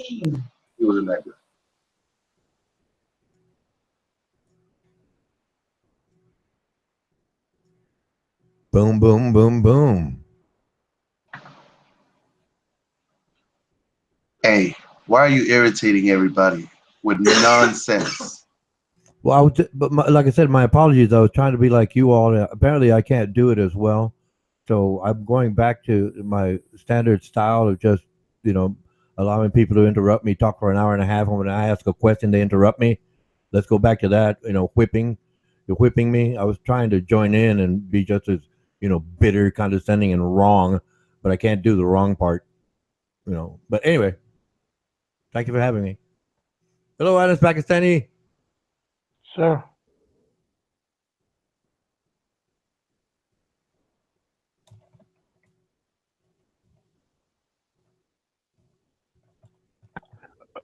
He wasn't that good. Boom, boom, boom, boom. Hey, why are you irritating everybody with nonsense? Well, like I said, my apologies. I was trying to be like you all. Apparently, I can't do it as well. So I'm going back to my standard style of just, you know, allowing people to interrupt me, talk for an hour and a half, and when I ask a question, they interrupt me. Let's go back to that. You know, whipping. You're whipping me. I was trying to join in and be just as, you know, bitter, condescending, and wrong, but I can't do the wrong part. You know. But anyway, thank you for having me. Hello, Anas Pakistani. So,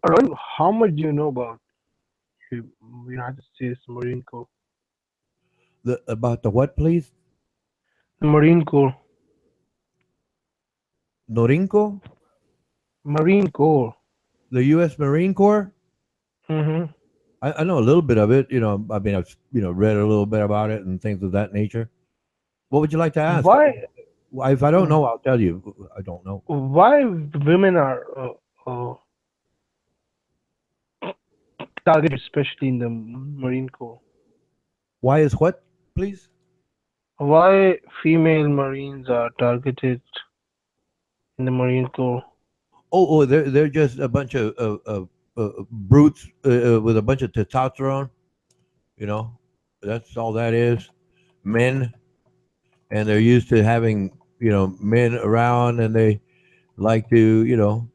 Ron, how much do you know about the United States Marine Corps? About the what, please? The Marine Corps. Norinco, Marine Corps. the U.S. Marine Corps. Mm-hmm. I know a little bit of it. You know, I mean, I've read a little bit about it and things of that nature. What would you like to ask? Why? If I don't know, I'll tell you. I don't know. Why women are targeted, especially in the Marine Corps? Why is what, please? Why female Marines are targeted in the Marine Corps? They're just a bunch of brutes with a bunch of testosterone. You know, that's all that is. Men, and they're used to having men around, and they like to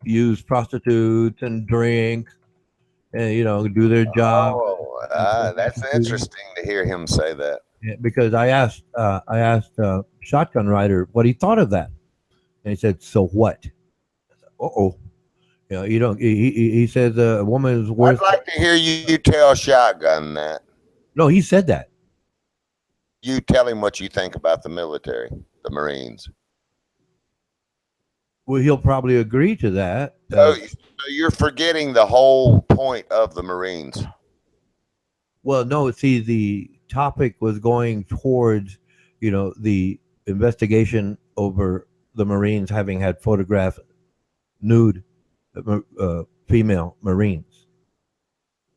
use prostitutes and drink and do their job. Oh, that's interesting to hear him say that. Yeah, because I asked Shotgun Rider what he thought of that, and he said, "So what?" Oh, you don't. He says a woman is I'd worth. like to hear you tell Shotgun that. No, he said that. You tell him what you think about the military, the Marines. Well, he'll probably agree to that. So you're forgetting the whole point of the Marines. Well, no. See, the topic was going towards, the investigation over the Marines having had photographed nude female Marines.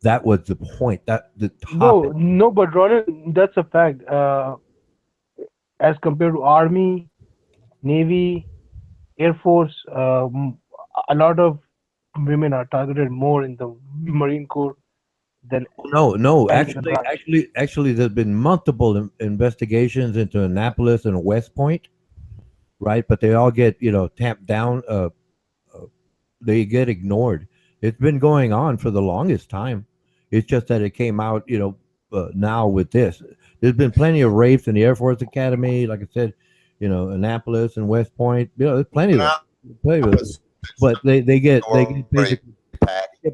That was the point. That the topic. No, but Ronan, that's a fact. As compared to Army, Navy, Air Force, a lot of women are targeted more in the Marine Corps than No. any other branch. Actually, there's been multiple investigations into Annapolis and West Point, right? But they all get tamped down. They get ignored. It's been going on for the longest time. It's just that it came out, now with this. There's been plenty of rapes in the Air Force Academy, like I said, Annapolis and West Point. There's plenty of them. Plenty of them. But they get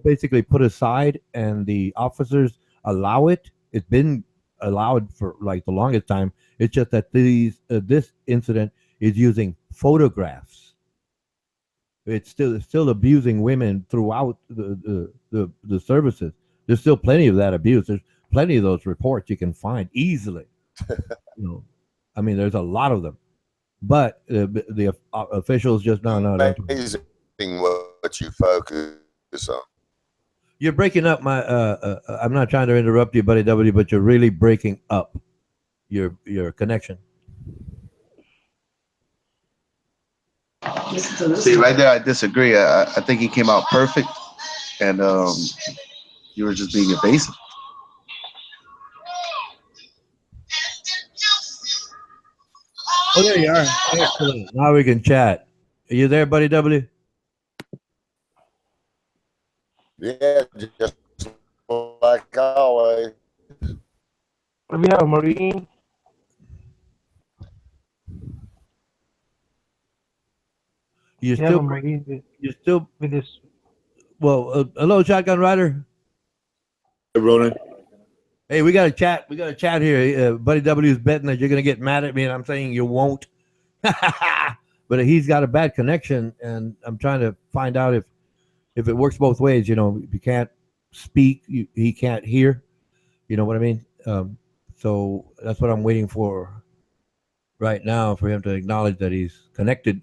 basically put aside, and the officers allow it. It's been allowed for like the longest time. It's just that this incident is using photographs. It's still abusing women throughout the services. There's still plenty of that abuse. There's plenty of those reports you can find easily. I mean, there's a lot of them, but the officials just no. Amazing what you focus on. You're breaking up my. I'm not trying to interrupt you, buddy W, but you're really breaking up your connection. See, right there, I disagree. I think he came out perfect, and you were just being evasive. Oh, there you are. Excellent. Now we can chat. Are you there, buddy W? Yeah, just like always. We have a Marine. You We have a Marine with this. Well, hello, Shotgun Rider. Hey, Ronan. Hey, we got to chat. We got to chat here. Buddy W is betting that you're going to get mad at me, and I'm saying you won't. but he's got a bad connection, and I'm trying to find out if it works both ways. You know, if you can't speak, he can't hear. You know what I mean? So that's what I'm waiting for right now, for him to acknowledge that he's connected.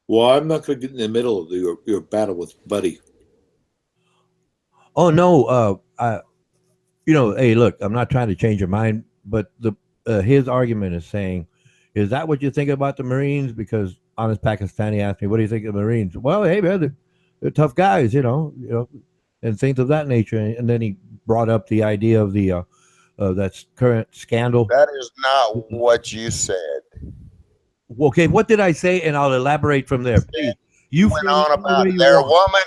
Well, I'm not going to get in the middle of your battle with Buddy. Oh no, hey, look, I'm not trying to change your mind, but the his argument is saying, is that what you think about the Marines? Because honest Pakistani asked me, what do you think of the Marines? Well, hey man, they're tough guys, and things of that nature. And then he brought up the idea of the that current scandal. That is not what you said. Okay, what did I say? And I'll elaborate from there. Please, you went frame on it the about way you they're want. woman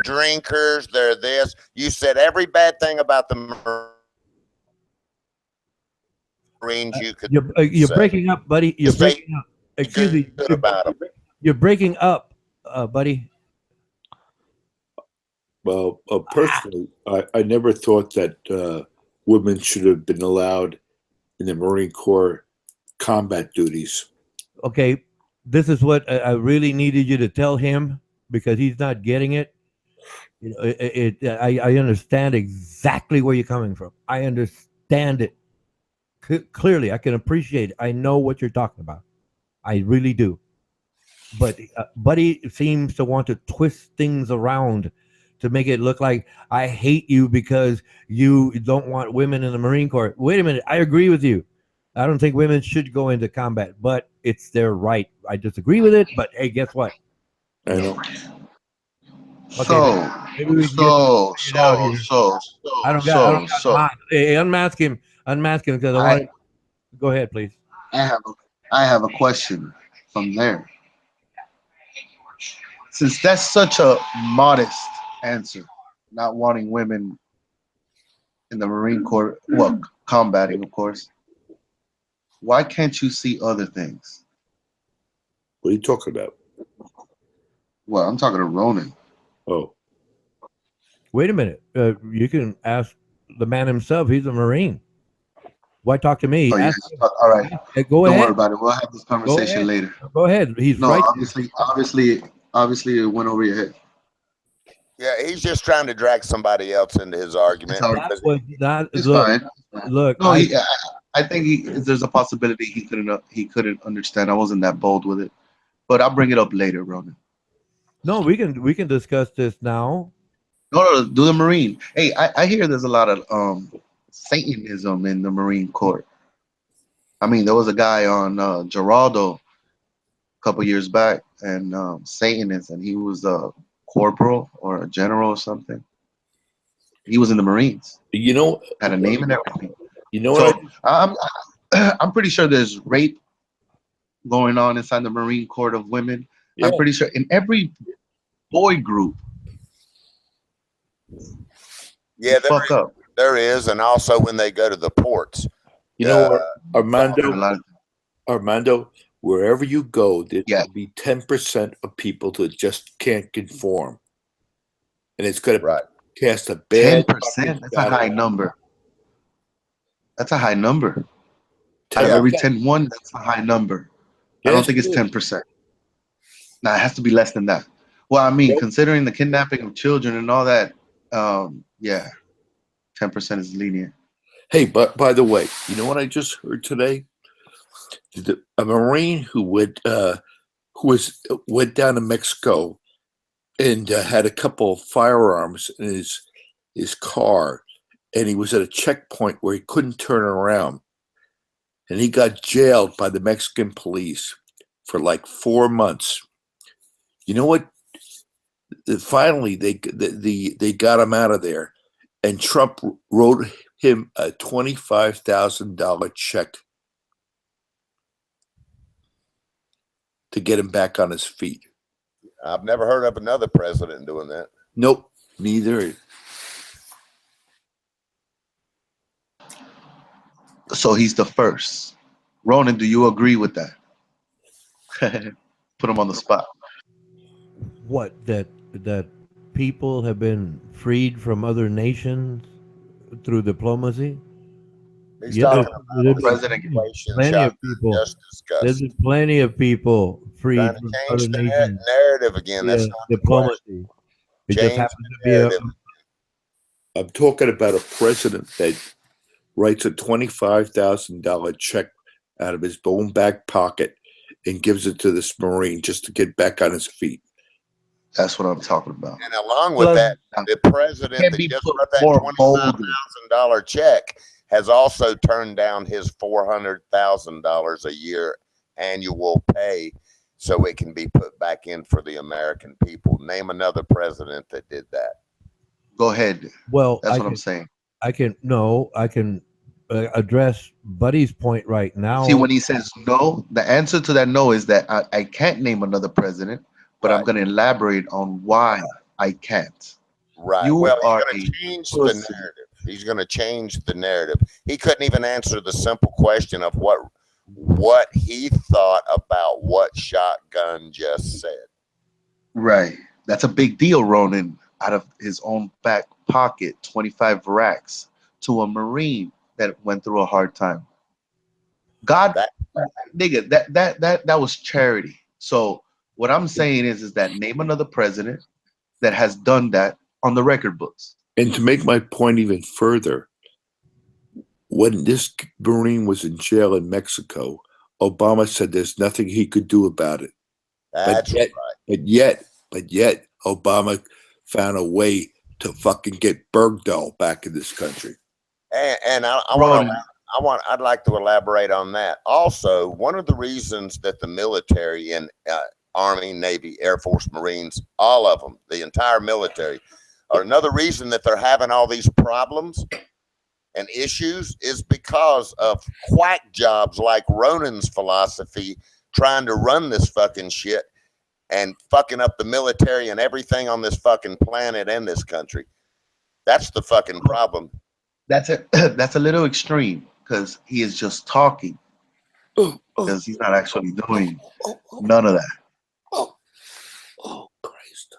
drinkers, they're this. You said every bad thing about the Marines you could You're say. breaking up, buddy. You're Say breaking up. Excuse me. good about them. You're breaking up, buddy. Well, personally, I never thought that women should have been allowed in the Marine Corps combat duties. Okay, this is what I really needed you to tell him, because he's not getting it. I understand exactly where you're coming from. I understand it clearly. I can appreciate it. I know what you're talking about. I really do. But Buddy seems to want to twist things around to make it look like I hate you because you don't want women in the Marine Corps. Wait a minute. I agree with you. I don't think women should go into combat, but it's their right. I disagree with it, but hey, guess what? I know. So, Maybe we can so, get it out so, here. so, I don't so, got so, mine. Hey, unmask him, because I want to go ahead, please. I have a question from there. Since that's such a modest answer, not wanting women in the Marine Corps, well, combating, of course, why can't you see other things? What are you talking about? Well, I'm talking to Ronan. Oh, Wait a minute. You can ask the man himself. He's a Marine. Why talk to me? Oh, yeah. Ask him. All right. Go Don't ahead. worry about it. We'll have this Go conversation ahead. later. Go ahead. He's No, right. obviously, it went over your head. Yeah, he's just trying to drag somebody else into his argument. It's all That because was not. It's Look, fine. look. No, I think there's a possibility he couldn't understand. I wasn't that bold with it, but I'll bring it up later, Ronan. No, we can discuss this now. No, do the Marine. Hey, I hear there's a lot of Satanism in the Marine Corps. I mean, there was a guy on Geraldo a couple years back, and Satanist, and he was a corporal or a general or something. He was in the Marines. you know, Had a name and everything. you know So what? I'm pretty sure there's rape going on inside the Marine Corps of women. Yeah. I'm pretty sure in every boy group. yeah, Fuck up. there is, and also when they go to the ports. You know what, A Armando? lot of- Armando, wherever you go, there'll Yeah. be 10% of people that just can't conform, and it's going to Right. cast a bad. 10%. That's a high number. That's a high number. Out of Yeah. every 10, that's a high number. I don't think it's 10%. Now it has to be less than that. Well, I mean, considering the kidnapping of children and all that, yeah, 10% is lenient. Hey, but by the way, you know what I just heard today? A Marine who went down to Mexico and had a couple of firearms in his car, and he was at a checkpoint where he couldn't turn around, and he got jailed by the Mexican police for like 4 months. You know what? Finally, they got him out of there, and Trump wrote him a $25,000 check to get him back on his feet. I've never heard of another president doing that. Nope, neither. So he's the first. Ronan, do you agree with that? Put him on the spot. What, that people have been freed from other nations through diplomacy? He's Yeah, talking about there's the President. situation plenty of Shotgun people. just There's discussed. plenty of people freed Trying to from change other the nations narrative again. via That's not the question. diplomacy. It just Change happens to the be a narrative. I'm talking about a president that writes a $25,000 check out of his own back pocket and gives it to this Marine just to get back on his feet. That's what I'm talking about. And along with that, the president Can't that be just put wrote that more boldly. $25,000 check has also turned down his $400,000 a year annual pay so it can be put back in for the American people. Name another president that did that. Go ahead. well. That's I what can I'm saying. I can address Buddy's point right See, now. when he says no, the answer to that no is that I can't name another president, but I'm Right. going to elaborate on why I can't. Right. You Well, are he's going a to change the pussy. narrative. He's going to change the narrative. He couldn't even answer the simple question of what he thought about what Shotgun just said. Right. That's a big deal, Ronan, out of his own back pocket, 25 racks to a Marine that went through a hard time. God, That nigga, that was charity. So what I'm saying is that name another president that has done that on the record books. And to make my point even further, when this Marine was in jail in Mexico, Obama said there's nothing he could do about it. that's But yet, Obama found a way to fucking get Bergdahl back in this country. and Ronan, I'd like to elaborate on that. Also, one of the reasons that the military and Army, Navy, Air Force, Marines, all of them, the entire military, or another reason that they're having all these problems and issues is because of quack jobs like Ronan's philosophy trying to run this fucking shit and fucking up the military and everything on this fucking planet and this country. That's the fucking problem. that's a that's a little extreme because he is just talking because he's not actually doing none of that. Oh, Christ.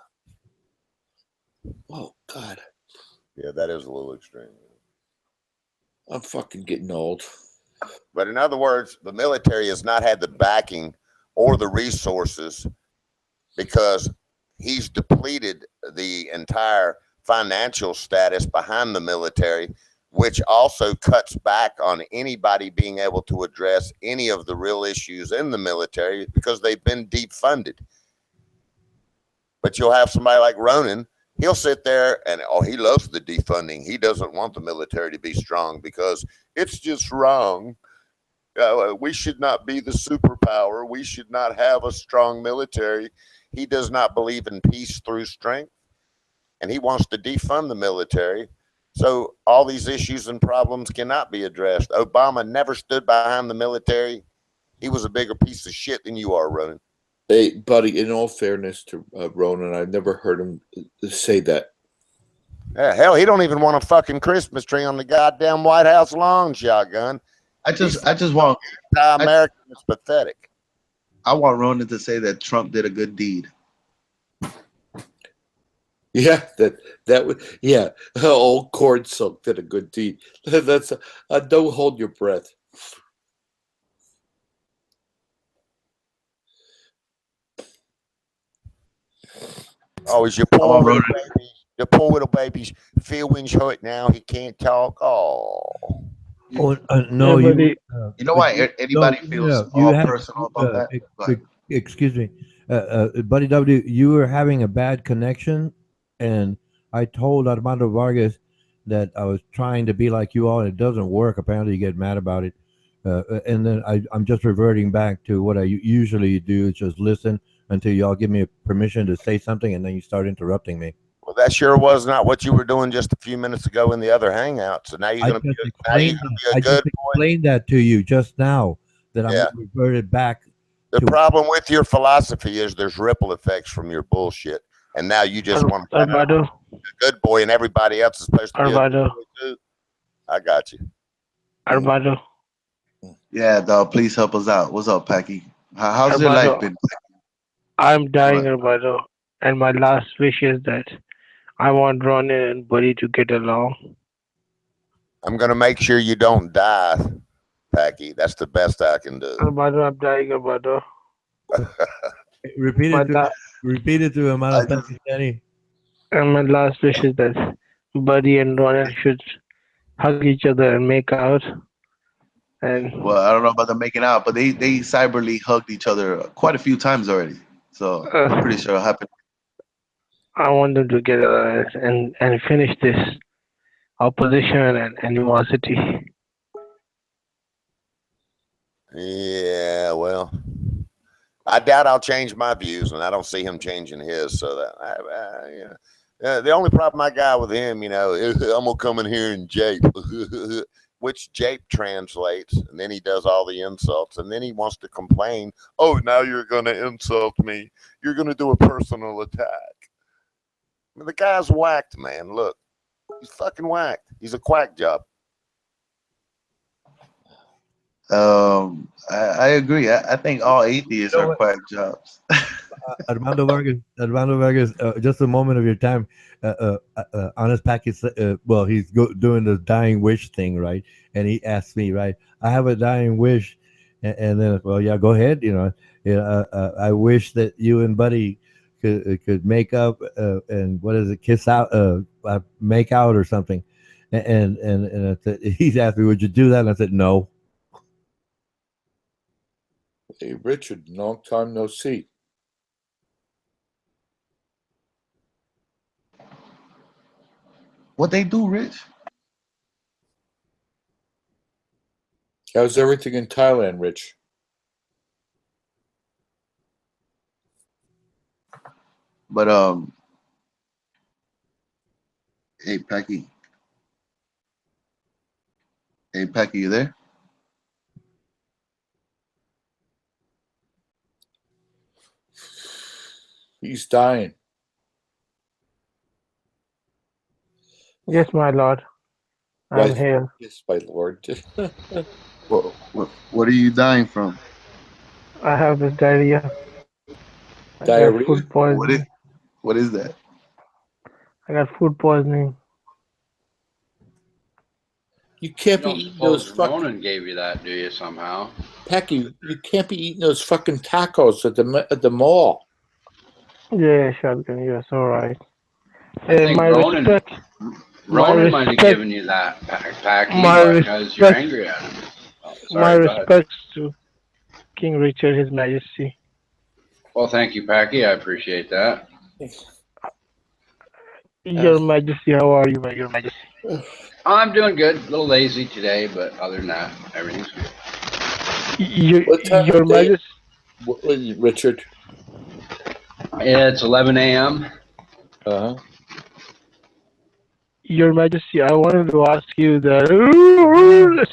Oh, God. Yeah, that is a little extreme. I'm fucking getting old. But in other words, the military has not had the backing or the resources because he's depleted the entire financial status behind the military, which also cuts back on anybody being able to address any of the real issues in the military because they've been defunded. But you'll have somebody like Ronan, he'll sit there and, he loves the defunding. He doesn't want the military to be strong because it's just wrong. We should not be the superpower. We should not have a strong military. He does not believe in peace through strength, and he wants to defund the military. So all these issues and problems cannot be addressed. Obama never stood behind the military. He was a bigger piece of shit than you are, Ronan. Hey, buddy, in all fairness to Ronan, I've never heard him say that. Yeah, hell, he don't even want a fucking Christmas tree on the goddamn White House lawn, Shotgun. I just want American. It's pathetic. I want Ronan to say that Trump did a good deed. Yeah, that would, yeah. Old corn silk did a good deed. That's don't hold your breath. Oh, is your poor little baby? Your poor little baby's feelings hurt now. He can't talk. Oh. Oh, no, Everybody, You know why anybody feels all personal about that? Excuse me, Buddy W. You were having a bad connection, and I told Armando Vargas that I was trying to be like you all, and it doesn't work. Apparently, you get mad about it, and then I'm just reverting back to what I usually do: is just listen until y'all give me permission to say something, and then you start interrupting me. Well, that sure was not what you were doing just a few minutes ago in the other hangout. So now you're going to be I a good boy. explained that to you just now that Yeah. I'm reverted back. The problem with your philosophy is there's ripple effects from your bullshit. And now you just want to be a good boy and everybody else is supposed to be a good boy too. I got you. Armando. Yeah, dog. Please help us out. What's up, Packy? How's your life been? I'm dying, Armando. And my last wish is that I want Ronan and Buddy to get along. I'm gonna make sure you don't die, Packy. That's the best I can do. Alvaro, I'm dying, Alvaro. Repeat My, it to la- repeat it to I hermano just Pakistani. and my last wish is that Buddy and Ronan should hug each other and make out. And well, I don't know about them making out, but they cyberly hugged each other quite a few times already. So I'm uh, pretty sure it happened. I want them to get and finish this opposition and animosity. Yeah, well, I doubt I'll change my views, and I don't see him changing his. So that, the only problem I got with him, is I'm gonna come in here and jape, which jape translates, and then he does all the insults, and then he wants to complain. Oh, now you're gonna insult me. You're gonna do a personal attack. I mean, the guy's whacked, man. Look, he's fucking whacked. He's a quack job. I agree. I think all atheists You know are what? quack jobs. Armando Vargas, just a moment of your time. Honest Pack is, well, he's doing the dying wish thing, right? And he asked me, right? I have a dying wish, and then, well, yeah, go ahead. I wish that you and Buddy could make up and what is it, kiss out, make out or something. And I said, he's asked me, would you do that? And I said, no. Hey, Richard, long time no see. What they do, Rich? How's everything in Thailand, Rich? But hey Packy, you there? He's dying. Yes, my lord. I'm here. Yes, my lord. What are you dying from? I have this diarrhea. I got Diarrhea? food poisoning. What is that? I got food poisoning. You can't You be don't eating those suppose fucking Ronan gave you that, do you, somehow? Packy. You can't be eating those fucking tacos at the mall. Yeah, shotgun. Yes, all right. I think My Ronan respect. My Ronan might have respect. given you that, Packy, My because you're respect. angry at him. Oh, My sorry, go ahead. respects to King Richard, His Majesty. Well, thank you, Packy. I appreciate that. Your Majesty, how are you, Your Majesty? I'm doing good. A little lazy today, but other than that, everything's good. What time Your of day? Majesty. Richard. It's 11 a.m. Uh-huh. Your Majesty, I wanted to ask you the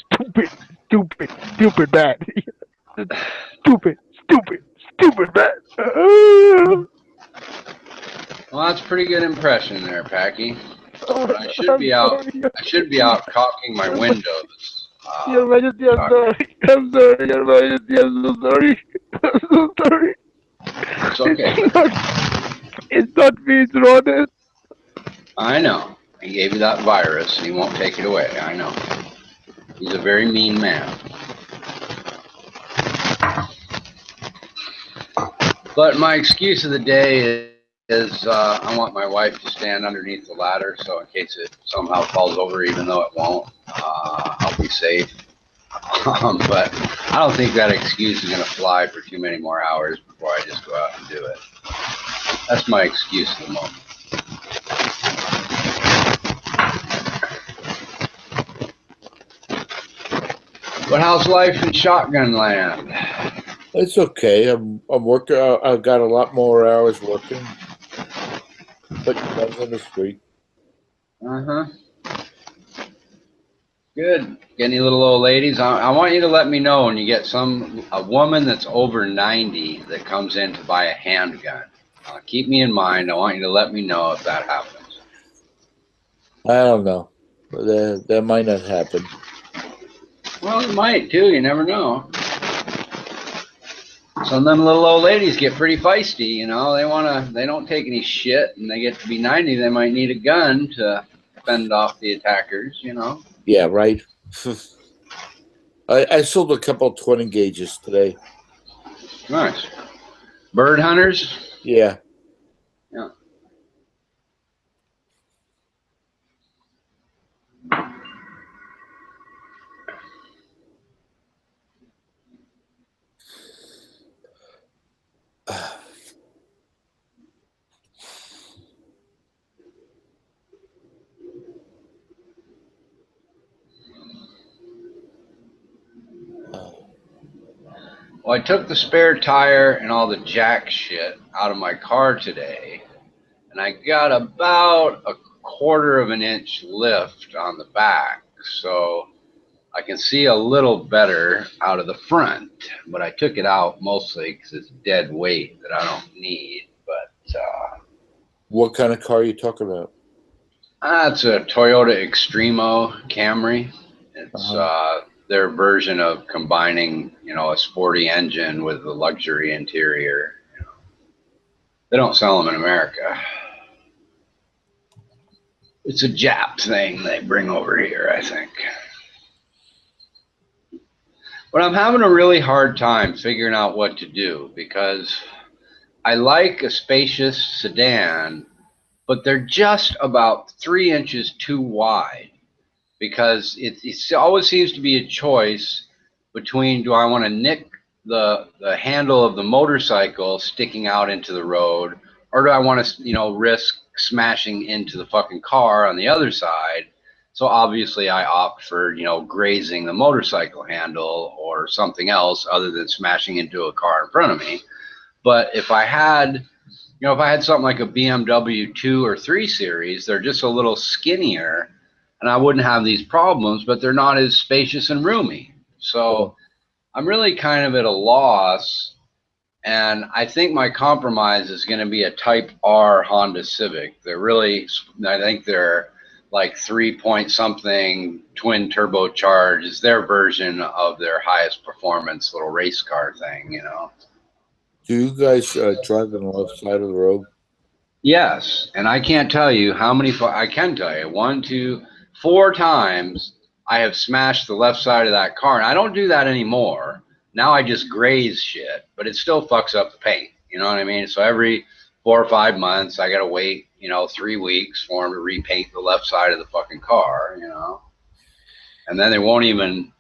stupid bat. stupid bat. Well, that's a pretty good impression there, Packy. But I should I'm be out. sorry. I should be out caulking my windows. Your Majesty, I'm sorry. I'm sorry, Your Majesty. I'm so sorry. I'm so sorry. It's okay. It's not me, it's Ronan. I know. He gave you that virus, and he won't take it away. I know. He's a very mean man. But my excuse of the day is I want my wife to stand underneath the ladder, so in case it somehow falls over, even though it won't, I'll be safe. But I don't think that excuse is going to fly for too many more hours before I just go out and do it. That's my excuse at the moment. But how's life in shotgun land? It's okay. I'm working. I've got a lot more hours working. Putting guns on the street. Uh-huh. Good. Get any little old ladies? I want you to let me know when you get a woman that's over 90 that comes in to buy a handgun. Keep me in mind. I want you to let me know if that happens. I don't know. That might not happen. Well, it might too. You never know. Some of them little old ladies get pretty feisty. They don't take any shit, and they get to be 90. They might need a gun to fend off the attackers. Yeah, right. I sold a couple 20 gauges today. Nice. Bird hunters? Yeah. Yeah. Well, I took the spare tire and all the jack shit out of my car today, and I got about a quarter of an inch lift on the back, so I can see a little better out of the front. But I took it out mostly because it's dead weight that I don't need. But What kind of car are you talking about? it's a Toyota Extremo Camry. It's their version of combining, a sporty engine with a luxury interior. They don't sell them in America. It's a Jap thing they bring over here, I think. But I'm having a really hard time figuring out what to do because I like a spacious sedan, but they're just about 3 inches too wide because it always seems to be a choice between, do I want to nick the handle of the motorcycle sticking out into the road, or do I want to risk smashing into the fucking car on the other side? So obviously I opt for grazing the motorcycle handle or something else other than smashing into a car in front of me. But if I had something like a BMW 2 or 3 series, they're just a little skinnier and I wouldn't have these problems, but they're not as spacious and roomy. So I'm really kind of at a loss. And I think my compromise is going to be a Type R Honda Civic. I think they're like 3 point something twin turbocharged. It's their version of their highest performance little race car thing, Do you guys drive on the left side of the road? Yes, and I can't tell you how many. I can tell you 1, 2, 4 times I have smashed the left side of that car, and I don't do that anymore. Now I just graze shit, but it still fucks up the paint. You know what I mean? So every 4 or 5 months, I gotta wait, 3 weeks for them to repaint the left side of the fucking car. And then they won't even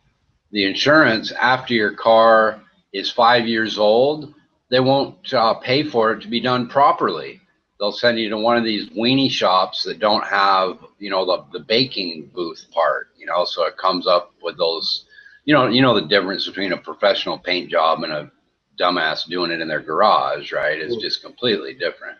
the insurance after your car is 5 years old. They won't pay for it to be done properly. They'll send you to one of these weenie shops that don't have, the baking booth part, so it comes up with those, the difference between a professional paint job and a dumbass doing it in their garage, right? It's just completely different.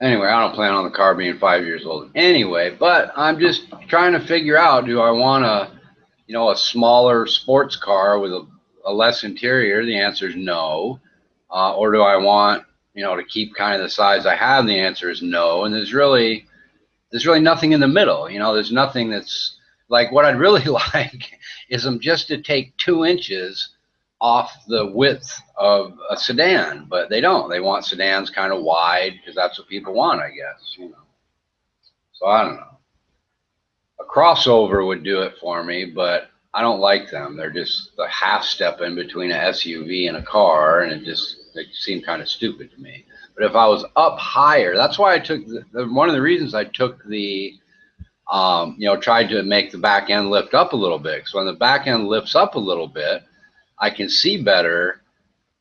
Anyway, I don't plan on the car being 5 years old anyway, but I'm just trying to figure out, do I want a smaller sports car with a less interior? The answer is no. Or do I want, to keep kind of the size I have? The answer is no. And there's really nothing in the middle. There's nothing that's like, what I'd really like is them just to take 2 inches off the width of a sedan, but they don't. They want sedans kind of wide because that's what people want, I guess. So I don't know. A crossover would do it for me, but I don't like them. They're just the half step in between an SUV and a car, and they seem kind of stupid to me. But if I was up higher, that's why I took one of the reasons I took the tried to make the back end lift up a little bit. So when the back end lifts up a little bit, I can see better,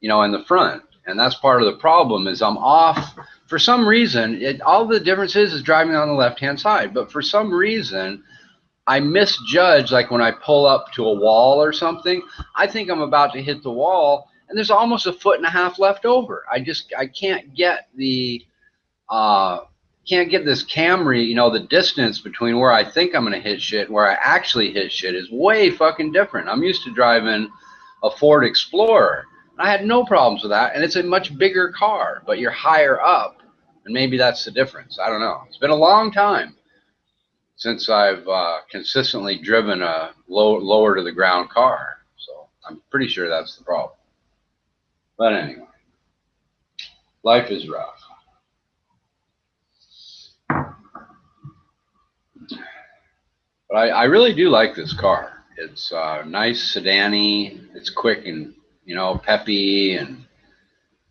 in the front. And that's part of the problem is I'm off for some reason. All the difference is driving on the left-hand side. But for some reason, I misjudge, like when I pull up to a wall or something, I think I'm about to hit the wall and there's almost 1.5 feet left over. I can't get this Camry, the distance between where I think I'm going to hit shit and where I actually hit shit is way fucking different. I'm used to driving a Ford Explorer. I had no problems with that, and it's a much bigger car, but you're higher up, and maybe that's the difference. I don't know. It's been a long time since I've consistently driven a lower to the ground car, so I'm pretty sure that's the problem. But anyway, life is rough. But I really do like this car. It's nice sedan-y. It's quick and, peppy, and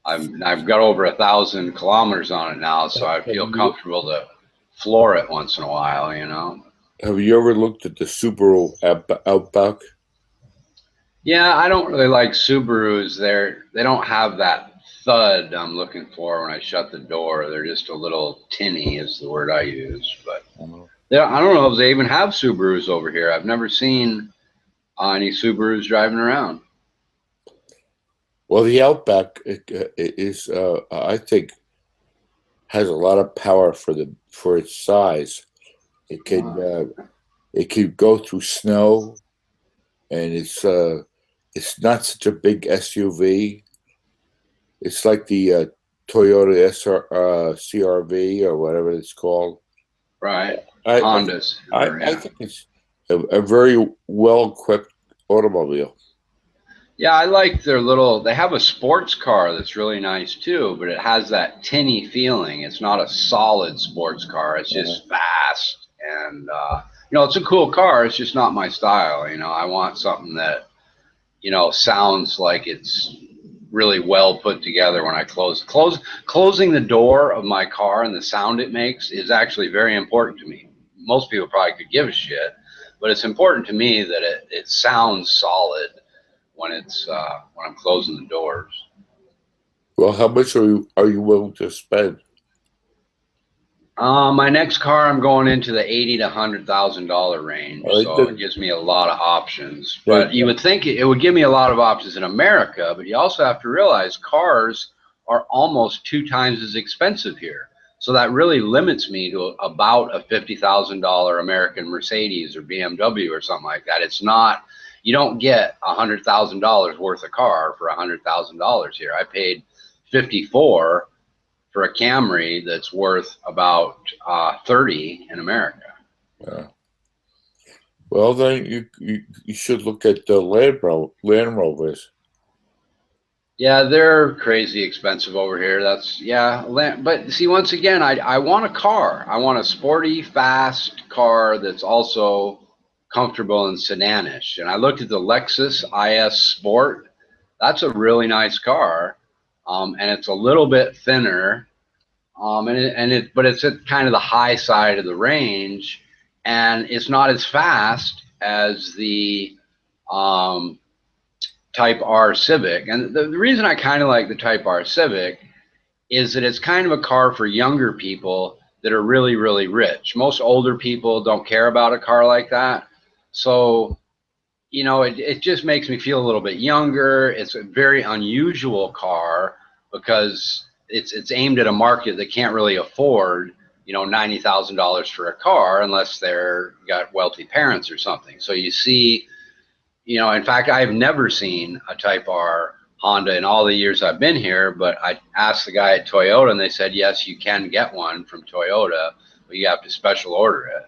I've got over 1,000 kilometers on it now, so I feel comfortable to floor it once in a while. Have you ever looked at the Subaru Outback? Yeah, I don't really like Subarus. They don't have that thud I'm looking for when I shut the door. They're just a little tinny is the word I use. But I don't know if they even have Subarus over here. I've never seen any Subarus driving around. Well, the Outback is, I think, has a lot of power for its size. It can go through snow, and it's not such a big SUV. It's like the Toyota CRV or whatever it's called. Right. I Hondas. I think it's a very well equipped automobile. Yeah, I like they have a sports car that's really nice too, but it has that tinny feeling. It's not a solid sports car. It's just fast. And, it's a cool car. It's just not my style. I want something that, sounds like it's really well put together when I closing the door of my car, and the sound it makes is actually very important to me. Most people probably could give a shit, but it's important to me that it sounds solid when I'm closing the doors. Well, how much are you willing to spend? My next car, I'm going into the $80,000 to $100,000 range, so it gives me a lot of options. But you would think it would give me a lot of options in America, but you also have to realize cars are almost 2 times as expensive here. So that really limits me to about a $50,000 American Mercedes or BMW or something like that. It's not, you don't get $100,000 worth of car for $100,000 here. I paid 54 for a Camry that's worth about 30 in America. Yeah. Well, then you should look at the Land Rovers. Yeah, they're crazy expensive over here. But see, once again, I want a car. I want a sporty, fast car that's also comfortable and sedanish. And I looked at the Lexus IS Sport. That's a really nice car, and it's a little bit thinner. But it's at kind of the high side of the range, and it's not as fast as the Type R Civic. And the reason I kind of like the Type R Civic is that it's kind of a car for younger people that are really, really rich. Most older people don't care about a car like that. So, it just makes me feel a little bit younger. It's a very unusual car because it's aimed at a market that can't really afford, $90,000 for a car unless they're got wealthy parents or something. So you see, in fact, I've never seen a Type R Honda in all the years I've been here, but I asked the guy at Toyota and they said, yes, you can get one from Toyota, but you have to special order it.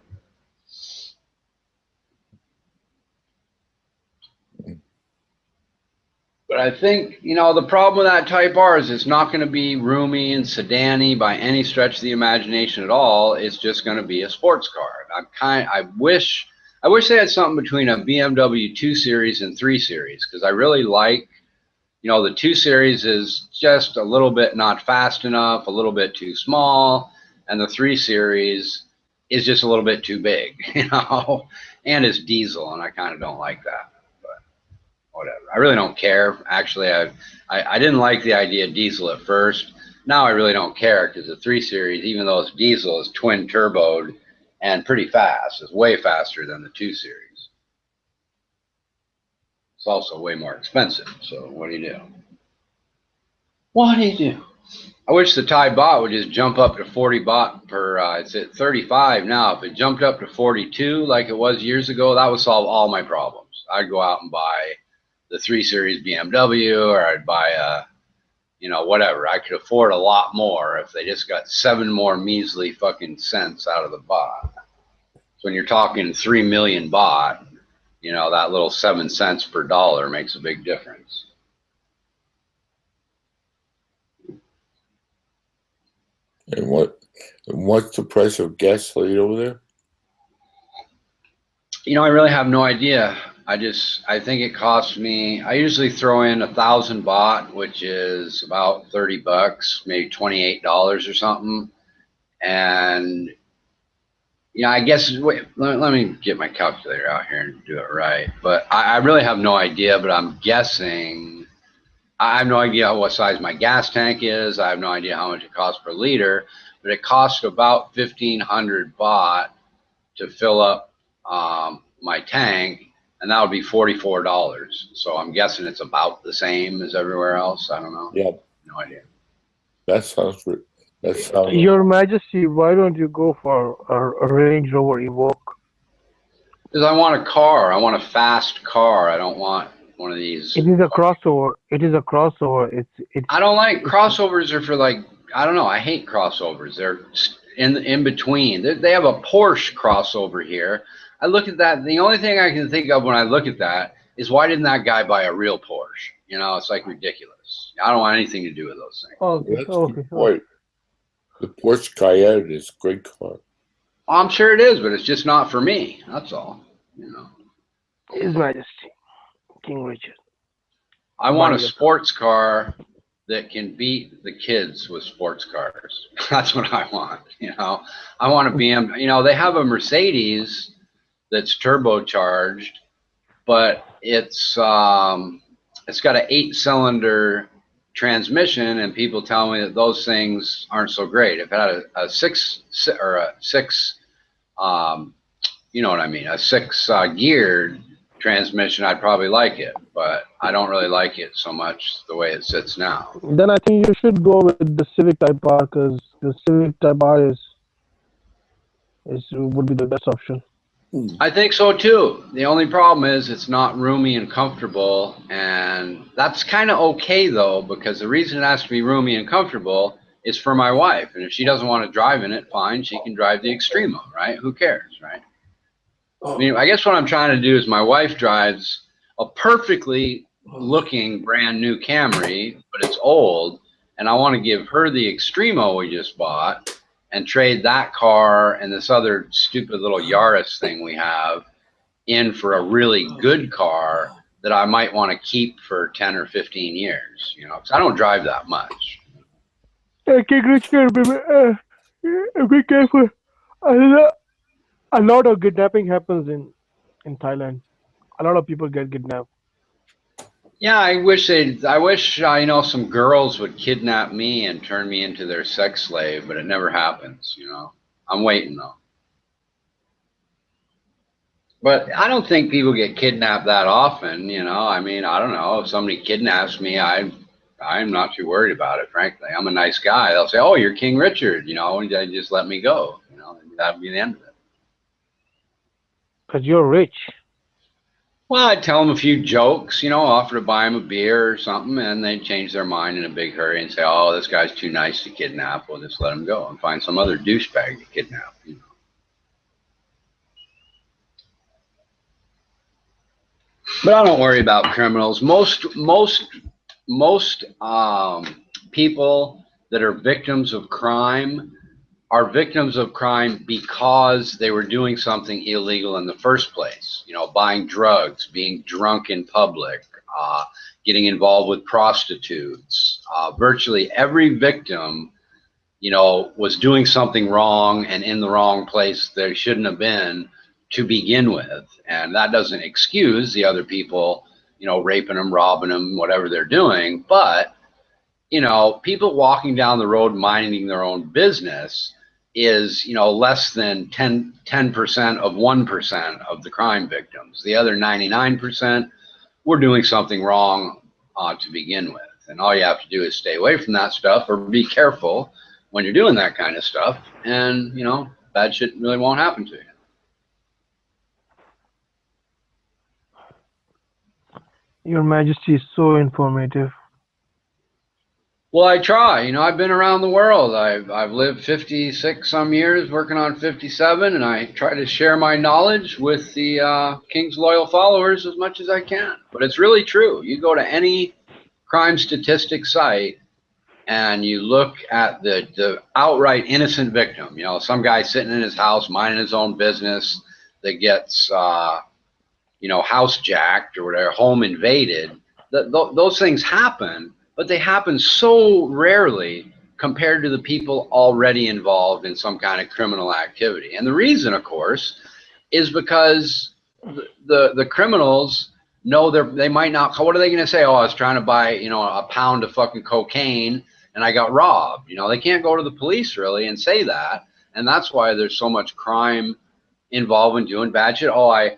But I think, the problem with that Type R is it's not going to be roomy and sedan-y by any stretch of the imagination at all. It's just going to be a sports car. I wish they had something between a BMW 2 Series and 3 Series, because I really like, the 2 Series is just a little bit not fast enough, a little bit too small, and the 3 Series is just a little bit too big, and it's diesel, and I kind of don't like that. Whatever. I really don't care. Actually, I didn't like the idea of diesel at first. Now I really don't care because the 3 Series, even though it's diesel, is twin turboed and pretty fast. It's way faster than the 2 Series. It's also way more expensive. So what do you do? What do you do? I wish the Thai baht would just jump up to 40 baht per. It's at 35 now. If it jumped up to 42 like it was years ago, that would solve all my problems. I'd go out and buy the 3 Series BMW, or I'd buy whatever. I could afford a lot more if they just got 7 more measly fucking cents out of the baht. So when you're talking 3 million baht, that little 7 cents per dollar makes a big difference. And what's the price of gasoline over there? I really have no idea. I think it costs me, I usually throw in 1,000 baht, which is about $30, maybe $28 or something. And, I guess, wait, let me get my calculator out here and do it right. But I really have no idea, but I'm guessing, I have no idea what size my gas tank is. I have no idea how much it costs per liter, but it costs about 1,500 baht to fill up my tank, and that would be $44. So I'm guessing it's about the same as everywhere else. I don't know. Yeah, No idea. that sounds Your Majesty, why don't you go for a Range Rover Evoque? Because I want a car. I want a fast car. I don't want one of these. It is a crossover. It is a crossover. It's. I don't like crossovers. Are for like, I don't know. I hate crossovers. They're in between. They have a Porsche crossover here. I look at that. The only thing I can think of when I look at that is, why didn't that guy buy a real Porsche? It's like ridiculous. I don't want anything to do with those things. Okay. That's Okay. the point. The Porsche Cayenne is a great car. I'm sure it is, but it's just not for me. That's all. His Majesty, King Richard. I want a sports car that can beat the kids with sports cars. That's what I want. I want a BMW. They have a Mercedes that's turbocharged, but it's got an 8-cylinder transmission, and people tell me that those things aren't so great. If it had a six, you know what I mean, a 6-geared transmission, I'd probably like it, but I don't really like it so much the way it sits now. Then I think you should go with the Civic Type R, because the Civic Type R would be the best option. I think so too. The only problem is it's not roomy and comfortable, and that's kind of okay though, because the reason it has to be roomy and comfortable is for my wife, and if she doesn't want to drive in it, fine, she can drive the Extremo, right? Who cares, right? I mean, I guess what I'm trying to do is, my wife drives a perfectly looking brand new Camry, but it's old, and I want to give her the Extremo we just bought and trade that car and this other stupid little Yaris thing we have in for a really good car that I might want to keep for 10 or 15 years, because I don't drive that much. King Richard, be careful. A lot of kidnapping happens in Thailand. A lot of people get kidnapped. Yeah, I wish some girls would kidnap me and turn me into their sex slave, but it never happens, I'm waiting though. But I don't think people get kidnapped that often, I mean, I don't know. If somebody kidnaps me, I'm not too worried about it, frankly. I'm a nice guy. They'll say, "Oh, you're King Richard," and they just let me go, that'd be the end of it. Because you're rich. Well, I'd tell them a few jokes, offer to buy them a beer or something, and they'd change their mind in a big hurry and say, "Oh, this guy's too nice to kidnap. We'll just let him go and find some other douchebag to kidnap." But I don't worry about criminals. Most people that are victims of crime are victims of crime because they were doing something illegal in the first place. Buying drugs, being drunk in public, getting involved with prostitutes. Virtually every victim, was doing something wrong and in the wrong place they shouldn't have been to begin with. And that doesn't excuse the other people, raping them, robbing them, whatever they're doing. But, people walking down the road minding their own business is, less than 10% of 1% of the crime victims. The other 99% were doing something wrong to begin with. And all you have to do is stay away from that stuff, or be careful when you're doing that kind of stuff. And, bad shit really won't happen to you. Your Majesty is so informative. Well, I try. I've been around the world. I've lived 56 some years, working on 57, and I try to share my knowledge with the King's loyal followers as much as I can. But it's really true. You go to any crime statistic site and you look at the outright innocent victim. Some guy sitting in his house minding his own business that gets house jacked or whatever, home invaded. Those things happen, but they happen so rarely compared to the people already involved in some kind of criminal activity. And the reason, of course, is because the criminals know they might not. What are they going to say? Oh, I was trying to buy a pound of fucking cocaine and I got robbed. They can't go to the police really and say that, and that's why there's so much crime involved in doing bad shit. Oh, I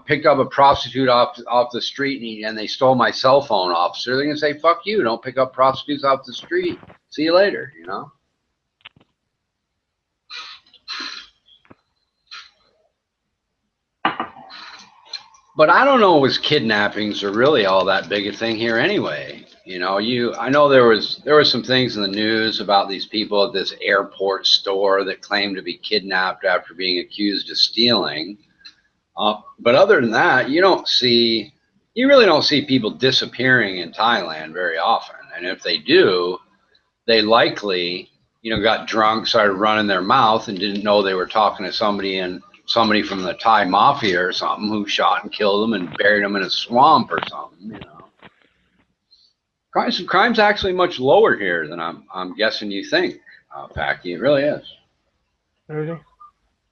picked up a prostitute off the street and they stole my cell phone, officer. They're gonna say, fuck you, don't pick up prostitutes off the street. See you later, But I don't know if kidnappings are really all that big a thing here anyway. I know there was some things in the news about these people at this airport store that claimed to be kidnapped after being accused of stealing. But other than that, you really don't see people disappearing in Thailand very often. And if they do, they likely, got drunk, started running their mouth and didn't know they were talking to somebody from the Thai mafia or something who shot and killed them and buried them in a swamp or something, Crime's actually much lower here than I'm guessing you think, Packy. It really is. Really?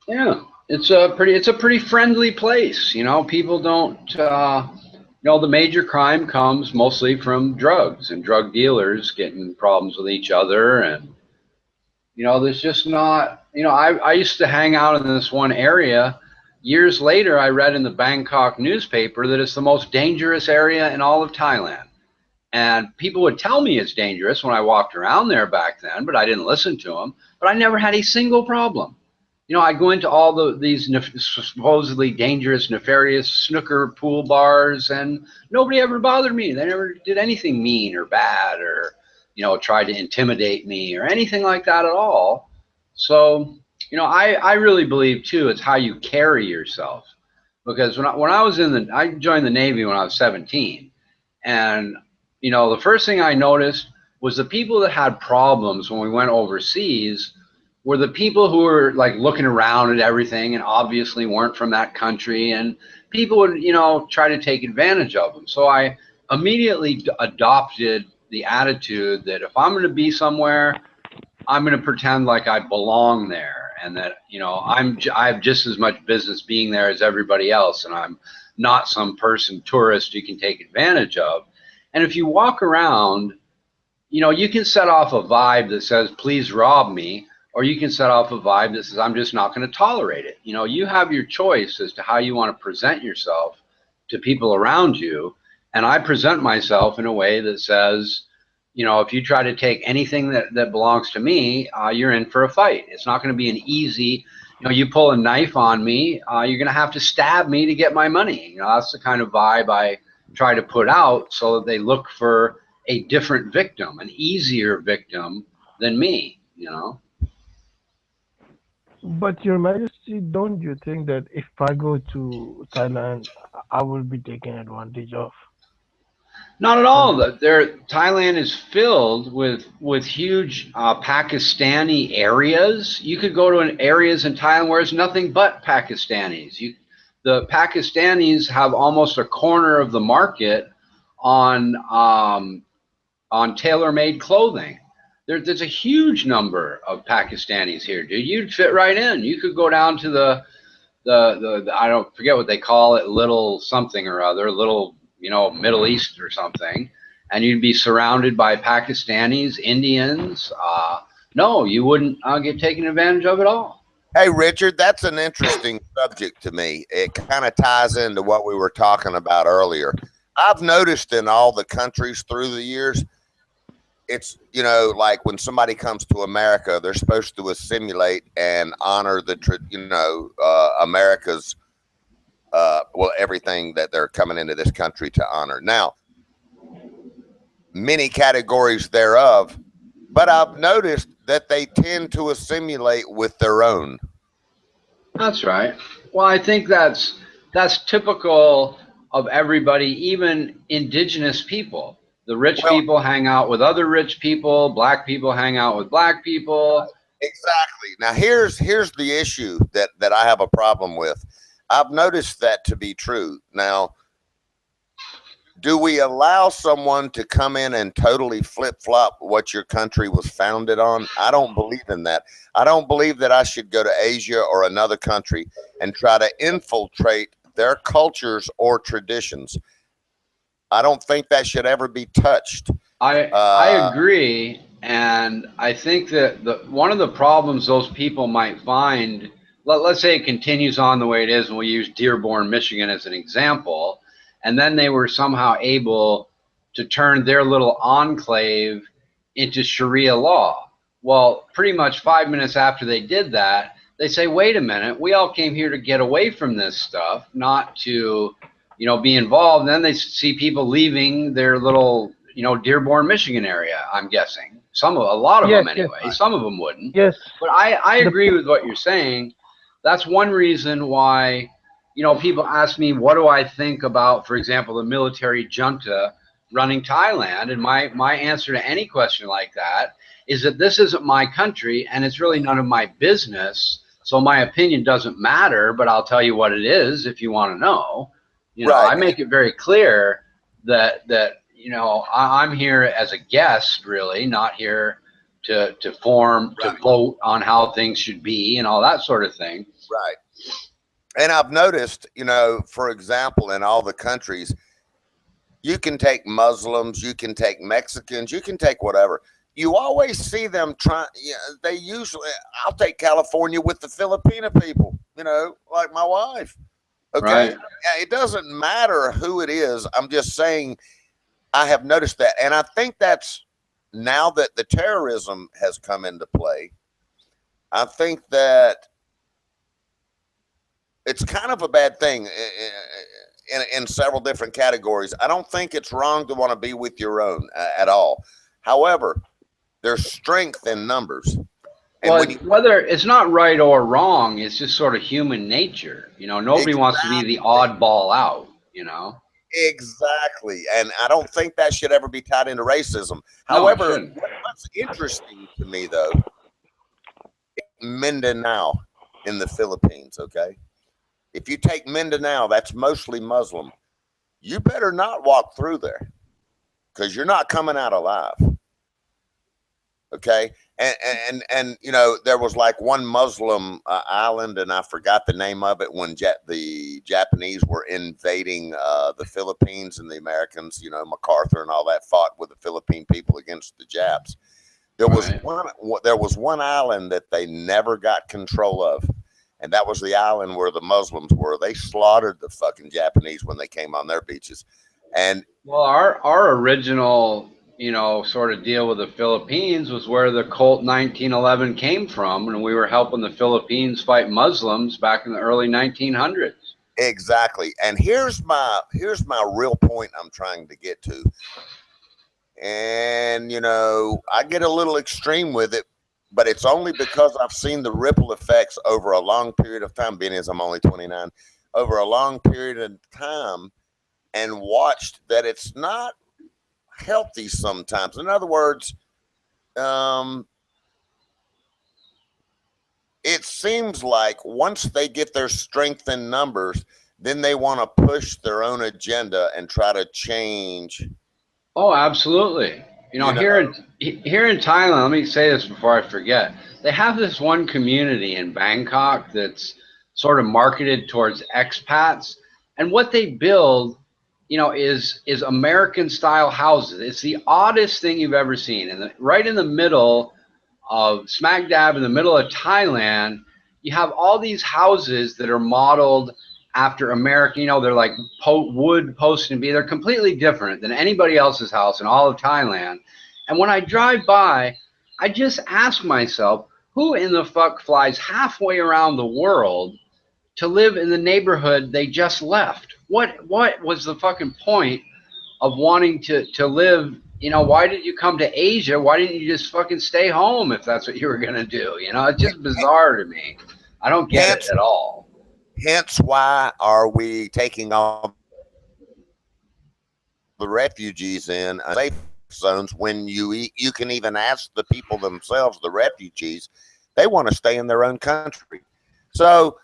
Yeah. It's a pretty friendly place. People don't, the major crime comes mostly from drugs and drug dealers getting problems with each other. And, there's just not, I used to hang out in this one area. Years later, I read in the Bangkok newspaper that it's the most dangerous area in all of Thailand. And people would tell me it's dangerous when I walked around there back then, but I didn't listen to them. But I never had a single problem. I go into all these supposedly dangerous, nefarious snooker pool bars, and nobody ever bothered me. They never did anything mean or bad or, tried to intimidate me or anything like that at all. So, I really believe, too, it's how you carry yourself. Because when I joined the Navy when I was 17. And, the first thing I noticed was the people that had problems when we went overseas were the people who were like looking around at everything and obviously weren't from that country, and people would, try to take advantage of them. So I immediately adopted the attitude that if I'm going to be somewhere, I'm going to pretend like I belong there, and that, I have just as much business being there as everybody else, and I'm not some tourist you can take advantage of. And if you walk around, you can set off a vibe that says, please rob me. Or you can set off a vibe that says, I'm just not going to tolerate it. You have your choice as to how you want to present yourself to people around you. And I present myself in a way that says, if you try to take anything that belongs to me, you're in for a fight. It's not going to be an easy, you pull a knife on me, you're going to have to stab me to get my money. That's the kind of vibe I try to put out so that they look for a different victim, an easier victim than me, But Your Majesty, don't you think that if I go to Thailand, I will be taken advantage of? Not at all. Thailand is filled with huge Pakistani areas. You could go to areas in Thailand where it's nothing but Pakistanis. The Pakistanis have almost a corner of the market on tailor-made clothing. There's a huge number of Pakistanis here, dude. You'd fit right in. You could go down to the I don't forget what they call it, little something or other, little, Middle East or something, and you'd be surrounded by Pakistanis, Indians. No, you wouldn't get taken advantage of at all. Hey, Richard, that's an interesting subject to me. It kind of ties into what we were talking about earlier. I've noticed in all the countries through the years, it's, like when somebody comes to America, they're supposed to assimilate and honor America's, everything that they're coming into this country to honor. Now, many categories thereof, but I've noticed that they tend to assimilate with their own. That's right. Well, I think that's typical of everybody, even indigenous people. The rich people hang out with other rich people. Black people hang out with black people. Exactly. Now, here's the issue that I have a problem with. I've noticed that to be true. Now, do we allow someone to come in and totally flip-flop what your country was founded on? I don't believe in that. I don't believe that I should go to Asia or another country and try to infiltrate their cultures or traditions. I don't think that should ever be touched. I agree, and I think that one of the problems those people might find, let's say it continues on the way it is, and we'll use Dearborn, Michigan as an example, and then they were somehow able to turn their little enclave into Sharia law. Well, pretty much 5 minutes after they did that, they say, wait a minute, we all came here to get away from this stuff, not to, be involved. And then they see people leaving their little, Dearborn, Michigan area, I'm guessing. A lot of Yes, them anyway. yes, Some of them wouldn't. yes. But I agree with what you're saying. That's one reason why, people ask me, what do I think about, for example, the military junta running Thailand? And my answer to any question like that is that this isn't my country and it's really none of my business. So my opinion doesn't matter, but I'll tell you what it is if you want to know. Right. I make it very clear that I'm here as a guest, really, not here to vote on how things should be and all that sort of thing. Right. And I've noticed, for example, in all the countries, you can take Muslims, you can take Mexicans, you can take whatever. You always see them trying. They usually. I'll take California with the Filipino people. Like my wife. Okay. Right. It doesn't matter who it is. I'm just saying. I have noticed that, and I think that's now that the terrorism has come into play. I think that it's kind of a bad thing in several different categories. I don't think it's wrong to want to be with your own at all. However, there's strength in numbers. Well, whether it's not right or wrong, it's just sort of human nature. Nobody wants to be the oddball out, Exactly. And I don't think that should ever be tied into racism. No, However, what's interesting to me, though, Mindanao in the Philippines, okay? If you take Mindanao, that's mostly Muslim. You better not walk through there because you're not coming out alive. Okay. And there was like one Muslim island, and I forgot the name of it, when the Japanese were invading the Philippines, and the Americans, MacArthur and all that, fought with the Philippine people against the Japs. There was one island that they never got control of, and that was the island where the Muslims were. They slaughtered the fucking Japanese when they came on their beaches. And well, our original sort of deal with the Philippines was where the Colt 1911 came from, and we were helping the Philippines fight Muslims back in the early 1900s. Exactly. And here's my real point I'm trying to get to. And I get a little extreme with it, but it's only because I've seen the ripple effects over a long period of time, being as I'm only 29, over a long period of time, and watched that it's not healthy sometimes. In other words, it seems like once they get their strength in numbers, then they want to push their own agenda and try to change. Oh, absolutely. Here in Thailand, let me say this before I forget. They have this one community in Bangkok that's sort of marketed towards expats, and what they build is American style houses. It's the oddest thing you've ever seen. And right in the middle of smack dab in the middle of Thailand, you have all these houses that are modeled after American, they're like wood post and beam. They're completely different than anybody else's house in all of Thailand. And when I drive by, I just ask myself, who in the fuck flies halfway around the world to live in the neighborhood they just left? What was the fucking point of wanting to live? Why did you come to Asia? Why didn't you just fucking stay home if that's what you were gonna do? It's just bizarre to me. I don't get it at all. Hence, why are we taking all the refugees in safe zones when you can even ask the people themselves, the refugees, they want to stay in their own country. So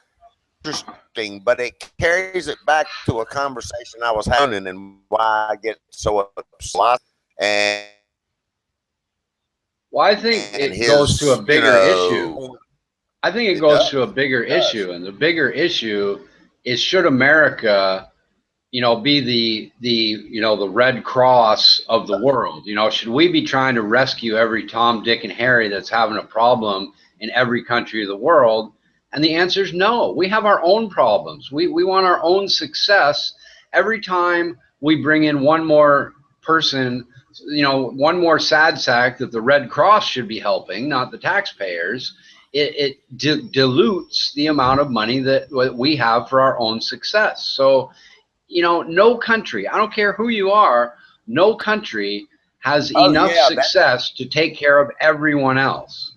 interesting, but it carries it back to a conversation I was having and why I get so upset. And Well, I think it goes to a his, bigger issue. I think it it goes does. to a bigger It does. issue, and the bigger issue is, should America, be the Red Cross of the world? Should we be trying to rescue every Tom, Dick, and Harry that's having a problem in every country of the world? And the answer is no. We have our own problems. We want our own success. Every time we bring in one more person, one more sad sack that the Red Cross should be helping, not the taxpayers, it dilutes the amount of money that we have for our own success. So, no country, I don't care who you are, no country has enough success to take care of everyone else.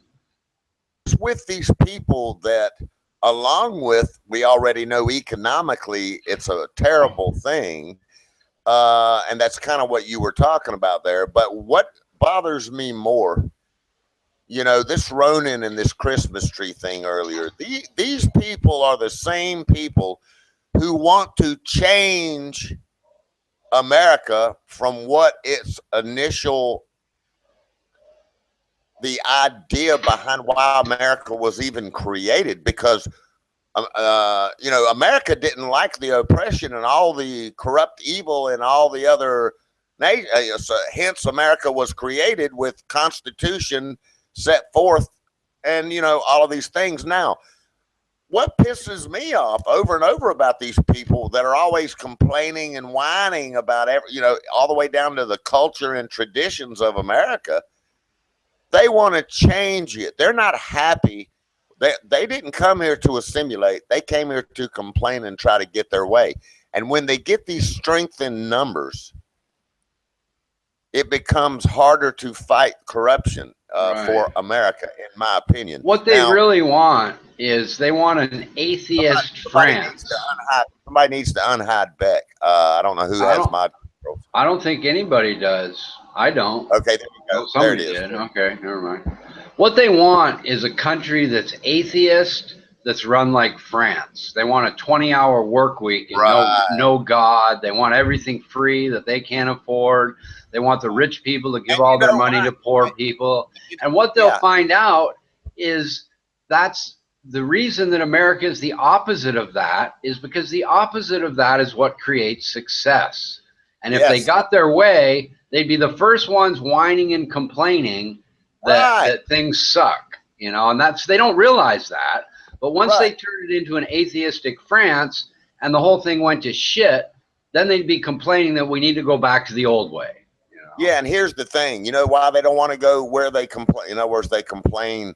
With these people that, along with, we already know economically it's a terrible thing, and that's kind of what you were talking about there. But what bothers me more, this Ronin and this Christmas tree thing earlier, these people are the same people who want to change America from what its initial, the idea behind why America was even created, because America didn't like the oppression and all the corrupt evil and all the other so hence America was created with Constitution set forth and all of these things. Now, what pisses me off over and over about these people that are always complaining and whining about all the way down to the culture and traditions of America, they want to change it. They're not happy. They didn't come here to assimilate. They came here to complain and try to get their way. And when they get these strength in numbers, it becomes harder to fight corruption for America, in my opinion. What they really want is they want an atheist France. Somebody needs to unhide Beck. I don't know who has my. I don't think anybody does. I don't. Okay, there you go. Somebody did. Okay, never mind. What they want is a country that's atheist, that's run like France. They want a 20-hour work week and no God. They want everything free that they can't afford. They want the rich people to give all their money to poor people. And what they'll find out is that's the reason that America is the opposite of that, is because the opposite of that is what creates success. And if they got their way, they'd be the first ones whining and complaining that things suck, and they don't realize that. But once they turn it into an atheistic France and the whole thing went to shit, then they'd be complaining that we need to go back to the old way. Yeah, and here's the thing. You know why they don't want to go where they complain? In other words, they complain.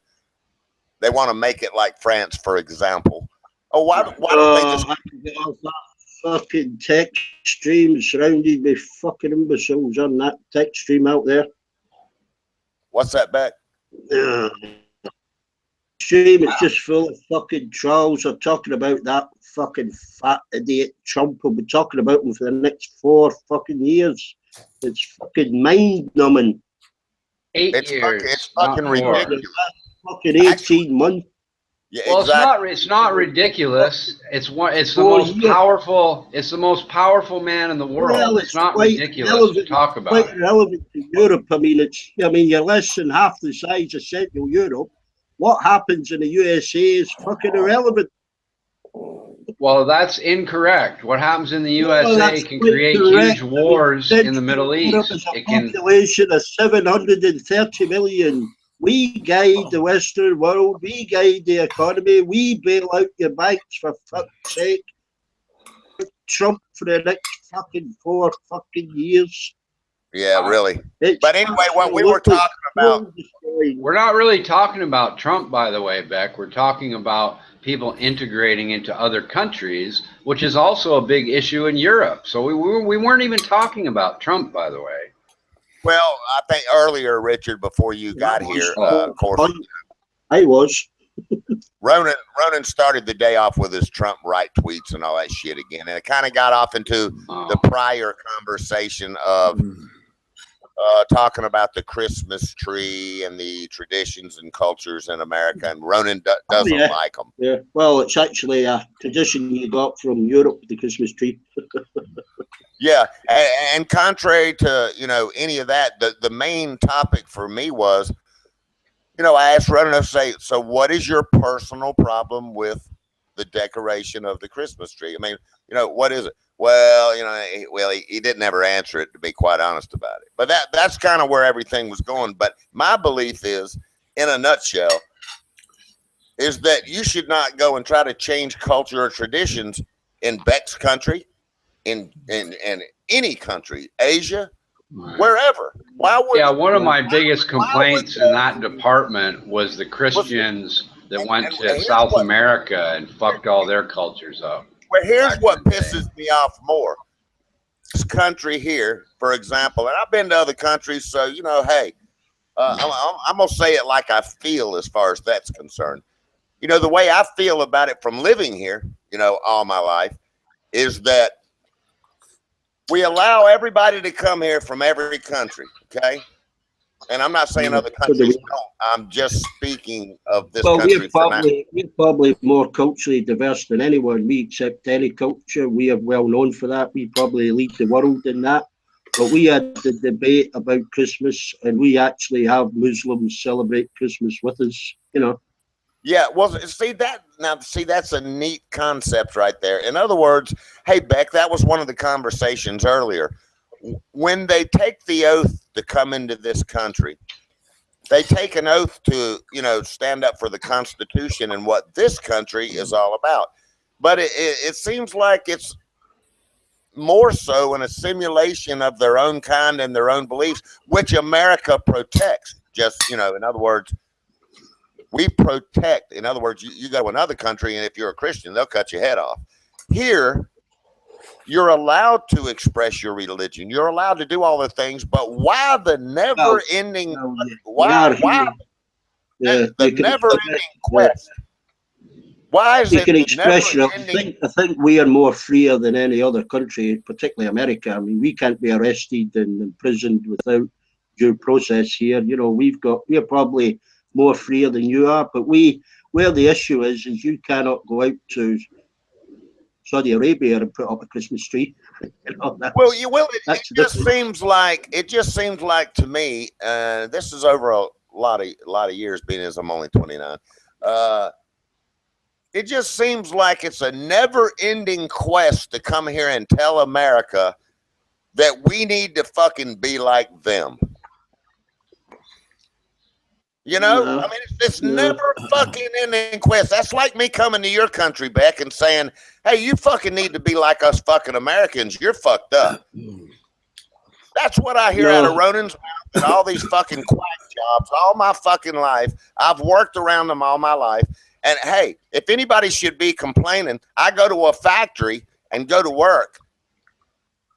They want to make it like France, for example. Oh, why don't they just get off that fucking text stream surrounded by fucking imbeciles on that text stream out there? What's that, Beck? Stream, it's just full of fucking trolls. They're talking about that fucking fat idiot Trump. We'll be talking about him for the next 4 fucking years. It's fucking mind numbing. 8 years. It's fucking ridiculous. Fucking 18 months. Yeah, well, exactly. It's not ridiculous. It's the most powerful. It's the most powerful man in the world. Well, it's not ridiculous to talk about. Quite relevant to Europe. I mean, you're less than half the size of Central Europe. What happens in the USA is fucking irrelevant. Well, that's incorrect. What happens in the USA can create huge wars in the Middle East. It can population of 730 million. We guide the Western world. We guide the economy. We bail out your banks, for fuck's sake. Trump for the next fucking 4 fucking years. Yeah, really. But anyway, what we were talking about. We're not really talking about Trump, by the way, Beck. We're talking about people integrating into other countries, which is also a big issue in Europe. So we weren't even talking about Trump, by the way. Well, I think earlier, Richard, before you got here, of course, I was. Ronan started the day off with his Trump right tweets and all that shit again, and it kind of got off into the prior conversation of talking about the Christmas tree and the traditions and cultures in America, and Ronan doesn't yeah. like them. Yeah, well, it's actually a tradition you got from Europe, the Christmas tree. Yeah, and contrary to any of that, the main topic for me was, I asked Ronan, I say, so what is your personal problem with the decoration of the Christmas tree? I mean, what is it? Well, he didn't ever answer it, to be quite honest about it. But that's kind of where everything was going. But my belief is, in a nutshell, is that you should not go and try to change culture or traditions in Beck's country, in any country, Asia, wherever. Why would? Yeah, one of my biggest complaints in that department was the Christians that went to South America and fucked all their cultures up. Well, here's what pisses me off more. This country here, for example, and I've been to other countries, so hey, I'm gonna say it like I feel as far as that's concerned. The way I feel about it from living here, all my life, is that we allow everybody to come here from every country, okay? And I'm not saying other countries don't. I'm just speaking of this country. We're probably more culturally diverse than anyone. We accept any culture. We are well known for that. We probably lead the world in that. But we had the debate about Christmas, and we actually have Muslims celebrate Christmas with us, Yeah, well, that's a neat concept right there. In other words, hey, Beck, that was one of the conversations earlier. When they take the oath to come into this country, they take an oath to, stand up for the Constitution and what this country is all about. But it seems like it's more so in a simulation of their own kind and their own beliefs, which America protects. Just, in other words, we protect. In other words, you go to another country, and if you're a Christian, they'll cut your head off. Here, you're allowed to express your religion. You're allowed to do all the things, but why the never-ending? The never-ending quest? Why is it never-ending? I think we are more freer than any other country, particularly America. I mean, we can't be arrested and imprisoned without due process here. We're probably more freer than you are, but where the issue is you cannot go out to Saudi Arabia and put up a Christmas tree. It just seems like to me, this is over a lot of years, being as I'm only 29. It just seems like it's a never-ending quest to come here and tell America that we need to fucking be like them. I mean, it's never fucking ending quest. That's like me coming to your country, Beck, and saying, hey, you fucking need to be like us fucking Americans. You're fucked up. That's what I hear out of Ronan's mouth and all these fucking quack jobs all my fucking life. I've worked around them all my life. And hey, if anybody should be complaining, I go to a factory and go to work.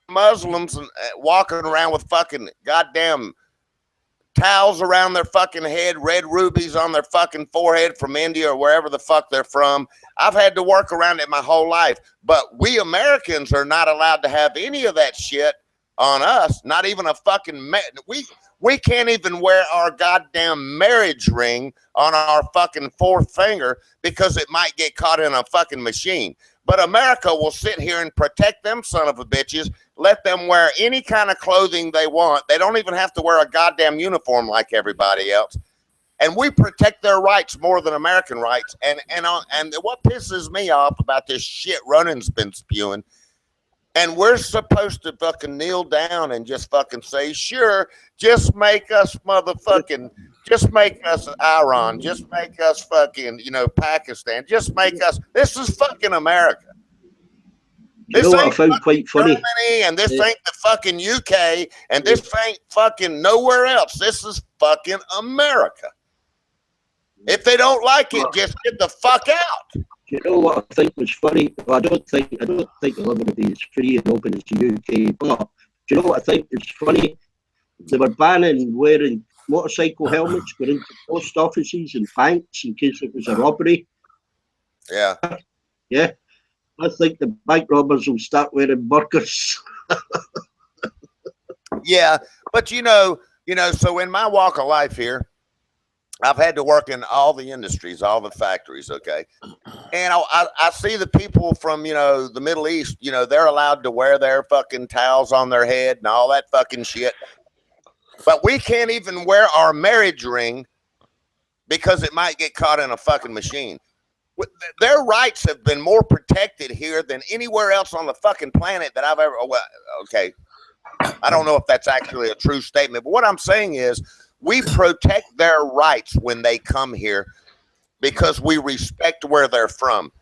Muslims walking around with fucking goddamn towels around their fucking head, red rubies on their fucking forehead from India or wherever the fuck they're from. I've had to work around it my whole life. But we Americans are not allowed to have any of that shit on us. Not even a fucking we can't even wear our goddamn marriage ring on our fucking fourth finger because it might get caught in a fucking machine. But America will sit here and protect them son of a bitches, let them wear any kind of clothing they want. They don't even have to wear a goddamn uniform like everybody else. And we protect their rights more than American rights. And what pisses me off about this shit Ronan's been spewing, and we're supposed to fucking kneel down and just fucking say, sure, just make us motherfucking, just make us Iran, just make us fucking, Pakistan, just make us, this is fucking America. This ain't I found quite funny. Germany, and this ain't the fucking UK, and this ain't fucking nowhere else. This is fucking America. If they don't like it, just get the fuck out. You know what I think was funny? Well, I don't think it'll ever be as free and open as the UK. But do you know what I think is funny? They were banning wearing motorcycle helmets going into post offices and banks in case it was a robbery. Yeah. Yeah. I think the bank robbers will start wearing burqas. Yeah, but so in my walk of life here, I've had to work in all the industries, all the factories, okay? And I see the people from, the Middle East, they're allowed to wear their fucking towels on their head and all that fucking shit. But we can't even wear our marriage ring because it might get caught in a fucking machine. Their rights have been more protected here than anywhere else on the fucking planet that I've ever. Well, okay, I don't know if that's actually a true statement, but what I'm saying is we protect their rights when they come here because we respect where they're from.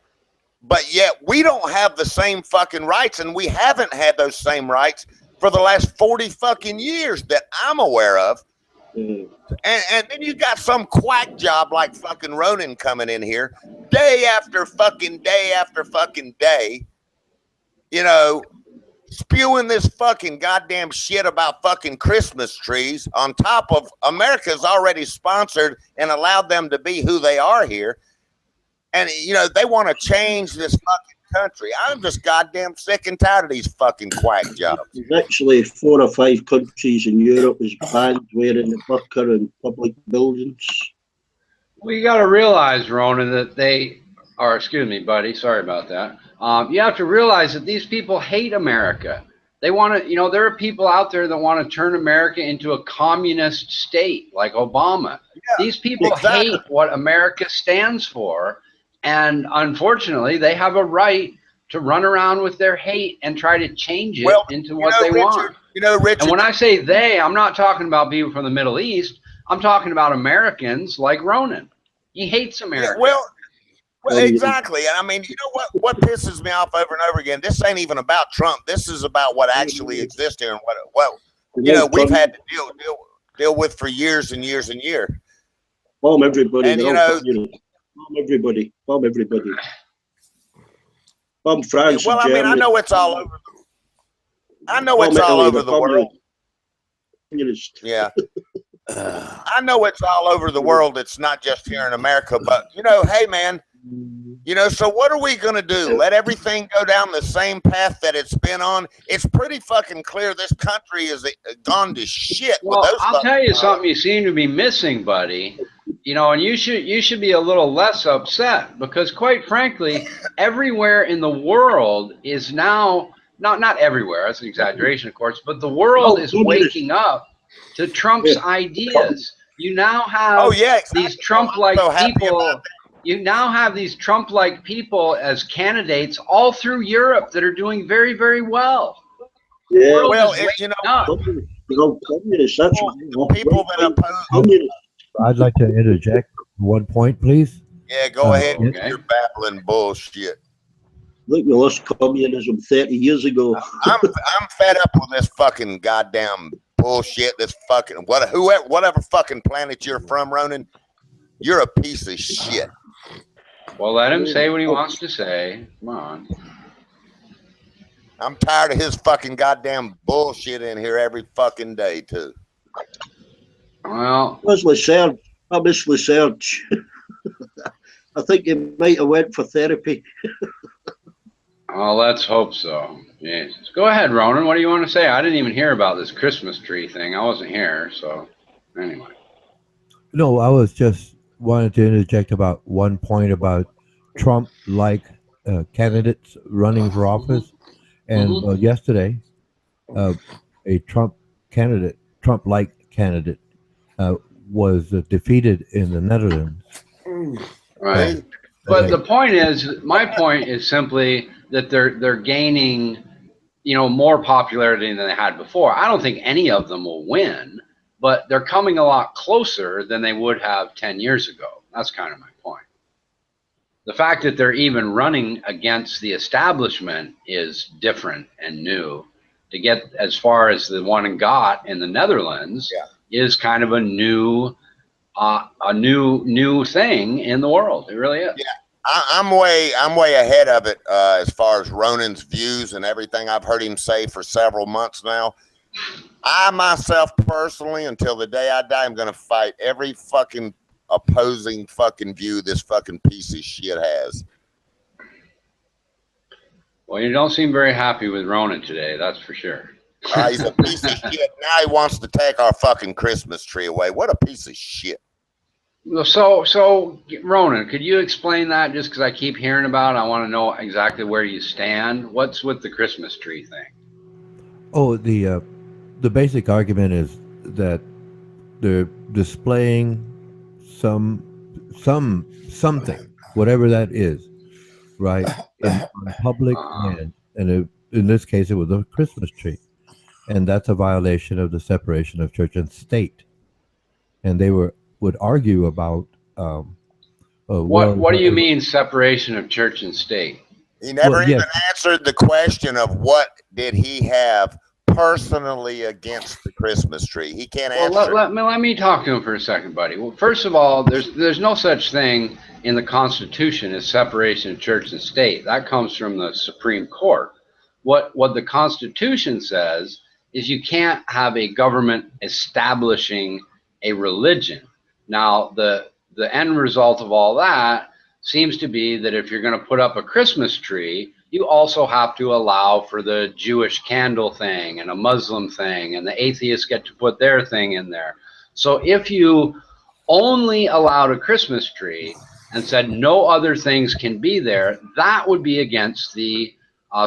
But yet we don't have the same fucking rights, and we haven't had those same rights for the last 40 fucking years that I'm aware of. And then you got some quack job like fucking Ronan coming in here day after fucking day after fucking day, spewing this fucking goddamn shit about fucking Christmas trees on top of America's already sponsored and allowed them to be who they are here. And, they want to change this fucking country. I'm just goddamn sick and tired of these fucking quack jobs. There's actually 4 or 5 countries in Europe is banned wearing the burqa in public buildings. Well, you got to realize, Ronan, that excuse me, buddy, sorry about that. You have to realize that these people hate America. They want to, there are people out there that want to turn America into a communist state like Obama. Yeah, these people hate what America stands for. And unfortunately, they have a right to run around with their hate and try to change it into what they want. Richard. And when I say they, I'm not talking about people from the Middle East. I'm talking about Americans like Ronan. He hates America. Yeah, well, exactly. And I mean, what pisses me off over and over again? This ain't even about Trump. This is about what actually exists here and what we've had to deal with for years and years and years. Bomb everybody. And bomb everybody. Bomb everybody. Bomb France. Well, I mean, I know it's all over. I know it's all over the world. Yeah. I know it's all over the world. It's not just here in America, but hey man, so what are we going to do? Let everything go down the same path that it's been on? It's pretty fucking clear this country is gone to shit. Well, I'll tell you something you seem to be missing, buddy. And you should be a little less upset because quite frankly, everywhere in the world is now, not everywhere, that's an exaggeration of course, but the world is waking up to Trump's ideas. You now have these Trump-like people. You now have these Trump-like people as candidates all through Europe that are doing very, very well. Yeah, well, communists. That's people that oppose. I'd like to interject 1 point, please. Yeah, go ahead. You're babbling bullshit. Look, we lost communism 30 years ago. I'm fed up with this fucking goddamn bullshit. This fucking whatever fucking planet you're from, Ronan, you're a piece of shit. Well, let him say what he wants to say. Come on. I'm tired of his fucking goddamn bullshit in here every fucking day too. Well, Leslie Serge. I miss Serge. I think he might have went for therapy. Well, let's hope so. Jesus. Go ahead, Ronan. What do you want to say? I didn't even hear about this Christmas tree thing. I wasn't here, so anyway. No, I was just wanted to interject about 1 point about Trump-like candidates running for office. And yesterday, a Trump-like candidate, was defeated in the Netherlands. Right. But the point is, my point is simply that they're gaining, more popularity than they had before. I don't think any of them will win, but they're coming a lot closer than they would have 10 years ago. That's kind of my point. The fact that they're even running against the establishment is different and new. To get as far as the one got in the Netherlands is kind of a new thing in the world. It really is. Yeah, I'm way ahead of it as far as Ronan's views and everything I've heard him say for several months now. I myself personally, until the day I die, I'm going to fight every fucking opposing fucking view this fucking piece of shit has. Well, you don't seem very happy with Ronan today, that's for sure. He's a piece of shit. Now he wants to take our fucking Christmas tree away. What a piece of shit. So Ronan, could you explain that? Just because I keep hearing about it, I want to know exactly where you stand. What's with the Christmas tree thing? Oh, the basic argument is that they're displaying something, whatever that is, right, on public land, and in this case, it was a Christmas tree, and that's a violation of the separation of church and state. And they would argue about What do you mean separation of church and state? He never yes. even answered the question of what did he have personally against the Christmas tree. He can't answer. Let me talk to him for a second, buddy. Well, first of all, there's no such thing in the Constitution as separation of church and state. That comes from the Supreme Court. What the Constitution says is you can't have a government establishing a religion. Now, the end result of all that seems to be that if you're going to put up a Christmas tree, you also have to allow for the Jewish candle thing and a Muslim thing, and the atheists get to put their thing in there. So if you only allowed a Christmas tree and said no other things can be there, that would be against the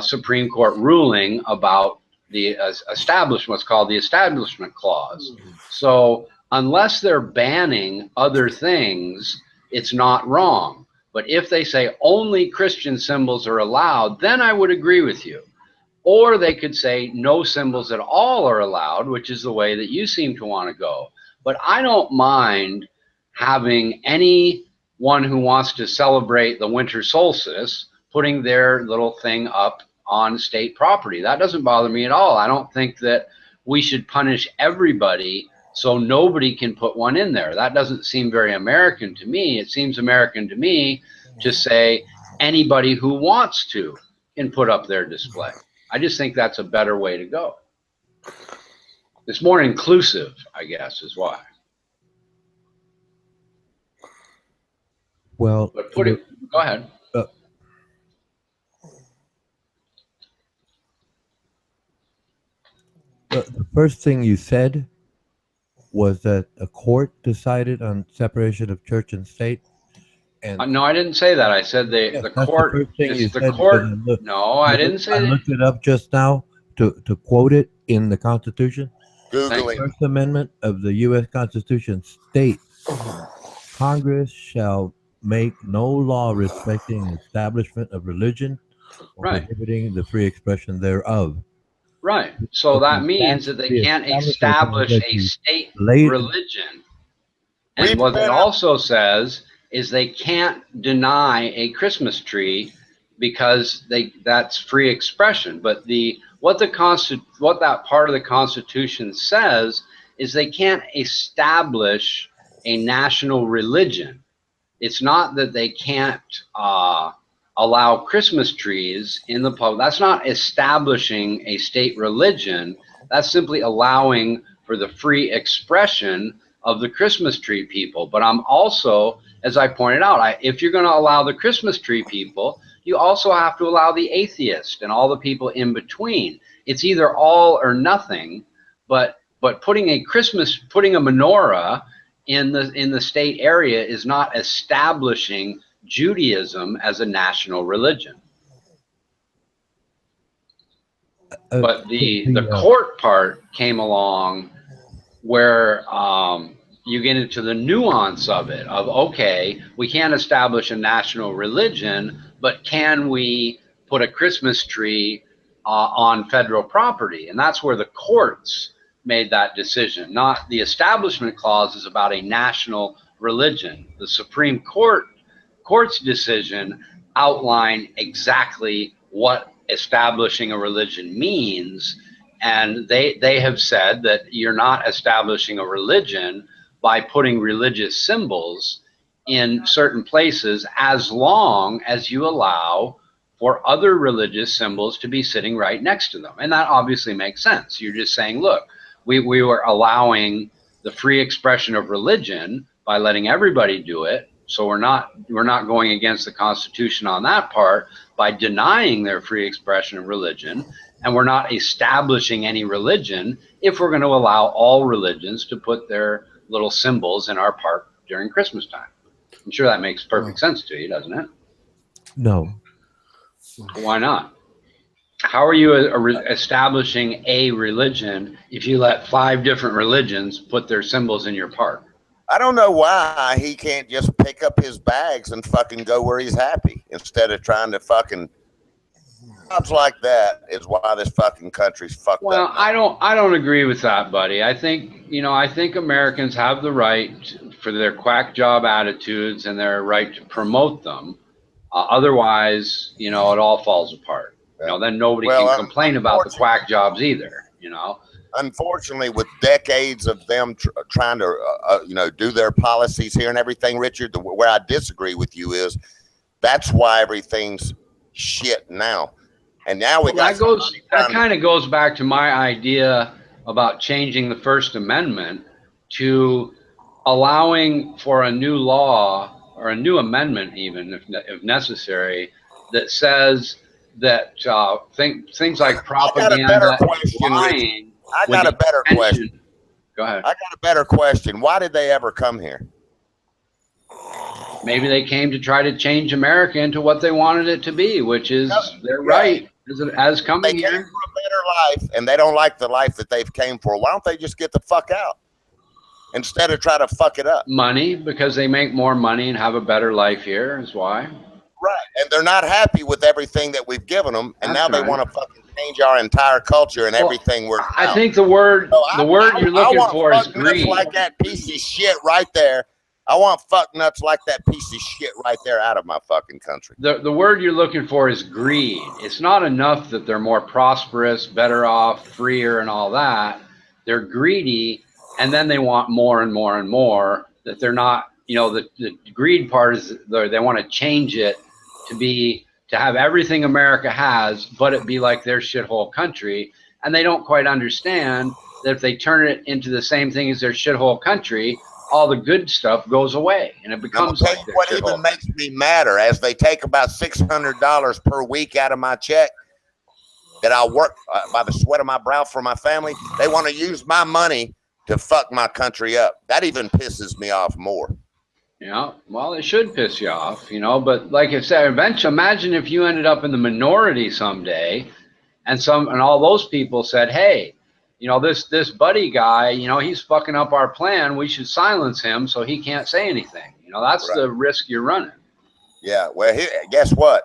Supreme Court ruling about the establishment, what's called the Establishment Clause. So unless they're banning other things, it's not wrong. But if they say only Christian symbols are allowed, then I would agree with you. Or they could say no symbols at all are allowed, which is the way that you seem to want to go. But I don't mind having anyone who wants to celebrate the winter solstice putting their little thing up on state property. That doesn't bother me at all. I don't think that we should punish everybody so nobody can put one in there. That doesn't seem very American to me. It seems American to me to say anybody who wants to can put up their display. I just think that's a better way to go. It's more inclusive, I guess, is why. Well, but go ahead. The first thing you said was that a court decided on separation of church and state. And no, I didn't say that. I said the court. The first thing you said, court. No, I didn't say I that. looked it up just now to quote it in the Constitution. Googling. The First Amendment of the U.S. Constitution states, Congress shall make no law respecting the establishment of religion or prohibiting the free expression thereof. Right. So that means that they can't establish a state religion. And what it also says is they can't deny a Christmas tree because that's free expression. But what that part of the Constitution says is they can't establish a national religion. It's not that they can't allow Christmas trees in the public. That's not establishing a state religion. That's simply allowing for the free expression of the Christmas tree people. But I'm also, as I pointed out, if you're going to allow the Christmas tree people, you also have to allow the atheist and all the people in between. It's either all or nothing. But putting a menorah in the state area is not establishing Judaism as a national religion. But the court part came along where you get into the nuance of it, of, okay, we can't establish a national religion, but can we put a Christmas tree on federal property? And that's where the courts made that decision. Not the Establishment Clause is about a national religion. The Supreme Court's decision outlined exactly what establishing a religion means, and they have said that you're not establishing a religion by putting religious symbols in certain places as long as you allow for other religious symbols to be sitting right next to them. And that obviously makes sense. You're just saying, look, we were allowing the free expression of religion by letting everybody do it. So we're not going against the Constitution on that part by denying their free expression of religion, and we're not establishing any religion if we're going to allow all religions to put their little symbols in our park during Christmas time. I'm sure that makes perfect sense to you, doesn't it? No. Why not? How are you establishing a religion if you let 5 different religions put their symbols in your park? I don't know why he can't just pick up his bags and fucking go where he's happy instead of trying to fucking jobs like that is why this fucking country's fucked up. Well, I don't agree with that, buddy. I think Americans have the right for their quack job attitudes and their right to promote them. Otherwise, it all falls apart. Then nobody can complain about the quack jobs either. Unfortunately, with decades of them trying to, do their policies here and everything, Richard, where I disagree with you is that's why everything's shit now. And now that kind of goes back to my idea about changing the First Amendment to allowing for a new law or a new amendment, even if necessary, that says that things like propaganda, lying. I got a better question. Go ahead. I got a better question. Why did they ever come here? Maybe they came to try to change America into what they wanted it to be, which is their right as coming here. They came for a better life, and they don't like the life that they've came for. Why don't they just get the fuck out instead of try to fuck it up? Money, because they make more money and have a better life here is why. Right, and they're not happy with everything that we've given them, and now they want to fucking change our entire culture and everything we're. I think the word you're looking for is greed. Like that piece of shit right there. I want fuck nuts like that piece of shit right there out of my fucking country. The word you're looking for is greed. It's not enough that they're more prosperous, better off, freer, and all that. They're greedy, and then they want more and more and more. That they're not. The greed part is they want to change it to have everything America has, but it be like their shithole country. And they don't quite understand that if they turn it into the same thing as their shithole country, all the good stuff goes away and it becomes like their what even makes me madder as they take about $600 per week out of my check that I work by the sweat of my brow for my family. They want to use my money to fuck my country up. That even pisses me off more. Yeah, well, it should piss you off, but like I said, eventually, imagine if you ended up in the minority someday and all those people said, hey, this buddy guy, he's fucking up our plan. We should silence him so he can't say anything. That's the risk you're running. Yeah, well, guess what?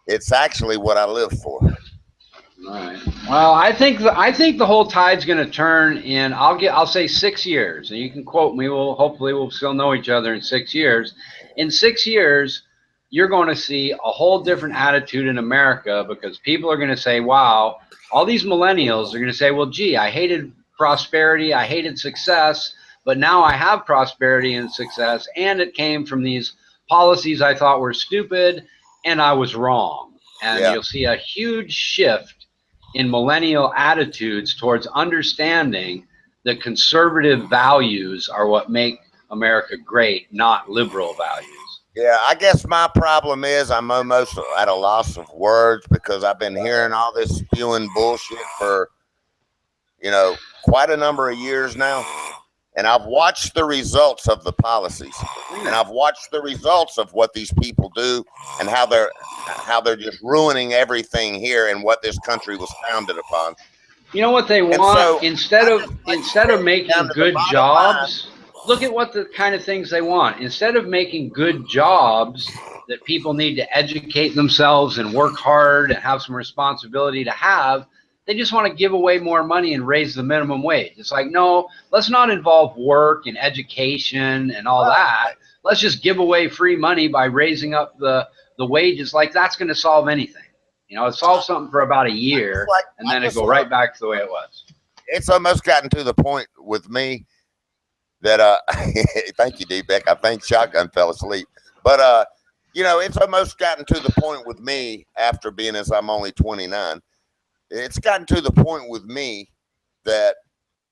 It's actually what I live for. Right. Well, I think the whole tide's going to turn in. I'll say 6 years, and you can quote me. Hopefully we'll still know each other in 6 years. In 6 years, you're going to see a whole different attitude in America because people are going to say, "Wow." All these millennials are going to say, "Well, gee, I hated prosperity, I hated success, but now I have prosperity and success, and it came from these policies I thought were stupid, and I was wrong." And you'll see a huge shift in millennial attitudes towards understanding that conservative values are what make America great, not liberal values. Yeah, I guess my problem is I'm almost at a loss of words because I've been hearing all this spewing bullshit for, quite a number of years now. And I've watched the results of the policies, and I've watched the results of what these people do and how they're just ruining everything here and what this country was founded upon. You know what they want? So instead of making good jobs, look at what the kind of things they want. Instead of making good jobs that people need to educate themselves and work hard and have some responsibility to have, they just want to give away more money and raise the minimum wage. It's like, no, let's not involve work and education and all that. Let's just give away free money by raising up the wages. Like that's going to solve anything. It solves something for about a year, and then it go right back to the way it was. It's almost gotten to the point with me that thank you, D-Beck. I think Shotgun fell asleep. But it's almost gotten to the point with me after being as I'm only 29. It's gotten to the point with me that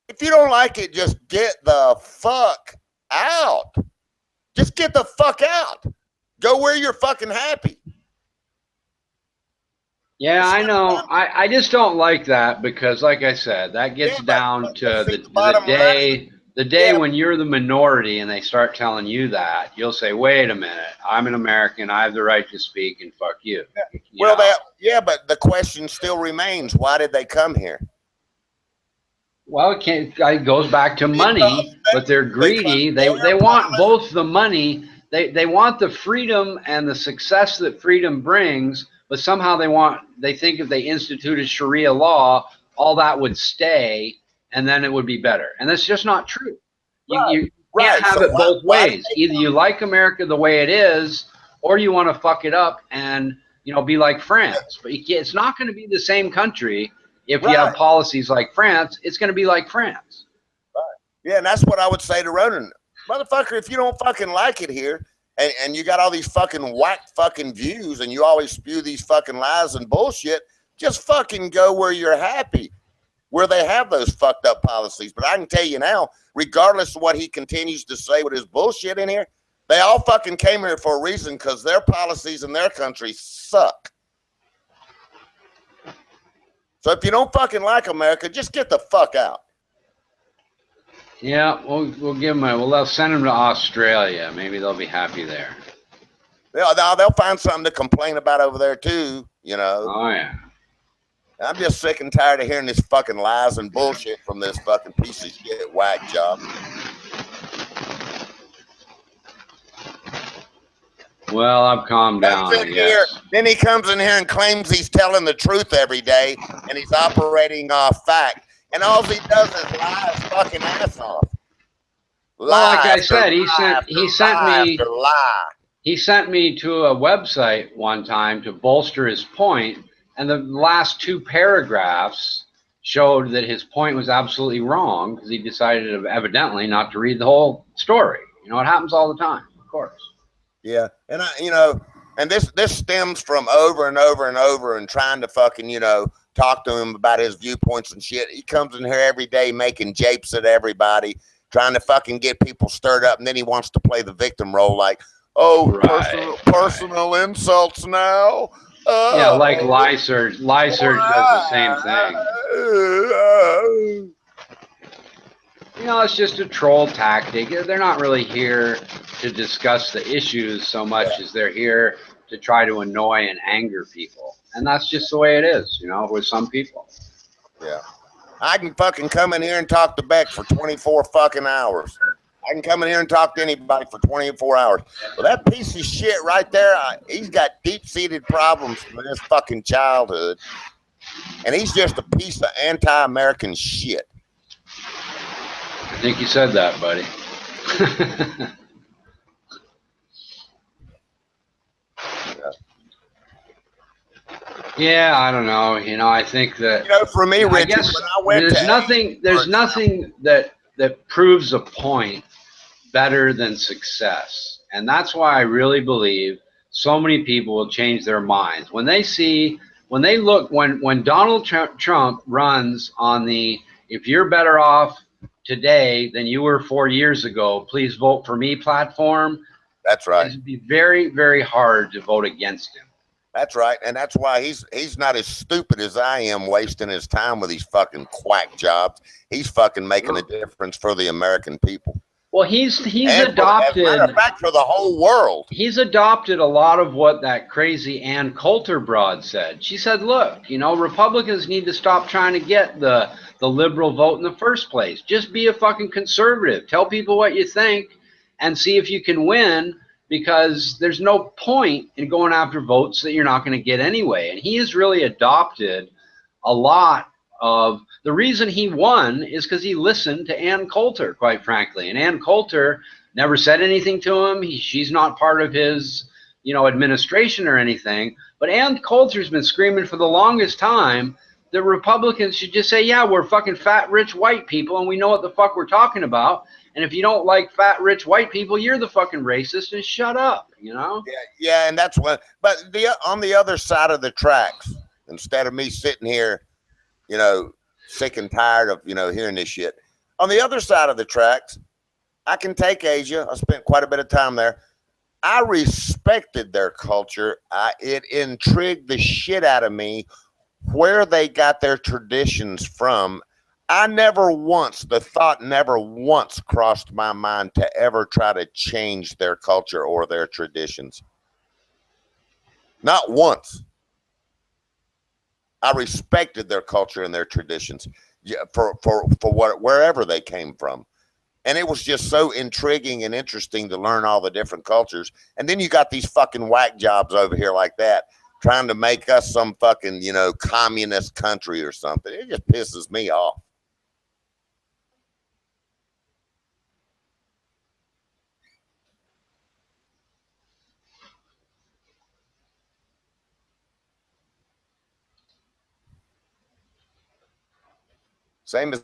if you don't like it, just get the fuck out. Just get the fuck out. Go where you're fucking happy. Yeah, I know. I just don't like that because, like I said, that gets down to the day when you're the minority and they start telling you that, you'll say, wait a minute, I'm an American. I have the right to speak and fuck you. Well, but the question still remains, why did they come here? Well, it goes back to money, but they're greedy. They want both the money. They want the freedom and the success that freedom brings, but somehow they think if they instituted Sharia law, all that would stay, and then it would be better. And that's just not true. You can't have it both ways. Either you like America the way it is, or you want to fuck it up and be like France. But it's not going to be the same country if you have policies like France. It's going to be like France. Right. Yeah, and that's what I would say to Ronan. Motherfucker, if you don't fucking like it here, and you got all these fucking whack fucking views, and you always spew these fucking lies and bullshit, just fucking go where you're happy, where they have those fucked up policies. But I can tell you now, regardless of what he continues to say with his bullshit in here, they all fucking came here for a reason, because their policies in their country suck. So if you don't fucking like America, just get the fuck out. Yeah, we'll give them we'll send them to Australia. Maybe they'll be happy there. They'll find something to complain about over there too, Oh yeah. I'm just sick and tired of hearing this fucking lies and bullshit from this fucking piece of shit whack job. Well, I've calmed down. Then he comes in here and claims he's telling the truth every day, and he's operating off fact. And all he does is lie his fucking ass off. Well, like I said, he sent me to a website one time to bolster his point, and the last two paragraphs showed that his point was absolutely wrong because he decided evidently not to read the whole story. It happens all the time, of course. Yeah, and and this stems from over and over and over and trying to fucking talk to him about his viewpoints and shit. He comes in here every day making japes at everybody, trying to fucking get people stirred up, and then he wants to play the victim role, like, personal insults now. Yeah, like Lyserge. Lyserge does the same thing. It's just a troll tactic. They're not really here to discuss the issues so much as they're here to try to annoy and anger people. And that's just the way it is, with some people. Yeah. I can fucking come in here and talk to Beck for 24 fucking hours. I can come in here and talk to anybody for 24 hours. But that piece of shit right there, he's got deep-seated problems from his fucking childhood. And he's just a piece of anti-American shit. I think you said that, buddy. Yeah, I don't know. I think that for me, Richard, I guess there's nothing that proves a point better than success. And that's why I really believe so many people will change their minds when Donald Trump runs on the if you're better off today than you were 4 years ago, please vote for me platform. That's right. It'd be very, very hard to vote against him. That's right, and that's why he's not as stupid as I am, wasting his time with these fucking quack jobs. He's fucking making a difference for the American people. Well, he's adopted. As a matter of fact, for the whole world. He's adopted a lot of what that crazy Ann Coulter broad said. She said, "Look, Republicans need to stop trying to get the liberal vote in the first place. Just be a fucking conservative. Tell people what you think, and see if you can win." Because there's no point in going after votes that you're not going to get anyway. And he has really adopted a lot of the reason he won is because he listened to Ann Coulter, quite frankly. And Ann Coulter never said anything to him. She's not part of his, administration or anything. But Ann Coulter's been screaming for the longest time that Republicans should just say, yeah, we're fucking fat, rich, white people, and we know what the fuck we're talking about. And if you don't like fat, rich, white people, you're the fucking racist, and shut up, Yeah, and that's what. But on the other side of the tracks, instead of me sitting here, sick and tired of hearing this shit. On the other side of the tracks, I can take Asia. I spent quite a bit of time there. I respected their culture. It intrigued the shit out of me where they got their traditions from. The thought never once crossed my mind to ever try to change their culture or their traditions. Not once. I respected their culture and their traditions, wherever they came from. And it was just so intriguing and interesting to learn all the different cultures. And then you got these fucking whack jobs over here like that, trying to make us some fucking, communist country or something. It just pisses me off. Same as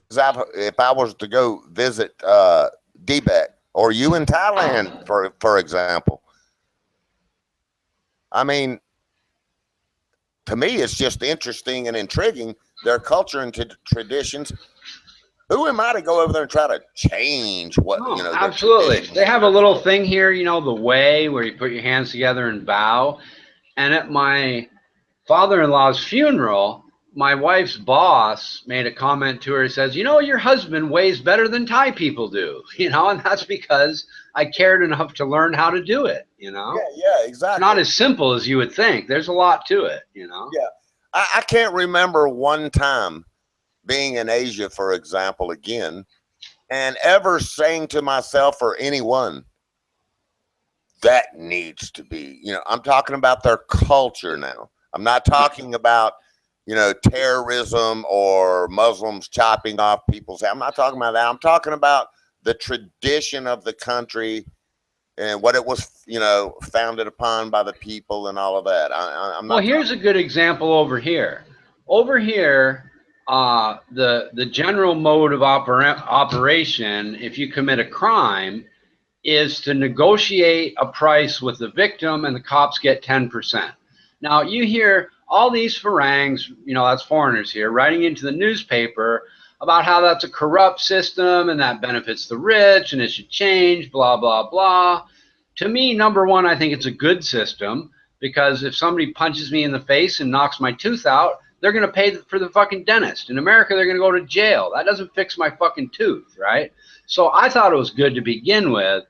if I was to go visit DBEC or you in Thailand, for example. I mean, to me, it's just interesting and intriguing, their culture and traditions. Who am I to go over there and try to change what, Absolutely. They have a little thing here, the way where you put your hands together and bow. And at my father-in-law's funeral, my wife's boss made a comment to her. He says, your husband weighs better than Thai people do, and that's because I cared enough to learn how to do it, Yeah, exactly. It's not as simple as you would think. There's a lot to it, Yeah. I can't remember one time being in Asia, for example, again, and ever saying to myself or anyone, that needs to be, I'm talking about their culture now. I'm not talking about, terrorism or Muslims chopping off people's head. I'm not talking about that. I'm talking about the tradition of the country and what it was, founded upon by the people and all of that. Well, here's a good example over here. Over here, the general mode of operation, if you commit a crime, is to negotiate a price with the victim, and the cops get 10%. Now, you hear all these Farangs, that's foreigners here, writing into the newspaper about how that's a corrupt system and that benefits the rich and it should change, blah, blah, blah. To me, number one, I think it's a good system, because if somebody punches me in the face and knocks my tooth out, they're going to pay for the fucking dentist. In America, they're going to go to jail. That doesn't fix my fucking tooth, right? So I thought it was good to begin with.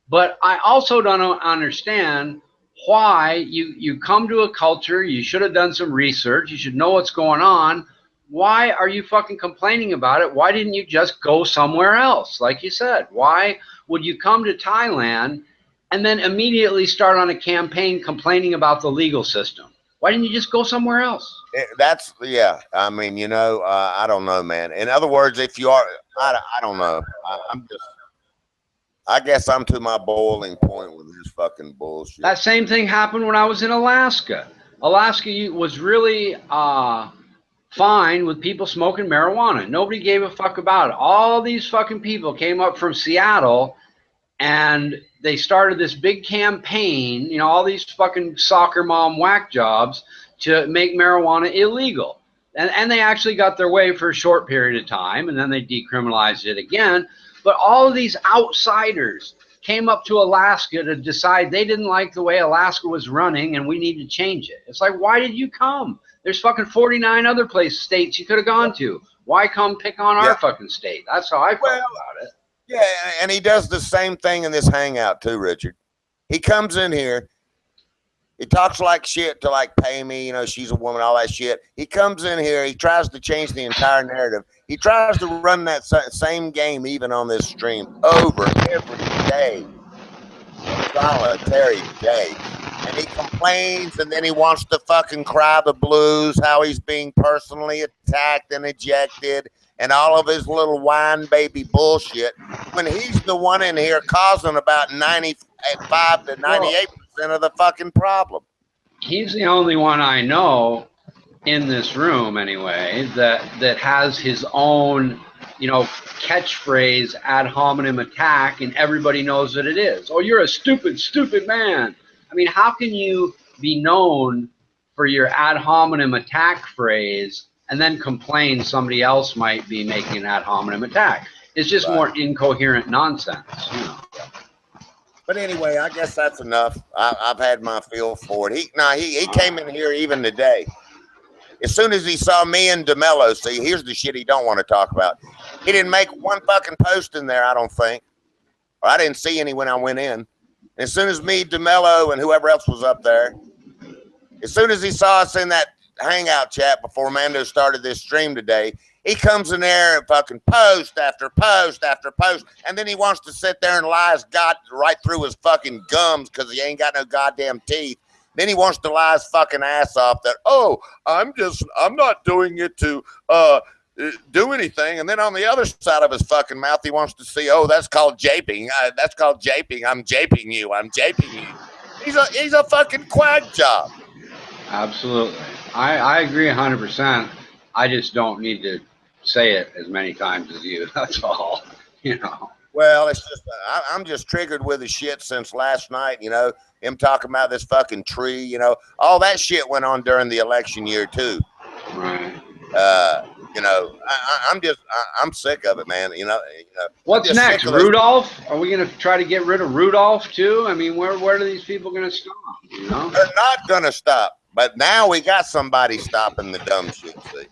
But I also don't understand why you come to a culture, you should have done some research, you should know what's going on. Why are you fucking complaining about it? Why didn't you just go somewhere else? Like you said, why would you come to Thailand and then immediately start on a campaign complaining about the legal system? Why didn't you just go somewhere else? I mean, I don't know, man. In other words, if you are, I don't know. I guess I'm to my boiling point with this fucking bullshit. That same thing happened when I was in Alaska. Alaska was really fine with people smoking marijuana. Nobody gave a fuck about it. All these fucking people came up from Seattle and they started this big campaign, all these fucking soccer mom whack jobs to make marijuana illegal. And they actually got their way for a short period of time, and then they decriminalized it again. But all of these outsiders came up to Alaska to decide they didn't like the way Alaska was running and we need to change it. It's like, why did you come? There's fucking 49 other states you could have gone to. Why come pick on our fucking state? That's how I felt about it. Yeah, and he does the same thing in this hangout too, Richard. He comes in here, he talks like shit to pay me, she's a woman, all that shit. He comes in here, he tries to change the entire narrative. He tries to run that same game even on this stream over every day, solitary day. And he complains, and then he wants to fucking cry the blues, how he's being personally attacked and ejected, and all of his little whine baby bullshit, when he's the one in here causing about 95 to 98% of the fucking problem. He's the only one I know in this room, anyway, that has his own, catchphrase ad hominem attack, and everybody knows what it is. Oh, you're a stupid, stupid man. I mean, how can you be known for your ad hominem attack phrase and then complain somebody else might be making an ad hominem attack? It's just Right. more incoherent nonsense, you know. But anyway, I guess that's enough. I've had my feel for it. He came in here even today. As soon as he saw me and DeMello, see, here's the shit he don't want to talk about. He didn't make one fucking post in there, I don't think. Or I didn't see any when I went in. And as soon as me, DeMello, and whoever else was up there, as soon as he saw us in that hangout chat before Mando started this stream today, he comes in there and fucking post after post after post, and then he wants to sit there and lie his god right through his fucking gums because he ain't got no goddamn teeth. Then he wants to lie his fucking ass off that, oh, I'm not doing it to do anything. And then on the other side of his fucking mouth, he wants to see, oh, that's called japing. That's called japing. I'm japing you. I'm japing you. He's a fucking quack job. Absolutely. I agree 100%. I just don't need to say it as many times as you. That's all, you know. Well, it's just I'm just triggered with the shit since last night, you know, him talking about this fucking tree, you know, all that shit went on during the election year too. Right. You know, I'm sick of it, man. You know. What's next, Rudolph? Are we going to try to get rid of Rudolph too? I mean, where are these people going to stop? You know, they're not going to stop. But now we got somebody stopping the dumb shit. See?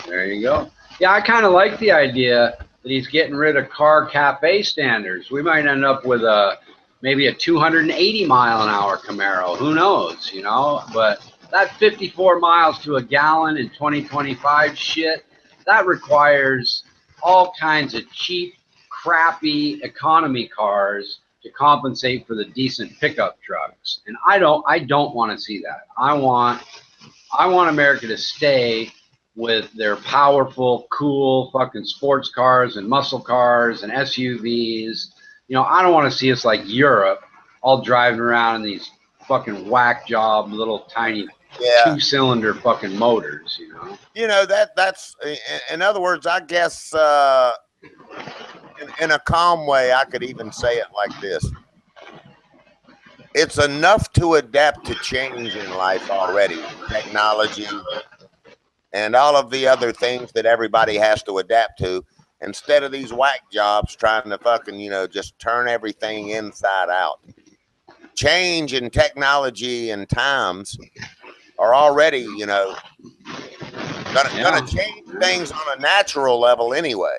There you go. Yeah, I kind of like the idea that he's getting rid of car cafe standards. We might end up with maybe a 280 mile an hour Camaro. Who knows? You know, but that 54 miles to a gallon in 2025 shit, that requires all kinds of cheap, crappy economy cars to compensate for the decent pickup trucks. And I don't want to see that. I want America to stay with their powerful, cool fucking sports cars and muscle cars and SUVs. You know, I don't want to see us like Europe, all driving around in these fucking whack job little tiny 2-cylinder fucking motors, you know. You know, that's in other words, I guess in a calm way, I could even say it like this. It's enough to adapt to change in life already. Technology and all of the other things that everybody has to adapt to, instead of these whack jobs trying to fucking, you know, just turn everything inside out. Change in technology and times are already, you know, gonna change things on a natural level anyway.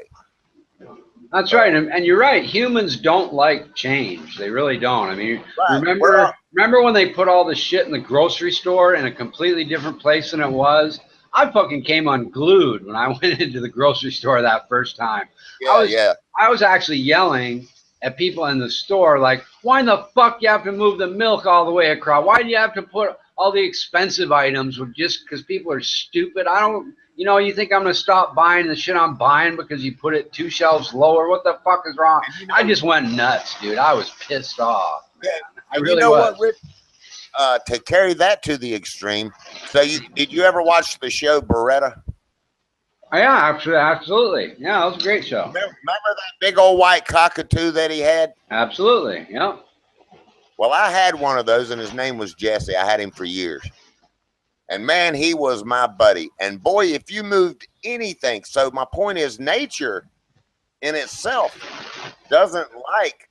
That's right, and you're right. Humans don't like change. They really don't. I mean, right. remember when they put all the shit in the grocery store in a completely different place than it was? I fucking came unglued when I went into the grocery store that first time. I was actually yelling at people in the store like, why in the fuck you have to move the milk all the way across? Why do you have to put all the expensive items just because people are stupid? I don't, you know, you think I'm going to stop buying the shit I'm buying because you put it 2 shelves lower? What the fuck is wrong? You know, I just went nuts, dude. I was pissed off. Man. I really was. What, Rich, to carry that to the extreme, so did you ever watch the show Beretta? Oh, yeah, absolutely. Yeah, that was a great show. Remember that big old white cockatoo that he had? Absolutely, yeah. Well, I had one of those, and his name was Jesse. I had him for years. And, man, he was my buddy. And, boy, if you moved anything. So my point is nature in itself doesn't like,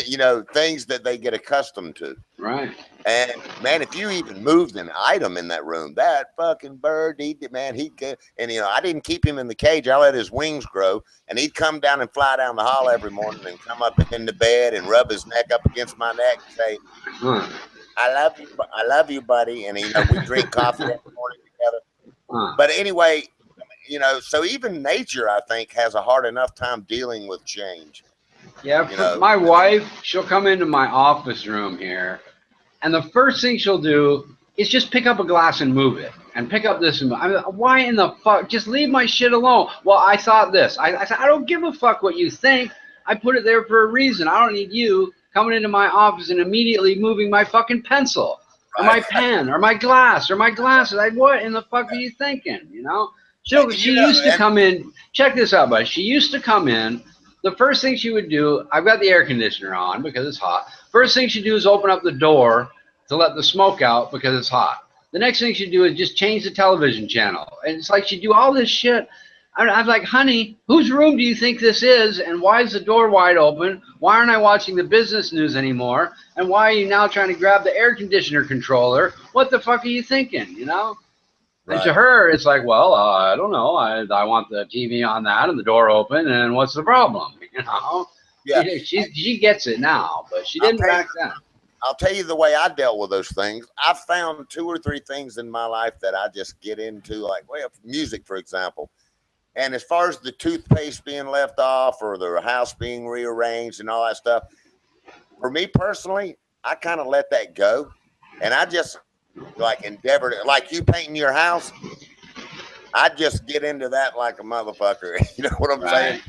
you know, things that they get accustomed to. Right. And, man, if you even moved an item in that room, that fucking bird, he'd get, and, you know, I didn't keep him in the cage. I let his wings grow, and he'd come down and fly down the hall every morning and come up into bed and rub his neck up against my neck and say, I love you, buddy. And, you know, we drink coffee every morning together. But anyway, you know, so even nature, I think, has a hard enough time dealing with change. Yeah, my wife, she'll come into my office room here, and the first thing she'll do is just pick up a glass and move it, and pick up this. And I mean, why in the fuck? Just leave my shit alone. Well, I thought this. I said, I don't give a fuck what you think. I put it there for a reason. I don't need you coming into my office and immediately moving my fucking pencil, or my pen, or my glass, or my glasses. Like, what in the fuck are you thinking? You know? She used to come in. Check this out, bud. She used to come in. The first thing she would do, I've got the air conditioner on because it's hot. First thing she'd do is open up the door to let the smoke out because it's hot. The next thing she'd do is just change the television channel. And it's like she'd do all this shit. I was like, honey, whose room do you think this is? And why is the door wide open? Why aren't I watching the business news anymore? And why are you now trying to grab the air conditioner controller? What the fuck are you thinking, you know? Right. And to her, it's like, well, I don't know. I want the TV on that and the door open, and what's the problem? You know? Yeah. She gets it now, but she I'll didn't tell back you- then. I'll tell you the way I dealt with those things. I found 2 or 3 things in my life that I just get into, like, well, music, for example. And as far as the toothpaste being left off or the house being rearranged and all that stuff, for me personally, I kind of let that go. And I just like endeavor to, like you painting your house, I just get into that like a motherfucker. You know what I'm saying?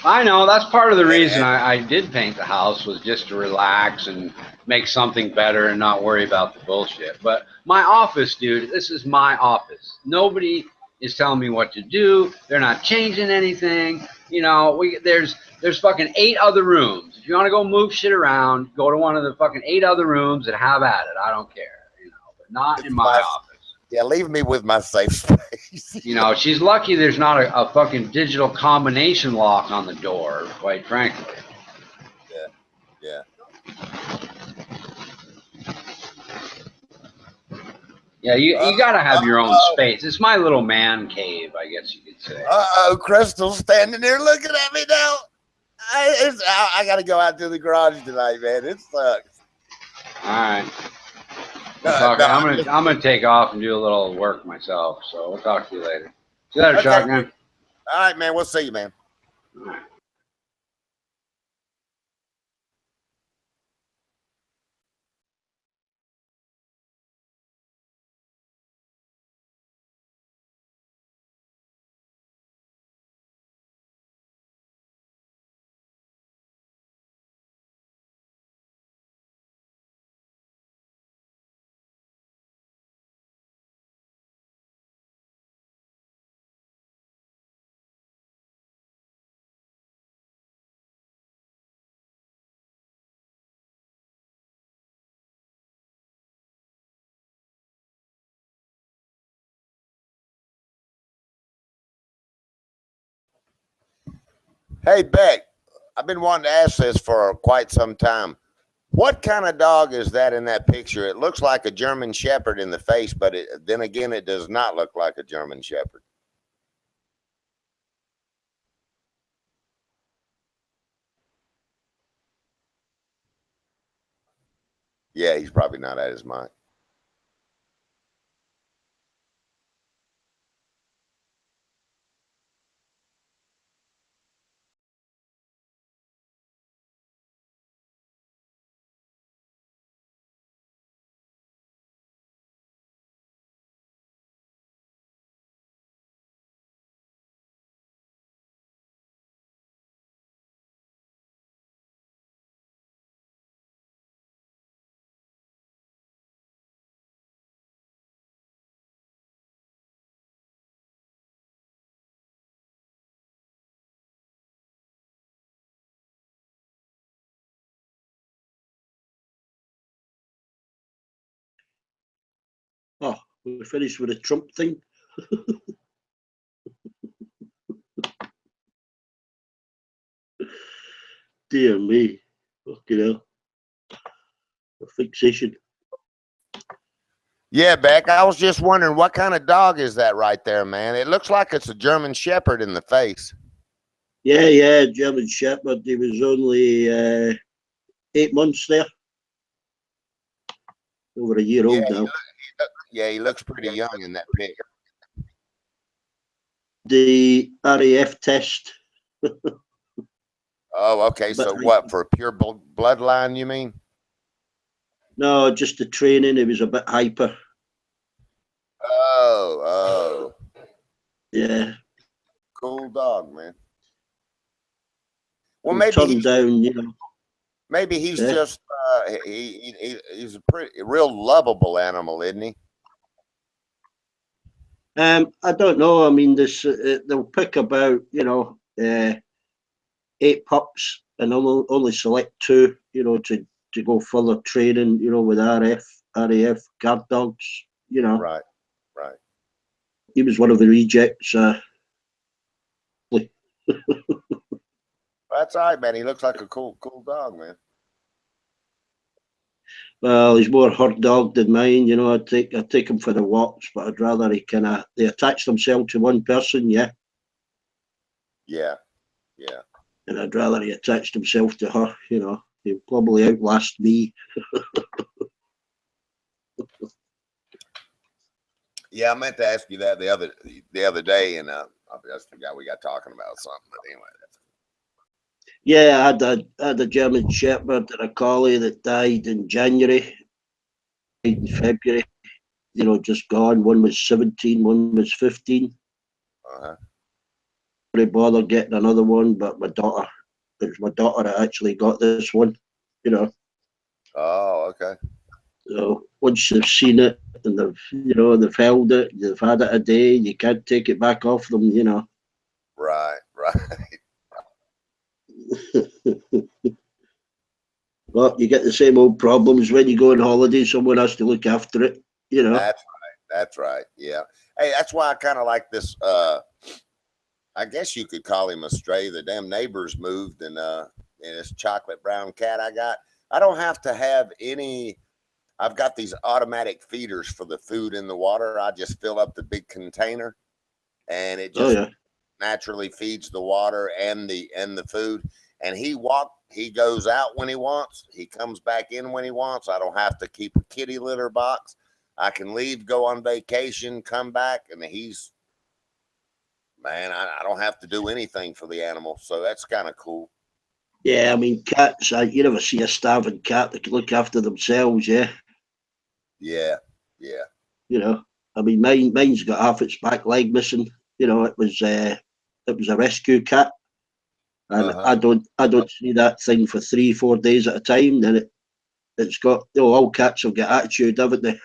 I know that's part of the reason And- I did paint the house, was just to relax and make something better and not worry about the bullshit. But my office, dude, this is my office. Nobody is telling me what to do. They're not changing anything. You know, there's fucking 8 other rooms. If you want to go move shit around, go to one of the fucking 8 other rooms and have at it. I don't care, you know, but not in my office. Yeah, leave me with my safe space. You know, she's lucky there's not a fucking digital combination lock on the door, quite frankly. Yeah. Yeah, you got to have your own space. It's my little man cave, I guess you could say. Crystal's standing there looking at me now. I got to go out to the garage tonight, man. It sucks. All right. I'm gonna take off and do a little work myself. So we'll talk to you later. See you later, Okay. Shotgun. All right, man. We'll see you, man. All right. Hey, Beck, I've been wanting to ask this for quite some time. What kind of dog is that in that picture? It looks like a German Shepherd in the face, but then again, it does not look like a German Shepherd. Yeah, he's probably not at his mic. Oh, we're finished with the Trump thing. Dear me. Fucking hell. A fixation. Yeah, Beck, I was just wondering what kind of dog is that right there, man? It looks like it's a German Shepherd in the face. Yeah, German Shepherd. He was only 8 months there. Over a year old now. He looks pretty young in that pic. The RAF test. Oh, okay. So what, for pure bloodline, you mean? No, just the training. He was a bit hyper. Oh. Yeah. Cool dog, man. Well, He turned down, maybe he's Yeah. just he's a real lovable animal, isn't he? I don't know. I mean, this they'll pick about 8 pups and only select 2, to go further training, with RAF guard dogs. Right. He was one of the rejects. That's all right, man. He looks like a cool dog, man. Well, he's more herd dog than mine. You know, I take him for the walks, but I'd rather they attach themselves to one person, yeah. Yeah. And I'd rather he attached himself to her. You know, he'll probably outlast me. Yeah, I meant to ask you that the other day, and I just forgot we got talking about something. But anyway, Yeah, I had a German Shepherd and a collie that died in January, died in February. You know, just gone. One was 17, one was 15. uh-huh. Really bother getting another one, but it was my daughter that actually got this one. You know, Oh, okay. so once they've seen it and they've held it, they've had it a day, you can't take it back off them. You know. Right. But you get the same old problems when you go on holiday. Someone has to look after it. You know. That's right. Yeah. Hey, that's why I kind of like this. I guess you could call him a stray. The damn neighbors moved, and this chocolate brown cat I got. I don't have to have any. I've got these automatic feeders for the food in the water. I just fill up the big container, and it just naturally feeds the water and the food. And he goes out when he wants. He comes back in when he wants. I don't have to keep a kitty litter box. I can leave, go on vacation, come back, and I don't have to do anything for the animal. So that's kind of cool. Yeah, I mean, cats, you never see a starving cat that can look after themselves, yeah? Yeah. You know, I mean, mine's got half its back leg missing. You know, it was a rescue cat. And I don't see that thing for 3-4 days at a time. Then it's got, all cats have got attitude, haven't they?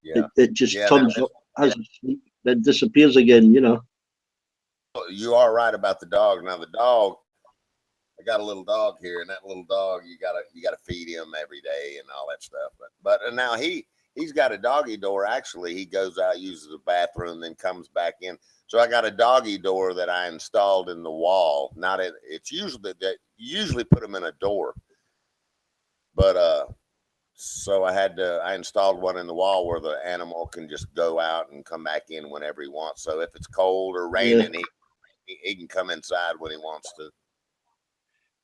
Yeah. It just turns up, has a sleep, then disappears again, you know. You are right about the dog. Now the dog, I got a little dog here, and that little dog, you gotta feed him every day and all that stuff. But now he's got a doggy door. Actually, he goes out, uses the bathroom, then comes back in. So I got a doggy door that I installed in the wall. It's usually that you usually put them in a door, but so I installed one in the wall where the animal can just go out and come back in whenever he wants. So if it's cold or raining, he can come inside when he wants to.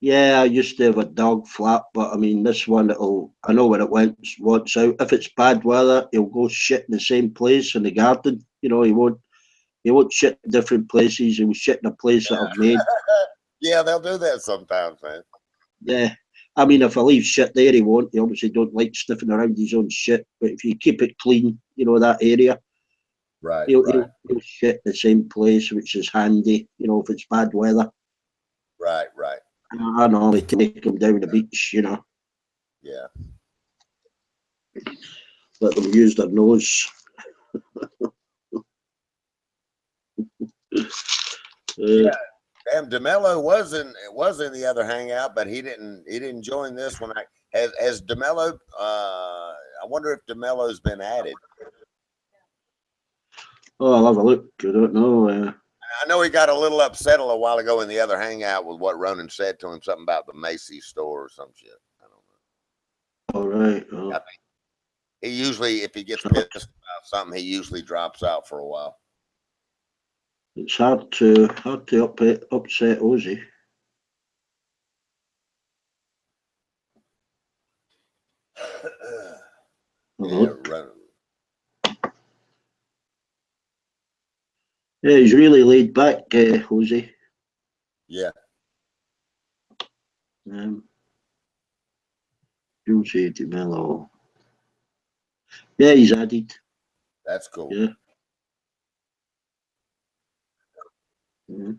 Yeah, I used to have a dog flat, but I mean, this one, I know where it wants out. If it's bad weather, he'll go shit in the same place in the garden. You know, he won't shit in different places. He will shit in a place that I've made. Yeah, they'll do that sometimes, man. Yeah. I mean, if I leave shit there, he won't. He obviously don't like sniffing around his own shit. But if you keep it clean, you know, that area, he'll shit in the same place, which is handy, you know, if it's bad weather. Right. I normally take him down the beach, you know. Yeah. Let them use their nose. Yeah. Damn, DeMello was in the other hangout, but he didn't join this one. Has DeMello I wonder if DeMello's been added. Oh, I'll have a look. I don't know. I know he got a little upset a little while ago in the other hangout with what Ronan said to him, something about the Macy's store or some shit. I don't know. All right. Well, he usually, if he gets pissed about something, he usually drops out for a while. it's hard to upset Ozzy. Yeah, he's really laid back, Ozzy. Yeah. Ozzy DeMello. Yeah, he's added. That's cool. Yeah. Mm-hmm.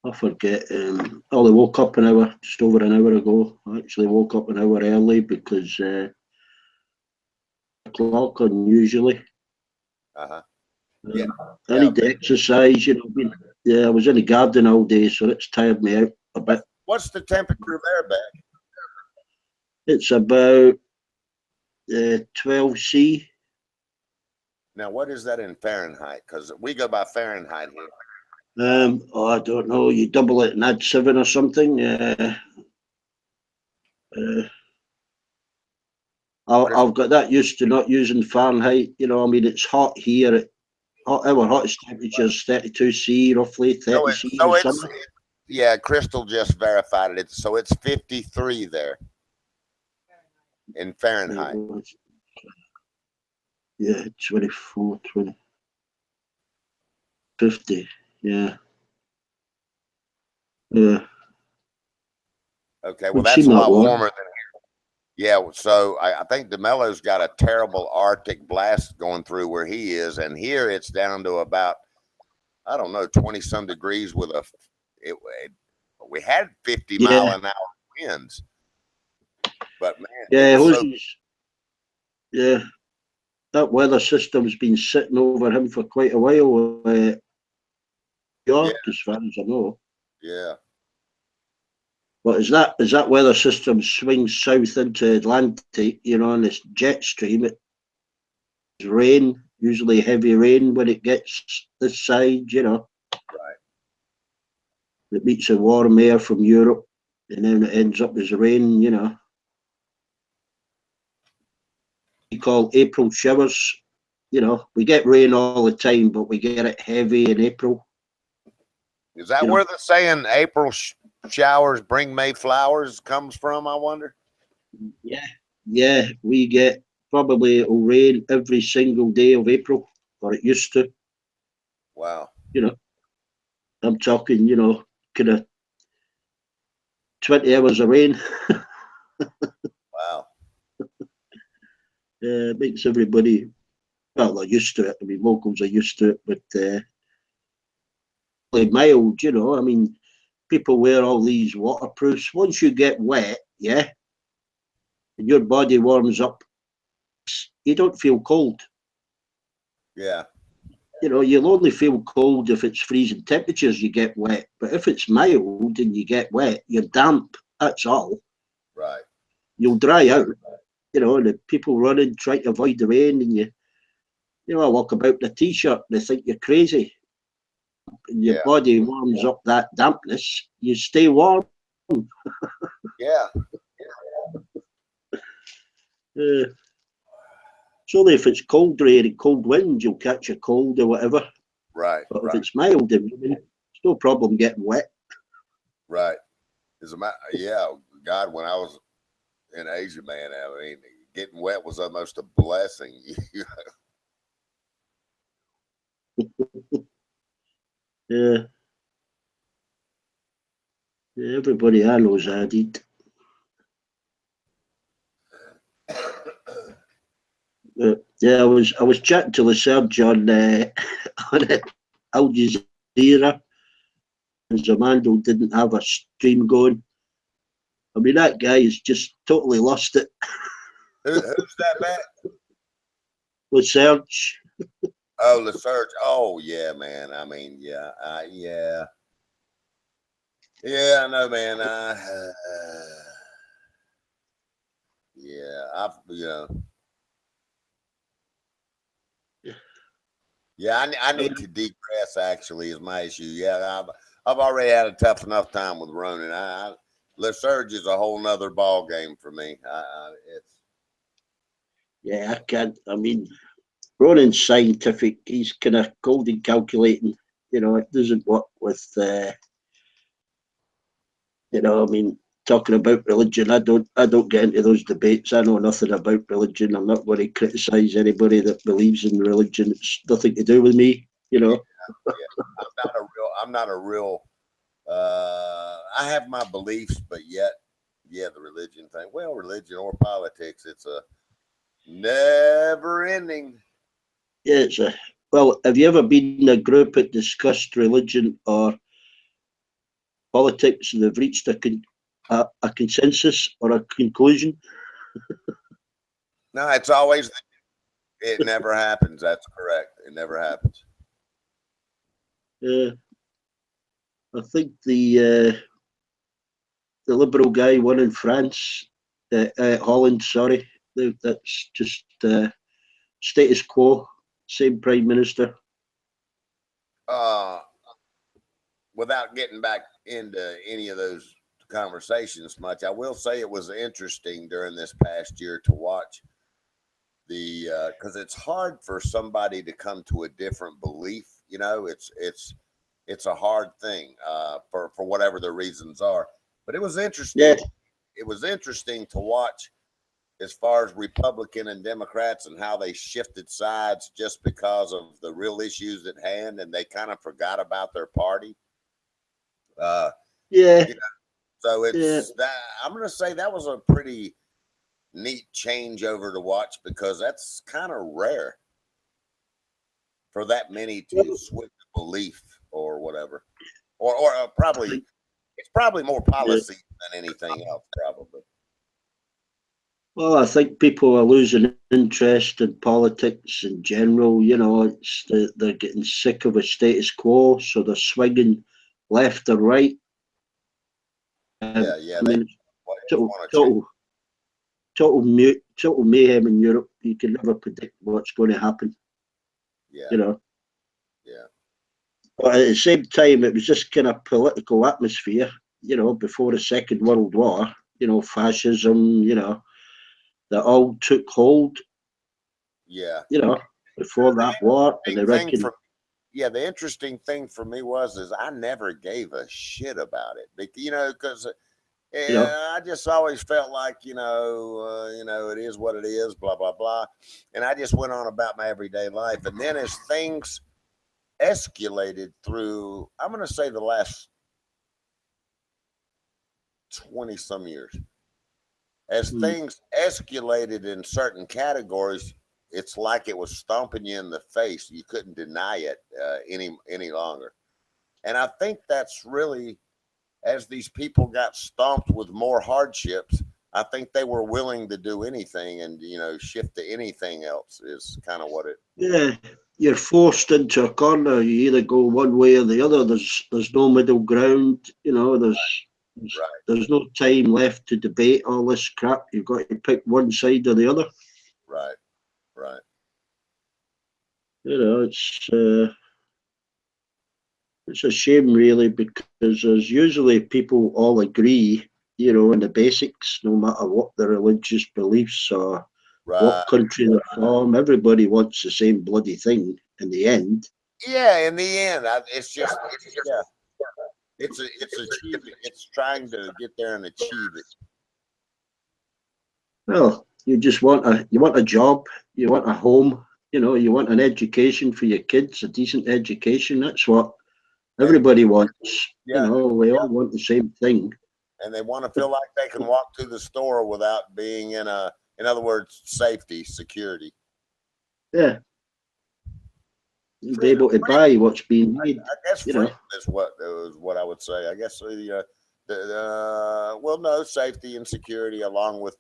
I forget. I woke up just over an hour ago. I actually woke up an hour early because o'clock unusually. Yeah. I need to exercise, you know. I was in the garden all day, so it's tired me out a bit. What's the temperature there, Beck? It's about 12 C. Now, what is that in Fahrenheit? Because we go by Fahrenheit here. Oh, I don't know. You double it and add 7 or something. I've got that used to not using Fahrenheit. You know, I mean, it's hot here. Our hottest temperature is 32°C, roughly 30°C in the summer. Yeah, Crystal just verified it. So it's 53 there in Fahrenheit. Yeah, 24, 20, 50. Yeah. Yeah. Okay, well, that's a lot warmer than here. Yeah, so I think DeMello's got a terrible Arctic blast going through where he is, and here it's down to about, I don't know, 20-some degrees with we had 50-mile-an-hour winds. But, man, yeah, that weather system's been sitting over him for quite a while. York, as far as I know. Yeah. But as that weather system swings south into Atlantic, you know, on this jet stream, it's rain, usually heavy rain when it gets this side, you know. Right. It meets the warm air from Europe, and then it ends up as rain, you know. We call April showers. You know, we get rain all the time, but we get it heavy in April. Is that where the saying April showers bring May flowers comes from, I wonder? Yeah, we get probably it'll rain every single day of April, or it used to. Wow. You know, I'm talking, you know, kind of 20 hours of rain. Wow. It makes everybody, well, they're used to it. I mean, locals are used to it, but mild, you know. I mean, people wear all these waterproofs. Once you get wet, yeah, and your body warms up, you don't feel cold. Yeah. You know, you'll only feel cold if it's freezing temperatures you get wet. But if it's mild and you get wet, you're damp. That's all. Right. You'll dry out. You know, and the people running, trying to avoid the rain, and you know, I walk about in a t-shirt and they think you're crazy. And your body warms up that dampness, you stay warm. Yeah. It's only if it's cold rain and cold winds you'll catch a cold or whatever. Right. But if it's mild, it's no problem getting wet. Right. God, when I was in Asia, man, I mean, getting wet was almost a blessing. Yeah. Everybody I know's had it. Yeah, I was chatting to the Serge on Al Jazeera, and Zamando didn't have a stream going. I mean, that guy has just totally lost it. Who's that, Matt? With Serge. Oh, the Serge. Oh, yeah, man. I mean, yeah. Yeah, I know, man. Yeah, I need to decompress, actually, is my issue. Yeah, I've already had a tough enough time with Ronan. Le Surge is a whole nother ball game for me. Yeah, I can't. I mean, Ronan's scientific. He's kind of cold and calculating. You know, it doesn't work with, you know, I mean, talking about religion. I don't get into those debates. I know nothing about religion. I'm not going to criticize anybody that believes in religion. It's nothing to do with me, you know. I'm not a real I have my beliefs, but yet, the religion thing. Well, religion or politics, it's a never ending. Yeah, well, have you ever been in a group that discussed religion or politics and they've reached a consensus or a conclusion? No, it's always, it never happens. That's correct. It never happens. I think the Liberal guy won in France, Holland. Sorry, that's just status quo. same prime minister. Without getting back into any of those conversations much, I will say it was interesting during this past year to watch because it's hard for somebody to come to a different belief. You know, it's a hard thing for whatever the reasons are. But it was interesting. Yeah. It was interesting to watch as far as Republican and Democrats and how they shifted sides just because of the real issues at hand, and they kind of forgot about their party. Yeah. You know, so it's that I'm going to say that was a pretty neat changeover to watch because that's kind of rare for that many to switch belief or whatever, or probably it's probably more policy than anything else, probably. Well, I think people are losing interest in politics in general. You know, they're getting sick of a status quo, so they're swinging left or right. Yeah, I mean, they want to change. total mayhem in Europe. You can never predict what's going to happen. Yeah, You know. yeah. But at the same time, it was this kind of political atmosphere. You know, before the Second World War. You know, fascism. You know, that all took hold. Yeah. You know, before that war, and they reckon. The interesting thing for me is I never gave a shit about it, you know, because I just always felt like you know it is what it is, blah blah blah, and I just went on about my everyday life. And then as things escalated through, I'm going to say the last 20 some years, as things escalated in certain categories, it's like it was stomping you in the face. You couldn't deny it any longer. And I think that's really, as these people got stomped with more hardships, I think they were willing to do anything and, you know, shift to anything else is kind of what it. Yeah, you're forced into a corner. You either go one way or the other. There's no middle ground. You know, there's no time left to debate all this crap. You've got to pick one side or the other. Right, right. You know, it's a shame really because there's usually people all agree, you know, on the basics, no matter what their religious beliefs or what country they're from. Everybody wants the same bloody thing in the end. Yeah, in the end, it's achieving. It's trying to get there and achieve it. Well, you want a job, you want a home, you know, you want an education for your kids, a decent education. That's what everybody wants. Yeah, you know, we all want the same thing. And they want to feel like they can walk to the store without being in other words, safety, security. Yeah. Be able to buy what's being made. I guess freedom is what I would say. I guess no, safety and security along with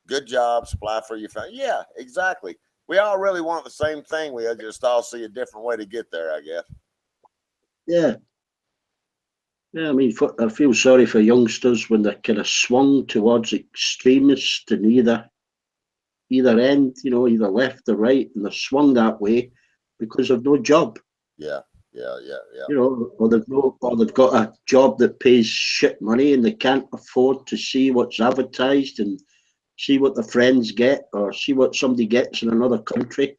good jobs, supply for your family. Yeah, exactly. We all really want the same thing. We just all see a different way to get there, I guess. Yeah. Yeah, I mean, I feel sorry for youngsters when they're kind of swung towards extremists in either end, you know, either left or right, and they're swung that way because of no job. Yeah. You know, or they've got a job that pays shit money and they can't afford to see what's advertised and see what the friends get or see what somebody gets in another country.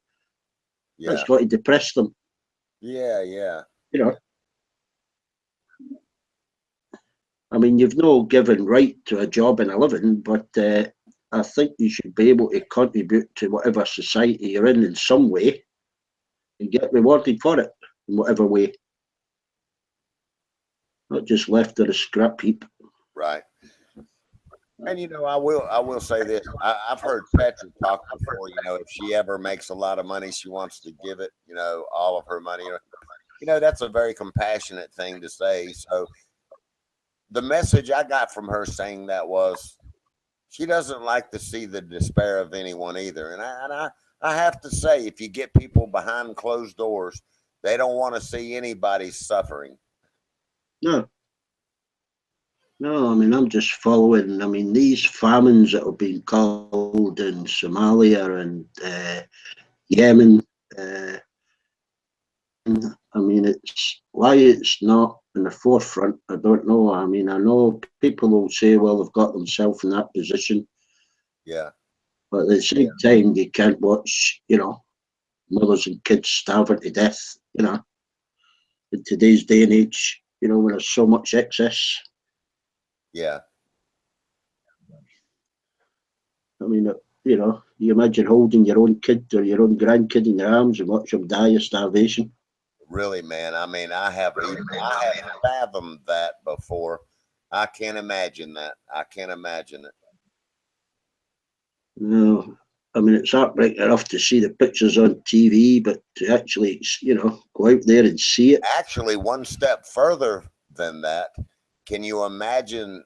Yeah. That's got to depress them. Yeah. You know. I mean, you've no given right to a job and a living, but I think you should be able to contribute to whatever society you're in some way and get rewarded for it in whatever way. Not just left at a scrap heap. Right. And, you know, I will say this. I've heard Petra talk before, you know, if she ever makes a lot of money, she wants to give it, you know, all of her money. You know, that's a very compassionate thing to say. So the message I got from her saying that was she doesn't like to see the despair of anyone either. And I have to say, if you get people behind closed doors, they don't want to see anybody suffering. No, I mean, I'm just following. I mean, these famines that have been called in Somalia and Yemen, I mean, it's why it's not in the forefront. I don't know. I mean, I know people will say, well, they've got themselves in that position, Yeah. but at the same time, they can't watch, mothers and kids starving to death, in today's day and age, when there's so much excess. Yeah. I mean, you imagine holding your own kid or your own grandkid in your arms and watch them die of starvation. Really, man. I mean, I have fathomed that before. I can't imagine that. I can't imagine it. No, I mean, it's heartbreaking enough to see the pictures on TV, but to actually, go out there and see it. Actually, one step further than that, can you imagine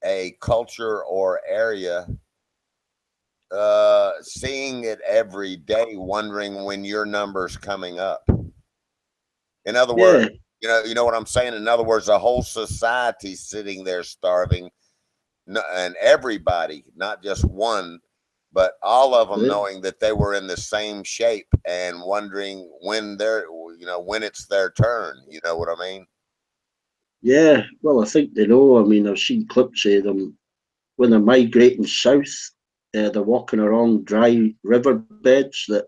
a culture or area seeing it every day, wondering when your number's coming up? In other words, Yeah, you know what I'm saying? In other words, a whole society sitting there starving, and everybody, not just one, but all of them yeah, knowing that they were in the same shape and wondering when when it's their turn. You know what I mean? yeah. Well, I think they know. I mean, I've seen clips of them when they're migrating south. They're walking along dry river beds that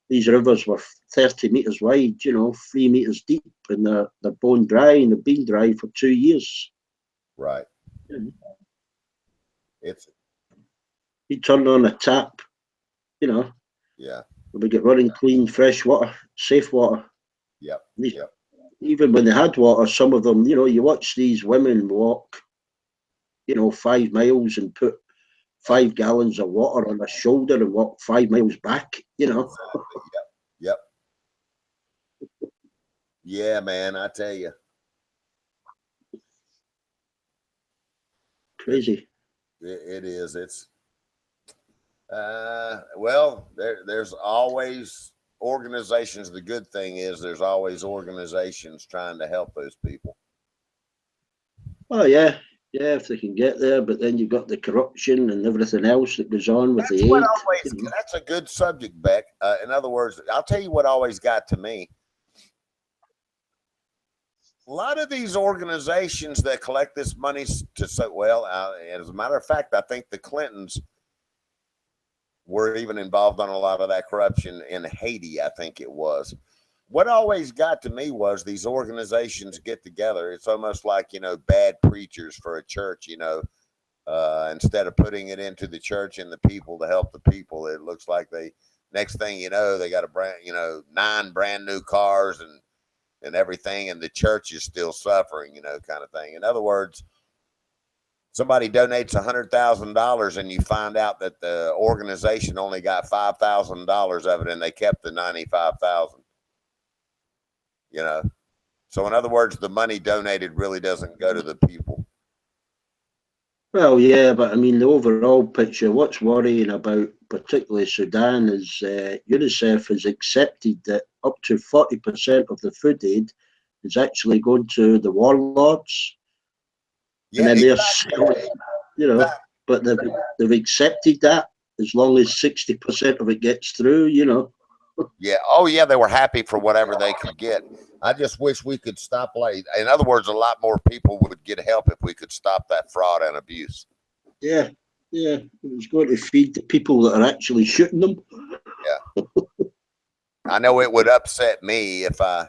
these rivers were 30 meters wide, 3 meters deep, and they're bone dry and they've been dry for 2 years. Right. You It's turn on a tap, you know, yeah. we get running clean, fresh water, safe water. Yep. These- Yep. Even when they had water, some of them, you watch these women walk, 5 miles and put 5 gallons of water on their shoulder and walk 5 miles back. Exactly. Yep. Yep. Yeah, man. I tell you, it, Crazy. it is. It's well, there's always organizations. The good thing is there's always organizations trying to help those people. Oh, yeah. Yeah, if they can get there, but then you've got the corruption and everything else that goes on with That's the what aid. always. That's a good subject, Beck. In other words, I'll tell you what always got to me. A lot of these organizations that collect this money to say, well, as a matter of fact, I think the Clintons were even involved on a lot of that corruption in Haiti. I think it was. What always got to me was these organizations get together. It's almost like, bad preachers for a church, instead of putting it into the church and the people to help the people, it looks like next thing you know, they got 9 brand new cars and everything, and the church is still suffering, kind of thing. In other words, somebody donates $100,000 and you find out that the organization only got $5,000 of it and they kept the 95,000. So in other words, the money donated really doesn't go to the people. Well, yeah, but I mean, the overall picture, what's worrying about, particularly Sudan, is UNICEF has accepted that up to 40% of the food aid is actually going to the warlords. And Yeah, then they're exactly. selling, but they've accepted that as long as 60% of it gets through. Yeah. Oh, yeah. They were happy for whatever they could get. I just wish we could stop. In other words, a lot more people would get help if we could stop that fraud and abuse. Yeah, yeah. It was going to feed the people that are actually shooting them. Yeah. I know it would upset me if I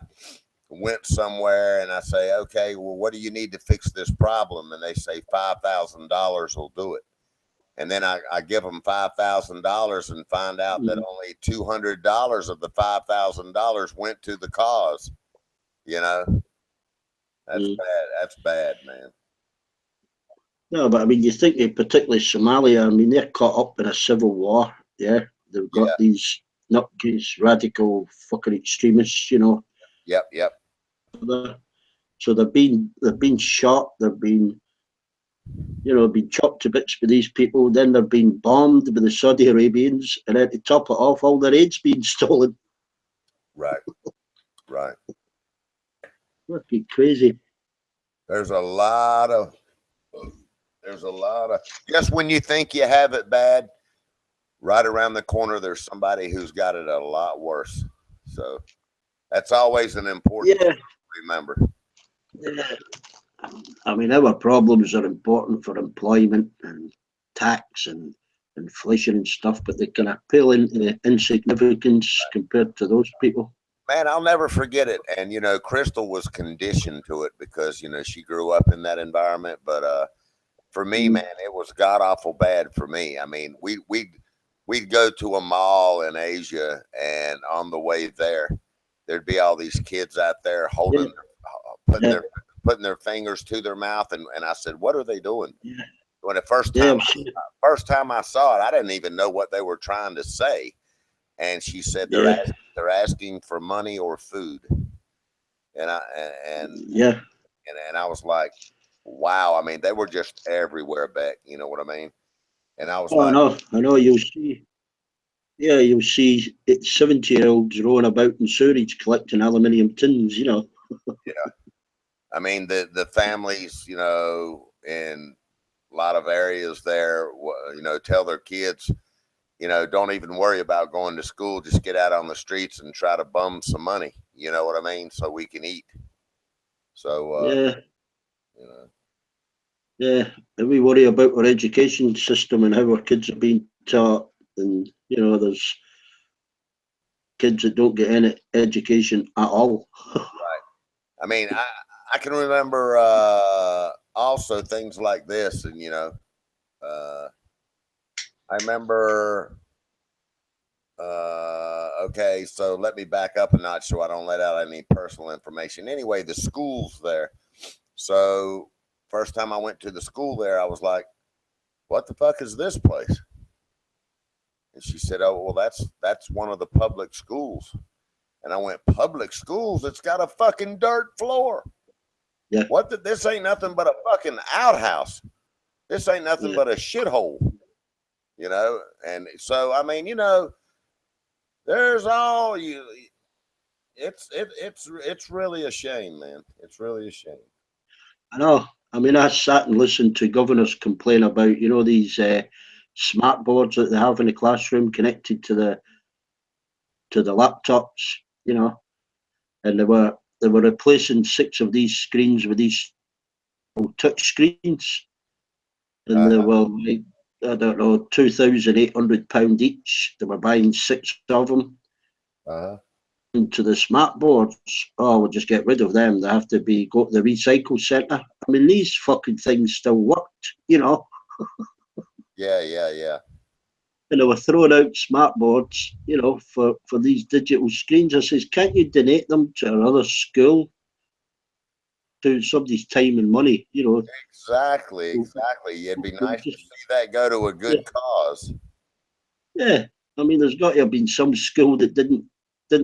went somewhere and I say, okay, well, what do you need to fix this problem? And they say $5,000 will do it. And then I give them $5,000 and find out that only $200 of the $5,000 went to the cause. That's bad. That's bad, man. No, but I mean, you think particularly Somalia, I mean, they're caught up in a civil war. Yeah, they've got these nutcase, radical fucking extremists. Yep, yep. So they've been shot. They've been been chopped to bits by these people. Then they're being bombed by the Saudi Arabians, and then to top it off, all their aid's being stolen. Right, right. Fucking crazy. There's a lot of just when you think you have it bad, right around the corner there's somebody who's got it a lot worse. So That's always an important Yeah. thing to remember. Yeah. I mean, our problems are important for employment and tax and inflation and stuff, but they kind of pale into insignificance compared to those people. Man, I'll never forget it. And Crystal was conditioned to it because she grew up in that environment. But for me, man, it was god awful bad for me. I mean, we'd go to a mall in Asia, and on the way there, there'd be all these kids out there holding, putting their fingers to their mouth, and I said, "What are they doing?" Yeah. When the first time I saw it, I didn't even know what they were trying to say. And she said they're asking for money or food, and Yeah. I was like, wow. I mean, they were just everywhere, Beck. You know what I mean? And I was Oh, like, I know. You'll see. Yeah, you'll see 70-year-olds rolling about in Surrey collecting aluminium tins. yeah. I mean, the families, in a lot of areas there, tell their kids, don't even worry about going to school. Just get out on the streets and try to bum some money. You know what I mean? So we can eat. So, Yeah. Yeah, and we worry about our education system and how our kids are being taught, and there's kids that don't get any education at all. Right. I mean, I can remember also things like this, and I remember. Okay, so let me back up a notch so I don't let out any personal information. Anyway, the school's there. So first time I went to the school there, I was like, "What the fuck is this place?" And she said, "Oh, well, that's one of the public schools." And I went, "Public schools? It's got a fucking dirt floor. Yeah. This ain't nothing but a fucking outhouse. This ain't nothing but a shithole." And so I mean, there's all you. It's really a shame, man. It's really a shame. I know. I mean, I sat and listened to governors complain about these smart boards that they have in the classroom connected to the laptops, and they were replacing 6 of these screens with these touch screens, and they were like, I don't know, £2,800 each. They were buying 6 of them. To the smart boards, we'll just get rid of them. They have to go to the recycle centre. I mean, these fucking things still worked, Yeah. And they were throwing out smart boards, for these digital screens. I says, can't you donate them to another school, to somebody's time and money, Exactly. It'd be nice to see that go to a good cause. Yeah, I mean, there's got to have been some school that didn't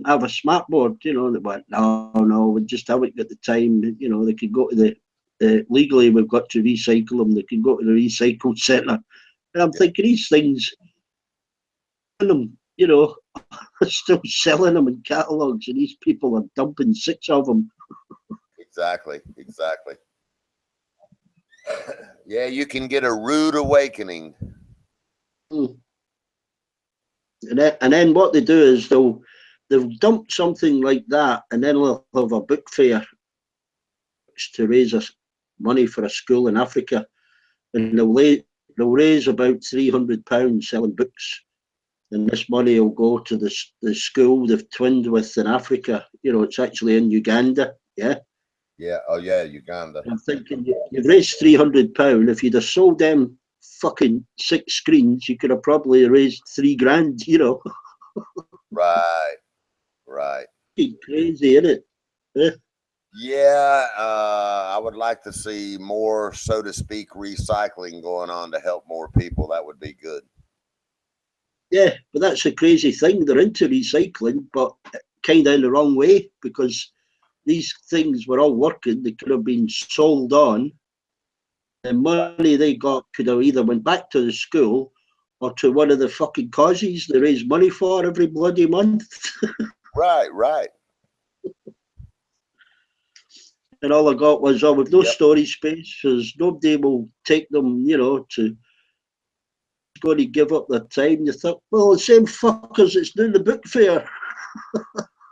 have a smart board, that went, no, we just haven't got the time. They could go to the legally, we've got to recycle them. They could go to the recycle centre. And I'm thinking these things, them, still selling them in catalogues, and these people are dumping 6 of them. Exactly. Yeah, you can get a rude awakening. And then what they do is they'll dump something like that, and then they'll have a book fair to raise money for a school in Africa, and they'll raise about £300 selling books, and this money will go to the school they've twinned with in Africa. It's actually in Uganda. Yeah. Oh yeah, Uganda. I'm thinking you've raised £300. If you'd have sold them fucking 6 screens, you could have probably raised $3,000. Right. Crazy, isn't it? Yeah, I would like to see more, so to speak, recycling going on to help more people. That would be good. Yeah, but that's a crazy thing. They're into recycling, but kind of in the wrong way, because these things were all working. They could have been sold on. The money they got could have either went back to the school or to one of the fucking causes they raise money for every bloody month. Right. And all I got was, with no storage space, because nobody will take them, to going to give up their time. You thought, well, the same fuckers that's doing the book fair.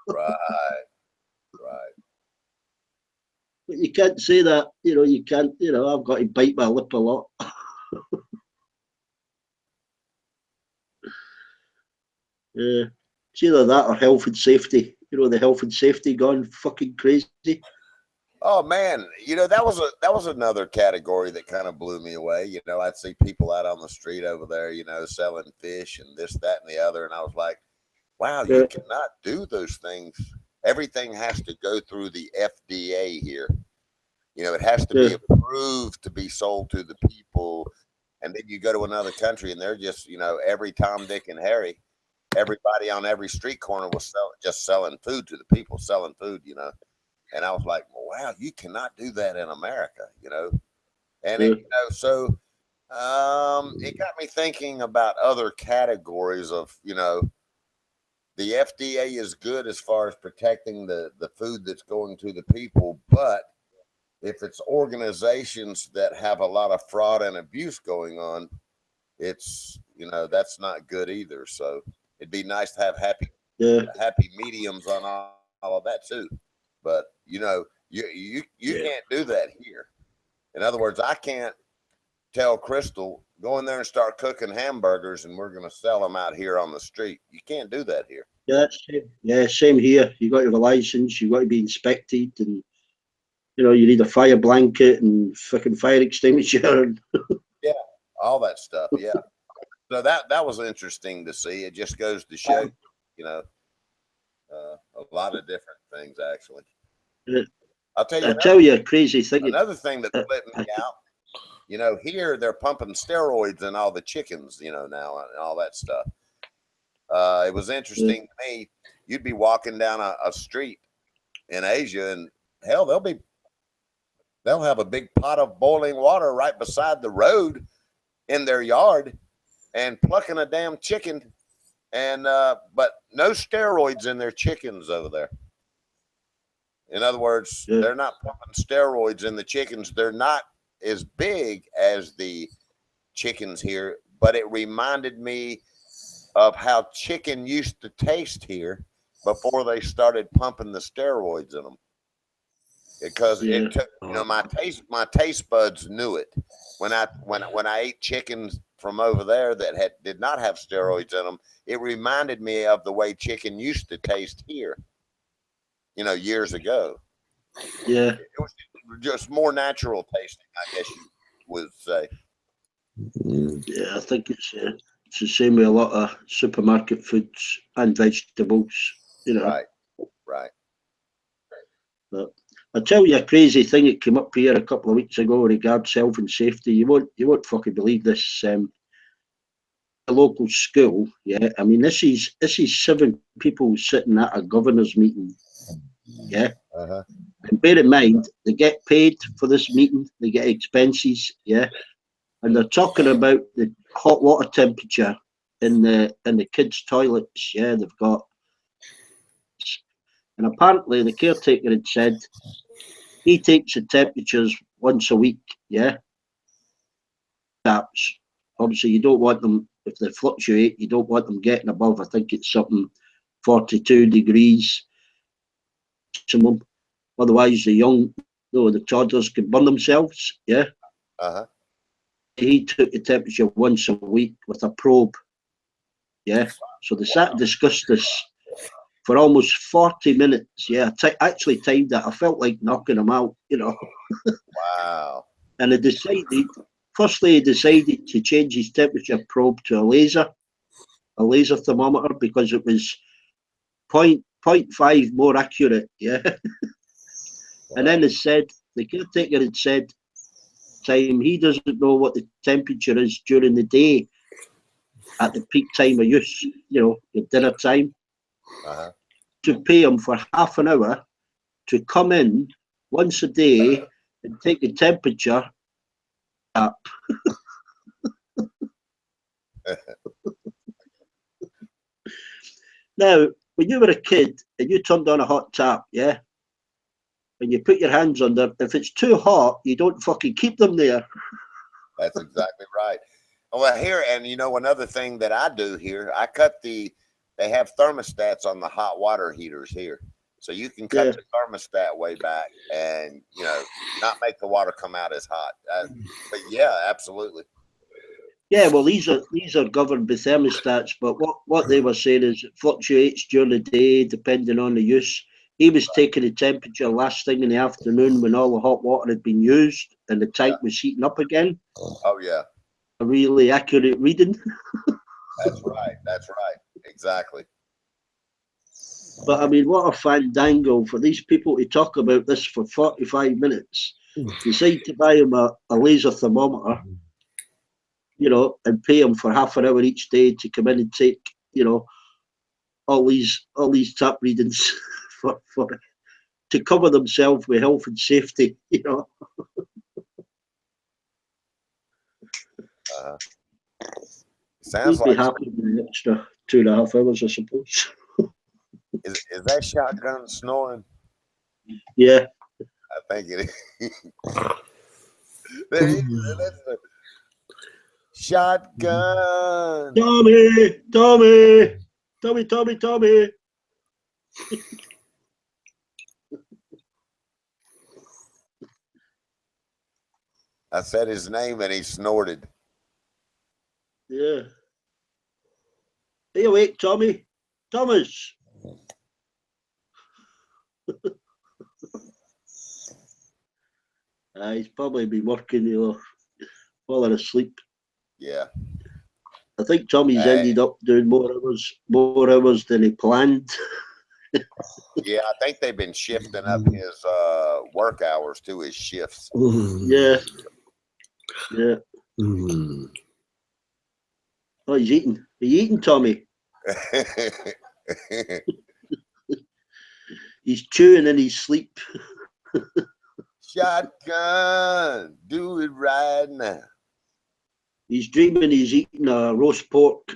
Right. But you can't say that. You can't. I've got to bite my lip a lot. It's either that or health and safety. The health and safety gone fucking crazy. Oh man, that was another category that kind of blew me away. I'd see people out on the street over there, selling fish and this, that, and the other, and I was like, wow, you cannot do those things. Everything has to go through the FDA here. It has to be approved to be sold to the people. And then you go to another country and they're just, every Tom, Dick, and Harry, everybody on every street corner was just selling food to the people, selling food, And I was like, wow, you cannot do that in America, And it, so it got me thinking about other categories of, the FDA is good as far as protecting the food that's going to the people, but if it's organizations that have a lot of fraud and abuse going on, it's that's not good either. So it'd be nice to have happy mediums on all of that too. But you can't do that here. In other words, I can't tell Crystal go in there and start cooking hamburgers and we're going to sell them out here on the street. You can't do that here. Same here. You got to have a license. You got to be inspected, and you need a fire blanket and fucking fire extinguisher. Yeah, all that stuff. Yeah. So that was interesting to see. It just goes to show, a lot of different things actually. I'll tell you a crazy thing. Another thing that flipped me out. Here they're pumping steroids in all the chickens, now and all that stuff. It was interesting to me. You'd be walking down a street in Asia, and hell, they'll have a big pot of boiling water right beside the road in their yard, and plucking a damn chicken, and but no steroids in their chickens over there. In other words, they're not pumping steroids in the chickens. They're not as big as the chickens here, but it reminded me of how chicken used to taste here before they started pumping the steroids in them. Because it took, my taste buds knew it. When I ate chickens from over there that did not have steroids in them, it reminded me of the way chicken used to taste here, years ago. Yeah. It was just more natural tasting, I guess you would say. Yeah, I think it's the same with a lot of supermarket foods and vegetables. Right. But I'll tell you a crazy thing that came up here a couple of weeks ago regards health and safety. You won't fucking believe this. A local school, I mean, this is 7 people sitting at a governor's meeting. Uh-huh. And bear in mind, they get paid for this meeting, they get expenses, and they're talking about the hot water temperature in the kids' toilets. They've got, and apparently the caretaker had said he takes the temperatures once a week. Taps. Obviously, you don't want them, if they fluctuate, you don't want them getting above, I think it's something 42 degrees maximum. Otherwise, the toddlers can burn themselves. Uh-huh. He took the temperature once a week with a probe. So they sat and discussed this for almost 40 minutes. Actually timed that. I felt like knocking him out, Wow. And they decided to change his temperature probe to a laser thermometer, because it was 0.5 more accurate. And then the caretaker had said, time he doesn't know what the temperature is during the day at the peak time of use, your dinner time. Uh-huh. To pay him for half an hour to come in once a day and take the temperature up. Now, when you were a kid and you turned on a hot tap, and you put your hands under, if it's too hot, you don't fucking keep them there. That's exactly right. Well, here, and another thing that I do here, they have thermostats on the hot water heaters here. So you can cut Yeah. the thermostat way back and, you know, not make the water come out as hot. But yeah, absolutely. Yeah, well, these are governed by thermostats, but what they were saying is it fluctuates during the day depending on the use. He was taking the temperature last thing in the afternoon when all the hot water had been used and the tank was heating up again. Oh, yeah. A really accurate reading. That's right. That's right. Exactly. But I mean, what a fandango for these people to talk about this for 45 minutes. Decide to buy them a laser thermometer, you know, and pay them for half an hour each day to come in and take, you know, all these tap readings for to cover themselves with health and safety, you know. Sounds We'd be like happy with an extra 2.5 hours, I suppose. is that shotgun snoring? Yeah. I think it is. There he is. That's the shotgun. Tommy. I said his name and he snorted. Yeah. Are you awake, Tommy? Thomas. He's probably been working, you know, falling asleep. Yeah. I think Tommy's ended up doing more hours than he planned. Yeah, I think they've been shifting up his work hours to his shifts. Yeah. Oh, he's eating. Are you eating, Tommy? He's chewing in his sleep. Shotgun, do it right now. He's dreaming he's eating a roast pork.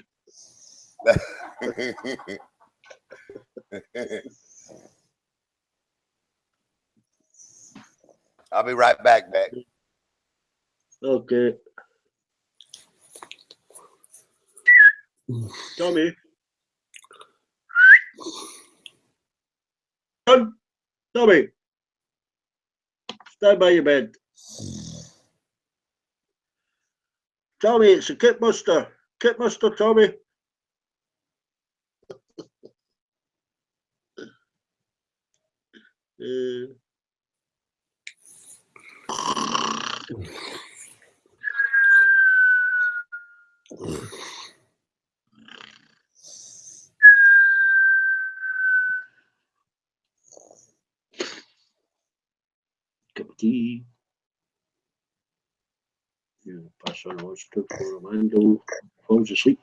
I'll be right back, Beck. Okay. Tommy. Tommy. Stand by your bed. Tommy, it's a kit muster. Kit muster, Tommy. Cup of tea. Yeah, pass on our stuff for Amanda falls asleep.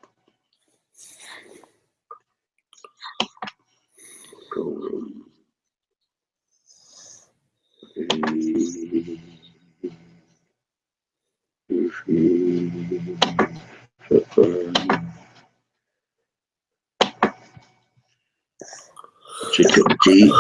Take a cup of tea.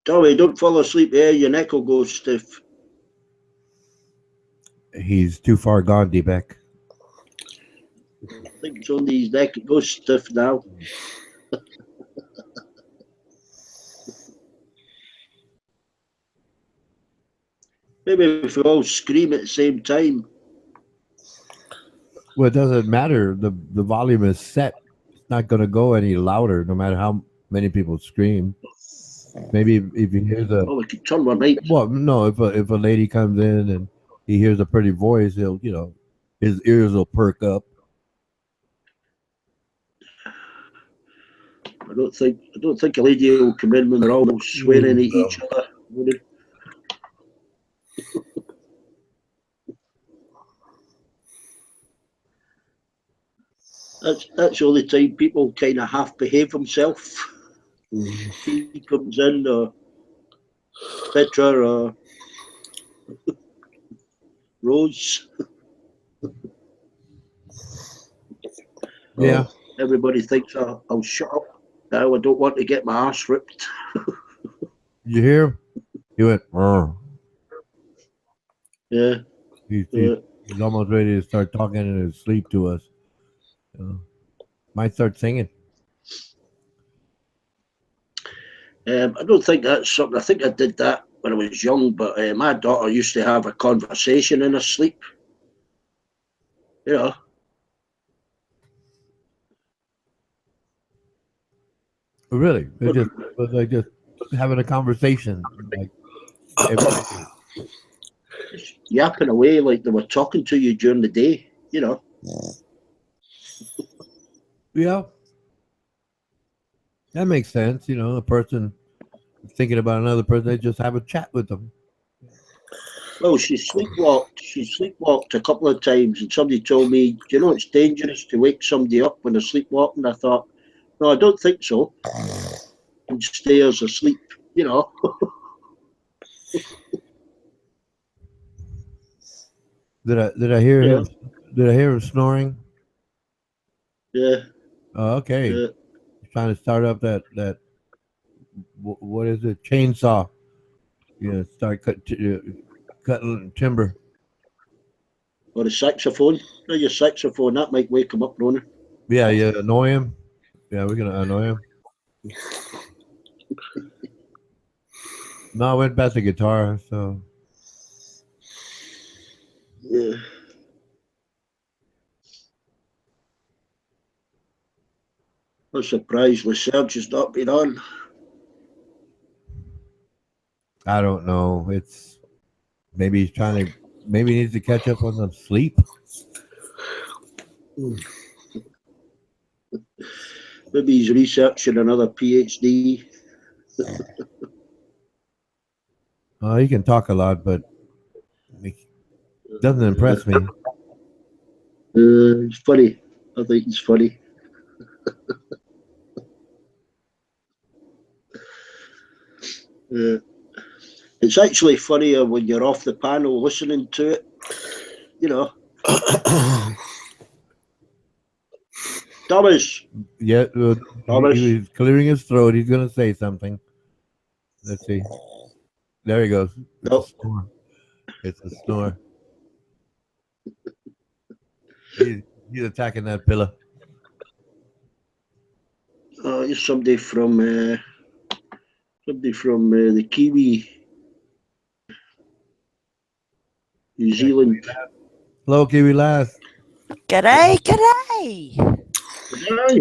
Tommy, don't fall asleep there. Your neck will go stiff. He's too far gone, D-Beck. I think it's only his neck. It goes stiff now. Maybe if we all scream at the same time. Well, it doesn't matter. The volume is set. It's not going to go any louder, no matter how many people scream. Maybe if you hear the we could turn one right. Well, no, if a lady comes in and he hears a pretty voice, he'll his ears will perk up. I don't think a lady will come in when they're all swearing at each other. That's the only time people kind of half behave themselves. He comes in, or Petra, or Rose. Yeah. Everybody thinks I'll shut up. Now I don't want to get my ass ripped. You hear him? He went, "Rrr." Yeah. He's, Yeah. he's almost ready to start talking in his sleep to us. Might start singing. I don't think that's something. I think I did that when I was young, but my daughter used to have a conversation in her sleep. You know. Really? It just was like just having a conversation. Like every, Just yapping away like they were talking to you during the day, you know. yeah, that makes sense. You know, a person thinking about another person, they just have a chat with them. Well, she sleepwalked. She sleepwalked a couple of times, and somebody told me, "Do you know it's dangerous to wake somebody up when they're sleepwalking?" I thought, no, I don't think so. And stairs asleep, you know. Did I hear Yeah, him? Did I hear him snoring? yeah, Oh, okay. yeah. He's trying to start up what is it? Chainsaw. You know, start cutting timber. Or a saxophone. No, your saxophone that might wake him up, Ronan. Yeah, you annoy him. Yeah, we're gonna annoy him. No, I went back to guitar. So Yeah. I'm surprised Serge has not been on. I don't know. It's maybe he's trying to. Maybe he needs to catch up on some sleep. Maybe he's researching another PhD. He can talk a lot, but it doesn't impress me. It's funny. I think it's funny. Uh, it's actually funnier when you're off the panel listening to it. You know, Thomas. Yeah, Thomas. he was clearing his throat. He's gonna say something. Let's see. There he goes. It's a No. snore. It's a snore. He's attacking that pillow. Oh, it's somebody from the Kiwi, New Zealand. Hello, Kiwi Lass. G'day, g'day. Hi.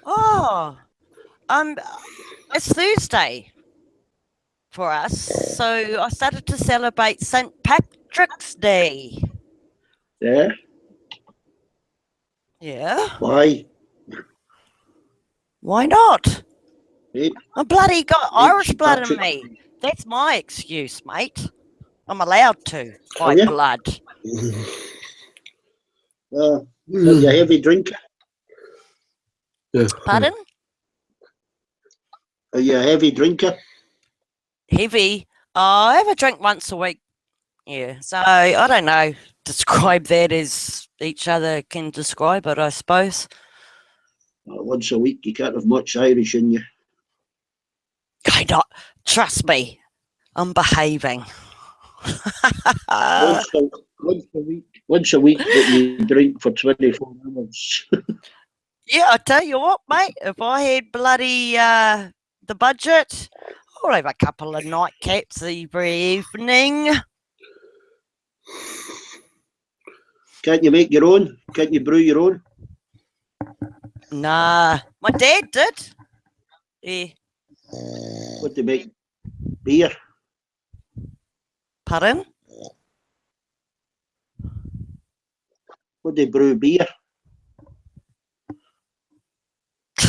Oh, it's Thursday for us, so I started to celebrate St. Patrick's Day. Yeah. Yeah, Why? why not? Mate, I bloody got mate, Irish St. blood in Patrick. me. That's my excuse, mate. I'm allowed to by Are you? blood. Are you a heavy drinker? Pardon? Are you a heavy drinker? Heavy. Oh, I have a drink once a week. Yeah, so I don't know. Describe that as each other can describe it, I suppose. Once a week, you can't have much Irish in you. I not. Trust me, I'm behaving. Once a week, but you drink for 24 hours. Yeah, I tell you what, mate. If I had bloody the budget, I'll have a couple of nightcaps every evening. Can't you make your own? Can't you brew your own? Nah, my dad did. Yeah, What do you make? Beer? pardon? What do you brew? Beer?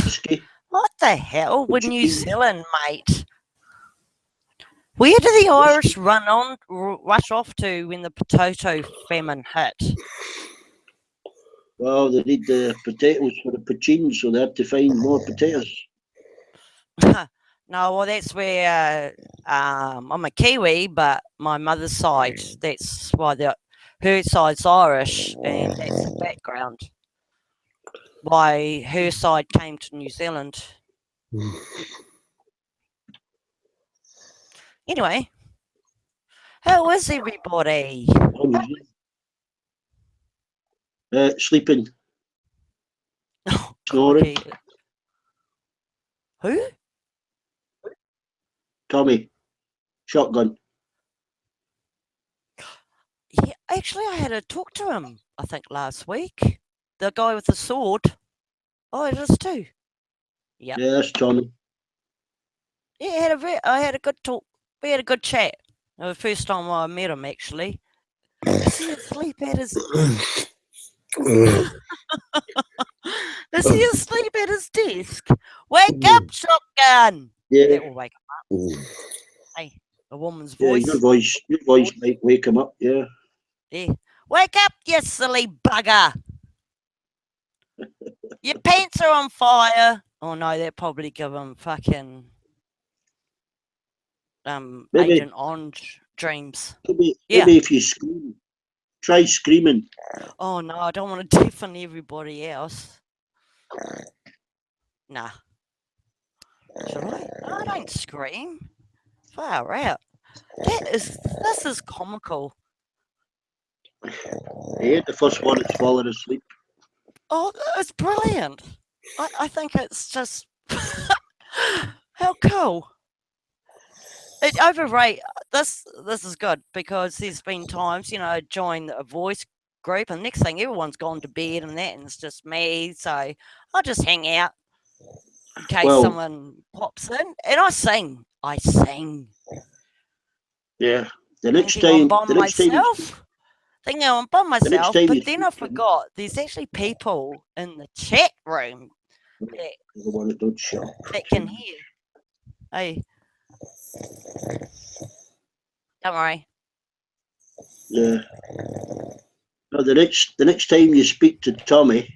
Whiskey? What the hell with New Zealand, mate? Where do the Irish rush off to when the potato famine hit? Well, they need the potatoes for the poutine, so they have to find more potatoes. No, well, that's where I'm a Kiwi, but my mother's side, that's why her side's Irish, and that's the background. Why her side came to New Zealand. Anyway, how is everybody? Sleeping, Oh, snoring. crikey. Who? Tommy, shotgun. Yeah, actually, I had a talk to him, I think, last week. The guy with the sword. Oh, it is too. Yep. Yeah, that's Tommy. Yeah, I had a good talk. We had a good chat. The first time I met him, actually. Is he asleep at his... Is he asleep at his desk? Wake up, shotgun! Yeah, That will wake him up. Hey, a woman's yeah. voice. Your voice might wake him up. Yeah. Yeah. Wake up, you silly bugger! Your pants are on fire. Oh no, that probably give him fucking Maybe, Agent Orange dreams. maybe, Yeah. maybe if you scream, try screaming. Oh no, I don't want to deafen everybody else. Nah. Should I? I don't scream. Far out. This is comical. Yeah, the first one that's falling asleep. Oh, it's brilliant. I think it's just how cool. It overrate this is good because there's been times, you know, join a voice group and next thing everyone's gone to bed and that and it's just me. So I'll just hang out in case Well, someone pops in. And I sing. yeah. The next Thinking I'm time, by the next time, myself. Thinking I'm by the next myself, time but you then I speak to him, forgot there's actually people in the chat room that, the one that don't shut. that can hear. Hey. Don't worry. Yeah. No, the next time you speak to Tommy,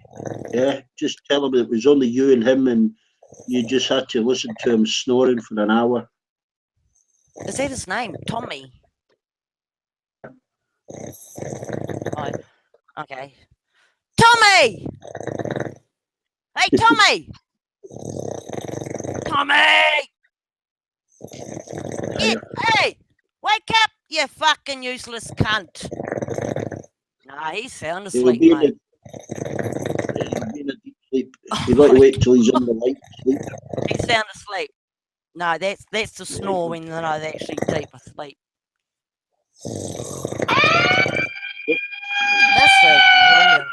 yeah, just tell him it was only you and him, and you just had to listen to him snoring for an hour. Is that his name? Tommy. Oh, okay. Tommy! Hey, Tommy! Tommy! Hey! Wake up, you fucking useless cunt! Nah, he's sound He'll asleep, be in mate. he'll be in a deep sleep. Oh You've got to my wait till he's on the light sleep. He's sound asleep. No, that's the snore when they're not actually deep asleep. This is brilliant.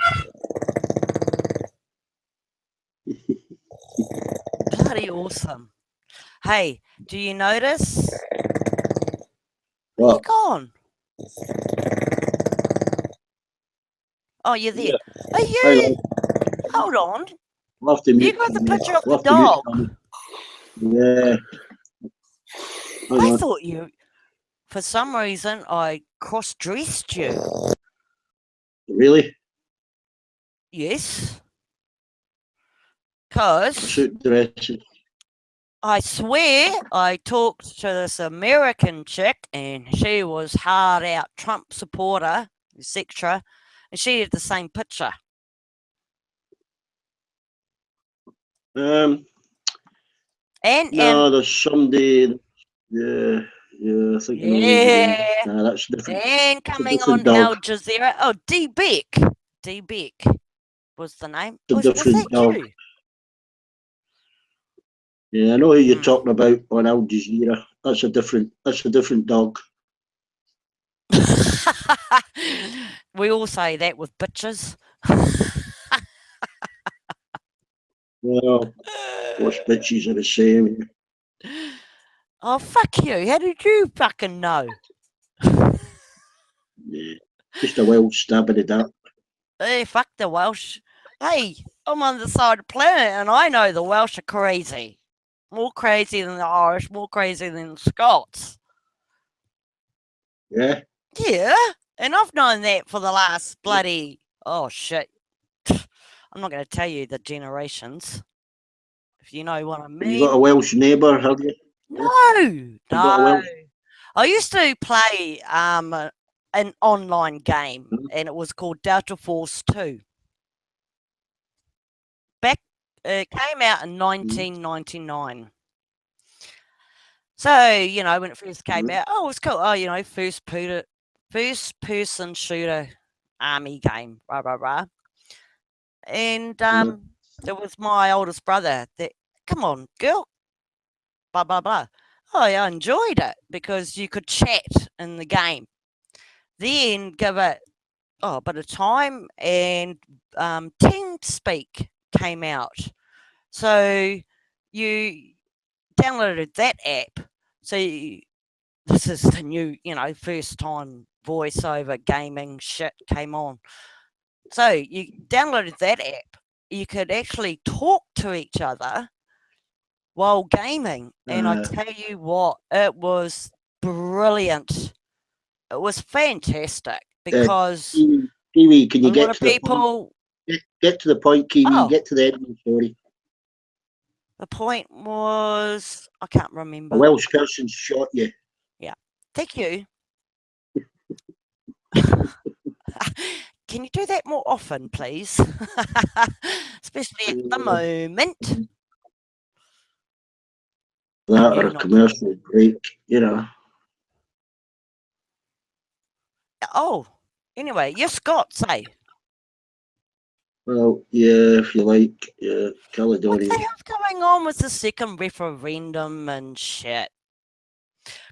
Bloody awesome. Hey, do you notice? Where you What? gone? Oh, you're there. Yeah. Are Hang you? on. Hold on. We'll have to You mute. got the picture of We'll the have to mute dog. Tommy. Yeah. Hang I on. thought you, for some reason, I cross-dressed you. Really? Yes. Because Suit dresses. I swear I talked to this American chick and she was hard out Trump supporter, etc. And she had the same picture. No, there's somebody. Yeah, I think I know who you mean. Yeah. Nah, that's different. And It's a coming different on Al dog. Jazeera. Oh, D. Beck. D. Beck was the name. It's a Was different that dog. you? Yeah, I know who you're talking about on Al Jazeera. That's a different dog. We all say that with bitches. Well, most bitches are the same. Oh, fuck you. How did you fucking know? Yeah, just a Welsh stabbing it up. Hey, fuck the Welsh. Hey, I'm on the side of the planet and I know the Welsh are crazy. More crazy than the Irish, more crazy than the Scots. Yeah. Yeah, and I've known that for the last bloody... Oh, shit. I'm not going to tell you the generations. If you know what I Have you got a mean. Welsh neighbour, have you? No, You got a no. Welsh. I used to play an online game, and it was called Delta Force 2. It came out in 1999. So, you know, when it first came out, oh, it's cool. Oh, you know, first person shooter army game, rah, rah, rah. And it was my oldest brother that, come on, girl, blah, blah, blah. Oh, yeah, I enjoyed it because you could chat in the game. Then give it a bit of time, and TeamSpeak came out. So you downloaded that app. So this is the new, you know, first time voiceover gaming shit came on. So you downloaded that app. You could actually talk to each other while gaming. And I tell you what, it was brilliant. It was fantastic because Kiwi, can a you lot get of to the point? people. Get to the point, Kiwi. Oh, Get to the end of the story. the point was, I can't A remember. Welsh person shot you. Yeah. Thank you. Can you do that more often, please? Especially at the moment. That or You're a not. commercial break, you know. Oh, anyway, you're Scots, eh? Well, yeah, if you like, yeah, What the Caledonian. hell's going on with the second referendum and shit?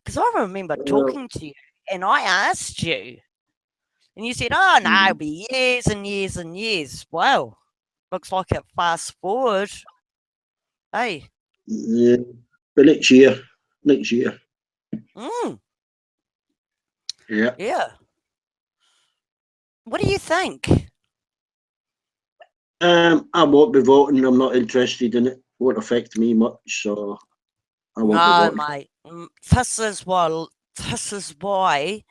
Because I remember Well, talking to you and I asked you, and you said, oh, no, it'll be years and years and years. Well, looks like it fast forward. Hey. yeah, but next year. Mm, Yeah. yeah. What do you think? I won't be voting. I'm not interested in it. Won't affect me much, so I won't be No, voting. mate. This is why. This is why.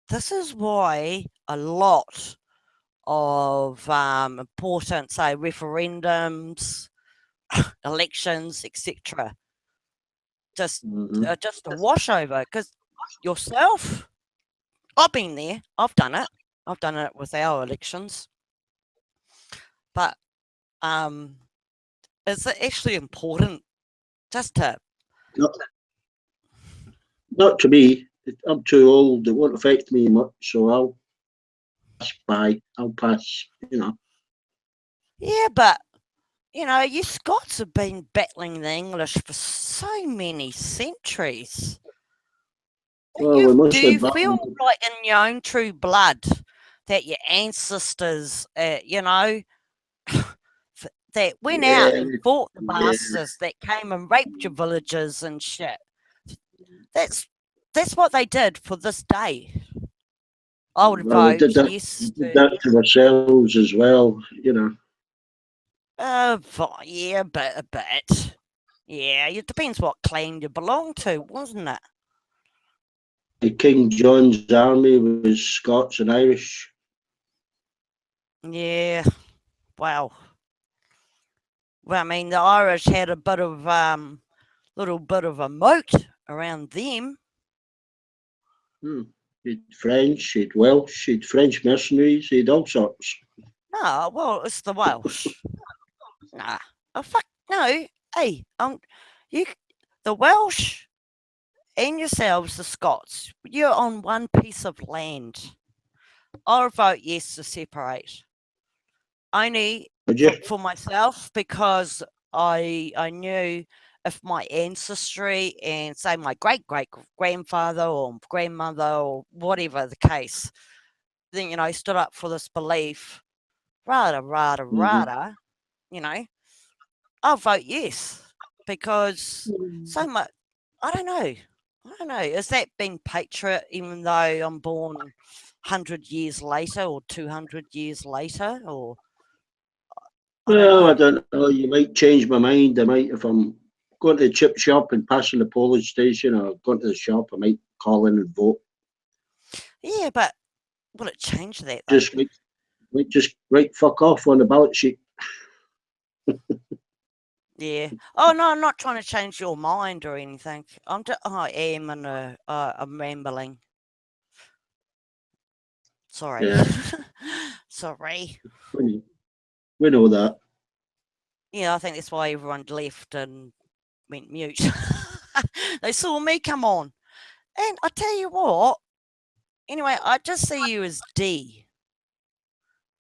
This is why a lot of important, say, referendums, elections, etc., just a washover. Because yourself, I've been there. I've done it. I've done it with our elections. But is it actually important just to? Not to me. I'm too old. It won't affect me much, so I'll pass by. I'll pass. You know. Yeah, but you know, you Scots have been battling the English for so many centuries. Well, we Do mostly you feel battled. like in your own true blood that your ancestors, you know, that went out Yeah, and fought the yeah. bastards that came and raped your villages and shit? That's what they did for this day. I would Well, we vote did yes. that to ourselves as well. You know. Yeah, but a bit. Yeah, it depends what clan you belong to, wasn't it? King John's army was Scots and Irish. Yeah. Wow. Well, I mean, the Irish had a bit of little bit of a moat around them. He'd French, he'd Welsh, he'd French mercenaries, he'd all sorts. No, well, it's the Welsh. Nah. Oh fuck no. Hey, you, the Welsh and yourselves, the Scots, you're on one piece of land. I'll vote yes to separate. Only Would you? for myself because I knew if my ancestry and say my great great grandfather or grandmother or whatever the case, then you know stood up for this belief, you know, I'll vote yes because so much. I don't know. I don't know. Is that being patriot even though I'm born 100 years later or 200 years later or I don't Well, I know. don't know. You might change my mind. I might, if I'm going to the chip shop and passing the polling station or going to the shop, I might call in and vote. Yeah, but will it change that though? Just might just write fuck off on the ballot sheet. Yeah. Oh no, I'm not trying to change your mind or anything. I am, and I'm rambling. Sorry. Yeah, Sorry. we know that. Yeah, I think that's why everyone left and went mute. They saw me come on. And I tell you what, anyway, I just see you as D.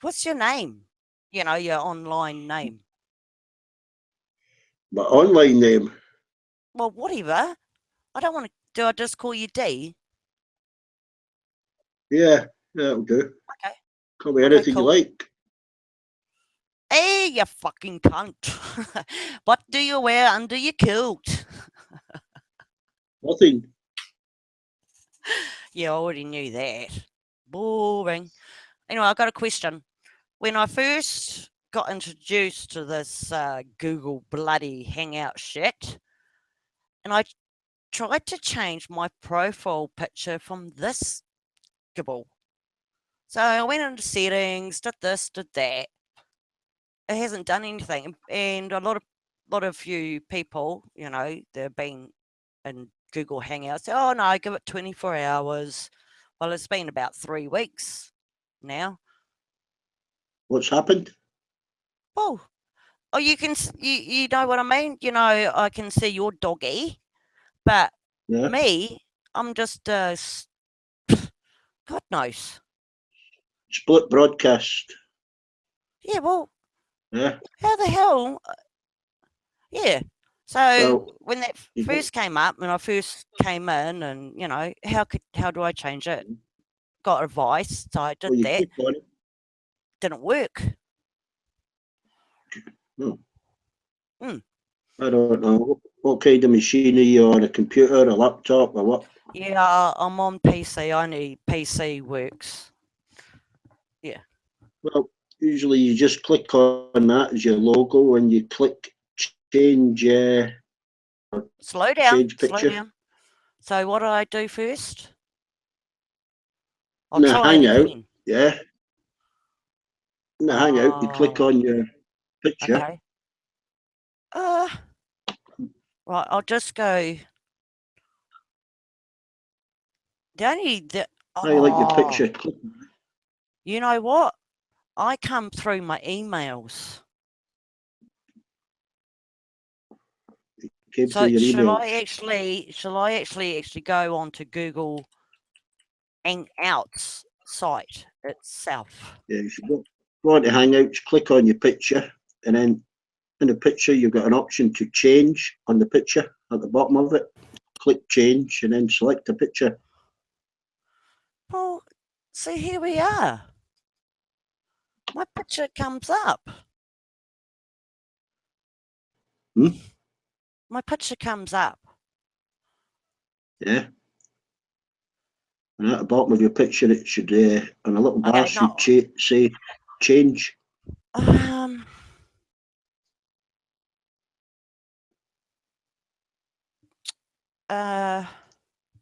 What's your name? You know, your online name. My online name. Well, whatever. I don't want to. Do I just call you D? Yeah, that'll do. Okay. Call me Okay, anything cool. you like. Hey, you fucking cunt. What do you wear under your coat? Nothing. Yeah, I already knew that. Boring. Anyway, I got a question. When I first got introduced to this Google bloody Hangout shit, and I tried to change my profile picture from this gibble. So I went into settings, did this, did that. It hasn't done anything, and a lot of you people, you know, they've been in Google Hangouts. Say, oh no, give it 24 hours. Well, it's been about 3 weeks now. What's happened? Oh, you can you know what I mean? You know, I can see your doggy, but Yeah. me, I'm just God knows. Split broadcast. Yeah, well, Yeah. how the hell? Yeah. So Well, when that you first came up, when I first came in, and you know, how do I change it? Got advice, so I did well, you that. click on it. Didn't work. No. Hmm. I don't know. What kind of machine are you on? A computer, a laptop, or what? Yeah, I'm on PC. Only PC works. Yeah. Well, usually you just click on that as your logo and you click change Slow down. change Slow picture. down. So what do I do first? I'll In the try it Hangout, again. yeah. In the Hangout, you click Oh, on your picture. okay. Right. I'll just go. The How you like your oh, picture? Click you know what? I come through my emails. came through So your emails. shall I actually go on to Google Hangouts site itself? Yeah, you should go on to Hangouts, click on your picture, and then in the picture you've got an option to change on the picture at the bottom of it. Click change and then select the picture. Well, see, here we are. My picture comes up. Hmm? My picture comes up. Yeah. And at the bottom of your picture, it should, on a little bar, Okay, no. should say change.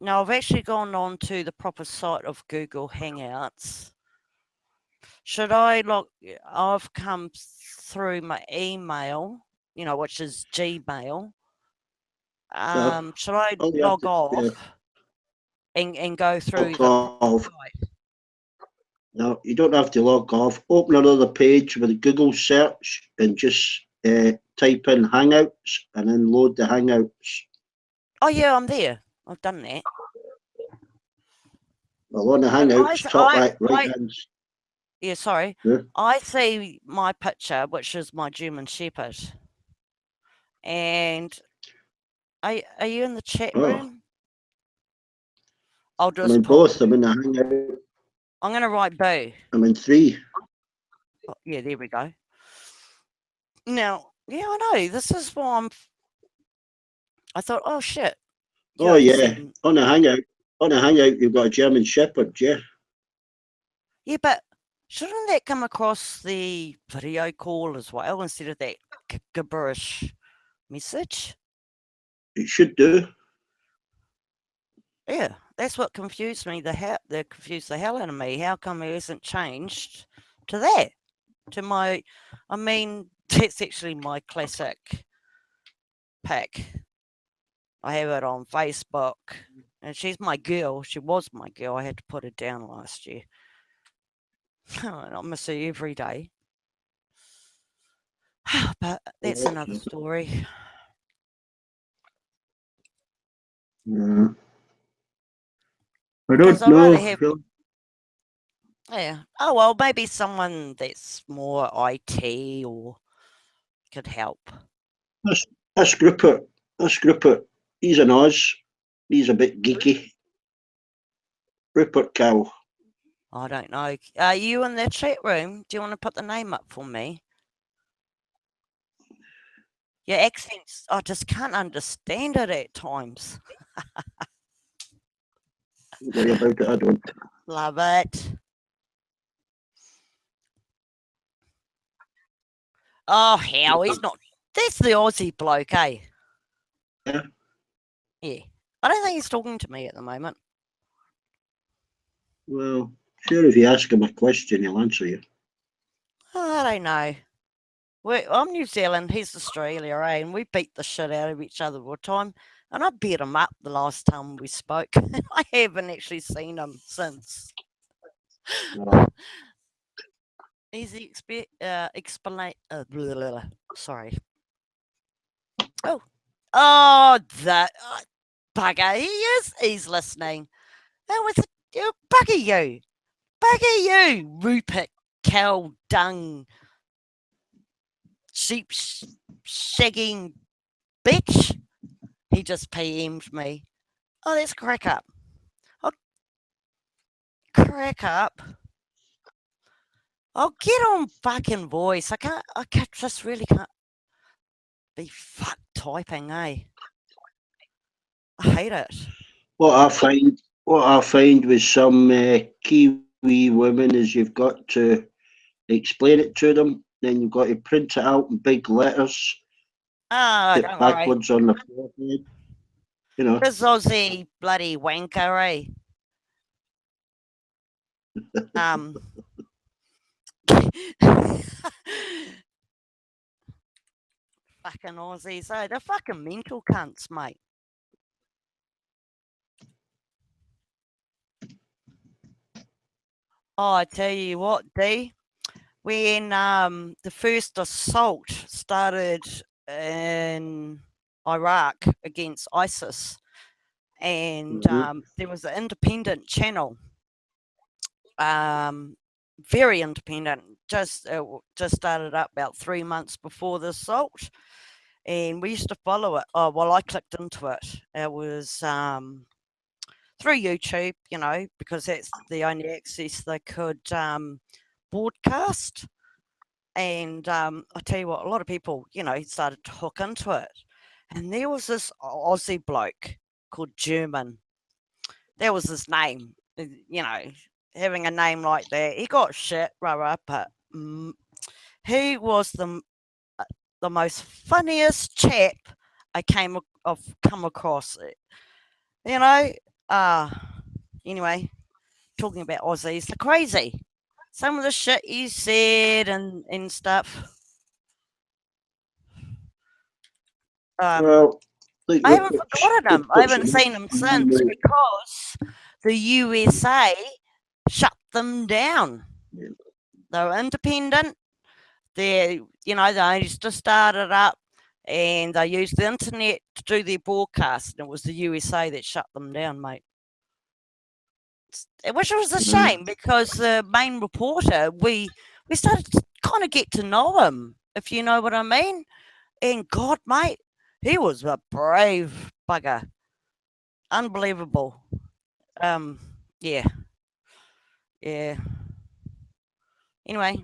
No, I've actually gone on to the proper site of Google Hangouts. Should I log? I've come through my email, you know, which is Gmail. Should I All you have log to, off and go through log the off. site? No, you don't have to log off. Open another page with a Google search and just type in Hangouts and then load the Hangouts. Oh yeah, I'm there. I've done that. Well, on the But Hangouts, top right hand. yeah, sorry. Yeah. I see my picture, which is my German Shepherd. And are you in the chat Oh, room? I'll I'm just in put. both. I'm in the Hangout. I'm gonna write boo. I'm in 3. Oh, yeah, there we go. Now, yeah, I know. This is why I thought, oh shit. Oh Jody yeah, said, on the Hangout. On the Hangout, you've got a German Shepherd. Yeah. yeah, but shouldn't that come across the video call as well instead of that gibberish message? It should do. Yeah, that's what confused me. That confused the hell out of me. How come it hasn't changed to that? To my, I mean, that's actually my classic pic. I have it on Facebook, and she's my girl. She was my girl. I had to put her down last year. I miss her every day. But that's another story. Yeah. I Because don't I'd rather know. have, yeah. Oh, well, maybe someone that's more IT or could help. This, this Rupert, he's an Oz. He's a bit geeky. Rupert Cow. I don't know. Are you in the chat room? Do you want to put the name up for me? Your accents, I just can't understand it at times. Don't worry about it, I don't. Love it. Oh, hell, he's not. That's the Aussie bloke, eh? Yeah. Yeah. I don't think he's talking to me at the moment. Well, sure, if you ask him a question, he'll answer you. Oh, I don't know. I'm New Zealand, he's Australia, eh? And we beat the shit out of each other all the time. And I beat him up the last time we spoke. I haven't actually seen him since. No. Easy explain. Blah, blah, blah. Sorry. Oh, that bugger. He is. He's listening. That was bugger you. Bugger you, Rupert cow dung sheep shagging bitch. He just PM'd me. Oh, let's crack up. I'll crack up. I'll get on fucking voice. I just really can't be fuck typing, eh? I hate it. What I find with some Kiwi women is you've got to explain it to them, then you've got to print it out in big letters, Oh, put don't worry. backwards on the forehead. You know. This Aussie bloody wanker, eh? Fucking Aussies, eh? They're fucking mental cunts, mate. Oh, I tell you what, D. When the first assault started in Iraq against ISIS, and there was an independent channel, very independent, just started up about 3 months before the assault, and we used to follow it. Oh, well, I clicked into it. It was through YouTube, you know, because that's the only access they could broadcast. And I tell you what, a lot of people, you know, started to hook into it. And there was this Aussie bloke called German. That was his name. You know, having a name like that, he got shit, rah, but he was the most funniest chap I've come across. You know, anyway, talking about Aussies, they're crazy. Some of the shit he said and stuff. Well, like I haven't forgotten him. I haven't seen him since because the USA shut them down. They were independent. They used to start it up, and they used the internet to do their broadcast. And it was the USA that shut them down, mate. Which was a shame because the main reporter, we started to kind of get to know him, if you know what I mean. And God, mate, he was a brave bugger. Unbelievable. Yeah. Anyway,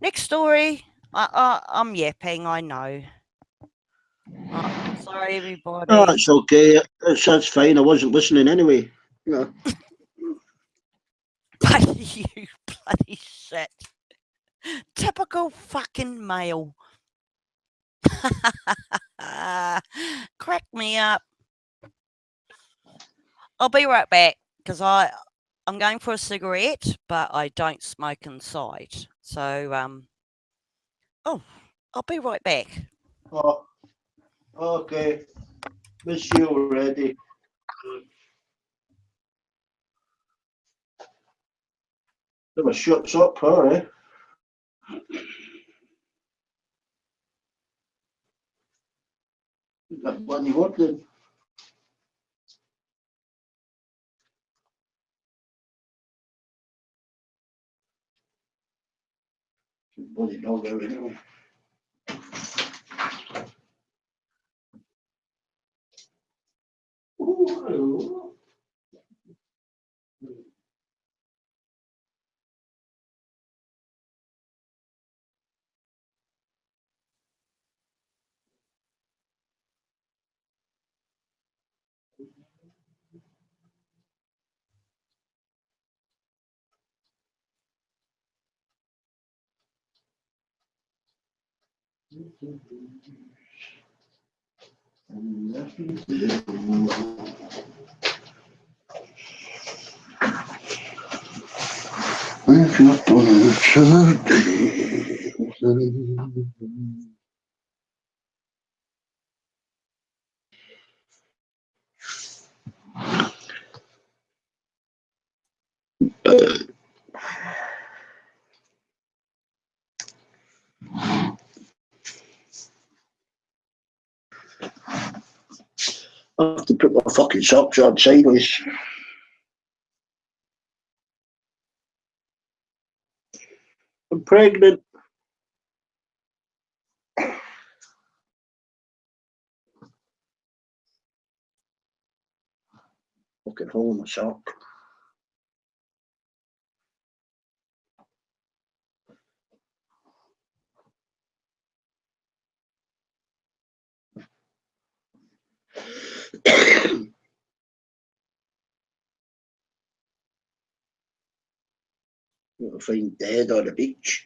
next story. I'm yapping, I know. Sorry, everybody. Oh, it's okay. That's fine. I wasn't listening anyway. Yeah. You bloody shit. Typical fucking male. Crack me up. I'll be right back because I'm going for a cigarette, but I don't smoke inside. So I'll be right back. Oh, okay. Miss you already. There was shuts up, her, eh? That bloody word then. Bloody dog out now. Oh, hello. If you're on I have to put my fucking socks on sideways. I'm pregnant. Fucking hole in my sock. You'll find dead on the beach.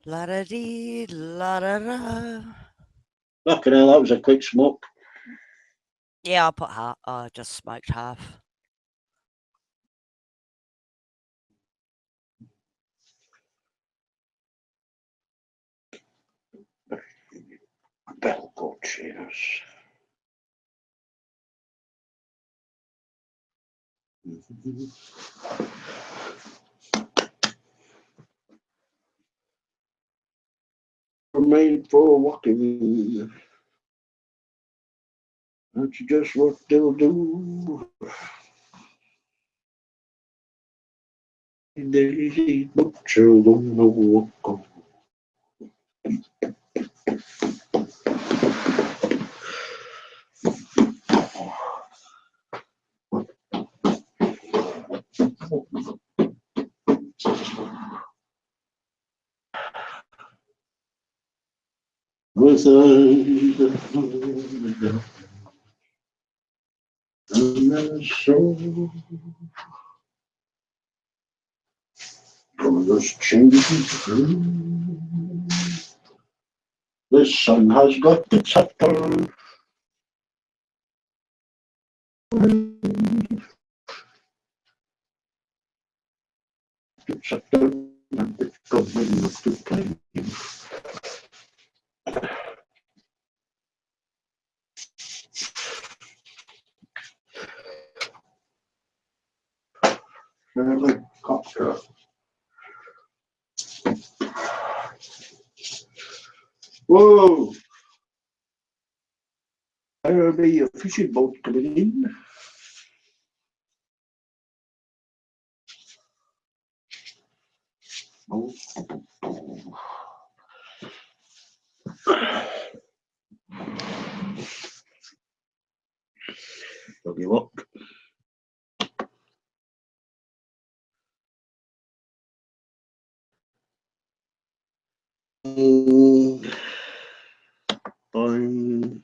La da dee, la da da. Fucking hell, that was a quick smoke. Yeah, I put half. I just smoked half. Belgo chairs. Made for walking. That's just what they'll do. Daisy butcher don't know walk. With a soul. Colors changing through. The sun has got its upper. It's upper and it's coming up to play. Helicopter. Whoa! There'll be a fishing boat coming in. Oh. There'll be luck. Fine.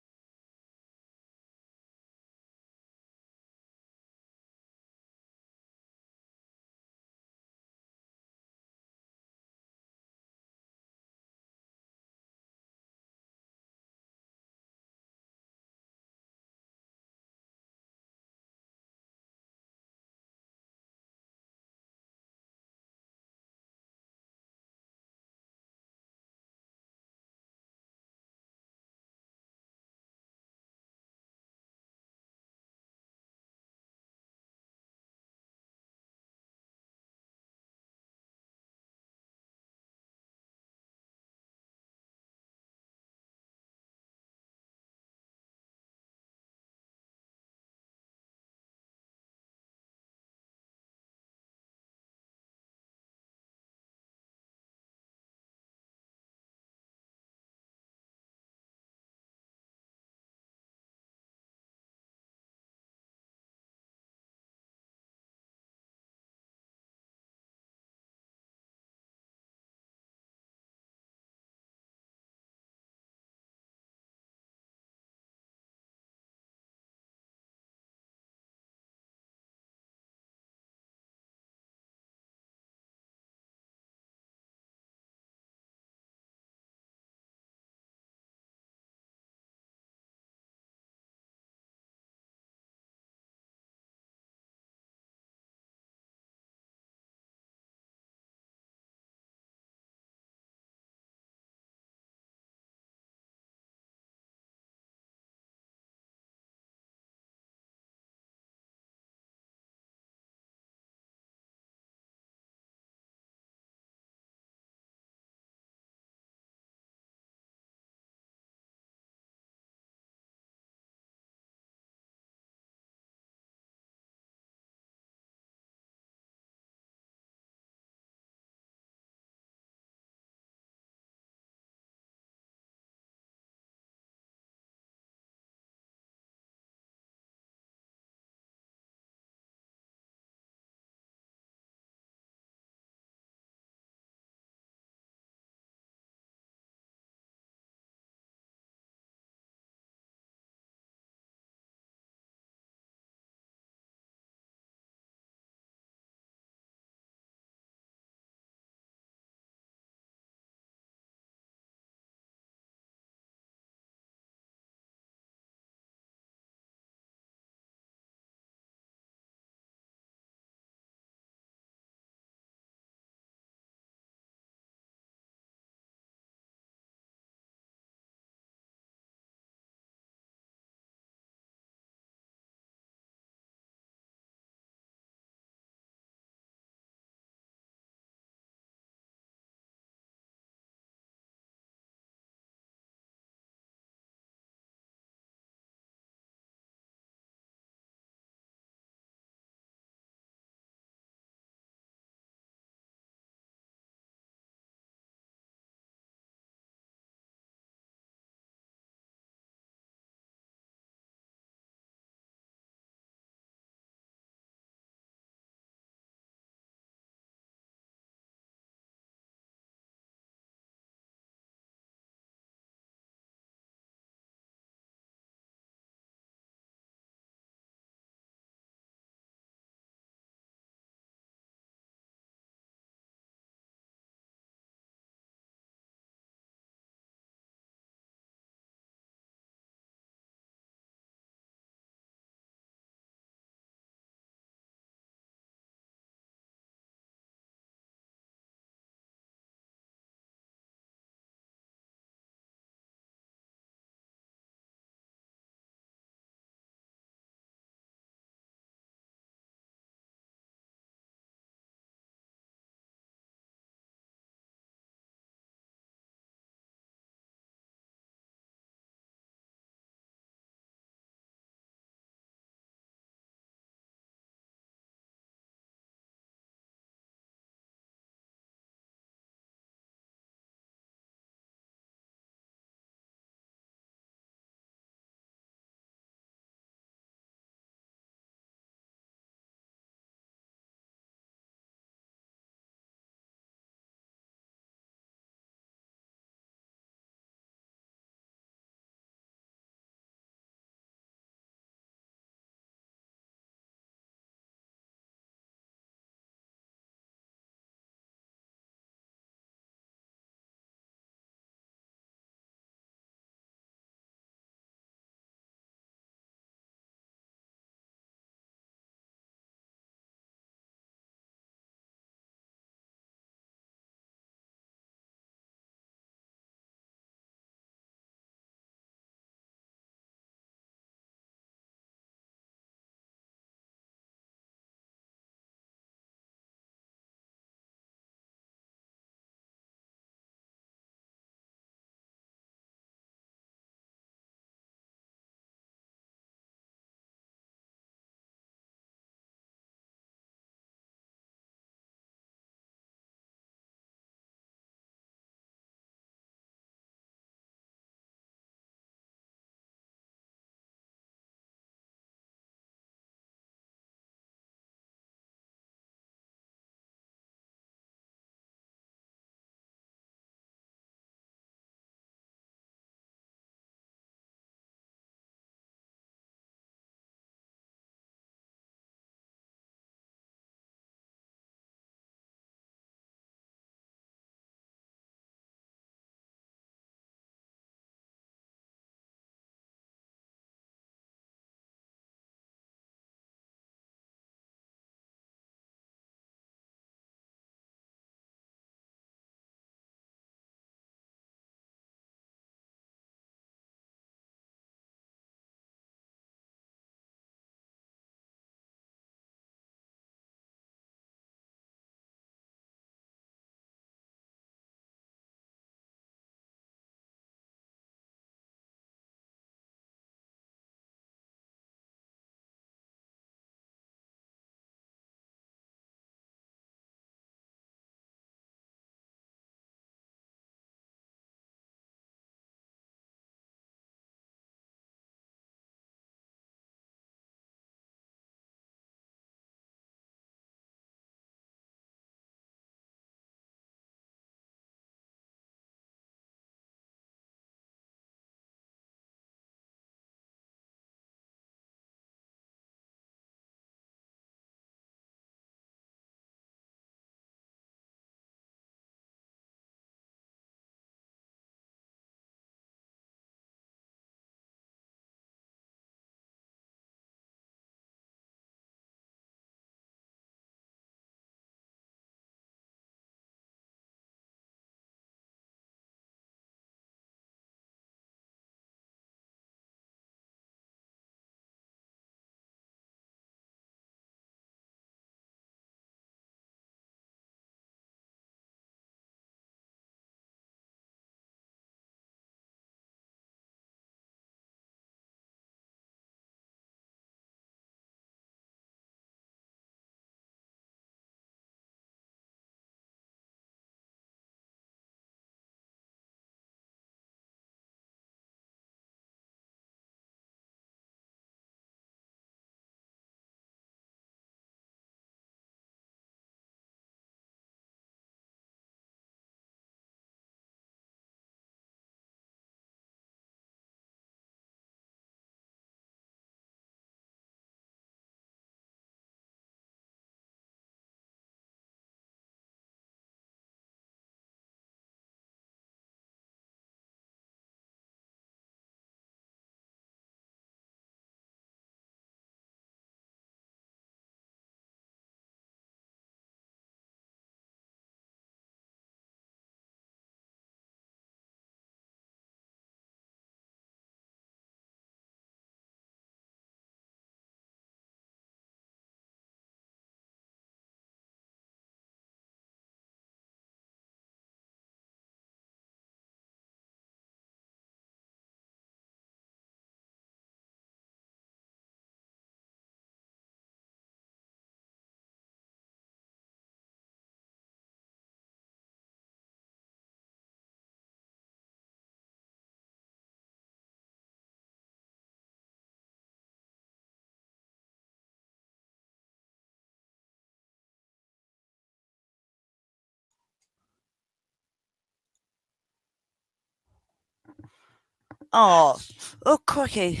Oh, oh, crikey.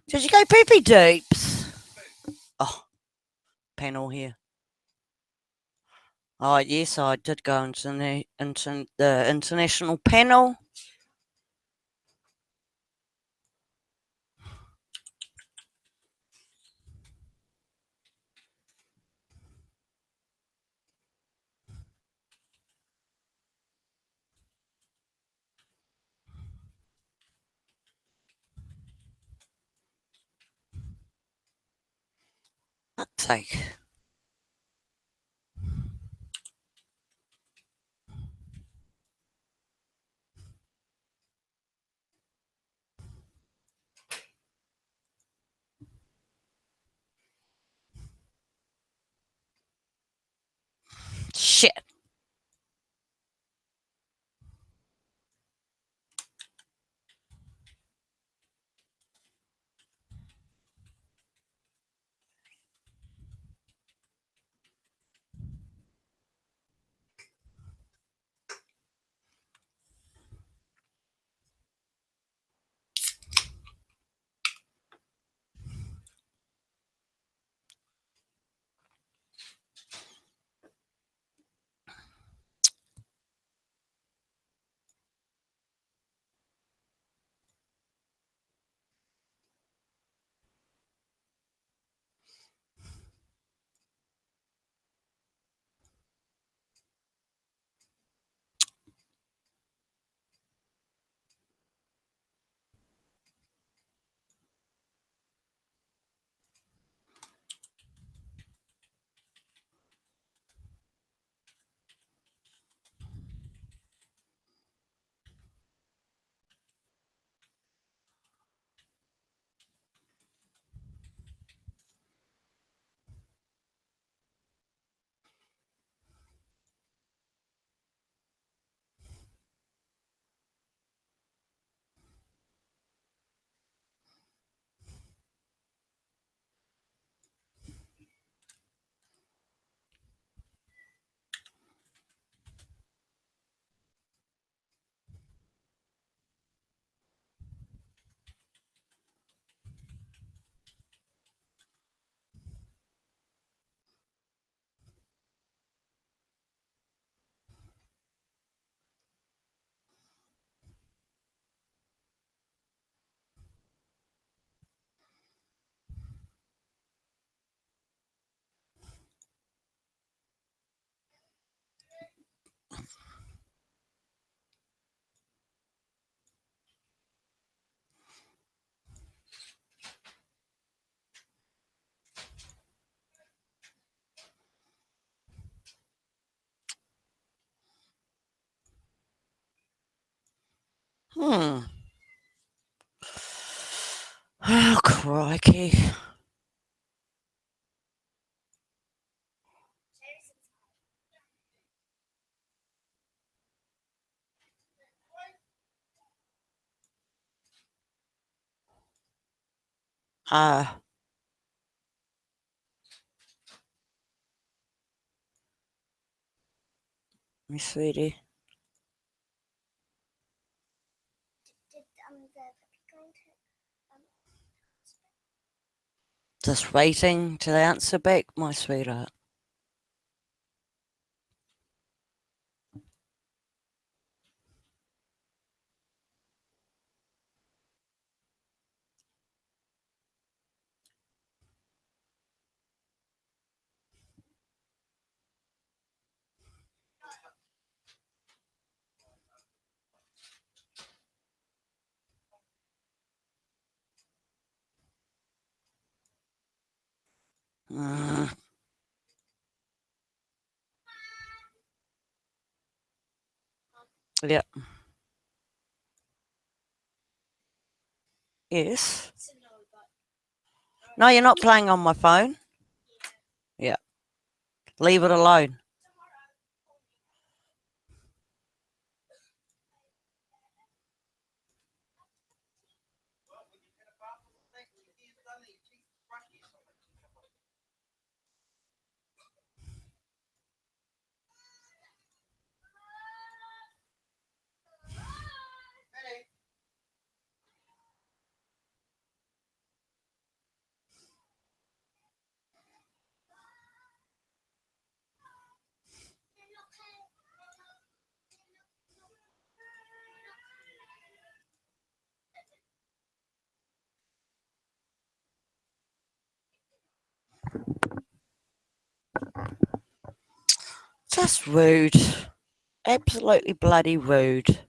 Did you go poopy dupes? Oh, panel here. Oh, yes, I did go into the international panel. Fuck's sake. Shit. Hmm. Oh, crikey. My sweetie. Just waiting till they answer back, my sweetheart. Mm, yeah. Yes. No, you're not playing on my phone. Yeah. Leave it alone. Just rude. Absolutely bloody rude.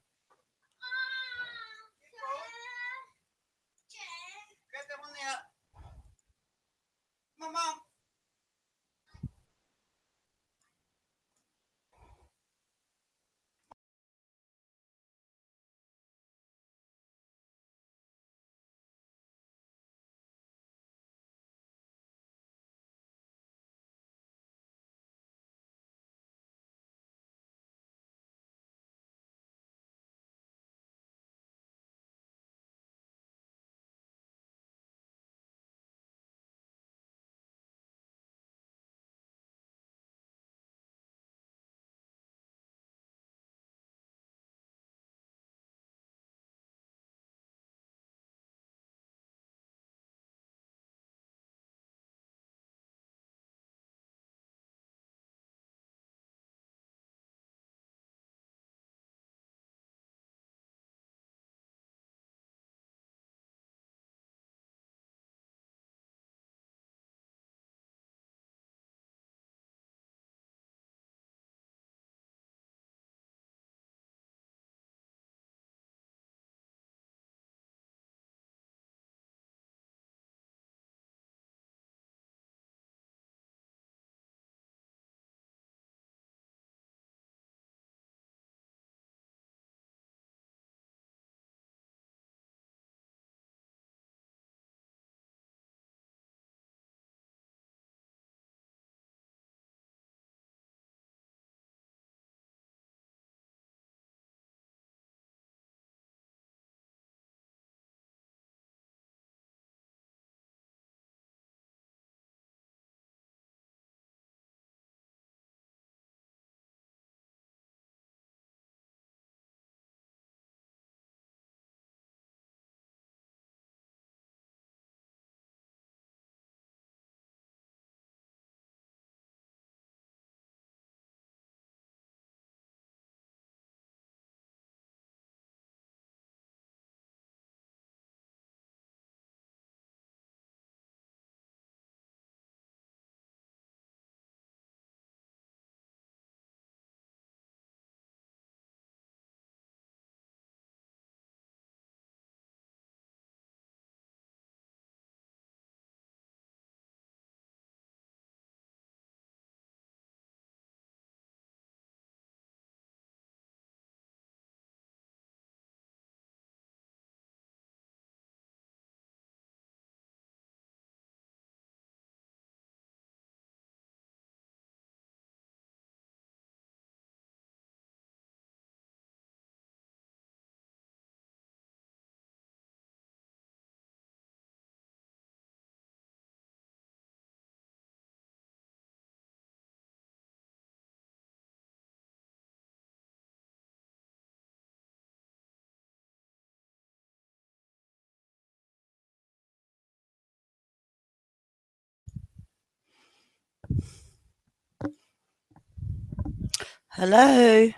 Hello?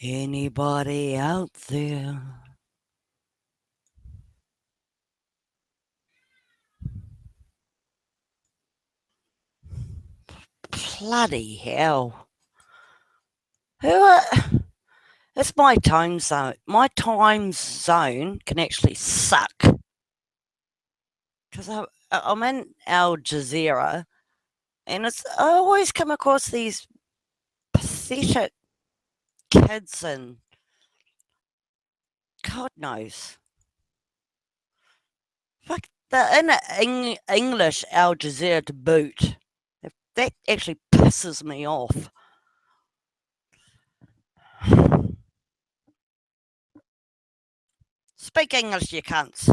Anybody out there? Bloody hell. It's my time zone. My time zone can actually suck. Because I'm in Al Jazeera, and I always come across these pathetic kids and God knows. Fuck, they're in English Al Jazeera to boot. That actually pisses me off. Speak English, you cunts.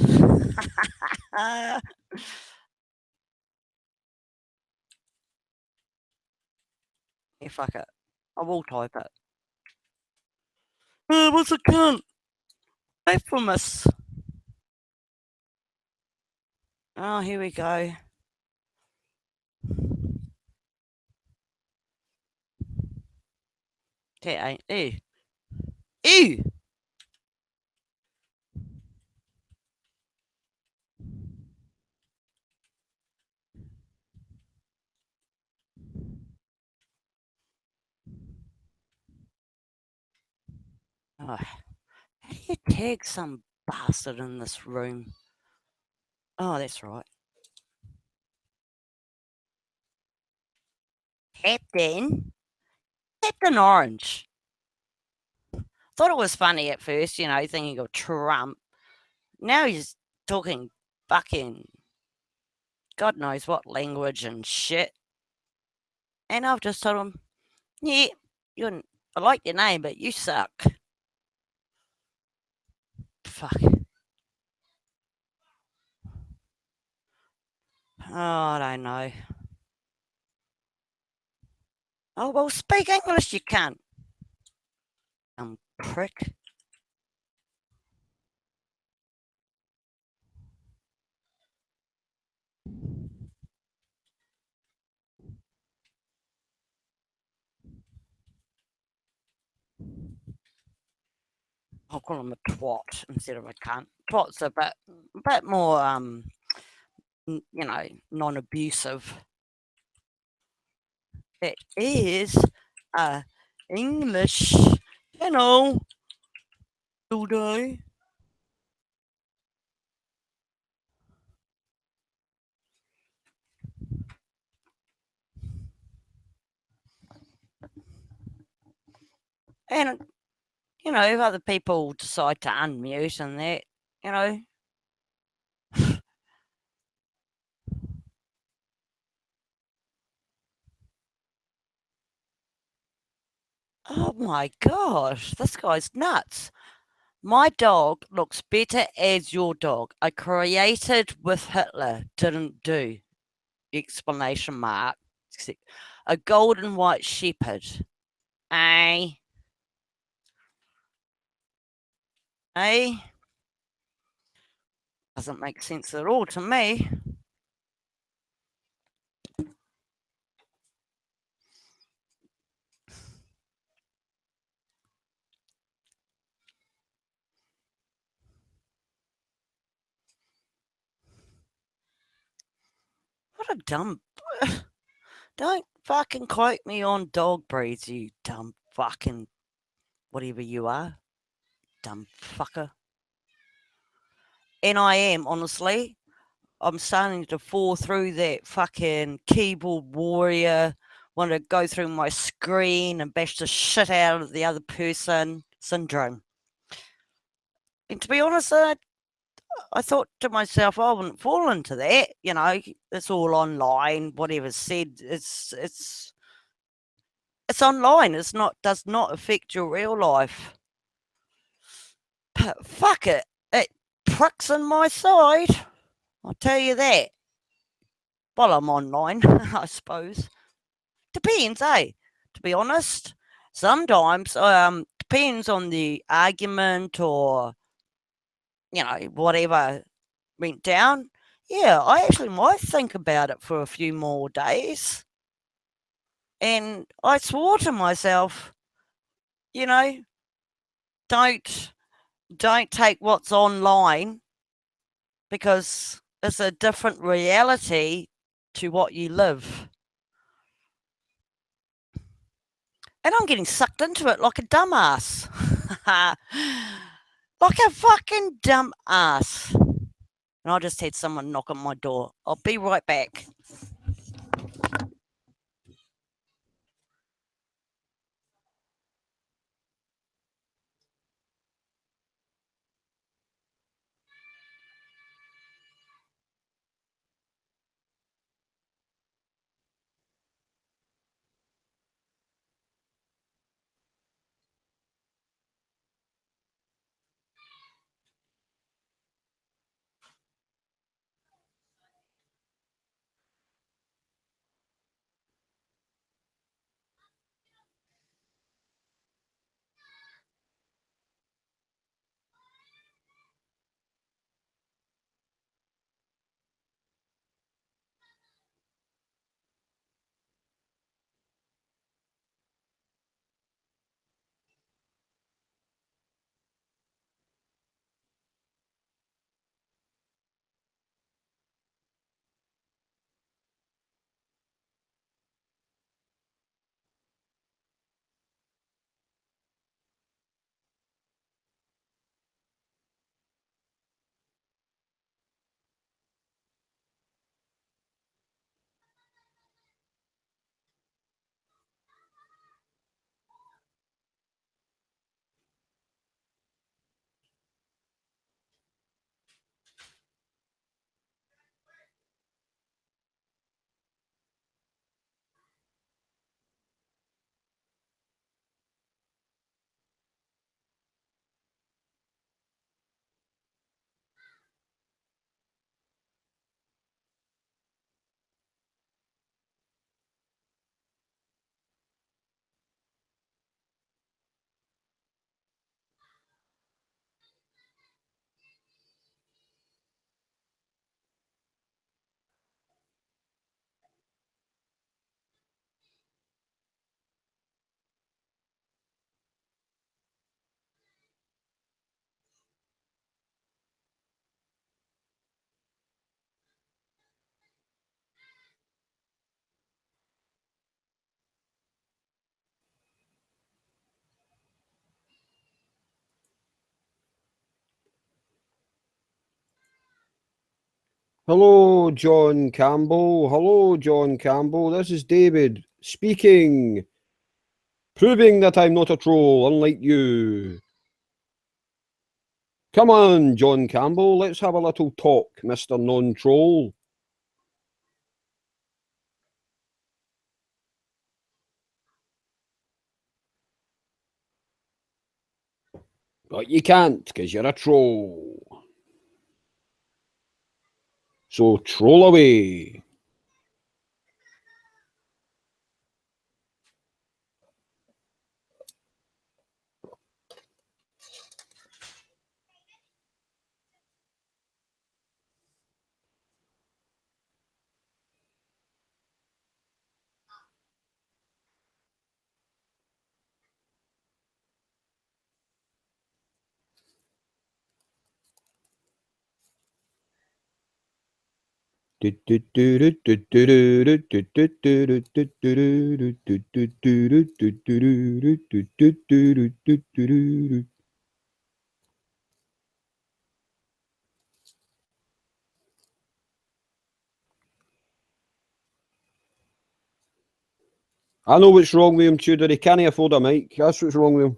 Yeah, fuck it. I will type it. What's a cunt? Infamous. Oh, here we go. That ain't. Ew. Ew. Oh, how do you tag some bastard in this room? Oh, that's right. Captain Orange. Thought it was funny at first, thinking of Trump. Now he's talking fucking God knows what language and shit. And I've just told him, yeah, I like your name, but you suck. Fuck. Oh, I don't know. Oh, well, speak English, you can't. Prick. I'll call him a twat instead of a cunt. Twat's a bit more, non-abusive. It is English, today. And, if other people decide to unmute and that, oh my gosh, this guy's nuts. My dog looks better as your dog. I created with Hitler, didn't do. Explanation mark. A golden white shepherd. Eh? Doesn't make sense at all to me. What a dumb. Don't fucking quote me on dog breeds, you dumb fucking whatever you are. Dumb fucker. And I am, honestly. I'm starting to fall through that fucking keyboard warrior, want to go through my screen and bash the shit out of the other person syndrome. And to be honest, I thought to myself, I wouldn't fall into that. It's all online. Whatever's said, it's online. Does not affect your real life. But fuck it, it pricks in my side. I'll tell you that. Well, I'm online, I suppose. Depends, eh? To be honest, sometimes depends on the argument or whatever went down. Yeah, I actually might think about it for a few more days. And I swore to myself, don't take what's online because it's a different reality to what you live. And I'm getting sucked into it like a dumbass. Like a fucking dumbass. And I just had someone knock on my door. I'll be right back. Hello, John Campbell. Hello, John Campbell. This is David speaking, proving that I'm not a troll, unlike you. Come on, John Campbell, let's have a little talk, Mr. Non-Troll. But you can't, because you're a troll. So troll away. I know what's wrong with him, Tudor. He can't afford a mic. That's what's wrong with him.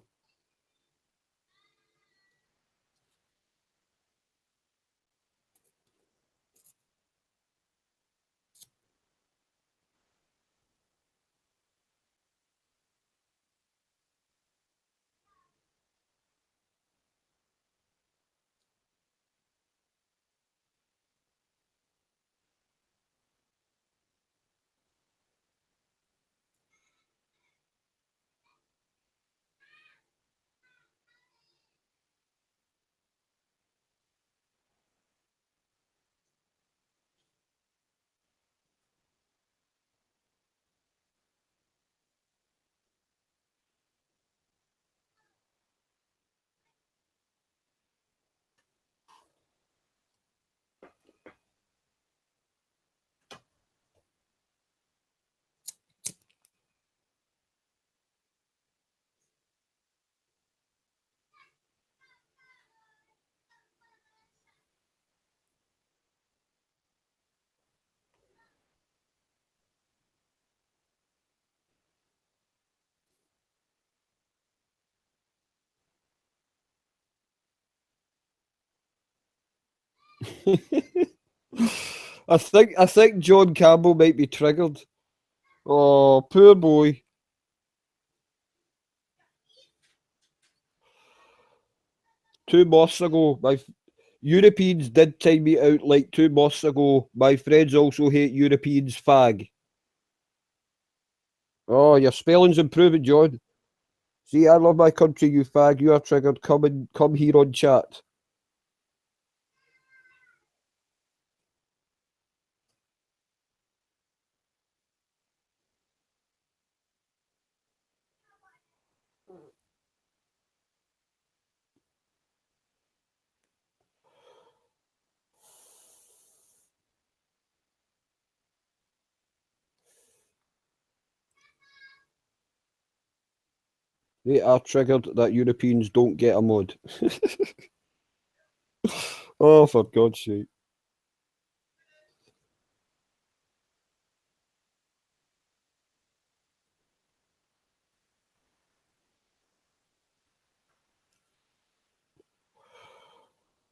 I think John Campbell might be triggered. Oh, poor boy. Two months ago, Europeans did time me out like 2 months ago. My friends also hate Europeans, fag. Oh, your spelling's improving, John. See, I love my country, you fag. You are triggered. Come here on chat. They are triggered that Europeans don't get a mod. Oh, for God's sake.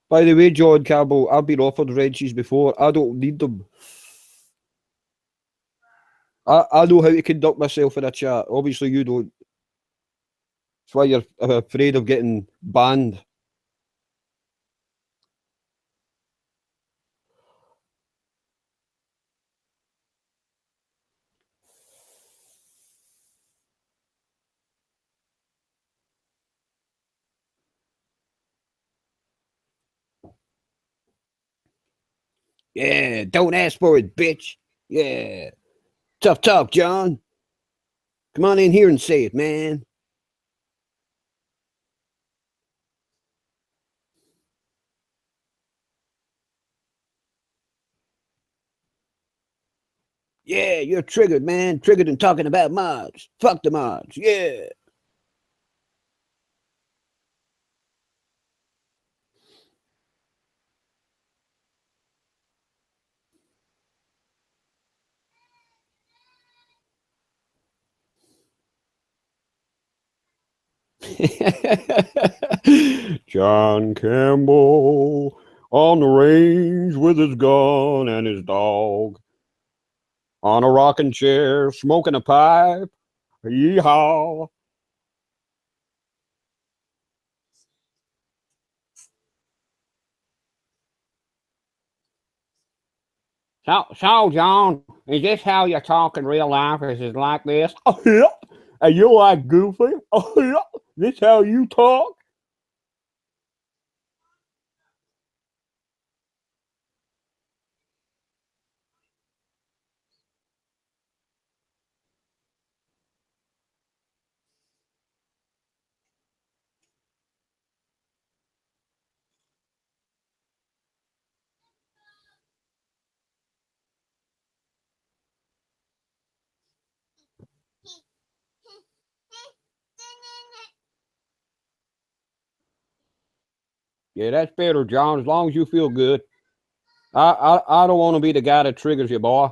By the way, John Campbell, I've been offered wrenches before. I don't need them. I know how to conduct myself in a chat. Obviously, you don't. That's why you're afraid of getting banned. Yeah, don't ask for it, bitch. Yeah. Tough talk, John. Come on in here and say it, man. Yeah, you're triggered, man. Triggered and talking about mods. Fuck the mods. Yeah. John Campbell on the range with his gun and his dog. On a rocking chair, smoking a pipe. Yeehaw. So, John, is this how you talk in real life? Is it like this? Oh, yeah. And you like Goofy? Oh, yeah. This how you talk? Yeah, that's better, John, as long as you feel good. I don't want to be the guy that triggers you, boy.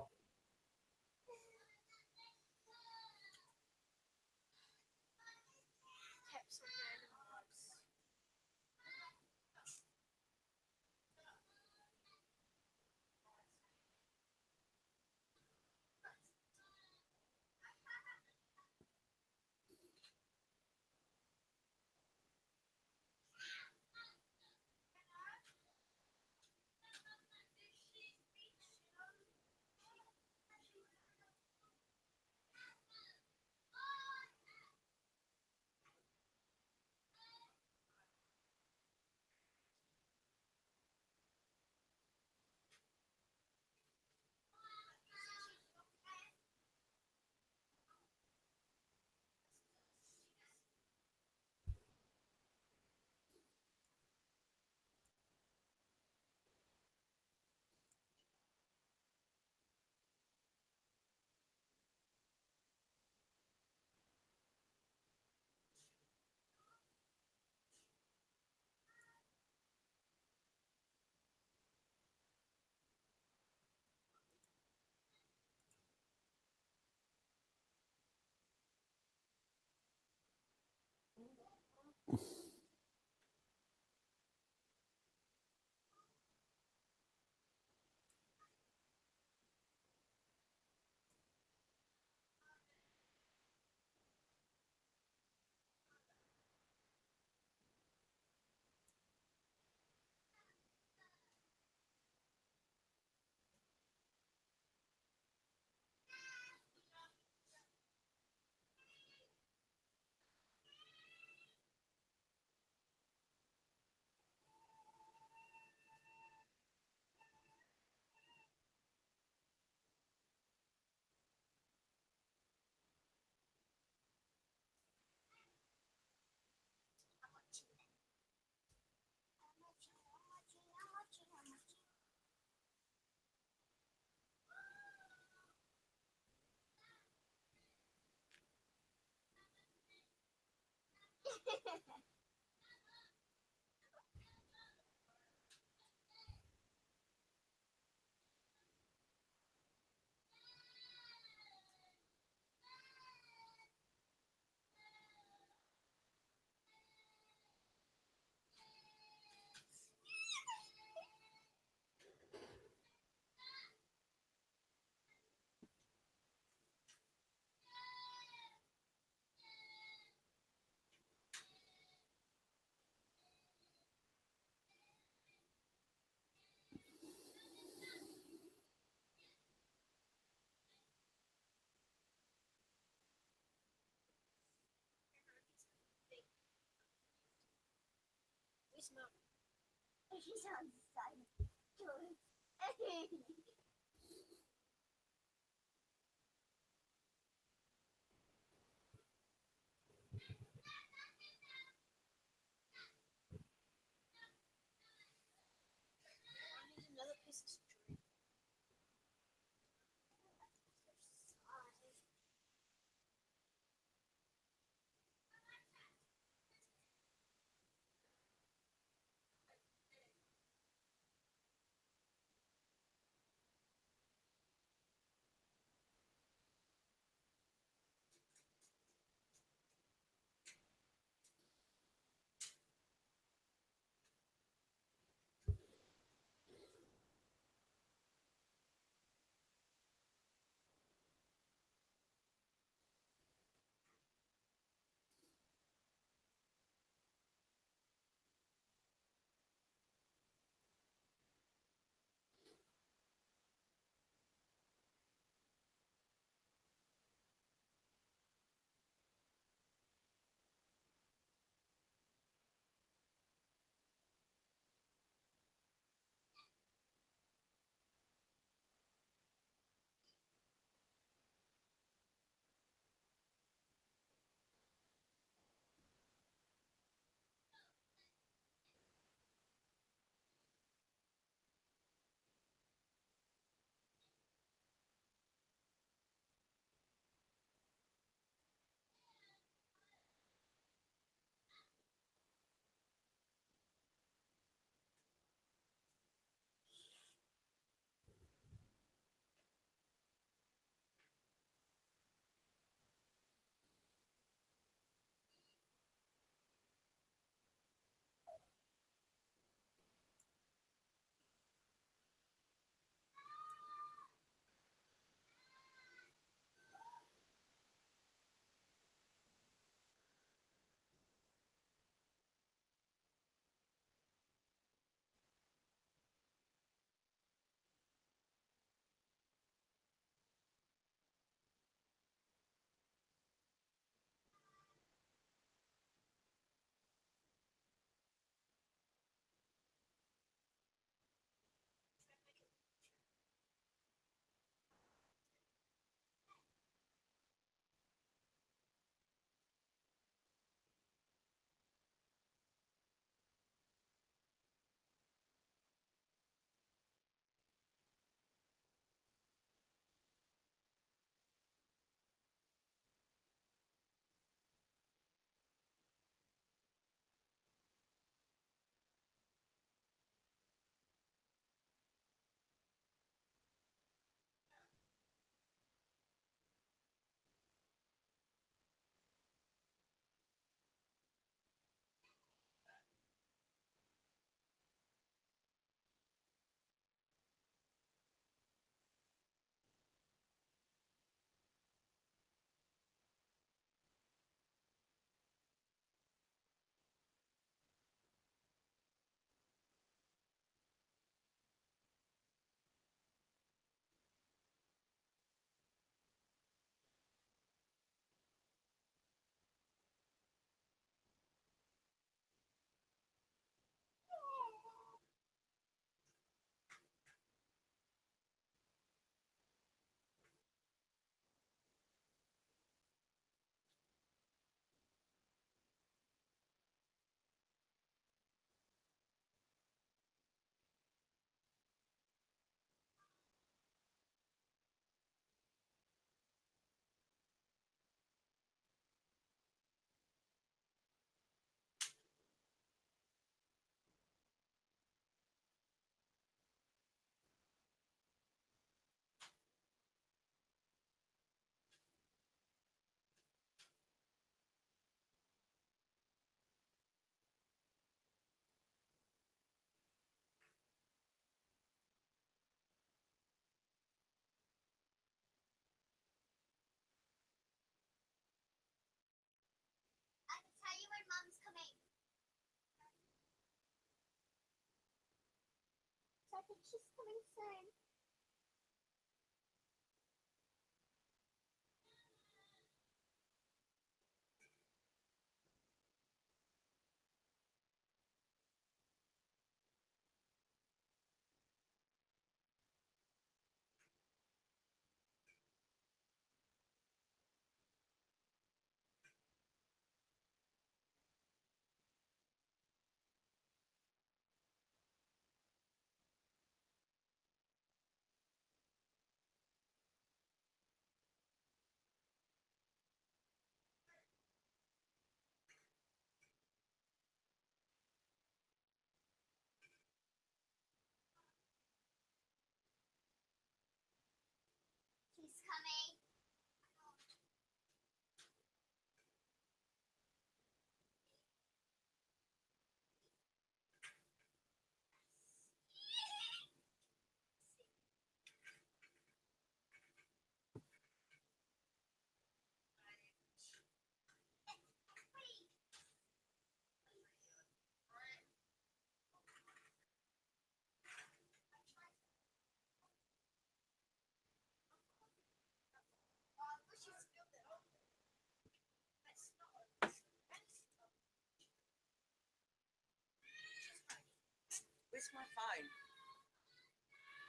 Where's my phone?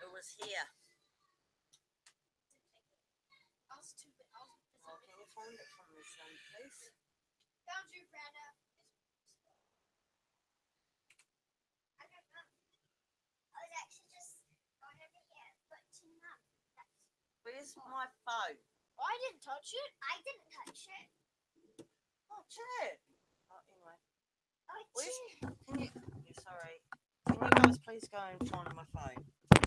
It was here. Oh, can you find it from this end, please? Found you, Brenda. I don't know. I was actually just going over here, but Where's my phone? I didn't touch it. I didn't touch it. Oh, chair. Oh, anyway. Oh, Where's, gee. can you, yeah, sorry. Can you guys please go and find my phone?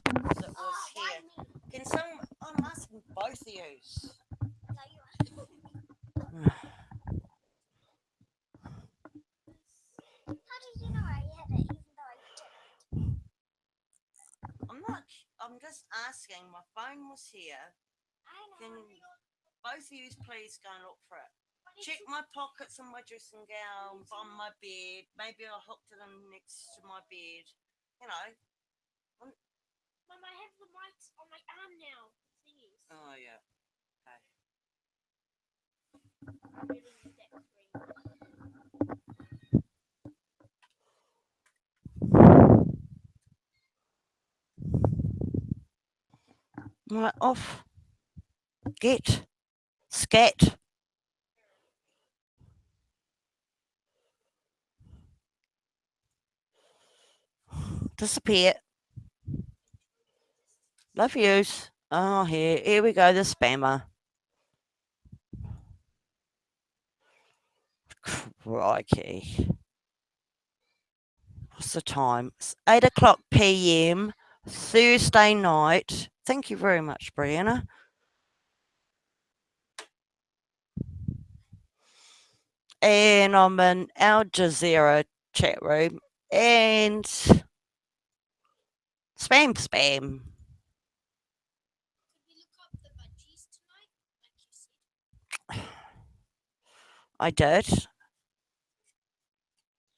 'Cause it was here. Can some, I'm asking both of you. No, you are. How did you know I had it, even though I didn't? I'm not, I'm just asking. My phone was here. I know. Can both of you please go and look for it? Check my pockets and my dressing gown, on my bed. Maybe I hooked it in next to my bed. You know. Mum, I have the mic on my arm now. Please. Oh, yeah. Okay. I'm reading the deck screen. Right, off. Get. Scat. Disappear. Love yous. Oh, here we go, the spammer. Crikey. What's the time? It's 8 o'clock p.m. Thursday night. Thank you very much, Brianna. And I'm in Al Jazeera chat room. And spam. Did we look up the budgies tonight, like you said? I did.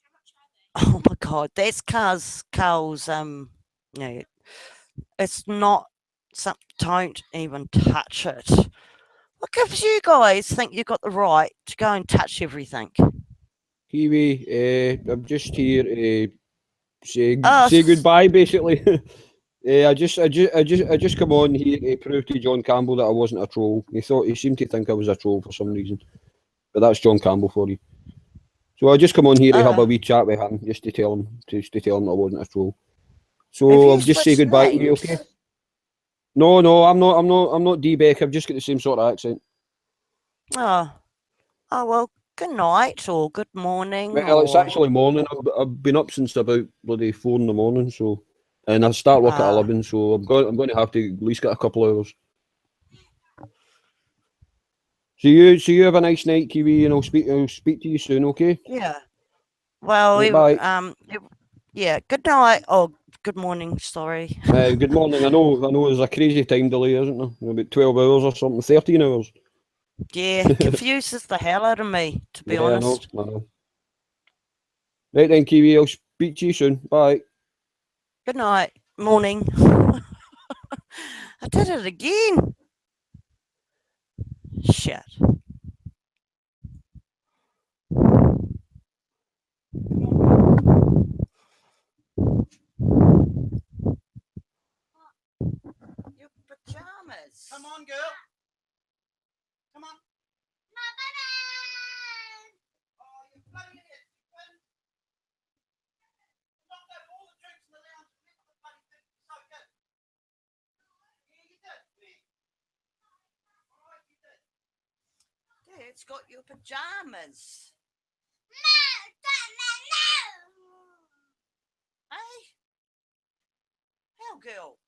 How much are they? Oh my god, that's Carl's no, it's not some, don't even touch it. What gives you guys think you got the right to go and touch everything? Kiwi, I'm just here to say Oh, say goodbye, basically. I just come on here to prove to John Campbell that I wasn't a troll. He seemed to think I was a troll for some reason, but that's John Campbell for you. So I just come on here to have a wee chat with him, just to tell him that I wasn't a troll. So I'll just say goodbye to you, okay? No, I'm not D-Beck. I've just got the same sort of accent. Oh, well, good night or good morning. Well, it's actually morning. I've been up since about bloody 4 in the morning, so, and I start work at 11, so I'm going to have to at least get a couple of hours. So you have a nice night, Kiwi, and I'll speak to you soon, okay? Yeah. Well, Right, bye. Yeah. Good night. Oh, good morning. Sorry. Good morning. I know. There's a crazy time delay, isn't there? About 12 hours or something. 13 hours. Yeah, confuses the hell out of me, to be honest. I know. Right then, Kiwi. I'll speak to you soon. Bye. Good night. Morning. I did it again. Shit. Your pajamas. Come on, girl. Come on. My banana! Oh, you bloody idiot. Knocked over all the drinks in the lounge and licked the bloody thing. So good. Yeah, you did. All right, you did. Yeah, it's got your pajamas. No! Hey? How, girl?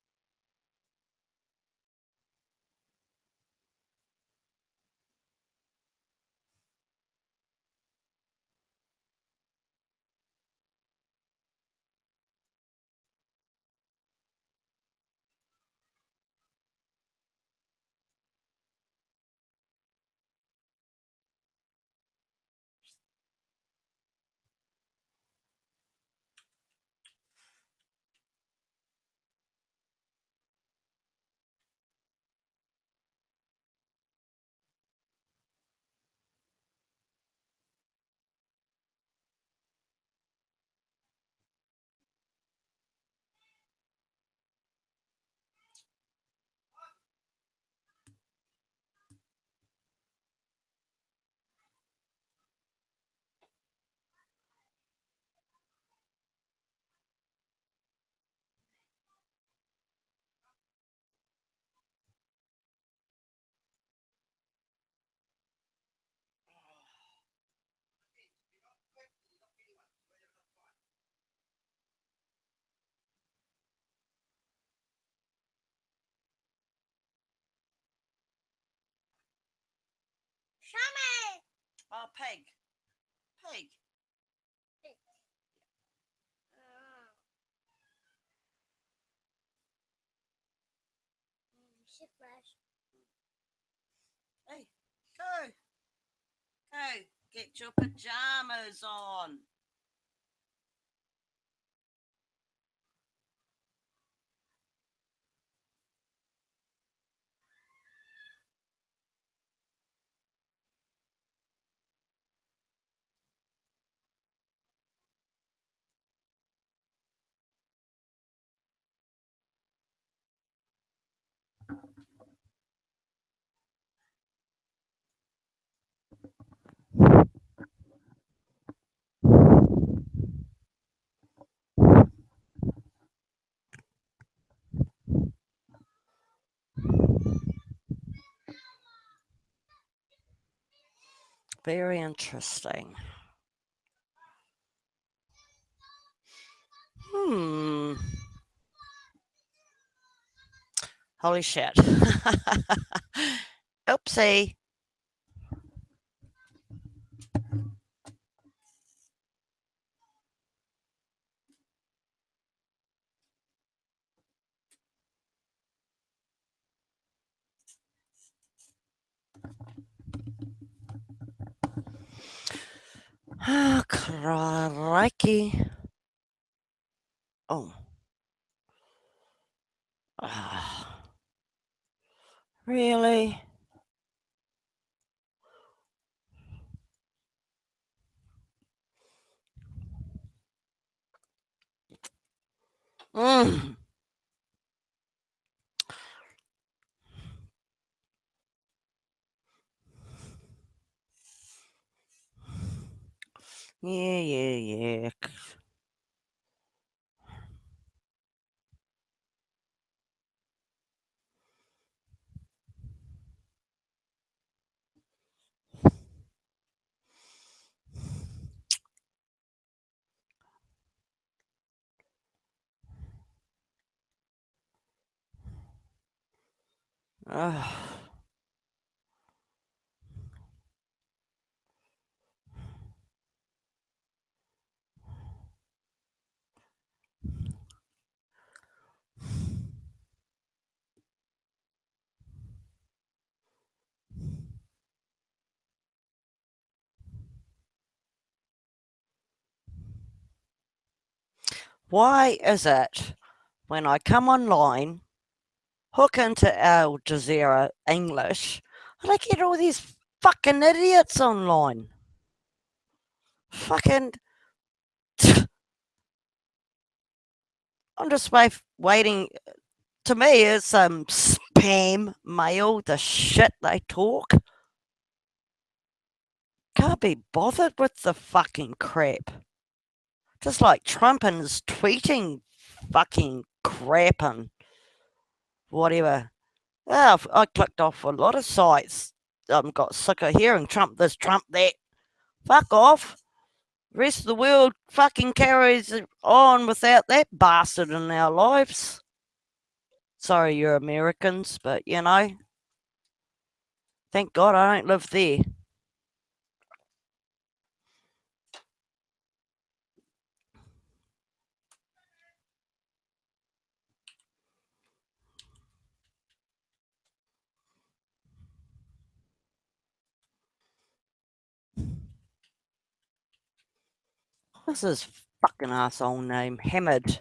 Shame! Oh, pig. Pig. Hey, go. Go. Get your pajamas on. Very interesting. Holy shit. Oopsie. Ah, crikey. Oh. Ah. Really? Mm. Yeah. Ah. Why is it when I come online, hook into Al Jazeera English, and I get all these fucking idiots online? Fucking. I'm just waiting. To me, it's some spam mail, the shit they talk. Can't be bothered with the fucking crap. Just like Trump and his tweeting fucking crap and whatever. Yeah, I clicked off a lot of sites. Got sick of hearing Trump this, Trump that. Fuck off. Rest of the world fucking carries on without that bastard in our lives. Sorry, you're Americans, but you know, thank God I don't live there. What's his fucking asshole name? Hamid.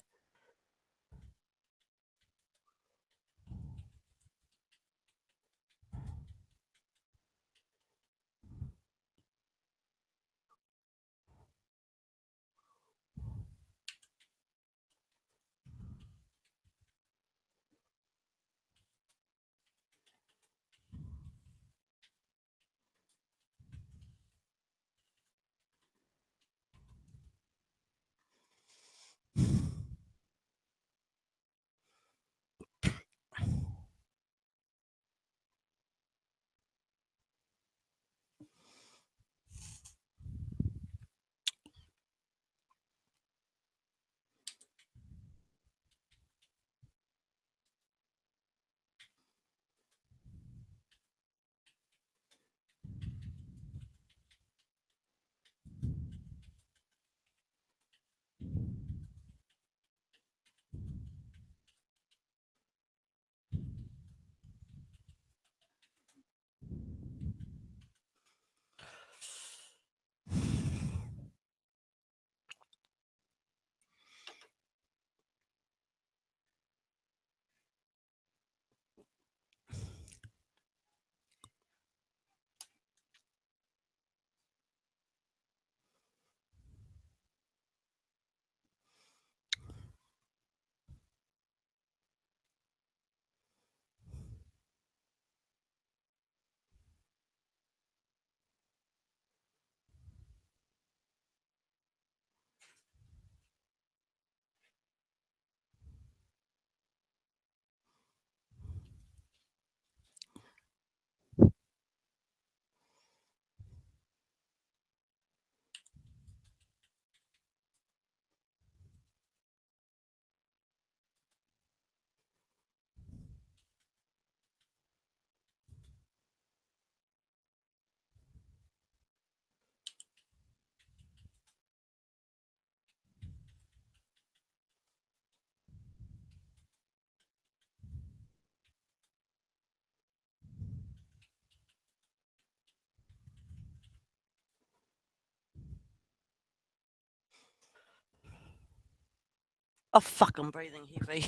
Oh, fuck, I'm breathing heavy.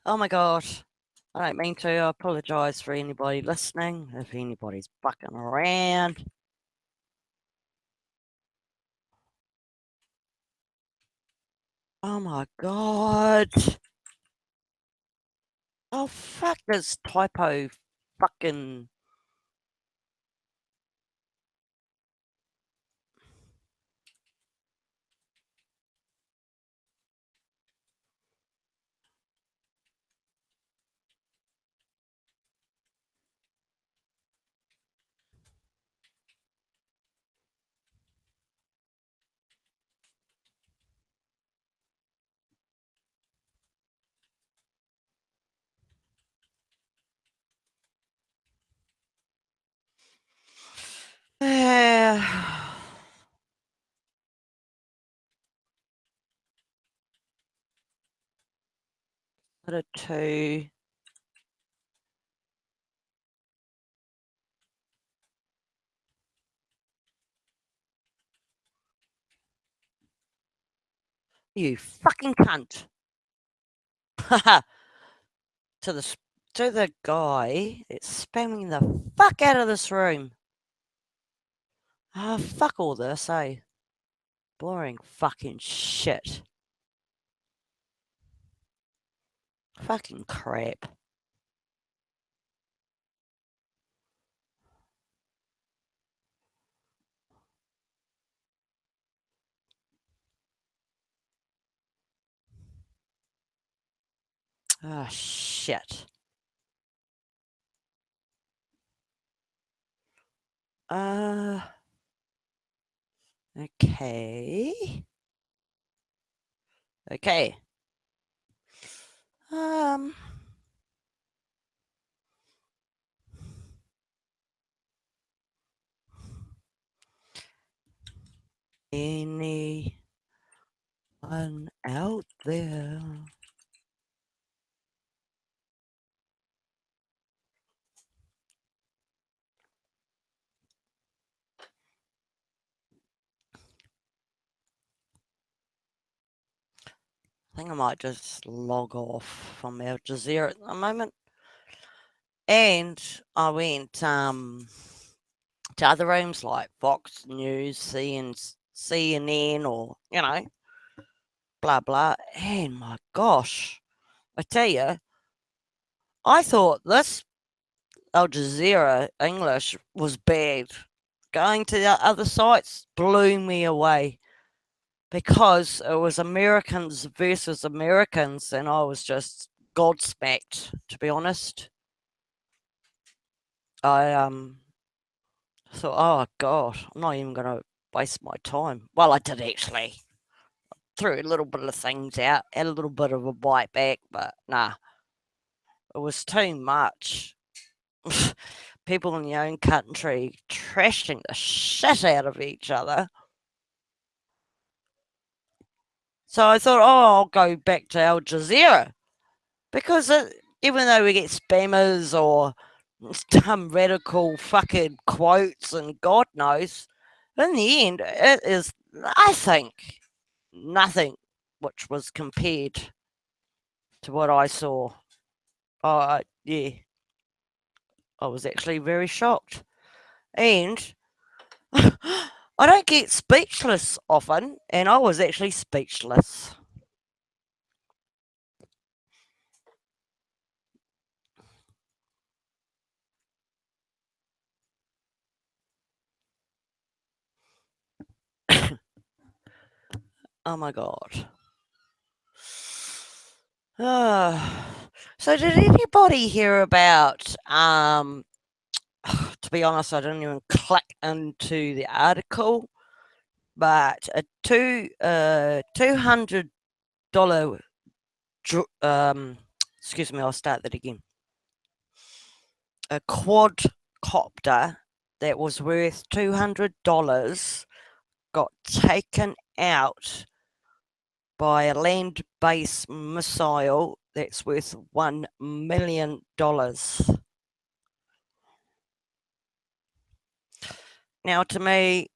Oh my god. I don't mean to. I apologise for anybody listening, if anybody's fucking around. Oh my god. Oh, fuck this typo fucking. Put a 2. You fucking cunt. Haha. To the guy that's spamming the fuck out of this room. Ah, fuck all this, eh? Boring fucking shit. Fucking crap. Ah, shit. Okay. Okay. Anyone out there? I think I might just log off from Al Jazeera at the moment. And I went to other rooms like Fox News, CNN, or, blah, blah. And my gosh, I tell you, I thought this Al Jazeera English was bad. Going to the other sites blew me away because it was Americans versus Americans, and I was just godsmacked, to be honest. I thought, oh god, I'm not even gonna waste my time. Well, I did actually. Threw a little bit of things out, had a little bit of a bite back, but nah, it was too much. People in your own country trashing the shit out of each other. So I thought, oh, I'll go back to Al Jazeera because even though we get spammers or dumb radical fucking quotes and God knows, in the end, it is, I think, nothing which was compared to what I saw. Yeah, I was actually very shocked. And I don't get speechless often, and I was actually speechless. Oh my god. So did anybody hear about to be honest, I didn't even click into the article, but a $200 excuse me, I'll start that again. A quadcopter that was worth $200 got taken out by a land-based missile that's worth $1 million. Now, to me,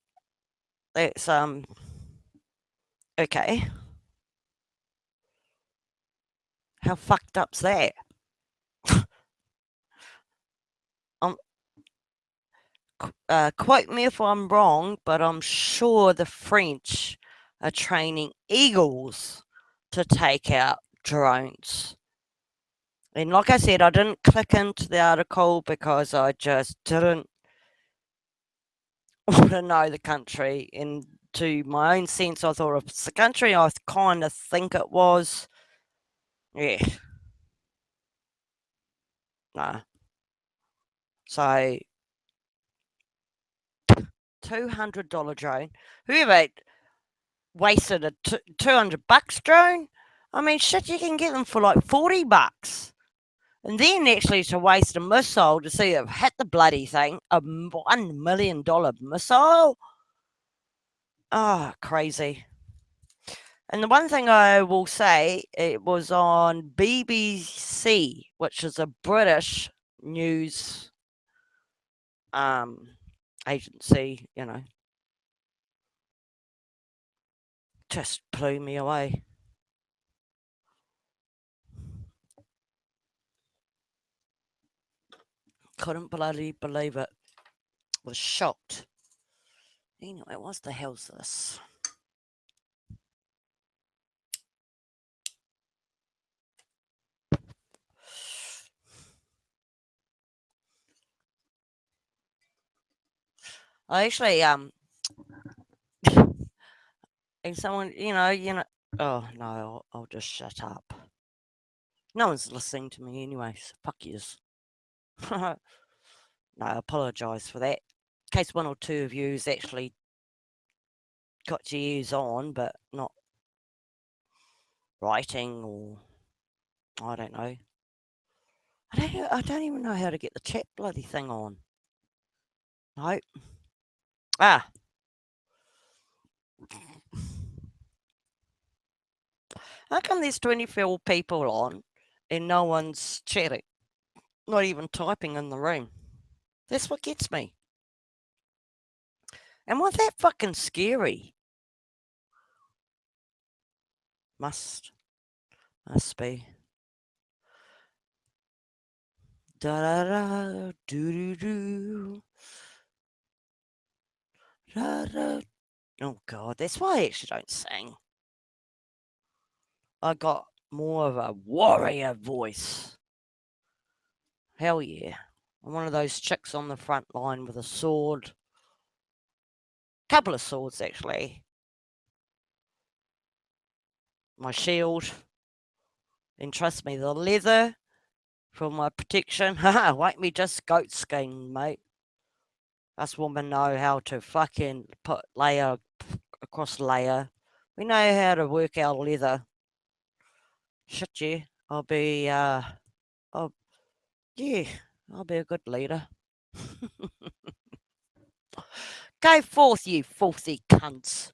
that's okay. How fucked up's that? Quote me if I'm wrong, but I'm sure the French are training eagles to take out drones. And like I said, I didn't click into the article because I just didn't want to know the country. And to my own sense, I thought if it's the country I kind of think it was, yeah. Nah. So, $200 drone. Whoever wasted a $200 drone, I mean, shit, you can get them for like $40. And then actually to waste a missile to see it hit the bloody thing, a $1 million missile. Oh, crazy. And the one thing I will say, it was on BBC, which is a British news agency, just blew me away. Couldn't bloody believe it. Was shocked. Anyway, what the hell's this? I actually and someone oh no, I'll just shut up. No one's listening to me anyway, so fuck yous. No, I apologise for that. In case one or two of yous actually got your ears on, but not writing or I don't know. I don't even know how to get the chat bloody thing on. No. Ah. How come there's 24 people on and no one's chatting? Not even typing in the room. That's what gets me. And was that fucking scary? Must be. Da da da do do do. Da da. Oh god, that's why I actually don't sing. I got more of a warrior voice. Hell yeah. I'm one of those chicks on the front line with a sword. Couple of swords actually. My shield. And trust me, the leather for my protection. Haha, wait me just goat skin, mate. Us women know how to fucking put layer across layer. We know how to work our leather. Shit, yeah. I'll be a good leader. Go forth, you filthy cunts.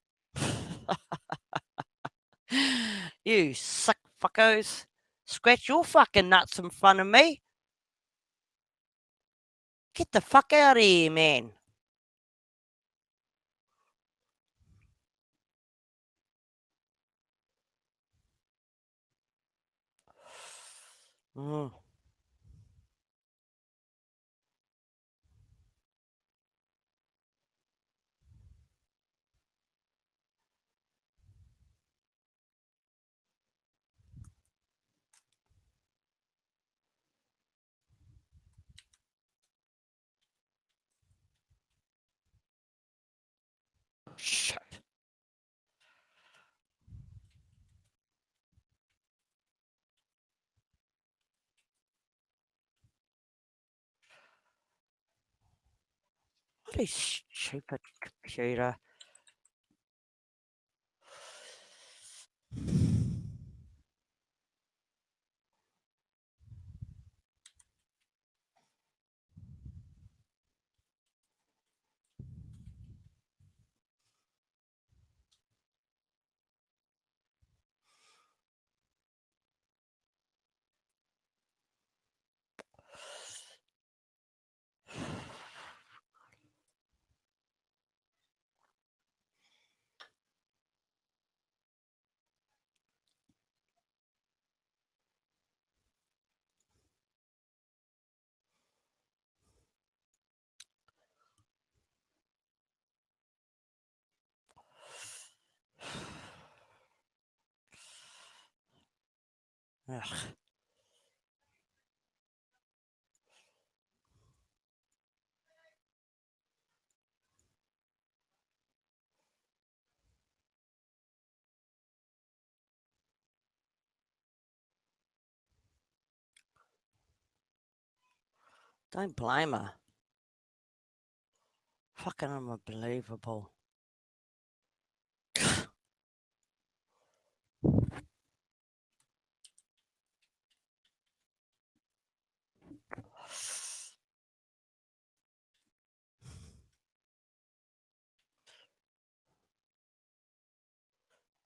You sick fuckos. Scratch your fucking nuts in front of me. Get the fuck out of here, man. Mm. Shit. What a stupid computer. Ugh. Don't blame her. Fucking unbelievable.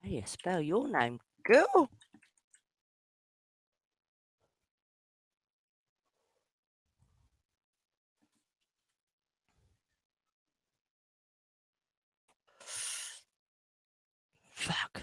How do you spell your name, girl? Fuck.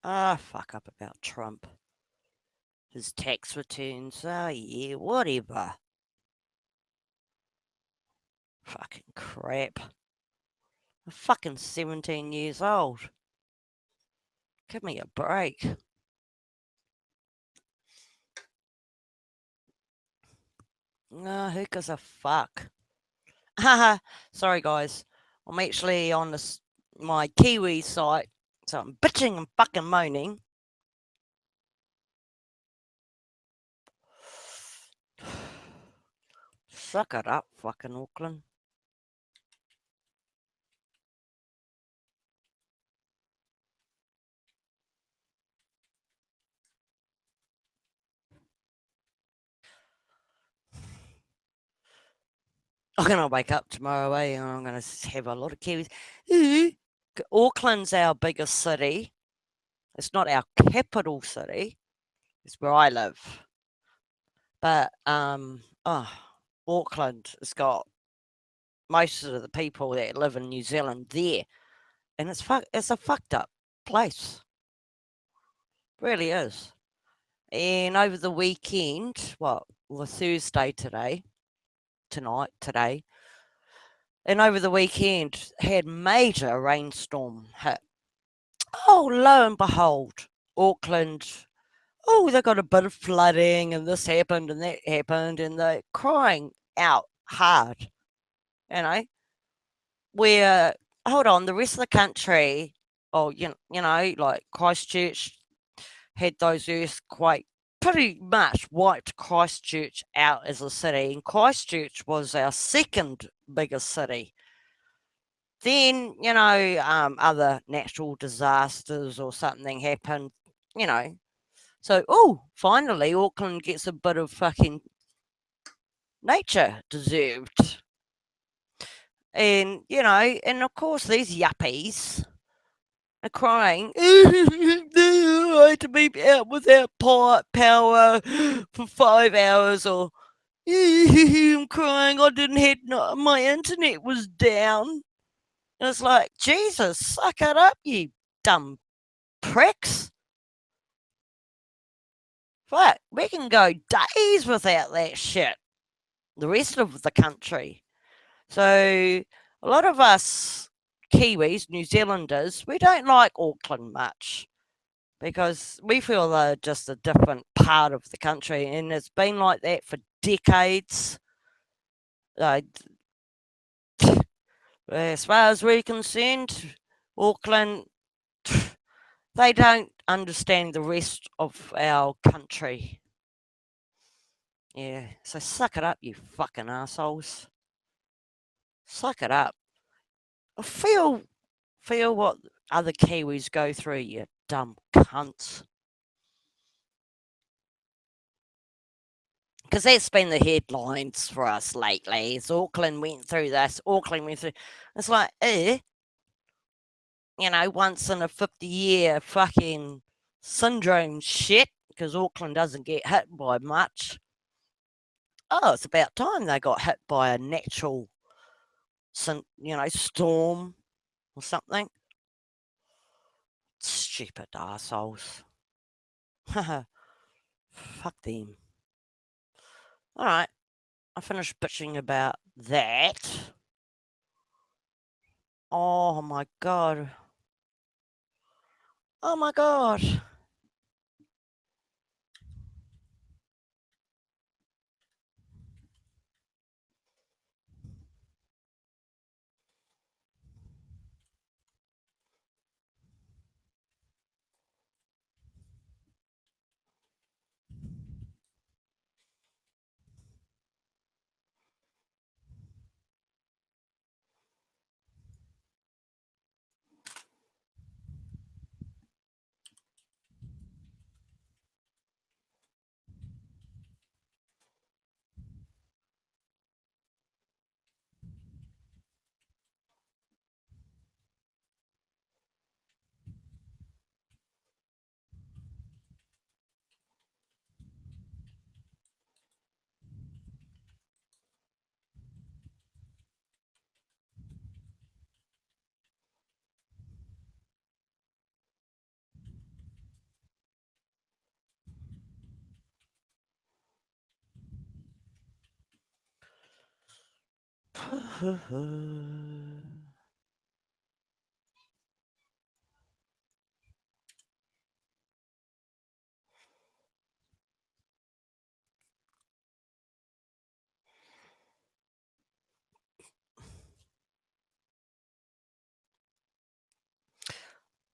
Fuck up about Trump. His tax returns. Oh, yeah, whatever. Fucking crap. I'm fucking 17 years old. Give me a break. No, who gives a fuck? Haha, sorry guys. I'm actually on this my Kiwi site, so I'm bitching and fucking moaning. Suck it up, fucking Auckland. I'm gonna wake up tomorrow, and I'm gonna have a lot of Kiwis. Auckland's our biggest city. It's not our capital city. It's where I live. But Auckland has got most of the people that live in New Zealand there, and it's a fucked up place. Really is. And over the weekend, Thursday today, and over the weekend had major rainstorm hit. Oh, lo and behold, Auckland. Oh, they got a bit of flooding, and this happened, and that happened, and they're crying out hard. You know, where hold on, the rest of the country, like Christchurch had those earthquakes, pretty much wiped Christchurch out as a city, and Christchurch was our second biggest city. Then, other natural disasters or something happened, So, finally, Auckland gets a bit of fucking nature deserved. And, and of course, these yuppies are crying, I had to be out without power for 5 hours, or I'm crying, I didn't have, my internet was down. And it's like, Jesus, suck it up, you dumb pricks. Fuck, we can go days without that shit. The rest of the country. So, a lot of us Kiwis, New Zealanders, we don't like Auckland much because we feel they're just a different part of the country, and it's been like that for decades. As far as we're concerned, Auckland, they don't understand the rest of our country. Yeah, so suck it up, you fucking assholes. Suck it up. Feel what other Kiwis go through, you dumb cunts. Because that's been the headlines for us lately. It's Auckland went through this, Auckland went through. It's like, once in a 50-year fucking syndrome shit, because Auckland doesn't get hit by much. Oh, it's about time they got hit by a natural, storm or something. Stupid assholes. Fuck them. All right, I finished bitching about that. Oh my god. Oh my god.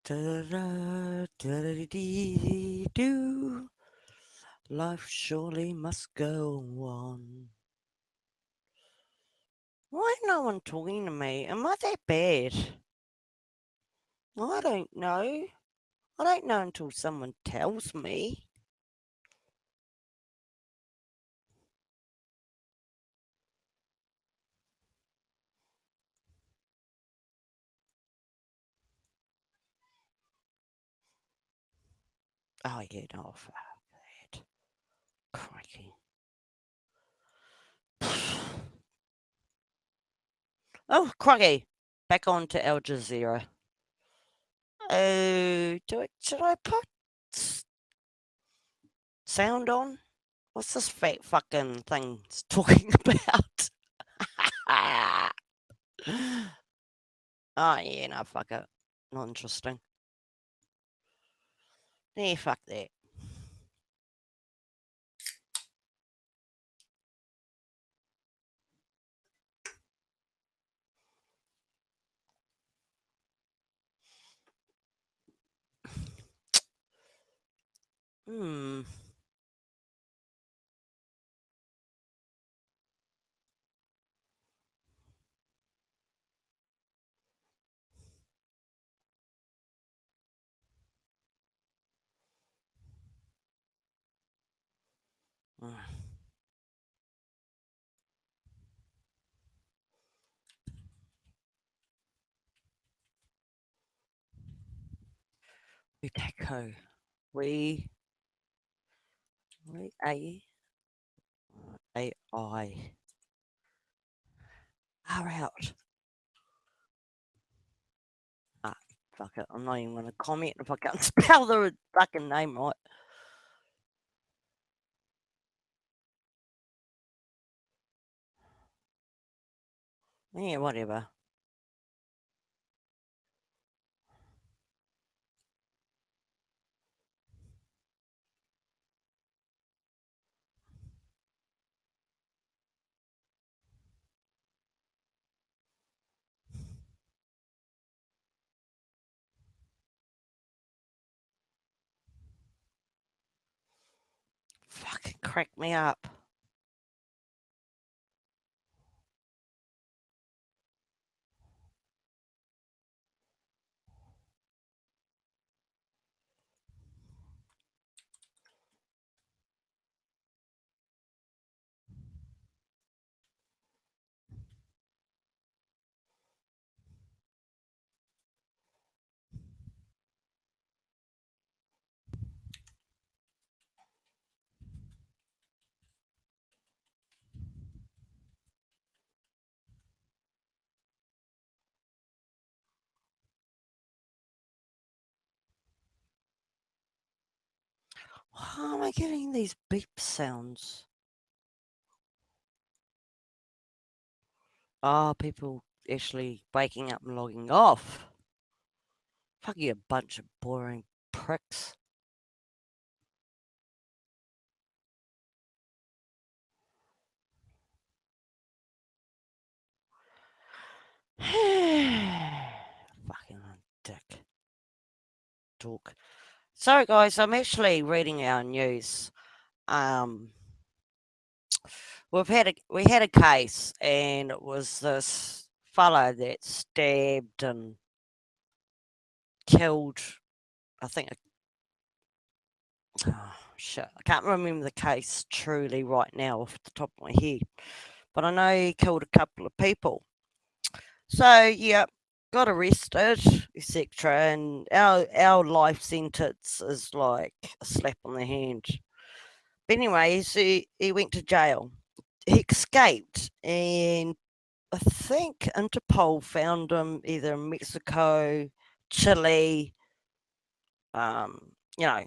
Da-da-da-da-dee-doo. Life surely must go on. Why is no one talking to me? Am I that bad? I don't know. I don't know until someone tells me. Oh, yeah, no, fuck that. Crikey. Oh, crikey. Back on to Al Jazeera. Oh, should I put sound on? What's this fat fucking thing talking about? Oh, yeah, no, fuck it. Not interesting. Yeah, fuck that. Hmm. We taco. We AI. Far out. Ah, fuck it. I'm not even gonna comment if I can't spell the fucking name right. Yeah, whatever. Fucking crack me up. Why am I getting these beep sounds? Oh, people actually waking up and logging off. Fuck you, a bunch of boring pricks. Fucking dick. Talk. So, guys, I'm actually reading our news. We had a case, and it was this fellow that stabbed and killed. I think. Oh, shit, I can't remember the case truly right now off the top of my head, but I know he killed a couple of people. So yeah, got arrested, etc. And our life sentence is like a slap on the hand. But anyways, he went to jail. He escaped, and I think Interpol found him either in Mexico, Chile, you know,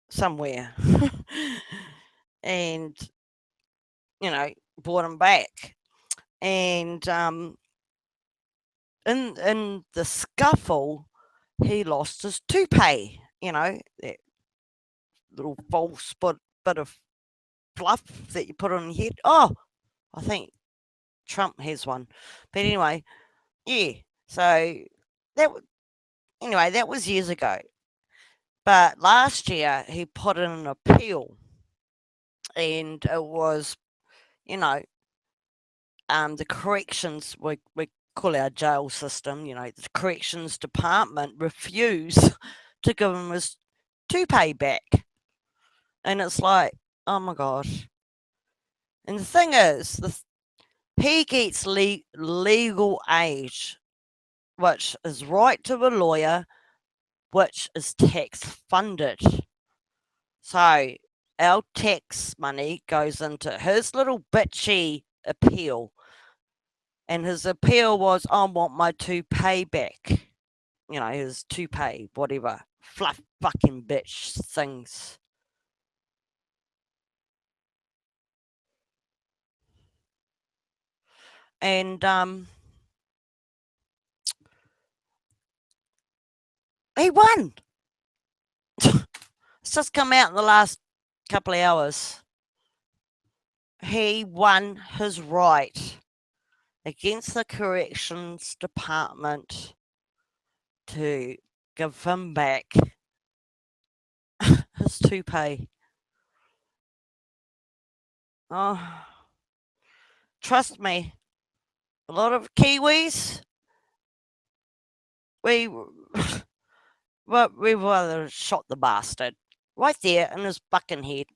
somewhere, and brought him back. And in the scuffle, he lost his toupee. That little false bit of fluff that you put on your head. Oh, I think Trump has one. But anyway, yeah. So that was years ago. But last year he put in an appeal, and it was, the corrections, we call our jail system, the corrections department refused to give him his toupee back. And it's like, oh my gosh. And the thing is, he gets legal aid, which is right to a lawyer, which is tax funded. So our tax money goes into his little bitchy appeal. And his appeal was, I want my toupee back. His toupee, whatever. Fluff fucking bitch things. And he won. It's just come out in the last couple of hours. He won his right against the corrections department to give him back his toupee. Oh, trust me, a lot of Kiwis, we rather shot the bastard right there in his fucking head.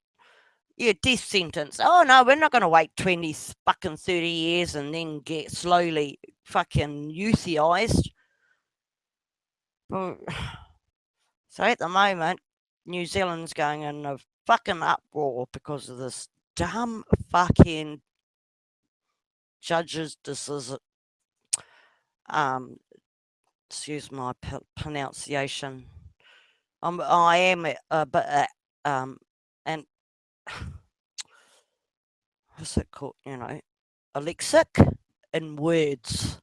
Yeah, death sentence. Oh no, we're not going to wait 20 fucking 30 years and then get slowly fucking euthanized. So at the moment, New Zealand's going in a fucking uproar because of this dumb fucking judge's decision. Excuse my pronunciation. I am a bit and what's it called? Alexic in words.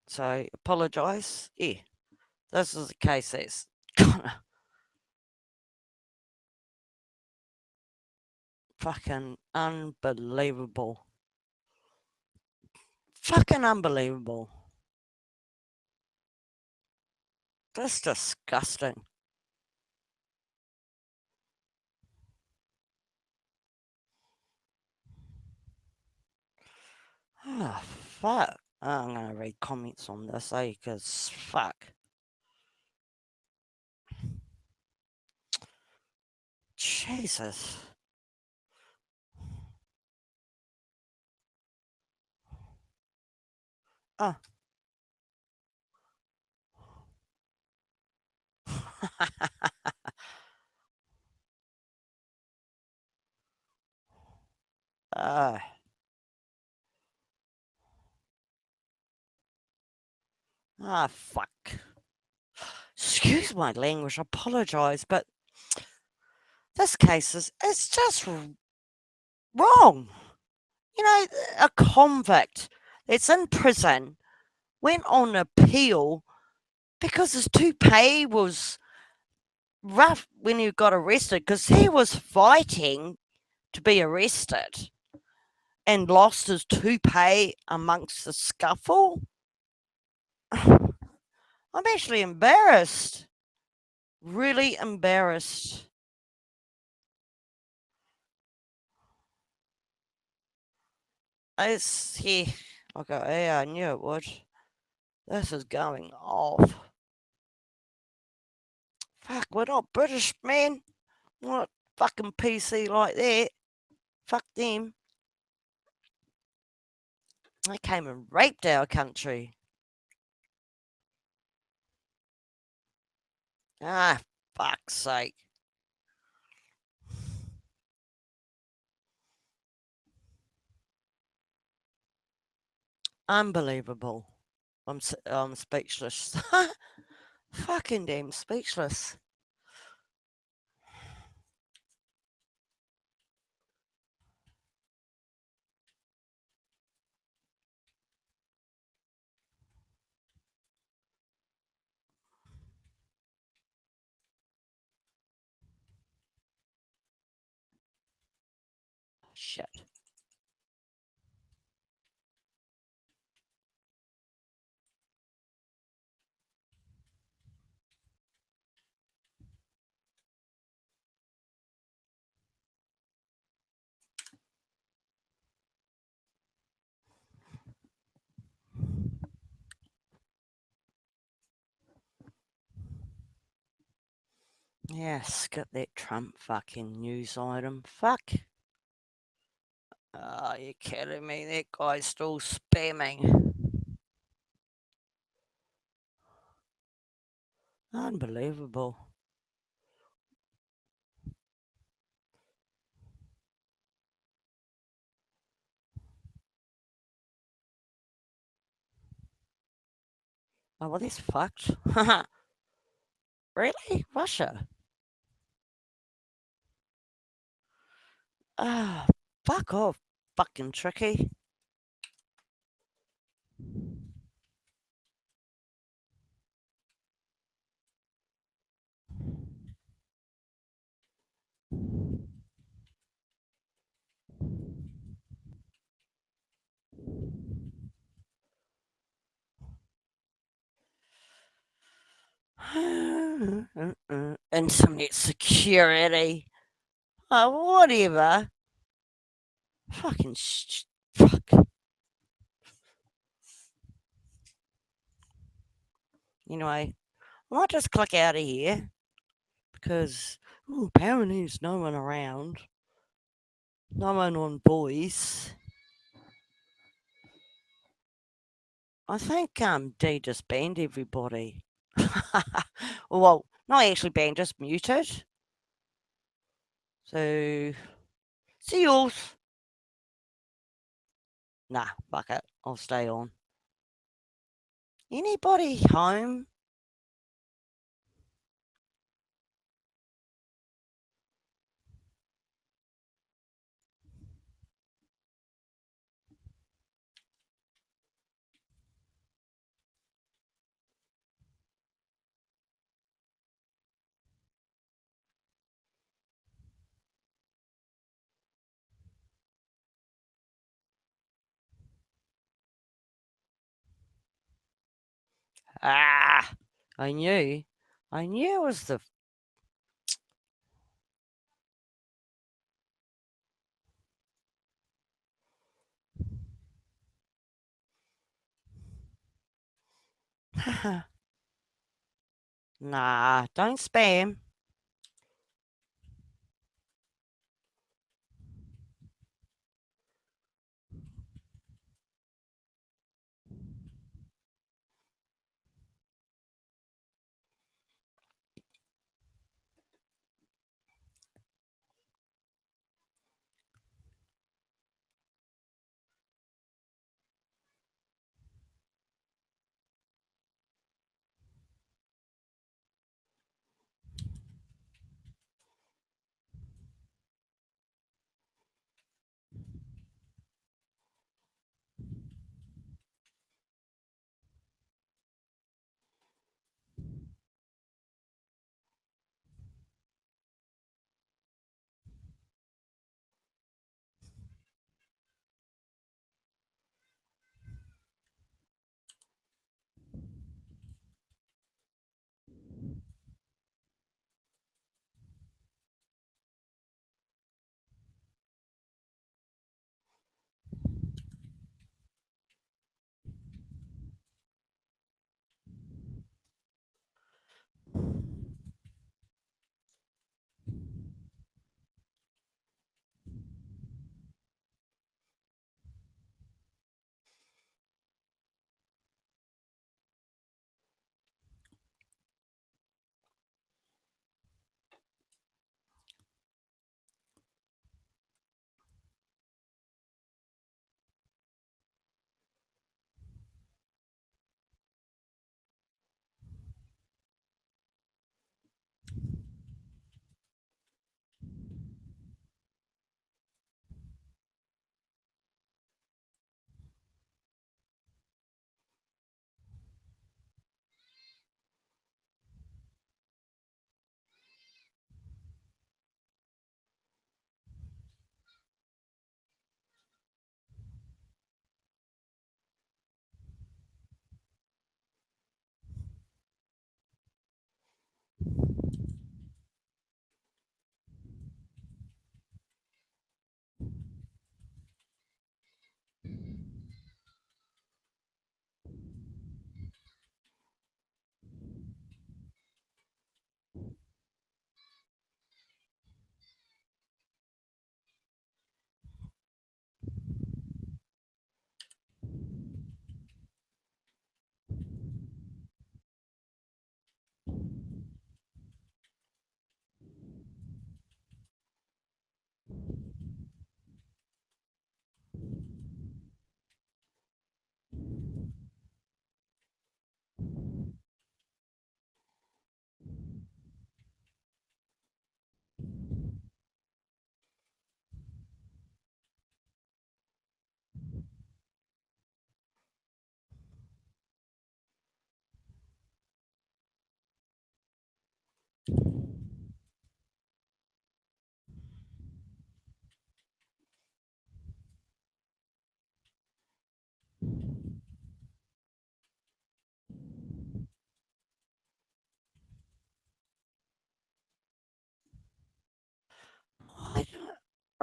So apologise. Yeah, this is the case that's kind of fucking unbelievable. Fucking unbelievable. That's disgusting. Oh, fuck. I'm going to read comments on this, because fuck. Jesus. Oh. Fuck. Excuse my language, I apologise, but this case it's just wrong. A convict that's in prison went on appeal because his toupee was rough when he got arrested, because he was fighting to be arrested and lost his toupee amongst the scuffle. I'm actually embarrassed. Really embarrassed. Yeah. Okay, yeah, I knew it would. This is going off. Fuck, we're not British, man. We're not fucking PC like that. Fuck them. They came and raped our country. Fuck's sake. Unbelievable. I'm speechless. Fucking damn speechless. Shit. Yes, get that Trump fucking news item. Fuck. Oh, you kidding me? That guy's still spamming. Unbelievable. Oh, well, that's fucked. Really? Russia? Ah, fuck off, fucking tricky. Internet security. Oh, whatever. Fucking fuck. Anyway, I might just click out of here because apparently there's no one around. No one on voice. I think D just banned everybody. Well, not actually banned, just muted. So, see you. Nah, fuck it. I'll stay on. Anybody home? Ah, I knew. I knew it was the. Nah, don't spam.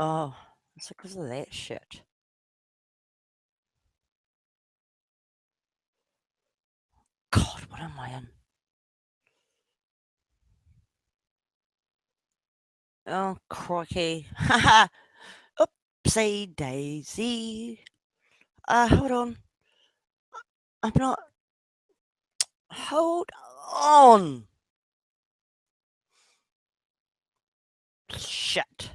Oh, it's because of that shit. God, what am I in? Oh, crikey. Haha. Oopsie daisy. Hold on. I'm not. Hold on. Shit.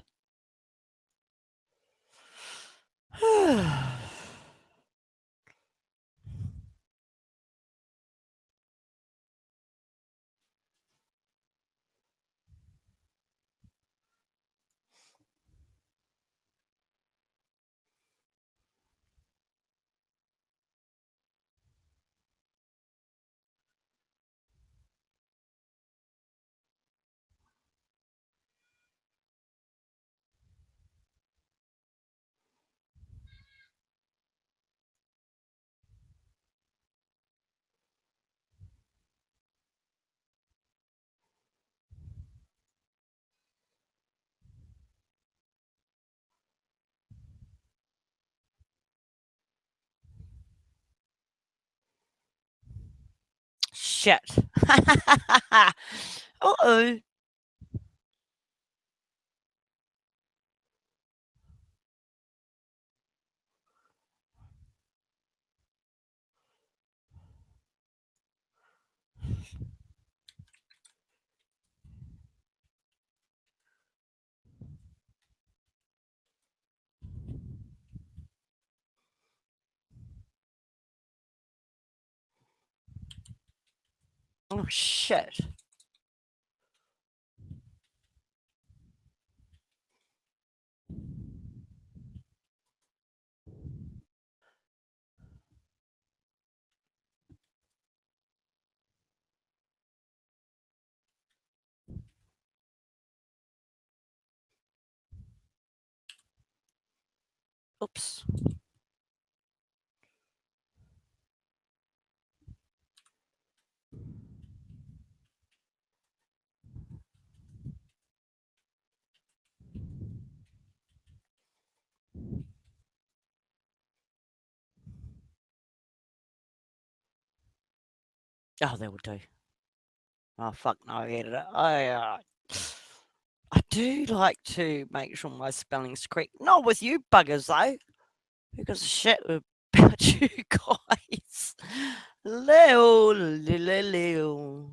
Shit. Uh-oh. Oh, shit. Oops. Oh, they will do. Oh, fuck no, I get it. I do like to make sure my spelling's correct. Not with you buggers, though. Who gives a shit about you guys? Leo, Leo, Leo.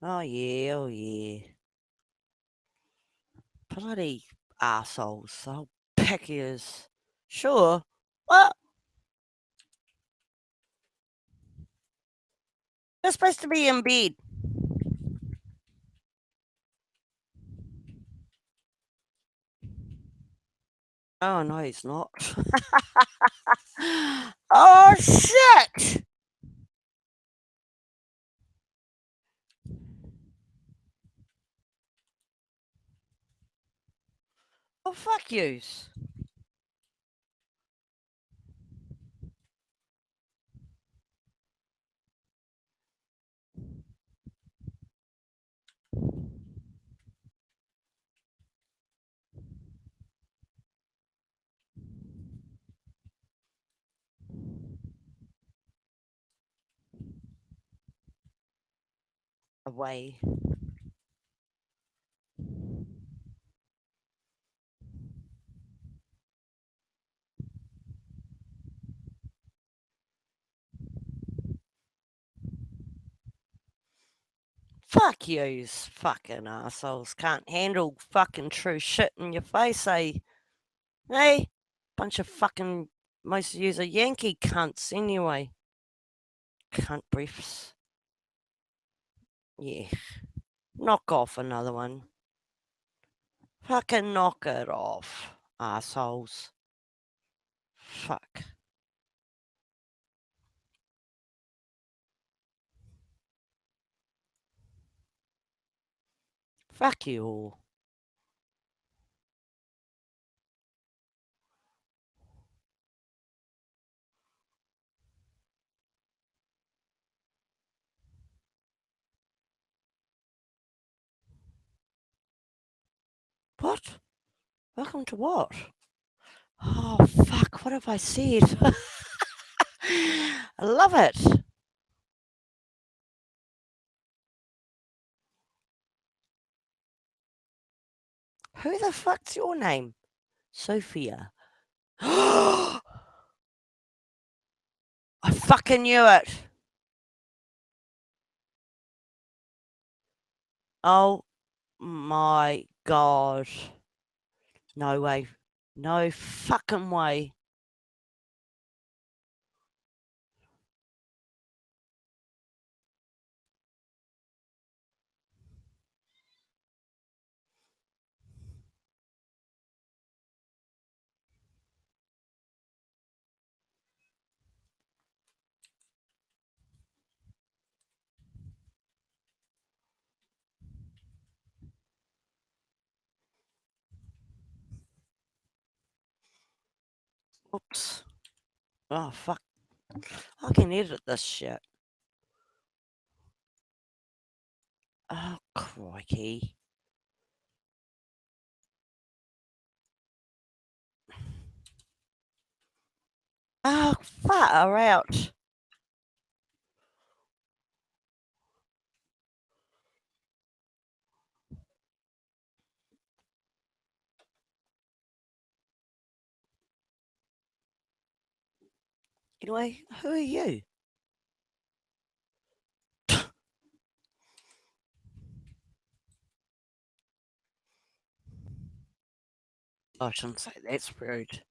Oh yeah, oh yeah. Bloody assholes, so picky as. Sure. Well, they're supposed to be in bed. Oh no, he's not. Oh shit! Oh fuck yous. Away. Fuck yous, fucking assholes. Can't handle fucking true shit in your face, eh? Hey? Bunch of fucking. Most of yous are Yankee cunts anyway. Cunt briefs. Yeah. Knock off another one. Fucking knock it off, assholes. Fuck. Fuck you all. What? Welcome to what? Oh, fuck, what have I said? I love it. Who the fuck's your name? Sophia. I fucking knew it. Oh my god. No way. No fucking way. Oops. Oh, fuck. I can edit this shit. Oh, crikey. Oh, far out. Anyway, who are you? I shouldn't say that's rude.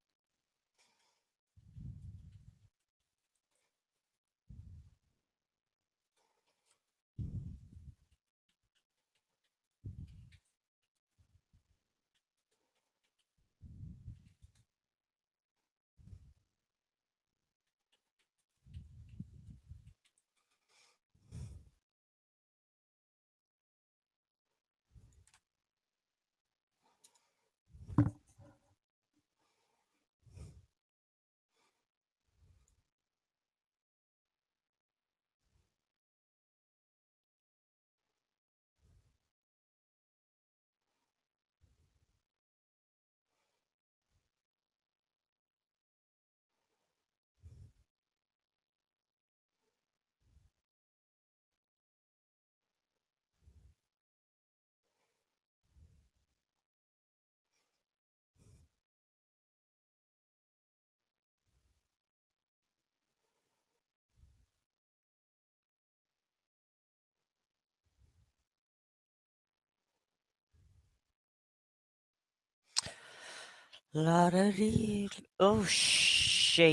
La da dee. Oh shit.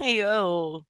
Yo.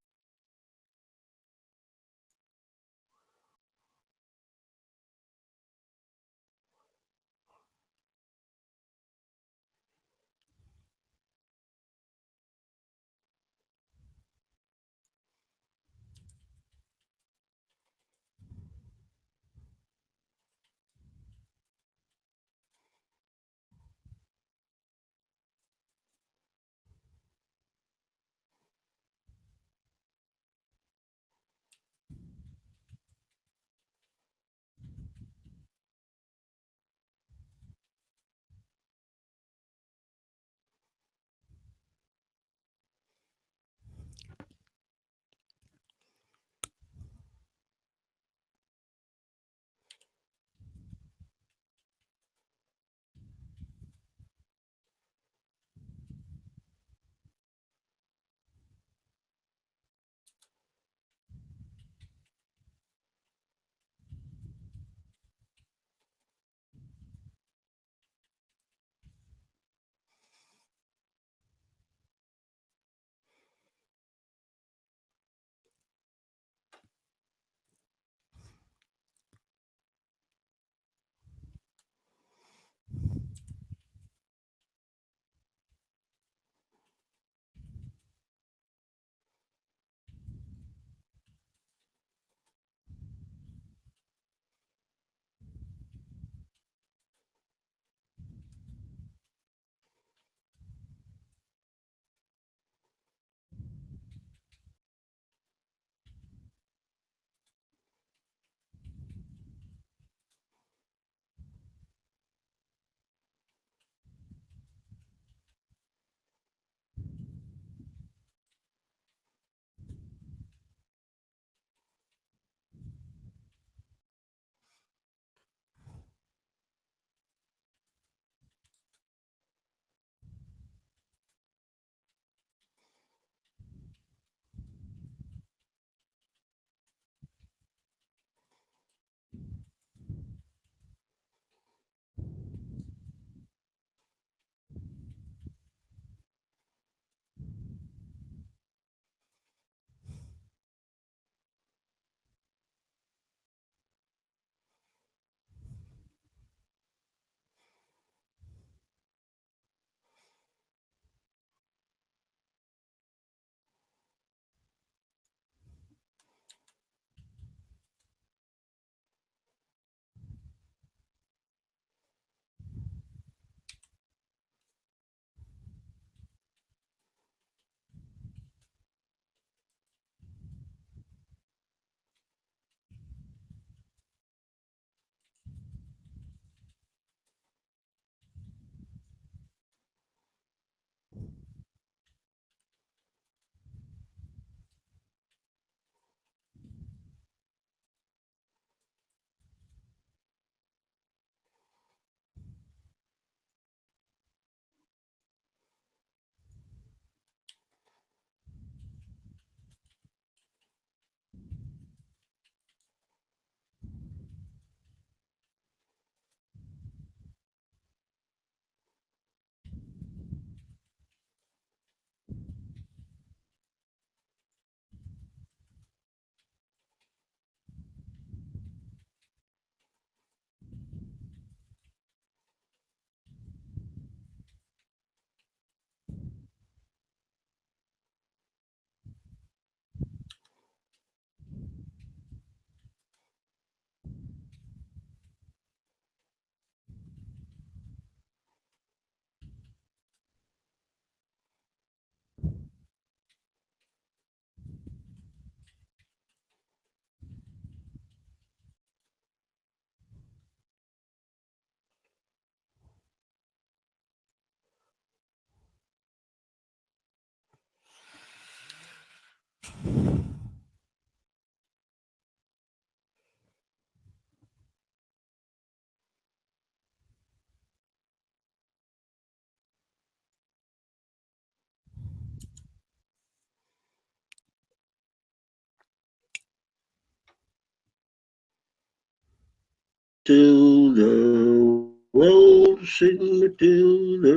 Matilda, waltzing Matilda,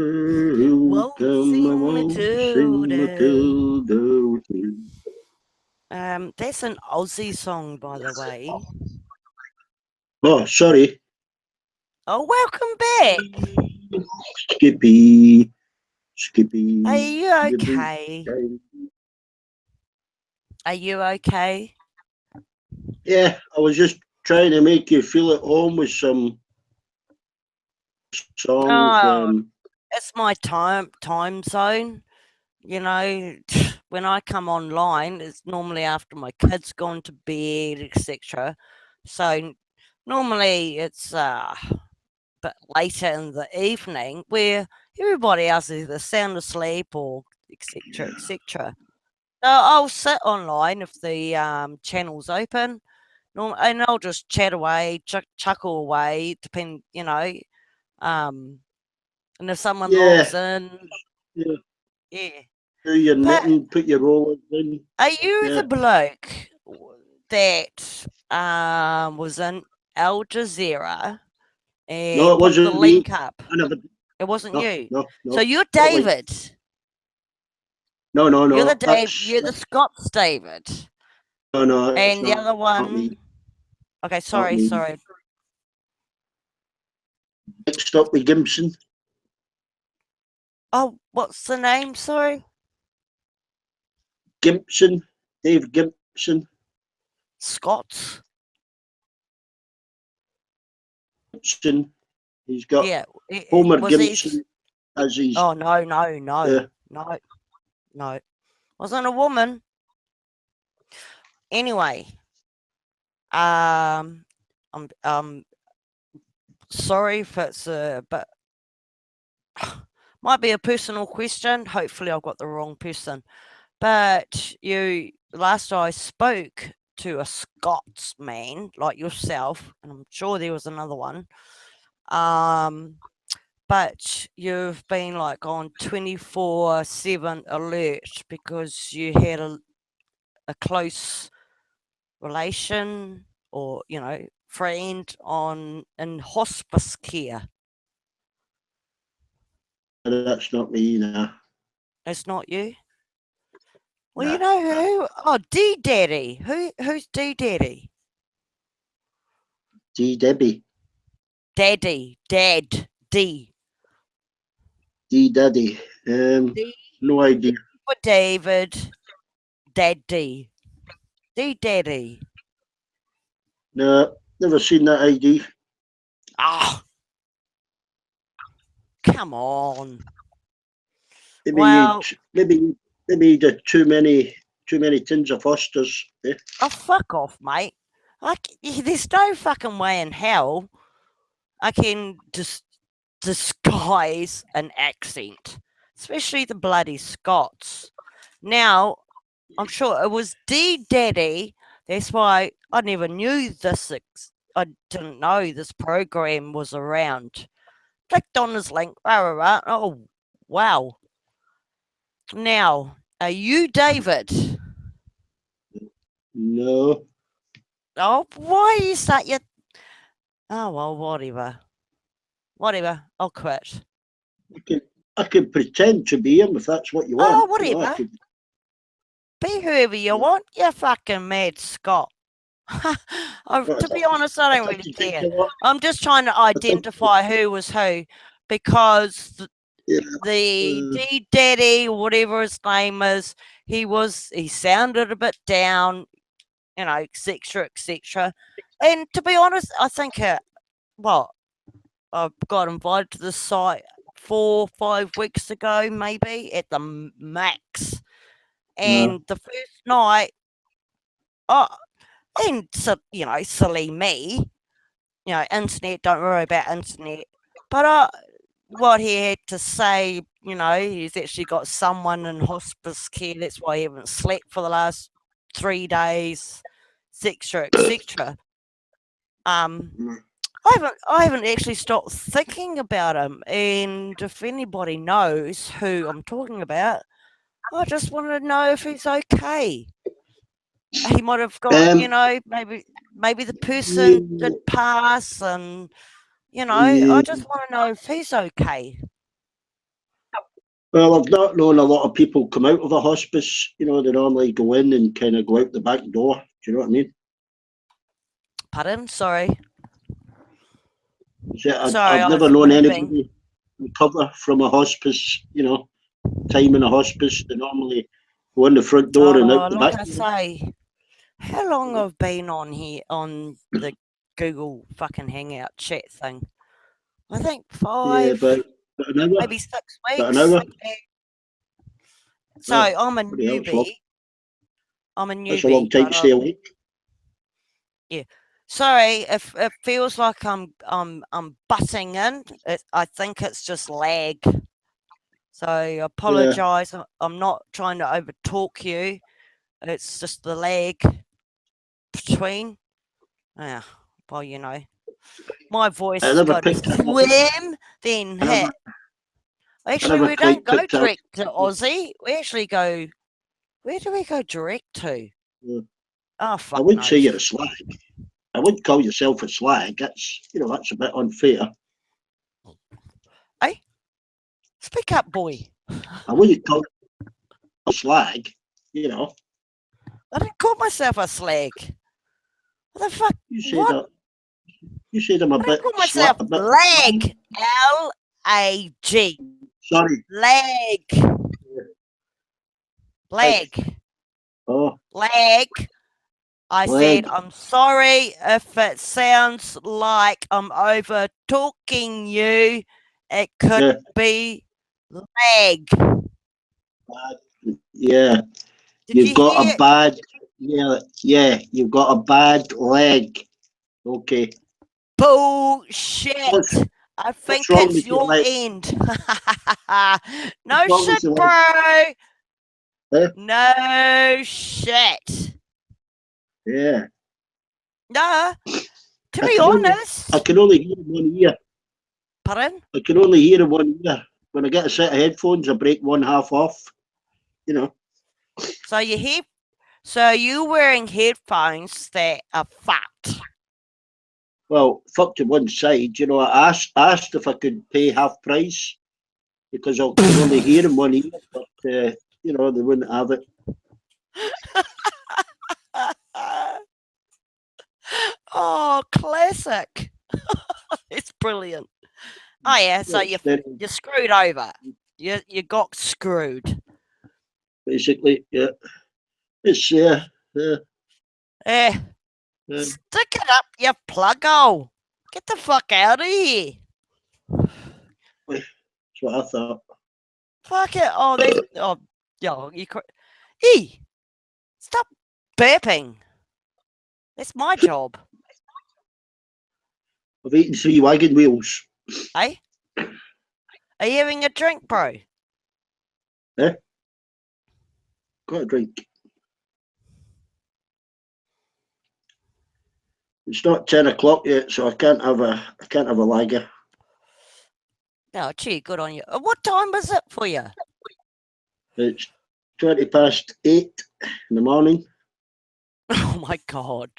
come a Waltzing waltzing Matilda. Matilda. That's an Aussie song, by the way. Oh, sorry. Oh, welcome back. Skippy, Skippy. Are you Skippy. okay? Are you okay? Yeah, I was just trying to make you feel at home with some songs. Oh, it's my time zone. You know, when I come online, it's normally after my kids gone to bed, etc. So normally it's bit later in the evening where everybody else is either sound asleep or etc. etc. So I'll sit online if the channel's open, and I'll just chat away, chuckle away, depend, and if someone yeah, logs in, yeah. yeah. Do your But knitting, put your rollers in. are you Yeah. the bloke that was in Al Jazeera No, and it put the wasn't me. link up? I never. It wasn't No, you. no, So no. you're Not like. David. No, no, You're the no. Dave. You're the Scots David, No, no. It's and the other not me. one. Okay, Not sorry, me. sorry. Next up with Gibson. Oh, what's the name? Sorry, Gibson. Dave Gibson. Scots. Gibson. He's got Yeah, Homer was he? Gibson as his. Oh no, no, no, no, no. Wasn't a woman. Anyway, I'm sorry if it's but might be a personal question. Hopefully, I've got the wrong person. But last I spoke to a Scotsman like yourself, and I'm sure there was another one. But you've been like on 24/7 alert because you had a close relation or friend in hospice care. That's not me now. It's not you. Well, Nah. you know who? Oh, D Daddy. Who's D Daddy? D. Debbie. Daddy, Dad, D. D. Daddy. D No idea. for David, Daddy. D Daddy. No, never seen that ID. Ah, come on. Maybe Well, maybe you did too many tins of Fosters. Eh? oh, fuck off, mate. There's no fucking way in hell I can just disguise an accent, especially the bloody Scots. Now, I'm sure it was D Daddy. That's why I never knew this. I didn't know this program was around. Clicked on his link. Rah, rah, rah. Oh, wow. Now, are you David? No. Oh, why you start your... Oh, well, whatever. Whatever. I'll quit. I can pretend to be him if that's what you Oh, want. whatever. Be whoever you want. You fucking mad Scot. To be honest, I don't really care. I'm just trying to identify who was who because the D Daddy, whatever his name is, he sounded a bit down, etc., etc. And to be honest, I think I got invited to the site 4 or 5 weeks ago, maybe at the max. And the first night, and so, silly me, internet, don't worry about internet. But what he had to say, he's actually got someone in hospice care. That's why he haven't slept for the last 3 days, etc., etc. I haven't actually stopped thinking about him, and if anybody knows who I'm talking about, I just want to know if he's okay. he might have got, you Um, know, maybe the person did pass, and you know, I just want to know if he's okay. well, I've not known a lot of people come out of a hospice. You know, they normally go in and kind of go out the back door. Do you know what I mean? Pardon? Sorry. So Sorry, I've I never was known moving. anybody recover from a hospice. You know, time in a hospice. They normally go in the front door and out the Like back I door. say, how long I've been on here on the Google fucking Hangout chat thing? I think Yeah, 5, about an hour. maybe 6 About an weeks. hour. Yeah. So Oh, I'm a bloody hell, it's long. newbie. I'm a That's a long newbie, time but to stay awake. yeah. Sorry if it feels like I'm butting in. I think it's just lag. So I Yeah. apologise. I'm not trying to overtalk you. It's just the lag between. Yeah. Well, you know, my voice I has never got to picked that up. swim, then I never, hit. I Actually, never we don't quite go picked up. direct to Aussie. We actually go. Where do we go direct to? Yeah. Oh, I fuck wouldn't say knows. you're a slag. I wouldn't call yourself a slag. That's, you know, that's a bit unfair. Hey, speak up, boy. I wouldn't call you a slag. You know, I didn't call myself a slag. What the fuck? you said What? that. You said I'm a I didn't bit call myself a bit lag. Lag. sorry. Lag. Lag. Oh, Lag. I said, leg. I'm sorry if it sounds like I'm over talking you. It could Yeah, be lag. yeah. Did You've you got a hear? bad. Yeah. You've got a bad leg. Okay. Bullshit. What's I think what's wrong it's with your your leg? end. What's No wrong with shit, your leg? bro. Eh? No shit. Yeah. No, to I be can only I honest. can only hear in one ear. Pardon? I can only hear in one ear. When I get a set of headphones, I break one half off. You know. So you hear? So you wearing headphones that are fucked? Well, fuck to one side. You know, I asked if I could pay half price because I can only hear in one ear, but you know, they wouldn't have it. Oh, classic. It's brilliant. Oh yeah, so It's very you're screwed over. You got screwed. basically, yeah. It's Eh, yeah. stick it up, you pluggo. Get the fuck out of here. That's what I thought. Fuck it. Oh, there's yo, stop burping. That's my job. I've eaten 3 wagon wheels. Eh? Are you having a drink, bro? Eh? Got a drink. It's not 10 o'clock yet, so I can't have a lager. No, gee, good on you. What time was it for you? It's 8:20 in the morning. Oh my god.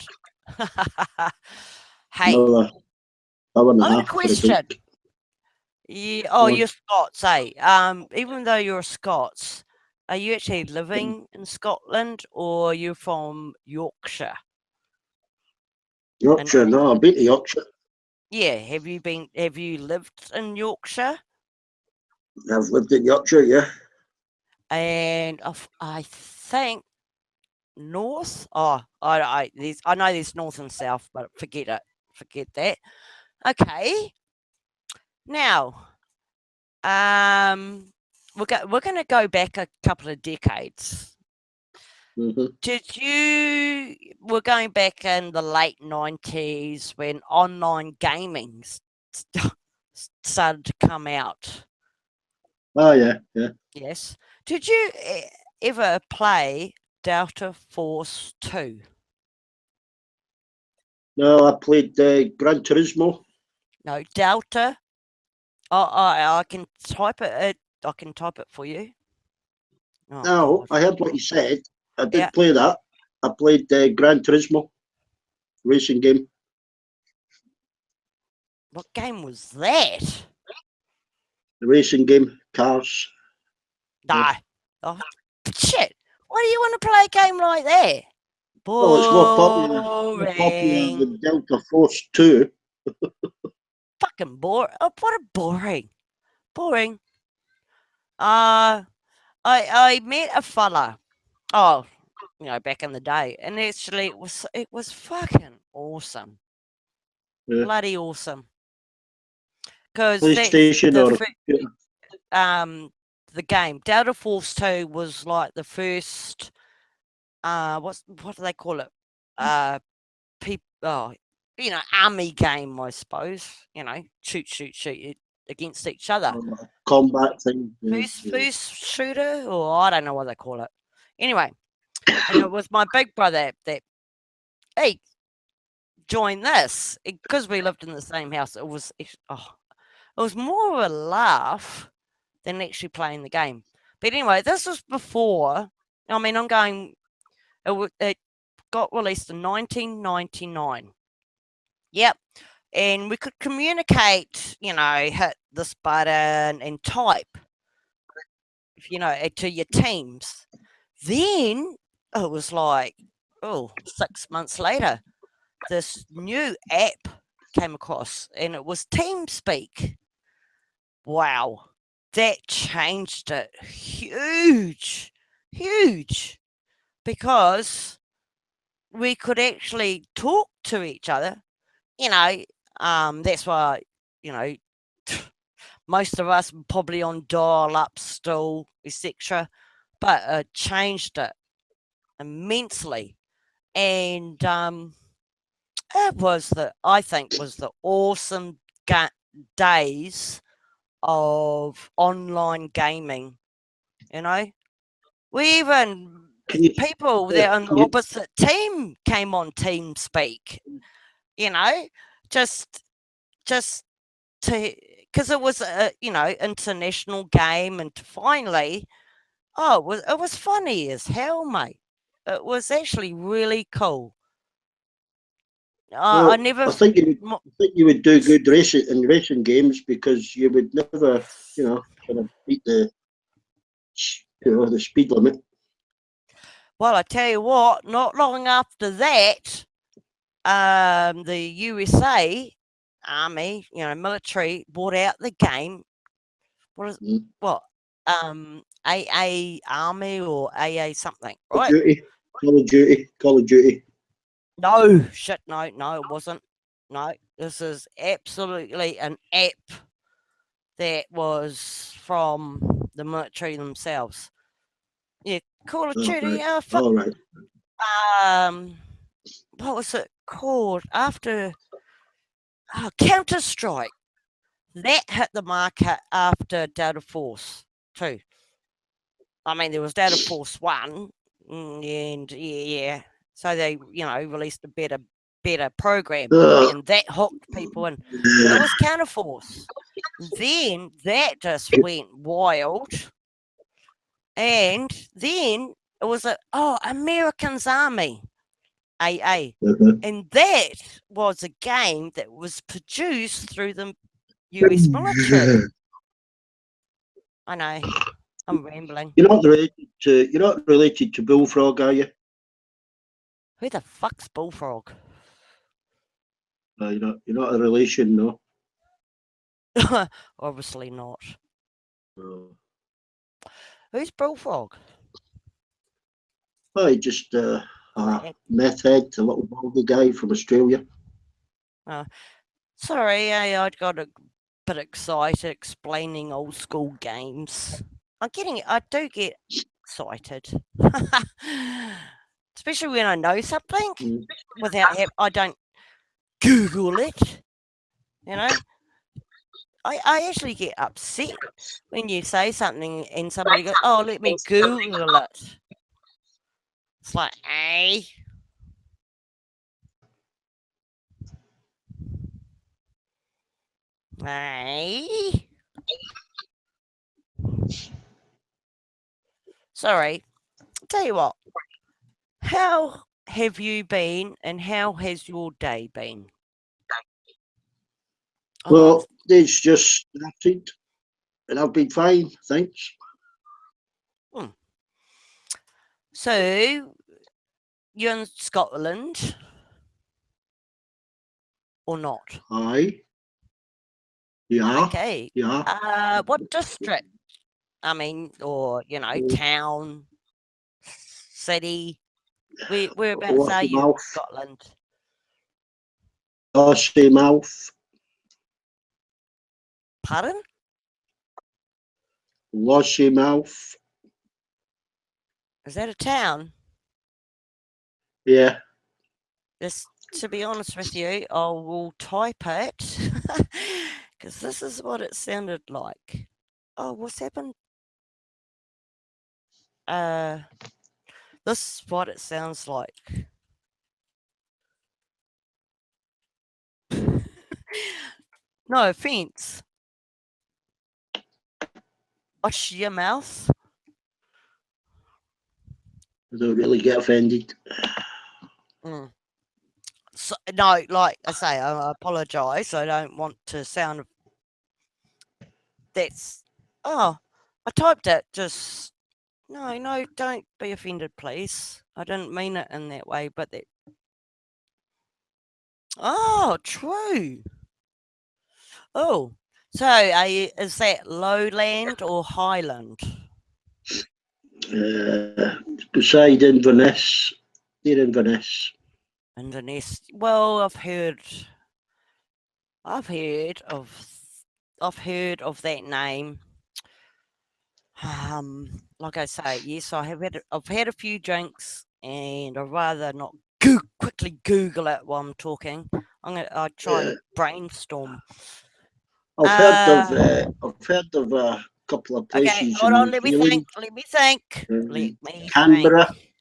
Hey, Another hour and a I got a half for a question. drink. Yeah, Go on. you're Scots, eh? Even though you're Scots, are you actually living in Scotland or are you from Yorkshire? Yorkshire, no, I've been to Yorkshire. Yeah, have you lived in Yorkshire? I've lived in Yorkshire, yeah. And I think north. Oh, I know there's north and south, but forget it. Forget that. Okay. Now, we're going to go back a couple of decades. Mm-hmm. We're going back in the late 90s when online gaming started to come out. Oh, yeah, yeah. Yes. Did you ever play Delta Force 2? No, I played Gran Turismo. No, Delta. I can type it. I can type it for you. Oh, No, God. I heard what you said. I did Yeah. play that. I played Gran Turismo racing game. What game was that? The racing game, cars. No. Oh, shit. Why do you want to play a game like that? Well, it's more popular Boring. than Delta Force 2. Fucking boring. Oh, what a boring. I met a fella. Oh, back in the day, and actually it was fucking awesome. Yeah. Bloody awesome. Because that's PlayStation or the game. Delta Force 2 was like the first what do they call it? Army game, I suppose. Shoot against each other. combat thing. First shooter, or I don't know what they call it. Anyway, and it was my big brother that hey joined this because we lived in the same house. It was more of a laugh than actually playing the game. But anyway, this was before. I mean, I'm going. It got released in 1999. Yep. And we could communicate, hit this button and type, to your teams. Then it was like, 6 months later, this new app came across and it was TeamSpeak. Wow. That changed it. Huge. Because we could actually talk to each other. That's why, most of us were probably on dial-up still, etc. But it changed it immensely. And it was the awesome days of online gaming. We even people that are on the opposite team came on TeamSpeak. Just to because it was a international game, and finally, it was funny as hell, mate. It was actually really cool. I never. I think you would do good racing in racing games because you would never, kind of beat the speed limit. Well, I tell you what, not long after that, the USA Army, military, bought out the game. What is what? AA Army or AA something, right? Call of Duty. No, shit, no, it wasn't. No, this is absolutely an app that was from the military themselves. Yeah, Call of Duty. Right. All right. What was it called? After Counter-Strike. That hit the market after Delta Force 2. I mean, there was Delta Force 1, and yeah. So they, released a better program, and that hooked people in. It was Counter-Force. Then that just went wild. And then it was Americans Army, AA. And that was a game that was produced through the US military. I know. I'm rambling. You're not related to Bullfrog, are you? Who the fuck's Bullfrog? You're not a relation, no. Obviously not. No. Who's Bullfrog? Oh, he just meth head, a little baldy guy from Australia. Sorry, I got a bit excited explaining old school games. I do get excited. Especially when I know something I don't Google it. I actually get upset when you say something and somebody goes, "Oh, let me Google it." It's like, hey. Hey. Sorry. Tell you what. How have you been, and how has your day been? Oh, Well, it's just started, and I've been fine, thanks. so you're in Scotland or not? Aye. Yeah. Okay. Yeah. What district? I mean, or town, city. Whereabouts are you in Lossiemouth. Scotland? Lossiemouth. Pardon? Lossiemouth. Is that a town? Yeah. Just to be honest with you, I will type it because this is what it sounded like. Oh, what's happened? This is what it sounds like. No offense. Watch your mouth. I don't really get offended. So, no, like I say, I apologise. I don't want to sound. That's. Oh, I typed it. Just no, don't be offended, please. I didn't mean it in that way, but that. Oh, true. Oh, so is that lowland or highland? Beside Inverness. Near Inverness. Inverness. Well, I've heard of that name. Like I say, yes, I've had a few drinks, and I'd rather not quickly Google it while I'm talking. I try and brainstorm. I've heard of a couple of Okay, places hold in on. New Let me Zealand. think. Let me Canberra, think.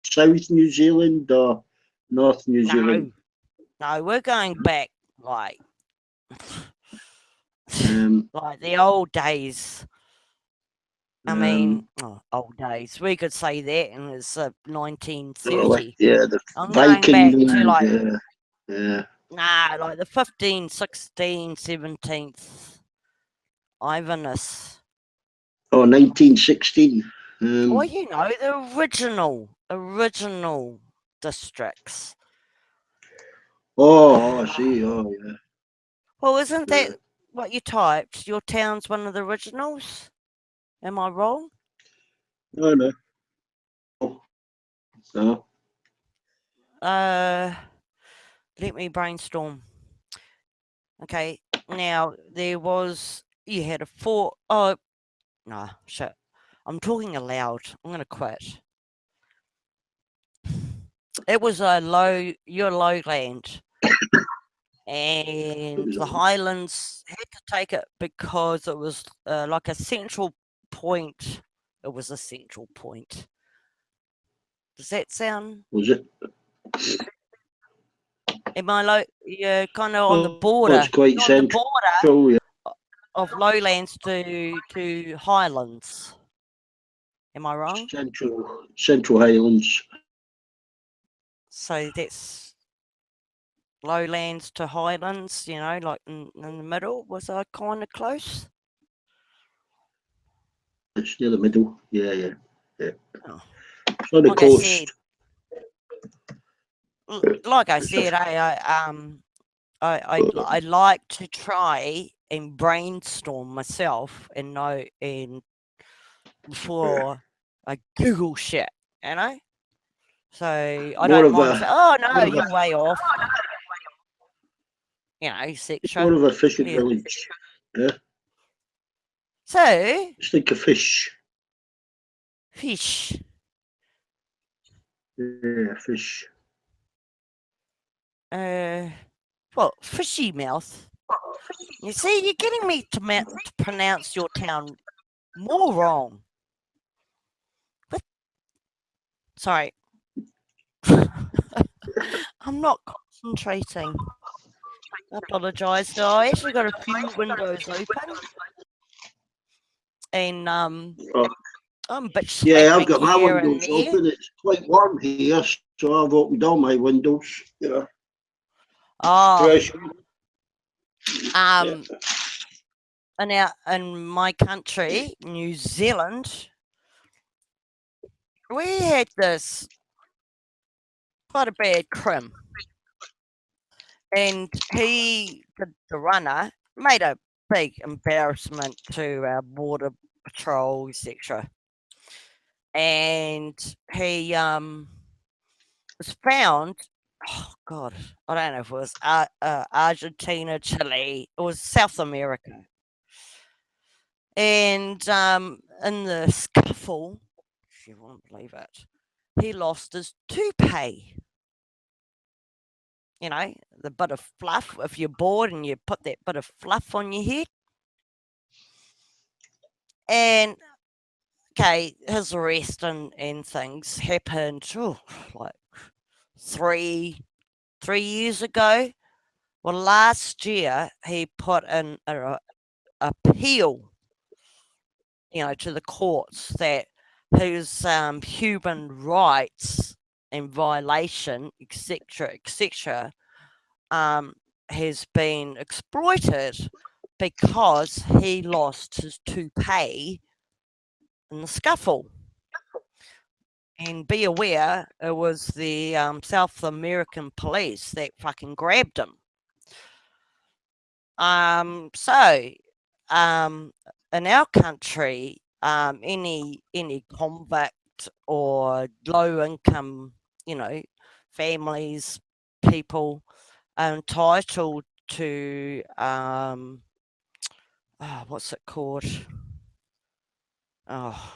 South New Zealand, or North New Zealand. No, we're going back like Um, like the old days. I mean, um, old days. We could say that, and it's like, 1930. yeah, the I'm going Viking back to like yeah. like the 15th, 16th, 17th. Ivanus. Oh, 1916. Well, the original districts. Oh, I see. Oh, yeah. Well, isn't Yeah. that what you typed? Your town's one of the originals? Am I wrong? No. No. Let me brainstorm. Okay, now you had a four. Oh, no, shit. I'm talking aloud. I'm gonna quit. It was your lowland, and the Highlands had to take it because it was like a central point. It was a central point. Does that sound? Was it? Am I you're kind of on the Oh, border? it's quite You're on the central. border Yeah. of lowlands to highlands. Am I wrong? Central Highlands. So that's lowlands to highlands, like in the middle. Was I kind of close? It's near the middle. Yeah. Oh. It's on the coast. Like I said, I like to try and brainstorm myself and know and before I Google shit, So I don't mind saying, oh no, you're way off. It's more of a fishing village. Yeah. So it's like a fish. Fish. Yeah, fish. Well, fishy mouth. You see, you're getting me to pronounce your town more wrong. What? Sorry. I'm not concentrating. I apologise. No, I actually got a few windows open. And But Yeah, I've sleeping got my here and windows there. open. It's quite warm here, so I've opened all my windows. Yeah. Oh, Fresh. um, in my country, New Zealand, we had this quite a bad crim, and the runner, made a big embarrassment to our border patrol, etc. And he was found. Oh God, I don't know if it was Argentina, Chile. It was South America, and in the scuffle, you won't believe it, he lost his toupee. You know, the bit of fluff. If you're bored and you put that bit of fluff on your head, and okay, his arrest and things happened like three years ago. Well, last year he put in a appeal, to the courts that his human rights and violation, etc., etc., has been exploited because he lost his toupee in the scuffle. And be aware, it was the South American police that fucking grabbed him. So, in our country, any convict or low income, families, people are entitled to what's it called? Oh,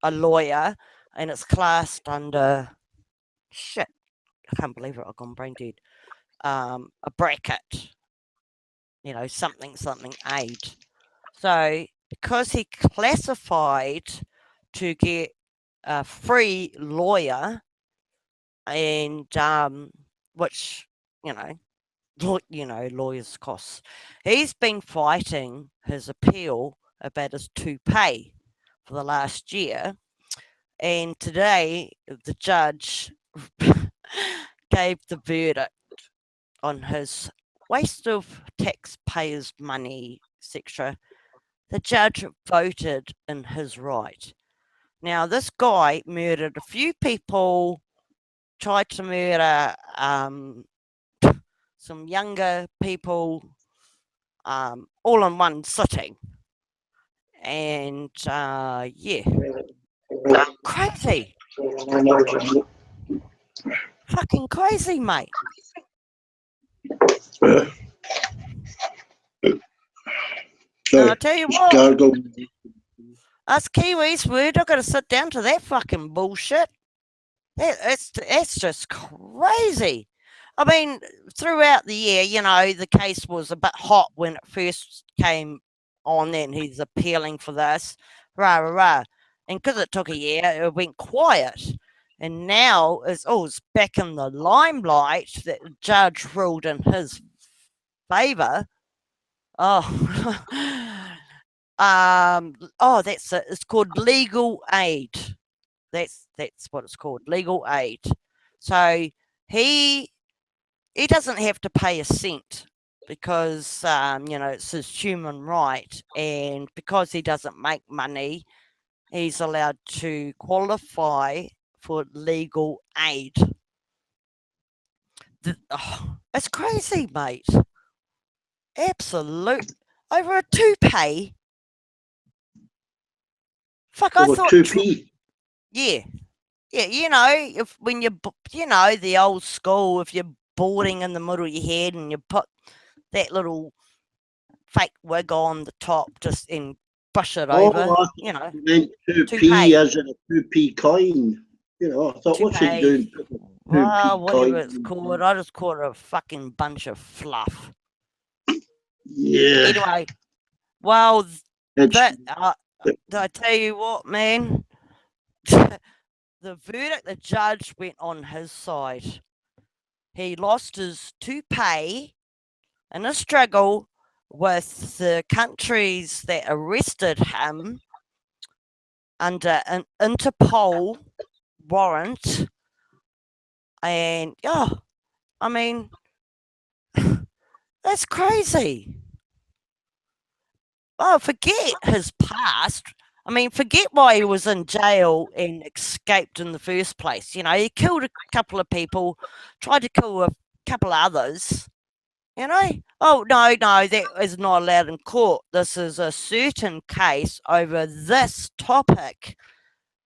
a lawyer, and it's classed under shit. I can't believe it. I've gone brain dead. A bracket, something aid. So because he classified to get a free lawyer, and which lawyers costs, he's been fighting his appeal about his toupee for the last year, and today the judge gave the verdict on his waste of taxpayers' money, etc. The judge voted in his right. Now, this guy murdered a few people, tried to murder some younger people, all in one sitting. And yeah, crazy. Fucking crazy, mate. And I tell you what, Gargle. us Kiwis, we're not going to sit down to that fucking bullshit. It's just crazy. I mean, throughout the year, the case was a bit hot when it first came on, and he's appealing for this, rah, rah, rah. And because it took a year, it went quiet. And now it's back in the limelight that the judge ruled in his favour. Oh, that's it. It's called legal aid. That's what it's called, legal aid. So he doesn't have to pay a cent because it's his human right, and because he doesn't make money, he's allowed to qualify for legal aid. It's crazy, mate. Absolute over a toupee. Fuck, I thought 2p. Yeah. Yeah, if when you the old school, if you're boarding in the middle of your head and you put that little fake wig on the top just and brush it over, I meant 2p as in a 2p coin. I thought, what's he doing? Well, whatever it's called. I just call it a fucking bunch of fluff. Yeah. Anyway, well, I tell you what, man. The verdict, the judge went on his side. He lost his toupee in a struggle with the countries that arrested him under an Interpol warrant. And yeah, I mean, that's crazy. Oh, forget his past. I mean, forget why he was in jail and escaped in the first place. You know, he killed a couple of people, tried to kill a couple of others. You know? Oh, no, that is not allowed in court. This is a certain case over this topic.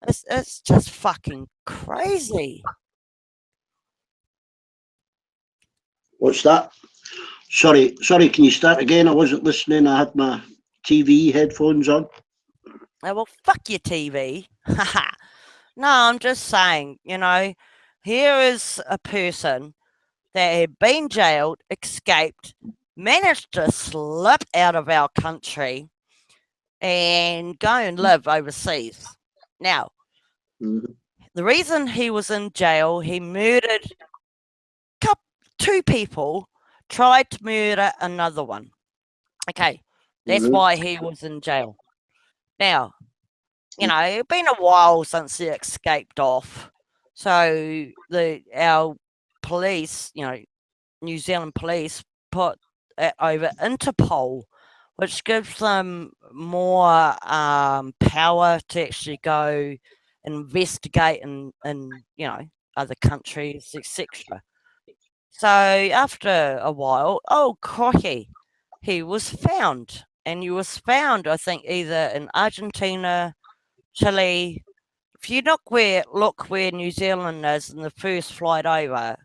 It's just fucking crazy. What's that? Sorry, can you start again? I wasn't listening. I had my TV headphones on. Oh, well, fuck your TV. No, I'm just saying, you know, here is a person that had been jailed, escaped, managed to slip out of our country and go and live overseas. Now, Mhm. the reason he was in jail, he murdered two people, tried to murder another one. Okay, that's Mhm. why he was in jail. Now, you know, it's been a while since he escaped off. So our police, you know, New Zealand police put it over Interpol, which gives them more power to actually go investigate in you know, other countries, etc. So after a while, oh crikey, he was found, and he was found, I think, either in Argentina, Chile. If you look where New Zealand is in the first flight over,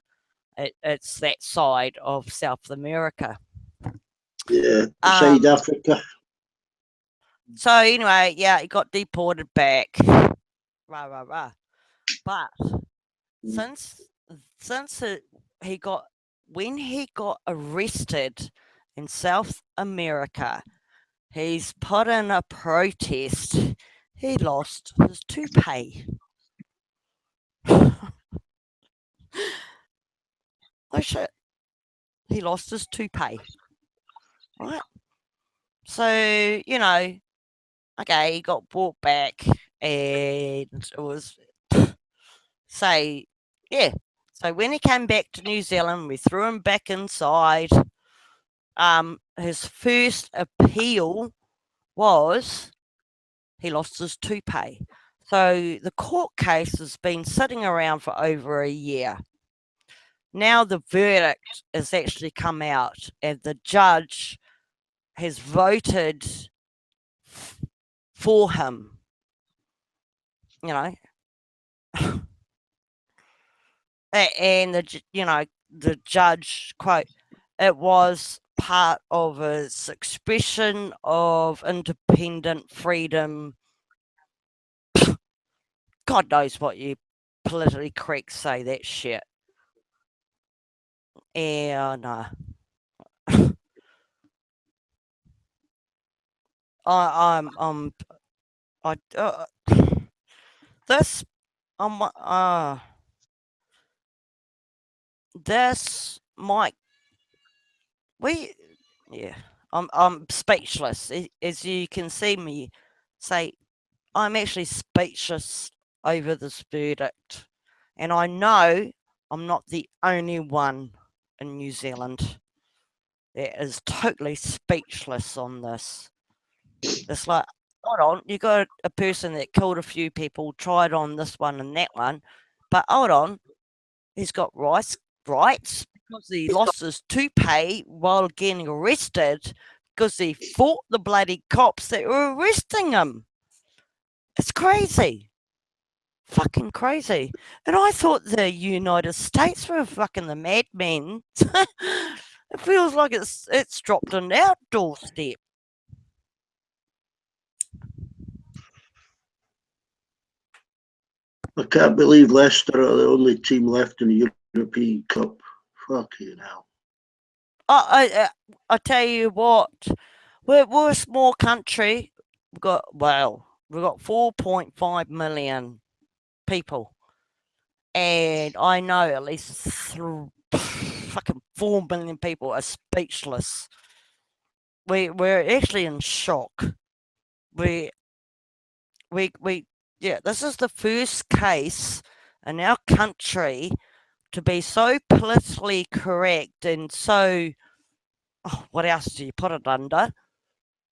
it's that side of South America. Yeah, South Um. Africa. So anyway, yeah, he got deported back. Rah rah rah. But since he got when he got arrested in South America, he's put in a protest. He lost his toupee. Oh shit. He lost his toupee. Right? So, you know, okay, he got brought back and it was say, yeah. So when he came back to New Zealand, we threw him back inside. His first appeal was he lost his toupee. So the court case has been sitting around for over a year. Now the verdict has actually come out, and the judge has voted for him. You know, and the judge quote, it was part of his expression of independent freedom. God knows what you politically correct say that shit. Yeah, no. I this this might we yeah. I'm speechless. As you can see me say, I'm actually speechless over this verdict. And I know I'm not the only one in New Zealand that is totally speechless on this. It's like, hold on, you got a person that killed a few people, tried on this one and that one, but hold on, he's got rights because he lost his toupee while getting arrested because he fought the bloody cops that were arresting him. It's crazy. Fucking crazy. And I thought the United States were fucking the madmen. It feels like it's dropped on our doorstep. I can't believe Leicester are the only team left in the European Cup. Fucking hell. I tell you what, we're a small country. We've got 4.5 million people, and I know at least fucking 4 million people are speechless. We're actually in shock. We Yeah, this is the first case in our country to be so politically correct and so, what else do you put it under?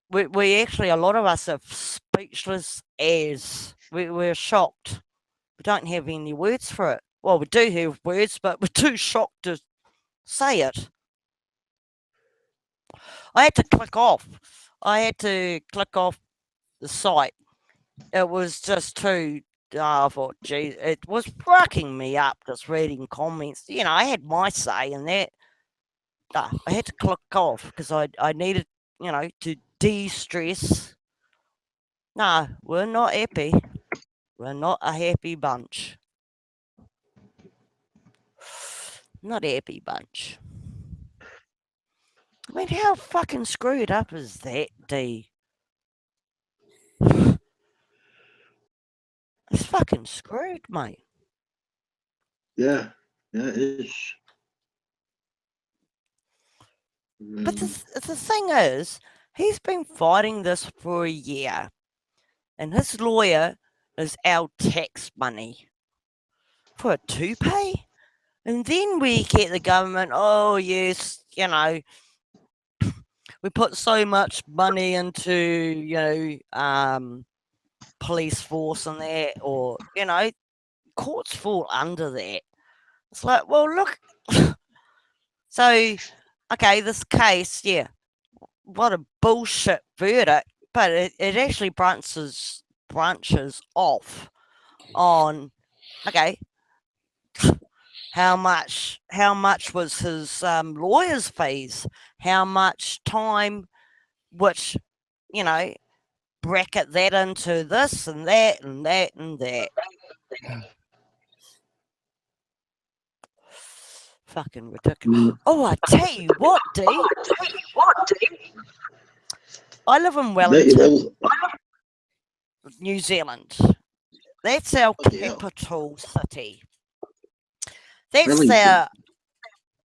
We actually, a lot of us are speechless as we're shocked. We don't have any words for it. Well, we do have words, but we're too shocked to say it. I had to click off. I had to click off the site. It was just too. I thought, geez, it was fucking me up just reading comments. I had my say in that. I had to click off because I needed, to de-stress. No, we're not happy. We're not a happy bunch. Not a happy bunch. I mean, how fucking screwed up is that, D? It's fucking screwed, mate. Yeah, it is. But the thing is, he's been fighting this for a year, and his lawyer is our tax money for a toupee. And then we get the government, oh, yes, we put so much money into, police force and that, or, courts fall under that. It's like, well, look. So, okay, this case, yeah, what a bullshit verdict, but it actually branches off on, okay, how much was his lawyer's fees, how much time, which, bracket that into this and that and that and that. Fucking ridiculous. Oh, I tell you what, D. I live in Bet you Wellington, will. New Zealand. That's our Bloody hell. capital city. That's Wellington. our,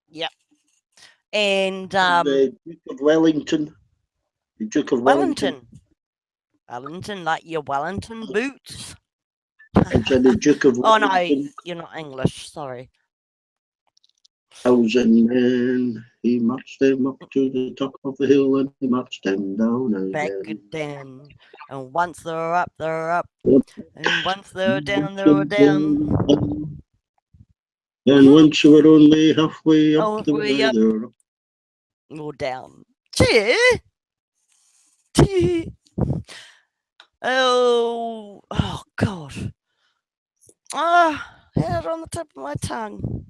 yep. And The Duke of Wellington. The Duke of Wellington. Wellington, like your Wellington boots. And so the Duke of Oh no, Wellington. you're not English. Sorry. 1,000 men. He marched them up to the top of the hill and he marched them down Back again. down. And once they're up, they're up. Yep. And once they're down, they're down. And once you were only halfway up the Halfway up. weather. Or down. Cheer. Oh God. Had it on the tip of my tongue.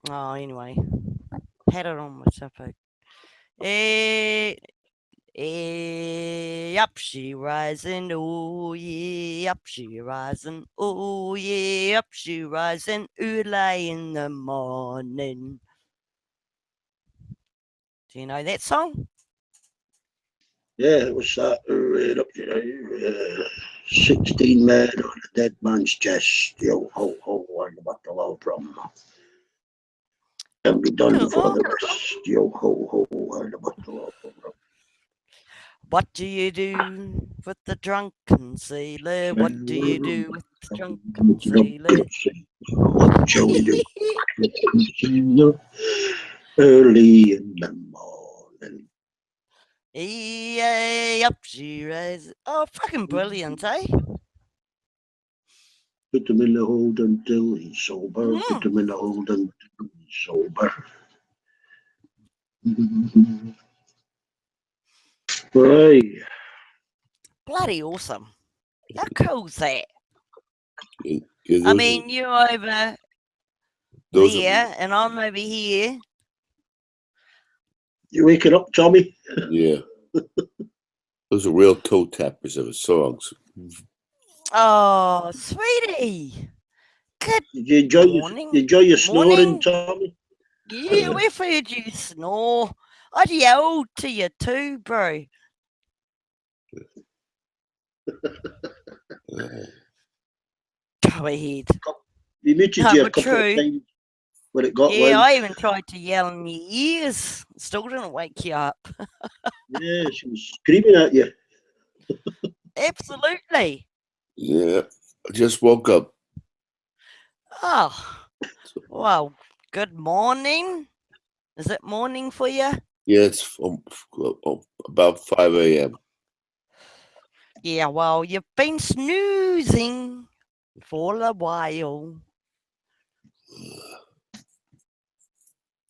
Oh, anyway. Had it on my tip. Up she rising, oh yeah, up she rising, oh yeah, up she rising, early in the morning. Do you know that song? Yeah, it was that right up there. 16 men on a dead man's chest. Yo ho ho, and the buffalo drum. Can be done before the rest. Yo ho ho, and the buffalo drum. What do you do with the drunken sailor? What do you do with the drunken sailor? What shall we do? Early in the morning. Yeah, up she rises. Oh, fucking brilliant, eh? Put him in the hold until he's sober. Put him in the hold until he's sober. Right. Bloody awesome. How cool's that? Yeah, I mean, you're over those there and I'm over here. You waking up, Tommy? yeah, those are real toe tappers of his songs. Oh, sweetie. Good Did you enjoy morning. your snoring, Tommy? Yeah, we've heard you snore. I'd yelled to you too, bro. Go ahead. We muted you a couple of times when it got Yeah, loud. I even tried to yell in your ears. Still didn't wake you up. Yeah, she was screaming at you. Absolutely. Yeah, I just woke up. Oh, well, good morning. Is it morning for you? Yeah, it's about 5 a.m. Yeah, well, you've been snoozing for a while.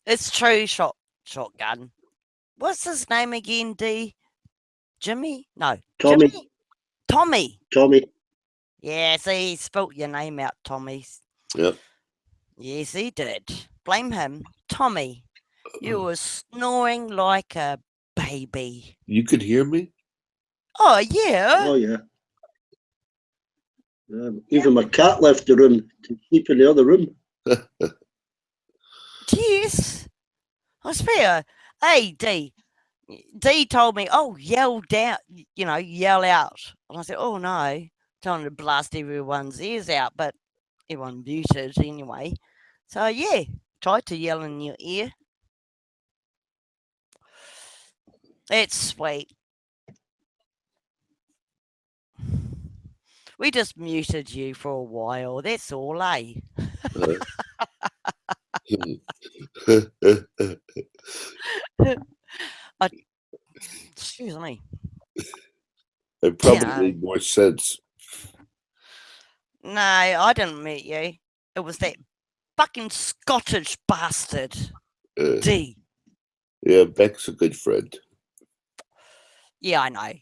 It's true, shotgun. What's his name again, D? Jimmy? No, Tommy. Jimmy? Tommy. Tommy. Yeah, see, he spelt your name out, Tommy. Yep. Yes, he did. Blame him. Tommy, you were snoring like a baby. You could hear me? Oh, yeah. Oh, yeah. Even my cat left the room to sleep in the other room. Yes. I swear. Hey, D. D told me, oh, yell down, yell out. And I said, oh, no. Trying to blast everyone's ears out, but everyone muted anyway. So, yeah, tried to yell in your ear. It's sweet. We just muted you for a while. That's all, eh? Excuse me. I probably Yeah. made more sense. No, I didn't meet you. It was that fucking Scottish bastard. D. Yeah, Beck's a good friend. Yeah, I know.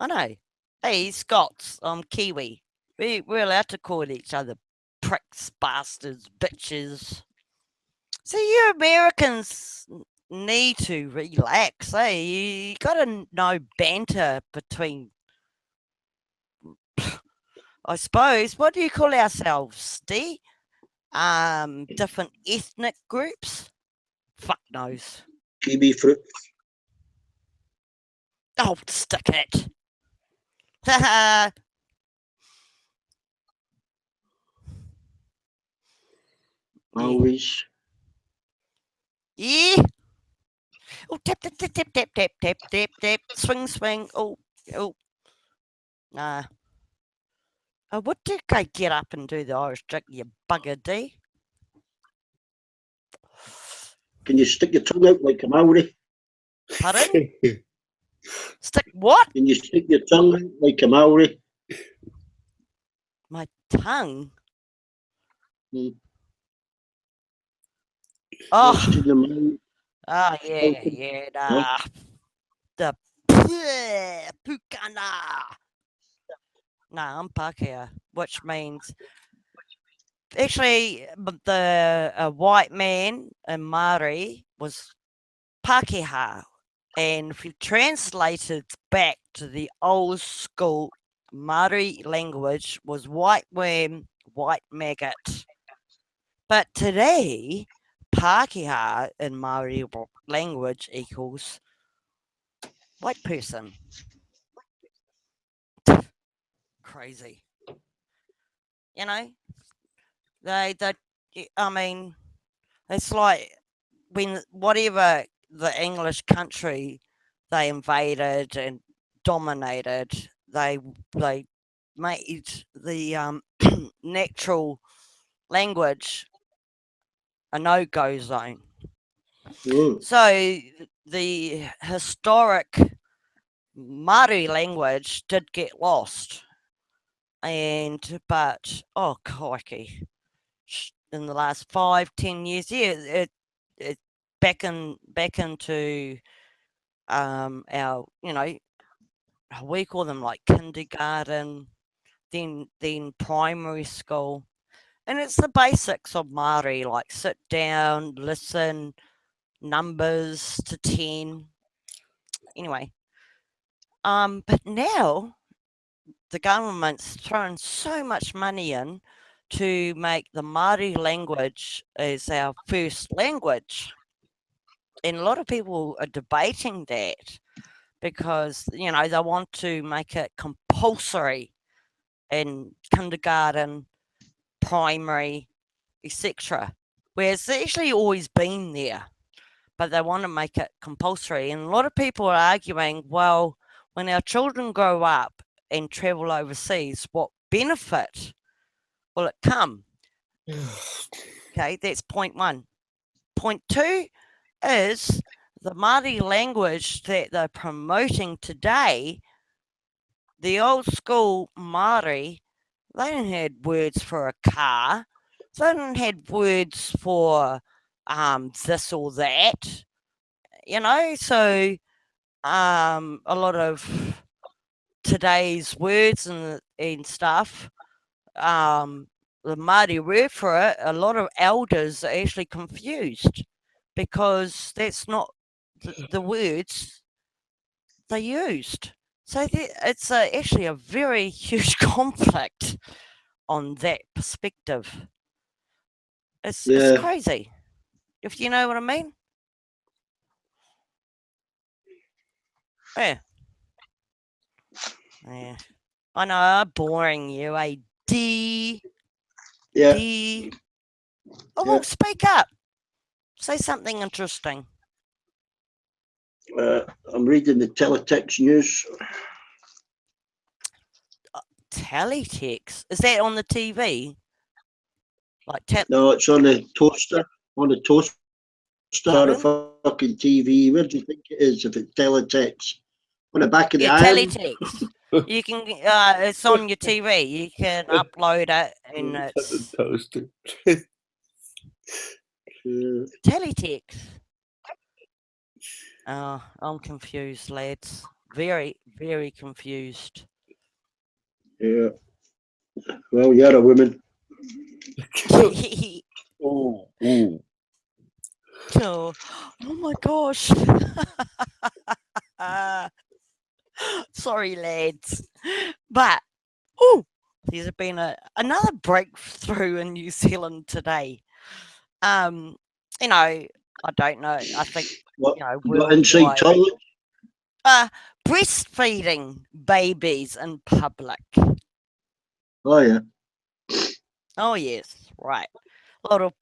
I know. Hey, he's Scots. I'm Kiwi. We're allowed to call each other pricks, bastards, bitches. See, you Americans need to relax, eh? You gotta know banter between, I suppose, what do you call ourselves, D? Different ethnic groups? Fuck knows. Kiwi fruit. Oh, stick it. Haha. Always. Yeah. Oh, tap, tap, tap, tap, tap, tap, tap, tap, tap. Swing, swing. Oh. Nah. What did I get up and do the Irish trick, you bugger, D? Can you stick your tongue out like a Maori? Pardon? Stick what? Can you stick your tongue out like a Maori? My tongue? Oh. Watching the man. Oh, yeah, nah. The Pukana. Nah, I'm Pākehā, which means actually the white man in Māori was Pākehā, and if you translate it back to the old school Māori language, was white worm, white maggot. But today, Pākehā in Māori language equals white person. Crazy. You know? I mean, it's like when whatever the English country they invaded and dominated, they made the natural language a no-go zone. So the historic Māori language did get lost, but oh crikey, in the last 5-10 years, yeah, it back into our, we call them like kindergarten, then primary school, and it's the basics of Māori, like sit down, listen, numbers to 10. Anyway, but now the government's thrown so much money in to make the Māori language as our first language. And a lot of people are debating that because, they want to make it compulsory in kindergarten, primary, etc. Whereas it's actually always been there, but they want to make it compulsory. And a lot of people are arguing, well, when our children grow up and travel overseas, what benefit will it come? Okay, that's point one. Point two is the Māori language that they're promoting today. The old school Māori, they don't have words for a car. They don't have words for this or that. So a lot of today's words and stuff, the Māori word for it, a lot of elders are actually confused because that's not the words they used. So it's actually a very huge conflict on that perspective. It's Yeah. crazy, if you know what I mean. Yeah. Yeah. I know, I'm boring you, D. Yeah. D. Oh, Yeah. well, speak up. Say something interesting. I'm reading the teletext news. Teletext? Is that on the TV? Like No, it's on the toaster. On the toaster, on a Pardon? fucking TV. Where do you think it is if it's teletext? On the back of the Yeah, iron? teletext. You can. It's on your TV. You can upload it, and it's Toaster. teletext. Oh, I'm confused, lads. Very, very confused. Yeah. Well, you're a woman. Oh, ooh. Oh my gosh. Sorry, lads. But, there's been another breakthrough in New Zealand today. I don't know. I think, What? You got inside worldwide. toilet? Breastfeeding babies in public. Oh, yeah. Oh, yes, right. A lot of,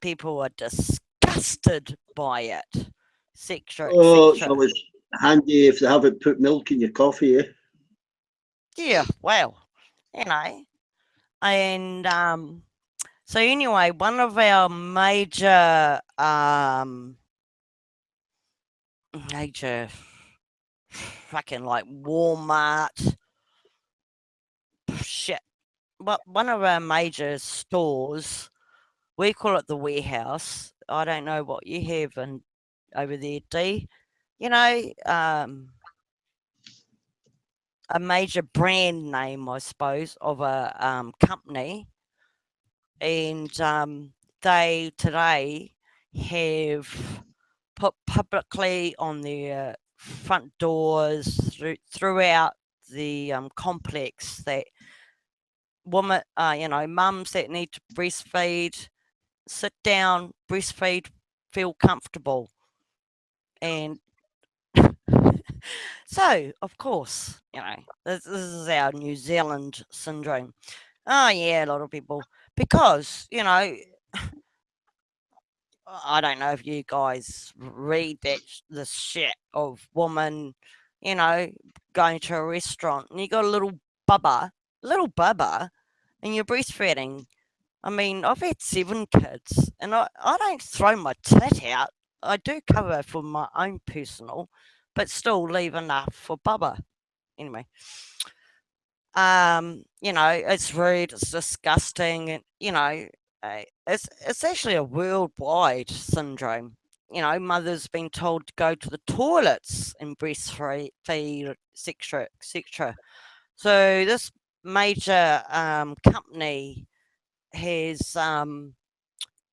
people are disgusted by it, etc., Oh, it's etc. always handy if they haven't put milk in your coffee, eh? Yeah, well, and so anyway, one of our major fucking like Walmart shit. But one of our major stores, we call it the warehouse. I don't know what you have over there, D. A major brand name, I suppose, of a company, and they today have put publicly on their front doors throughout the complex that woman, mums that need to breastfeed, sit down, breastfeed, feel comfortable, and so of course, this is our New Zealand syndrome. Oh yeah, a lot of people, because I don't know if you guys read this shit of woman, going to a restaurant and you got a little bubba, and you're breastfeeding. I mean, I've had 7 kids, and I don't throw my tit out. I do cover for my own personal, but still leave enough for bubba. Anyway, it's rude, it's disgusting, and it's actually a worldwide syndrome. Mothers being told to go to the toilets and breastfeed, etc., etc. So this major company has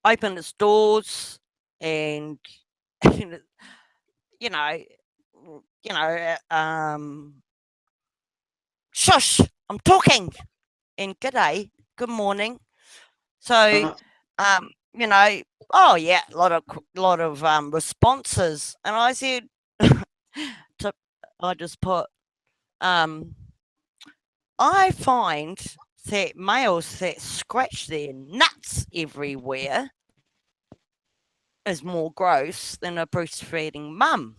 opened its doors, and you know, shush, I'm talking. And g'day, good morning. So, oh yeah, a lot of responses, and I said, I just put, I find that males that scratch their nuts everywhere is more gross than a breastfeeding mum.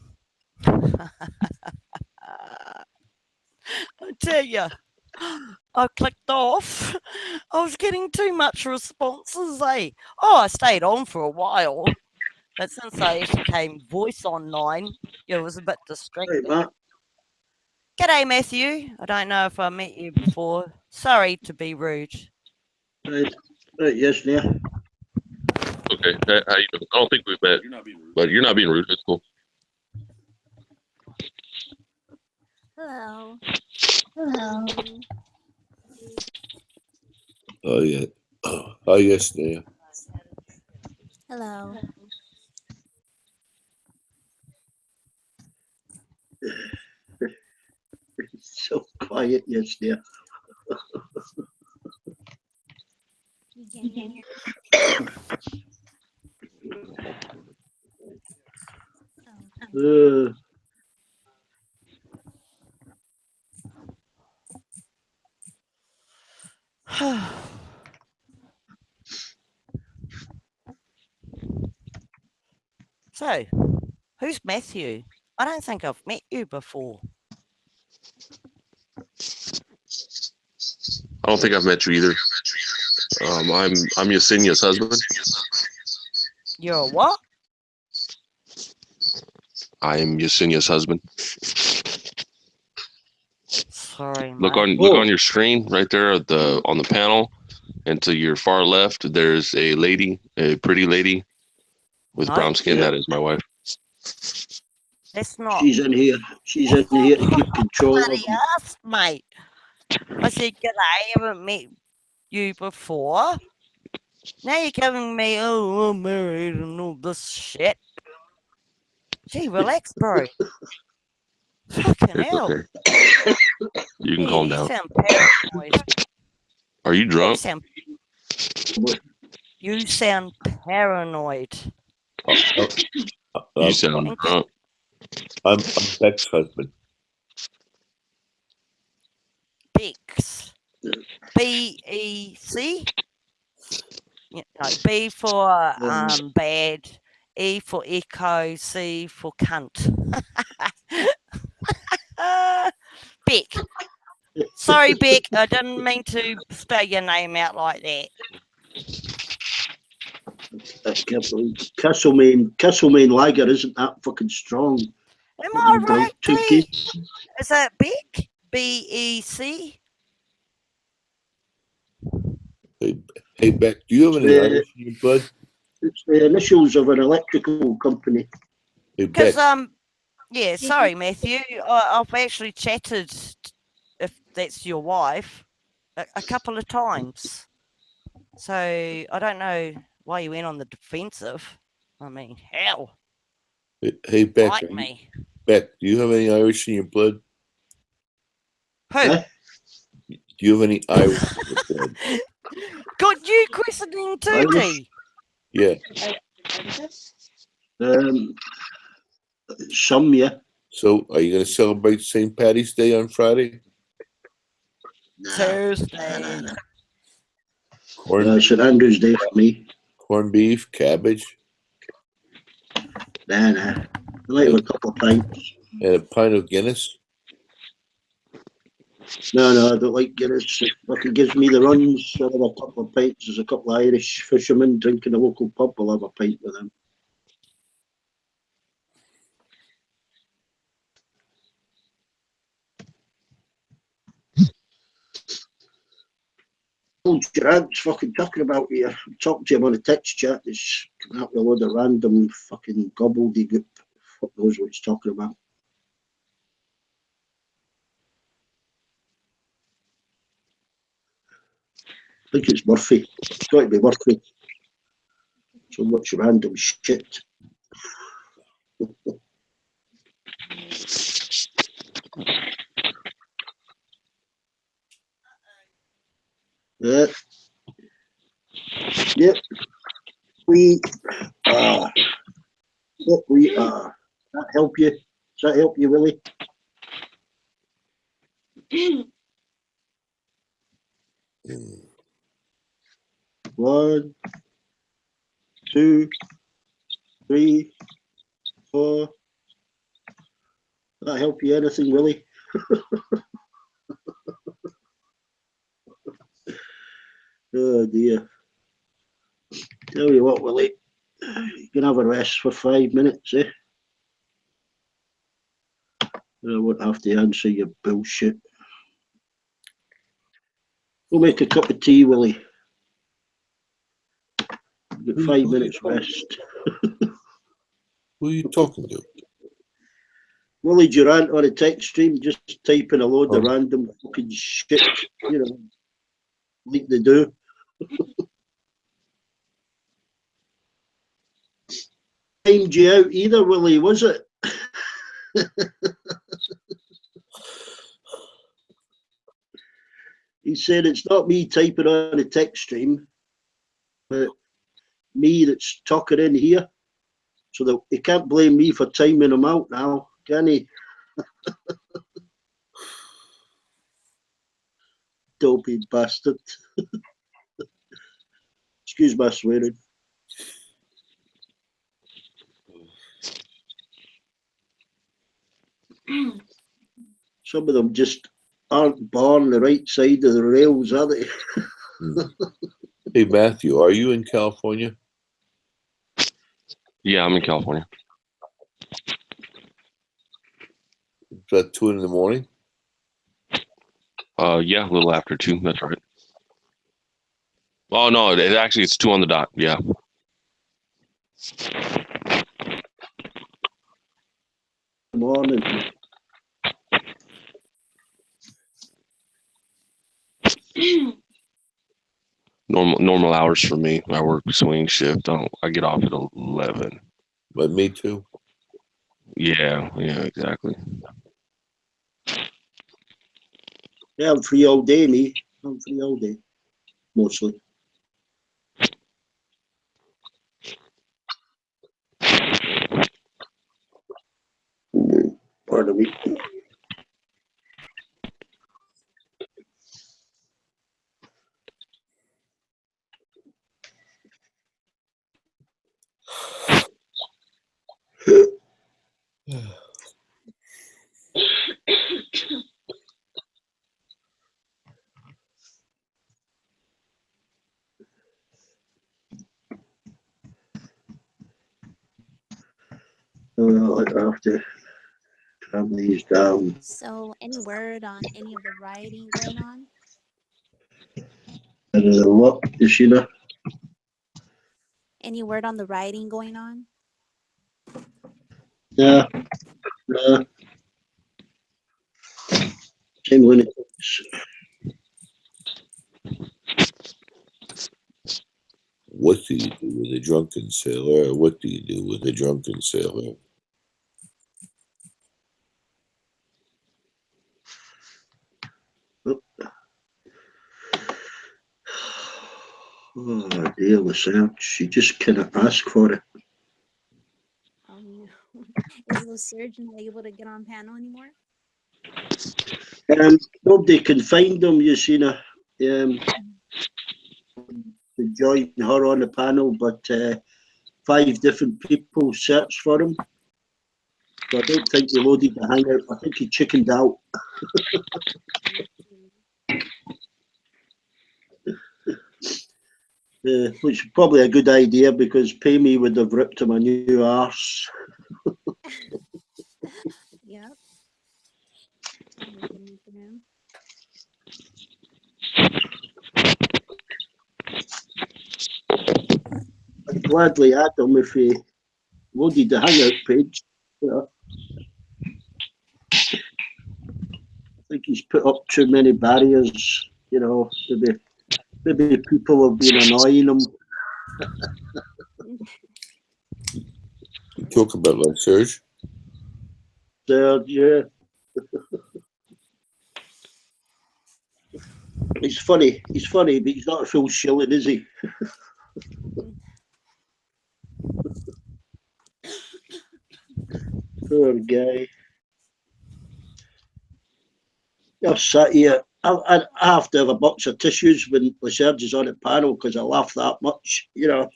I tell you, I clicked off. I was getting too much responses, eh? Oh, I stayed on for a while, but since I actually came voice online, it was a bit Right, distracting. Matt. G'day, Matthew. I don't know if I met you before. Sorry to be rude. Right, right, yes, there. Okay, how you doing? I don't think we've met, but you're not being rude. It's cool. Hello. Hello. Oh yeah. Oh yes, yeah. Hello. It's so quiet, yes, there. You can hear. Uh, So, who's Matthew? I don't think I've met you before. I don't think I've met you either. I'm Yesenia's husband. You're a what? I am Yesenia's husband. Sorry, Look mate. on your screen right there at on the panel, and to your far left, there's a lady, a pretty lady with No, brown skin. yeah, That is my wife. that's not. she's in here. She's in here to keep control of Bloody me. ass, mate. I said, g'day, I haven't met you before. Now you're giving me, oh, I'm married and all this shit. Gee, relax, bro. Fucking It's hell. okay. You can Yeah, calm you down. sound paranoid. Are you You drunk? sound, you sound paranoid. You sound And drunk. I'm Beck's husband. Bex. B-E-C? Yeah, no, B for bad, E for echo, C for cunt. Beck. Sorry, Beck. I didn't mean to spell your name out like that. I can't believe Castlemaine Lager isn't that fucking strong. Am What, I you drank right, 2 B? cases? Is that Beck? B-E-C? Hey Beck, do you have any Irish in your blood? It's the initials of an electrical company. Hey Beck, Because, yeah, sorry, Matthew. I've actually chatted, if that's your wife, a couple of times. So I don't know why you went on the defensive. I mean, hell, hey Beck, like me. Beck, do you have any Irish in your blood? Who? Eh? Do you have any Irish in your blood? Got you questioning too, D. Yeah. Some, yeah. So, are you going to celebrate St. Patty's Day on Friday? Thursday. St Andrew's Day for me. Corned beef, cabbage, Nah. I like a couple of pints. and a pint of Guinness. No, I don't like Guinness. If fucking gives me the runs, I'll have a couple of pints. There's a couple of Irish fishermen drinking a local pub. I'll have a pint with them. Old Gerard's fucking talking about here. I'm talking to him on a text chat. He's coming up with a load of random fucking gobbledygook. Fuck knows what he's talking about. I think it's Murphy. It's got to be Murphy. So much random shit. Yeah. Yep. We are. Yep, we are. Does that help you? Does that help you, Willie? One, two, three, four. Does that help you anything, Willie? Oh dear. Tell you what, Willie, you can have a rest for 5 minutes, eh? I won't have to answer your bullshit. We'll make a cup of tea, Willie. You've got 5 minutes rest. Who are you talking to? Willie Durant on a text stream, just typing a load of random fucking shit, you know, like they do. Timed you out either, Willie, was it? He said it's not me typing on a text stream, but me that's talking in here. So that he can't blame me for timing him out now, can he? Dopey bastard. Excuse my swearing. Some of them just aren't born the right side of the rails, are they? Hey, Matthew, are you in California? Yeah, I'm in California. Is that 2 in the morning? Yeah, a little after 2. That's right. Oh no, it's 2 on the dot. Yeah. Morning. Normal hours for me. I work swing shift. I get off at 11. But me too. Yeah, exactly. Yeah, I'm free all day, me. I'm free all day, mostly. Pardon me. Well, I have to calm these down. So, any word on any of the rioting going on? What, Yashina? Any word on the rioting going on? Yeah. Same lunatics. What do you do with a drunken sailor? What do you do with a drunken sailor? Oh dear, Research. You just cannot ask for it. Oh no. Is Lucerge not able to get on panel anymore? Nobody can find them, Yashina. To join her on the panel, but 5 different people searched for him. So I don't think he loaded the hangout. I think he chickened out. Which is probably a good idea because pay me would have ripped him a new arse. Yep. I'd gladly add him if he loaded the hangout page. You know. I think he's put up too many barriers. You know, maybe people have been annoying him. You talk about like Serge? Yeah. He's funny, but he's not a full shilling, is he? Poor guy. I've sat here. I have to have a box of tissues when Serge is on the panel because I laugh that much, you know,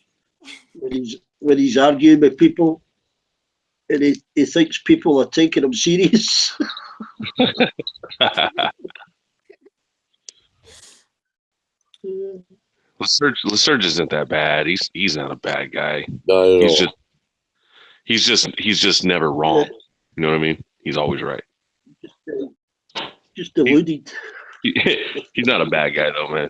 when he's arguing with people and he thinks people are taking him serious. Lesurge isn't that bad. He's not a bad guy. Not at He's all. he's just never wrong. Yeah, You know what I mean? He's always right. just deluded. He's not a bad guy though, man.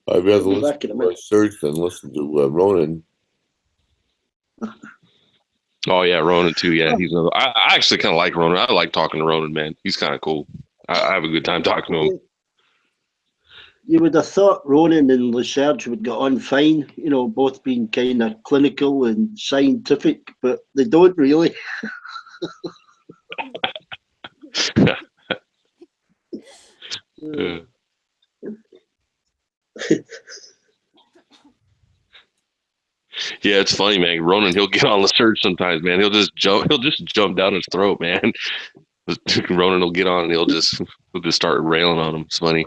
I'd rather He'll be listen back in a to minute. Search than listen to Ronan. Oh yeah, Ronan too. Yeah, he's another. I actually kind of like Ronan. I like talking to Ronan, man. He's kind of cool. I have a good time talking to him. You would have thought Ronan and Lesurge would get on fine, you know, both being kind of clinical and scientific, but they don't really. Yeah. Yeah, it's funny, man. Ronan, he'll get on the search sometimes, man. He'll just jump down his throat, man. Ronan will get on and he'll just start railing on him. It's funny.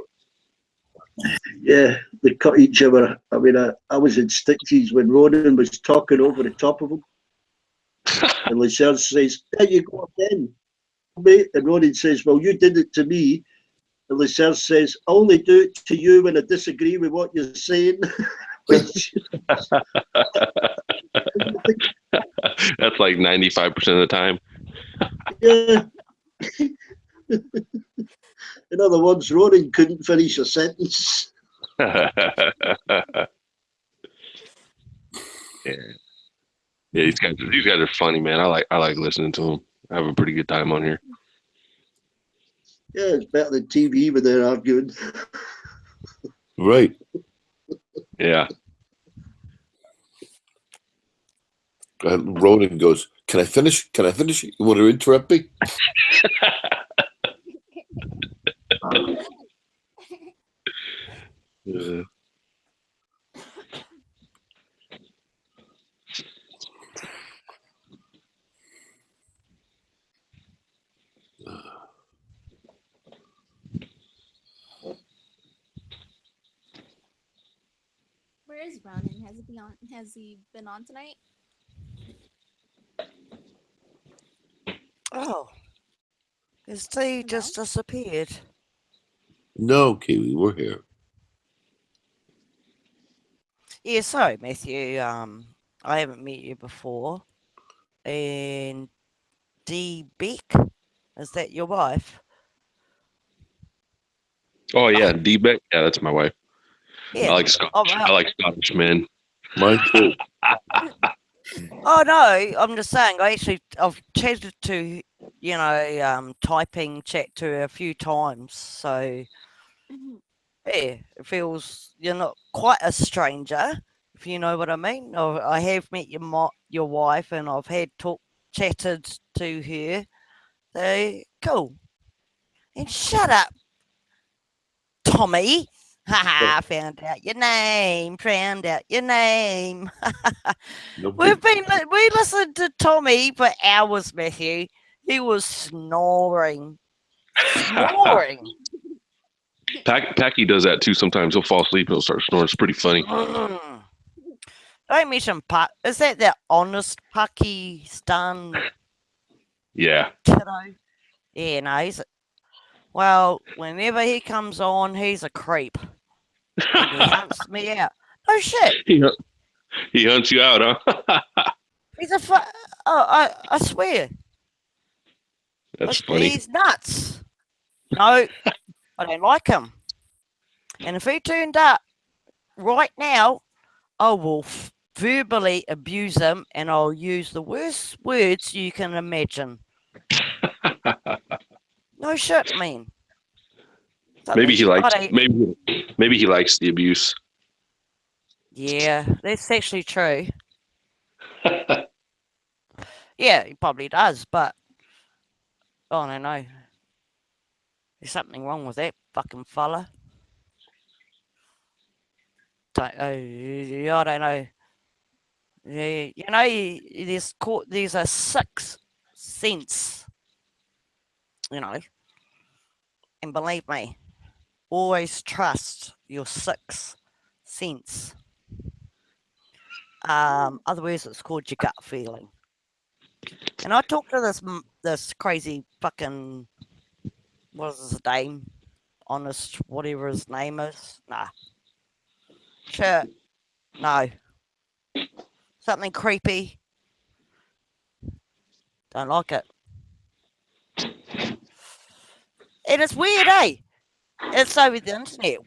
Yeah, they cut each other. I mean, I was in stitches when Ronan was talking over the top of him. And Lesurge says, "There you go again, mate." And Ronan says, "Well, you did it to me." And Lesurge says, "I only do it to you when I disagree with what you're saying." Which, That's like 95% of the time. yeah. In other words, Ronan couldn't finish a sentence. Yeah. Yeah, these guys are funny, man. I like listening to them. I have a pretty good time on here. Yeah, it's better than TV when they're arguing. Right. Yeah. Ronan goes, "Can I finish? Can I finish? You want to interrupt me?" Yeah. Where is Ronan? Has he been on tonight? Oh, his tea just disappeared. No, Kiwi, we're here. Yeah, sorry, Matthew. I haven't met you before. And D Beck, is that your wife? Oh yeah, D-Beck. Yeah, that's my wife. Yeah. I like Scottish. Oh, wow. I like Scottish men. Mine too. Oh no, I'm just saying. I've chatted to typing chat to her a few times, so yeah, it feels you're not quite a stranger, if you know what I mean. I have met your wife, and I've chatted to her. So cool. And shut up, Tommy. Haha, found out your name. Found out your name. No we big- listened to Tommy for hours, Matthew. He was snoring. Snoring. Packy does that too sometimes. He'll fall asleep and he'll start snoring. It's pretty funny. Don't mention Puck. Is that the honest Pakistan Yeah. kiddo? Yeah, no, well, whenever he comes on, he's a creep. And he hunts me out. Oh shit. He hunts you out, huh? He's a I swear. That's funny. He's nuts. No, I don't like him. And if he turned up right now, I will verbally abuse him, and I'll use the worst words you can imagine. No shit, man. Maybe he likes the abuse. Yeah, that's actually true. Yeah, he probably does, but I don't know. There's something wrong with that fucking fella. I don't know. Yeah, there's a sixth sense, and believe me, always trust your sixth sense. Otherwise, it's called your gut feeling. And I talked to this crazy fucking, what is his name? honest, whatever his name is. Nah. Sure. No. Something creepy. Don't like it. And it's weird, eh? It's over the internet.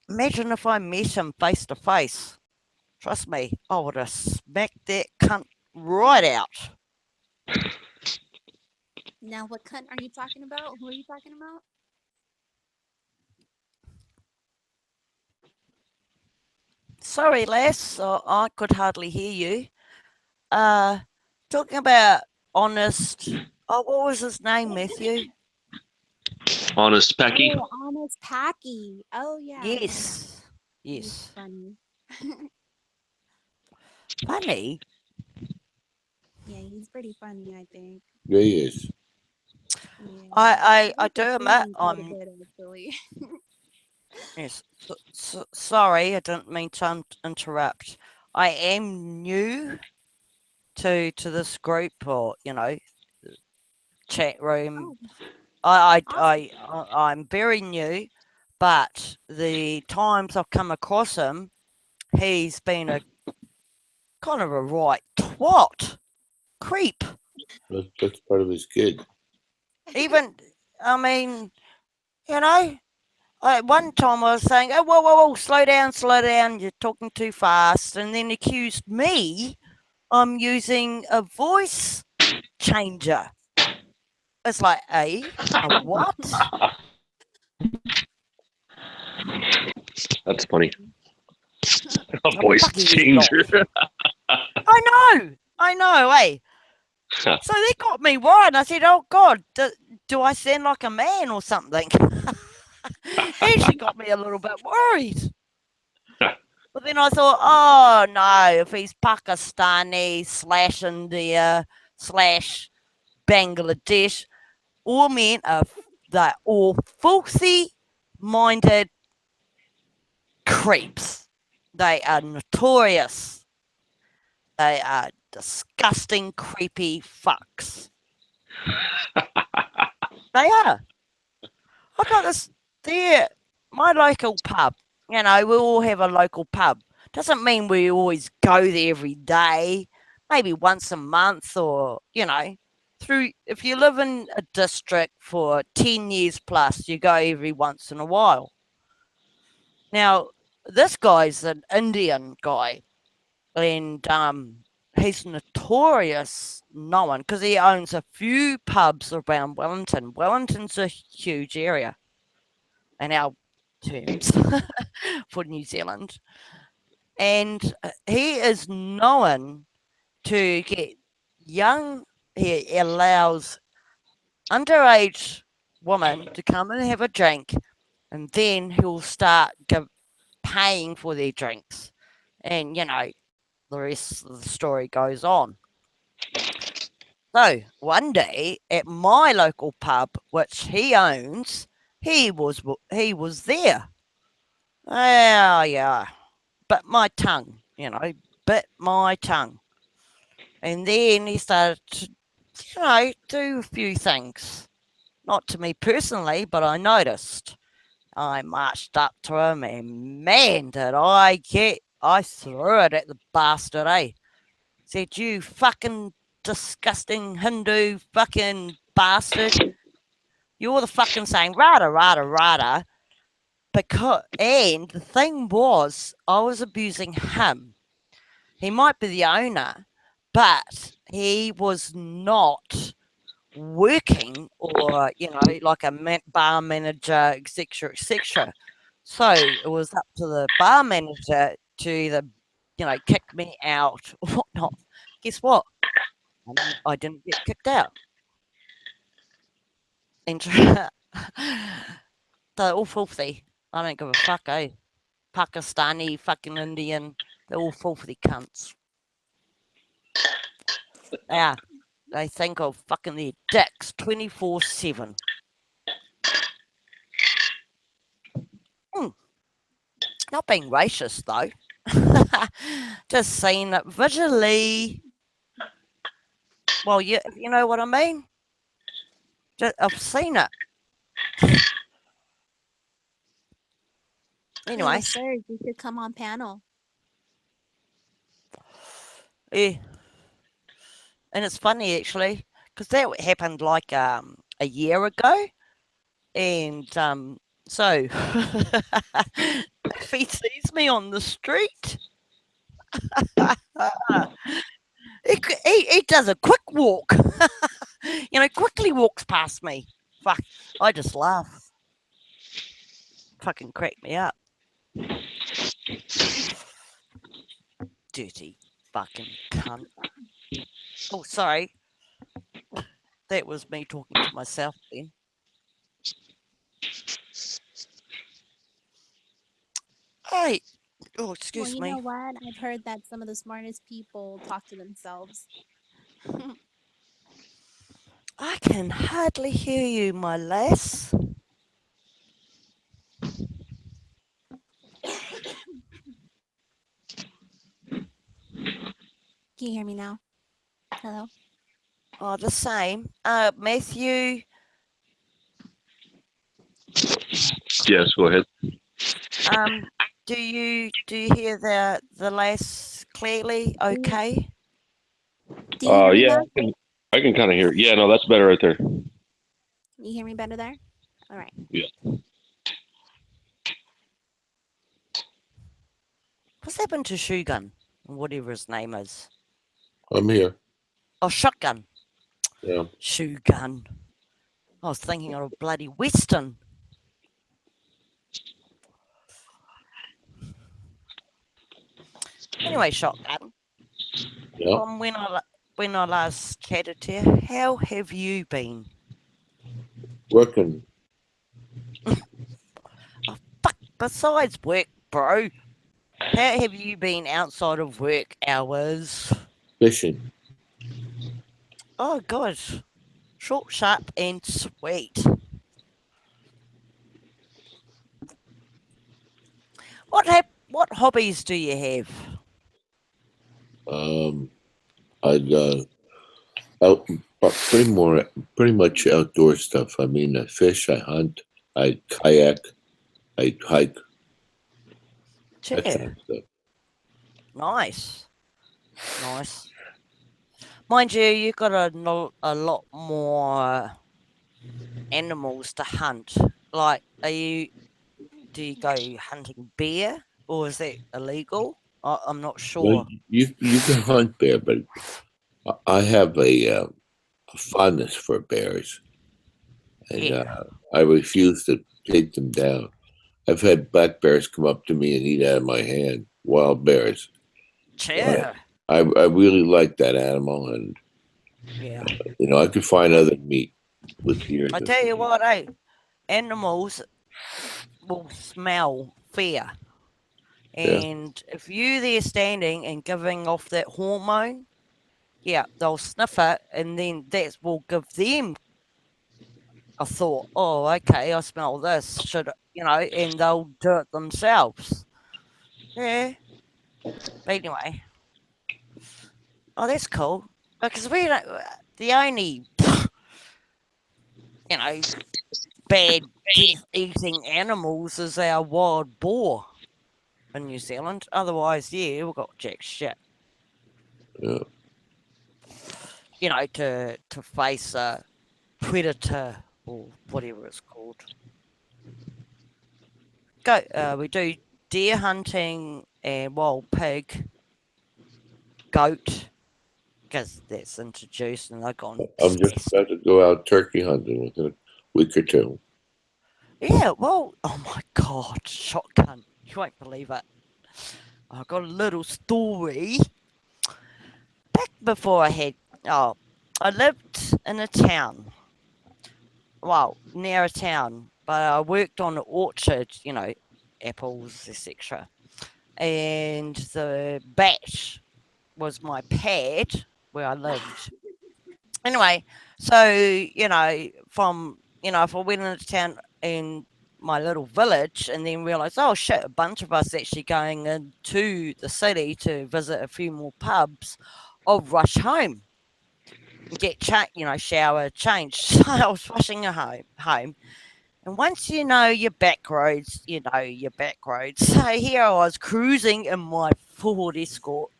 Imagine if I met him face to face. Trust me, I would have smacked that cunt right out. Now, what cunt are you talking about? Who are you talking about? Sorry, lass, I could hardly hear you. Talking about honest. Oh, what was his name, Matthew? Honest Pecky. Oh, Honest Packy. Oh yeah. Yes. He's Yes. funny. Funny. Yeah, he's pretty funny, I think. Yeah, he is. Yeah. I like do his admit singing quite a I'm bit, actually. yes. Sorry, I didn't mean to interrupt. I am new to this group, or chat room. Oh, I awesome. I'm very new, but the times I've come across him, he's been a kind of a right twat, creep. That's part of his gig. Even, I mean, you know, one time I was saying, "Oh, whoa, slow down, you're talking too fast," and then accused me I'm using a voice changer. It's like, a what? That's funny. A A voice buggy off. changer. I know, eh? So they got me right. And I said, "Oh God, do I sound like a man or something?" And she got me a little bit worried. But then I thought, oh no, if he's Pakistani / India / Bangladesh, all men they're all filthy-minded creeps. They are notorious. They are disgusting, creepy fucks. They are. I got this there, my local pub. We all have a local pub. Doesn't mean we always go there every day. Maybe once a month, or through. If you live in a district for 10 years plus, you go every once in a while. Now, this guy's an Indian guy, and he's notorious known because he owns a few pubs around Wellington. Wellington's a huge area in our terms for New Zealand, and he is known to get young. He allows underage women to come and have a drink, and then he'll start paying for their drinks, and the rest of the story goes on. So one day at my local pub, which he owns, he was there. Oh yeah, bit my tongue, bit my tongue, and then he started to, do a few things. Not to me personally, but I noticed. I marched up to him, and man, did I threw it at the bastard, eh? Said, "You fucking disgusting Hindu fucking bastard. You're the fucking saying rada, rada, rada." And the thing was, I was abusing him. He might be the owner, but he was not working, or like a bar manager, etc., etc. So it was up to the bar manager to either kick me out or whatnot. Guess what? I didn't get kicked out. They're all filthy. I don't give a fuck, eh? Pakistani, fucking Indian, they're all filthy cunts. Yeah, they think of fucking their dicks 24/7. Not being racist though. Just seeing it visually. Well, you know what I mean? I've seen it. Hey, Anyway, Serge, you should come on panel. yeah, and it's funny actually because that happened like a year ago, and so if he sees me on the street, he does a quick walk, quickly walks past me. Fuck, I just laugh. Fucking crack me up. Dirty fucking cunt. Oh, sorry. That was me talking to myself then. Hey. Oh, Well, excuse you me. know what? I've heard that some of the smartest people talk to themselves. I can hardly hear you, my lass. Can you hear me now? Hello? Oh, the same. Matthew. Yes, go ahead. Do you hear the lass clearly? Okay. Do you hear me Yeah, now? I can kind of hear. Yeah, no, that's better right there. You hear me better there? All right. Yeah. What's happened to Shogun? Whatever his name is. I'm here. Oh, Shotgun. Yeah. Shogun. I was thinking of a bloody Western. Anyway, Shotgun. Yeah. From when I last chatted to you, how have you been? Working. Oh, fuck. Besides work, bro. How have you been outside of work hours? Fishing. Oh, good. Short, sharp, and sweet. What hobbies do you have? I'd out pretty much outdoor stuff. I mean, I fish, I hunt, I kayak, I hike, that kind Yeah. of stuff. Nice. Nice. Mind you, you've got a lot more animals to hunt. Like, do you go hunting bear, or is that illegal? I'm not Well, sure. you can hunt bear, but I have a fondness for bears, and Yeah. I refuse to take them down. I've had black bears come up to me and eat out of my hand, wild bears. Yeah. I really like that animal, and Yeah. I could find other meat with deer. I tell you what, animals will smell fear. Yeah. And if you there standing and giving off that hormone, yeah, they'll sniff it, and then that will give them a thought. Oh, okay, I smell this. And they'll do it themselves. Yeah. But anyway, oh, that's cool because we don't. The only you know bad death-eating animals is our wild boar in New Zealand. Otherwise, yeah, we've got jack shit. Yeah. To face a predator or whatever it's called. We do deer hunting and wild pig, goat, because that's introduced and I've gone. I'm just about to go out turkey hunting within a week or two. Yeah, well, oh my god, shotgun. You won't believe it. I've got a little story. Back before I lived in a town. Well, near a town, but I worked on an orchard, apples, etc. And the back was my pad where I lived. Anyway, so, if I went into town in my little village and then realised, oh shit, a bunch of us actually going into the city to visit a few more pubs, I'll rush home and get shower, change. So I was rushing home, And once you know your back roads, you know your back roads. So here I was cruising in my Ford Escort.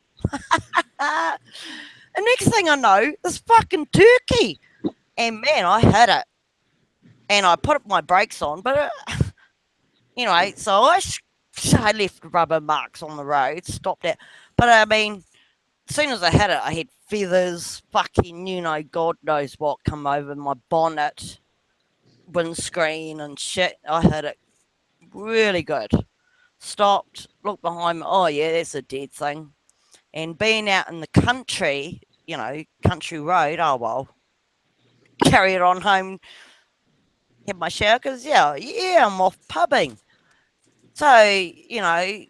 And next thing I know, this fucking turkey. And man, I hit it. And I put my brakes on, but anyway, so I left rubber marks on the road, stopped it. But I mean, as soon as I hit it, I had feathers, fucking, God knows what come over my bonnet, windscreen, and shit. I hit it really good. Stopped, looked behind me. Oh, yeah, that's a dead thing. And being out in the country, country road, oh, well, carry it on home, have my shower, because, yeah, I'm off pubbing. So, I've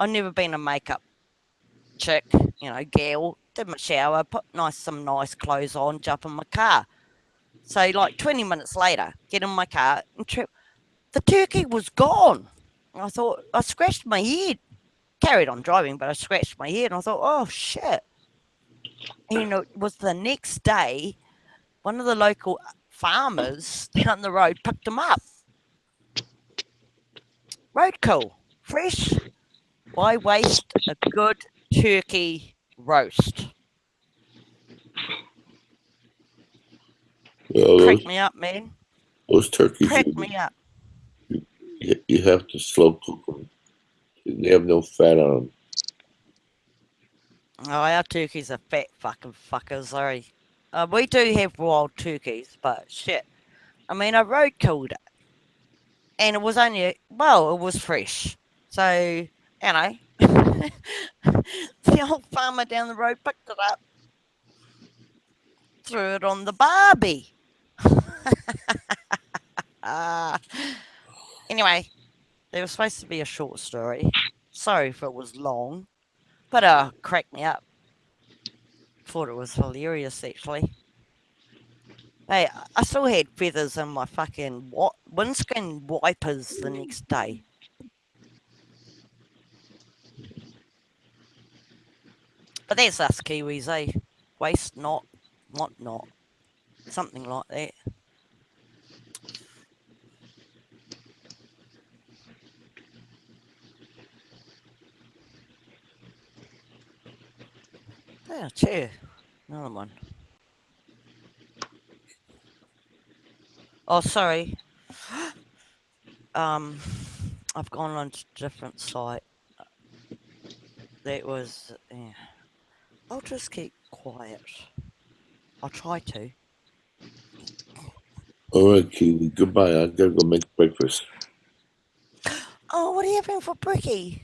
never been a makeup chick, gal. Did my shower, put some nice clothes on, jump in my car. So, like 20 minutes later, get in my car, and the turkey was gone. I thought, I scratched my head. Carried on driving, but I scratched my head, and I thought, oh, shit. And, it was the next day, one of the local farmers down the road picked them up. Road cool, fresh. Why waste a good turkey roast? Well, Crack me up, man. those turkeys, Crack me up. you have to slow cook them. They have no fat on them. Oh, our turkeys are fat fucking fuckers, sorry. We do have wild turkeys, but shit. I mean, I road killed it. And it was it was fresh. So, the old farmer down the road picked it up, threw it on the barbie. Anyway, there was supposed to be a short story. Sorry if it was long, but cracked me up. Thought it was hilarious, actually. Hey, I still had feathers in my fucking windscreen wipers the next day. But that's us Kiwis, eh? Waste not, want not. Something like that. Yeah, chair. Another one. Oh, sorry. I've gone on to a different site. That was. Yeah. I'll just keep quiet. I'll try to. All right, Kiwi. Goodbye. I gotta go make breakfast. Oh, what are you having for Bricky?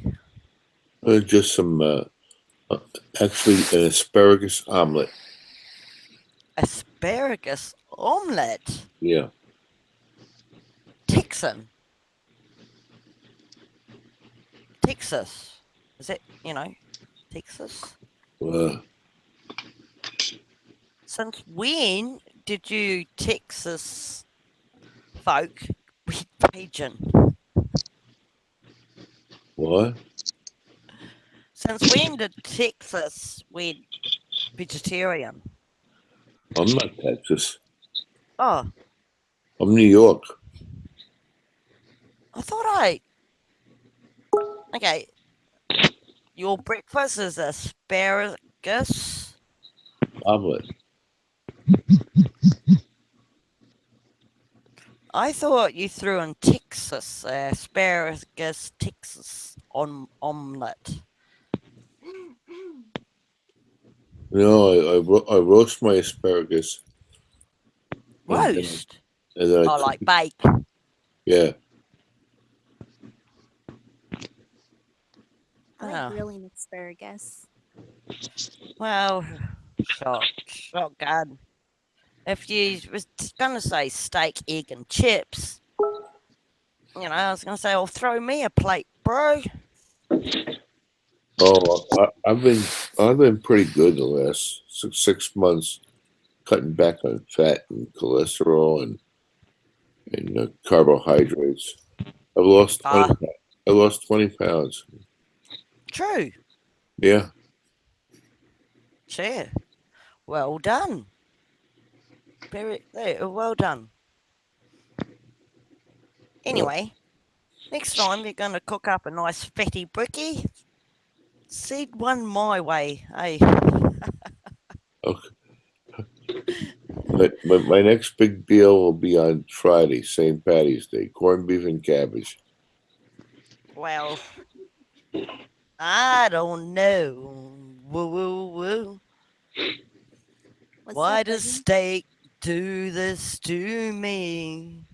Just some, actually, an asparagus omelet. Asparagus omelette? Yeah. Texan. Texas. Is that, Texas? Since when did you Texas folk eat pigeon? What? Since when did Texas went vegetarian? I'm not Texas. Oh, I'm New York. I thought Okay, your breakfast is asparagus Omelet. I thought you threw in Texas, asparagus Texas on omelette. No, I roast my asparagus. Roast? And then I Oh, cook like it. bake. Yeah. I like grilling asparagus. Well, shotgun. If you was going to say steak, egg, and chips, I was going to say, well, throw me a plate, bro. Oh, I've been pretty good the last 6 months, cutting back on fat and cholesterol and carbohydrates. I've lost 20. I lost 20 pounds. True. Yeah. Sure. Well done. Well done. Anyway, next time you're going to cook up a nice fatty brickie, send one my way, hey? Okay. But my next big deal will be on Friday, St. Patty's Day, corned beef and cabbage. Well, I don't know. Woo woo woo. What's Why up, does buddy? steak do this to me?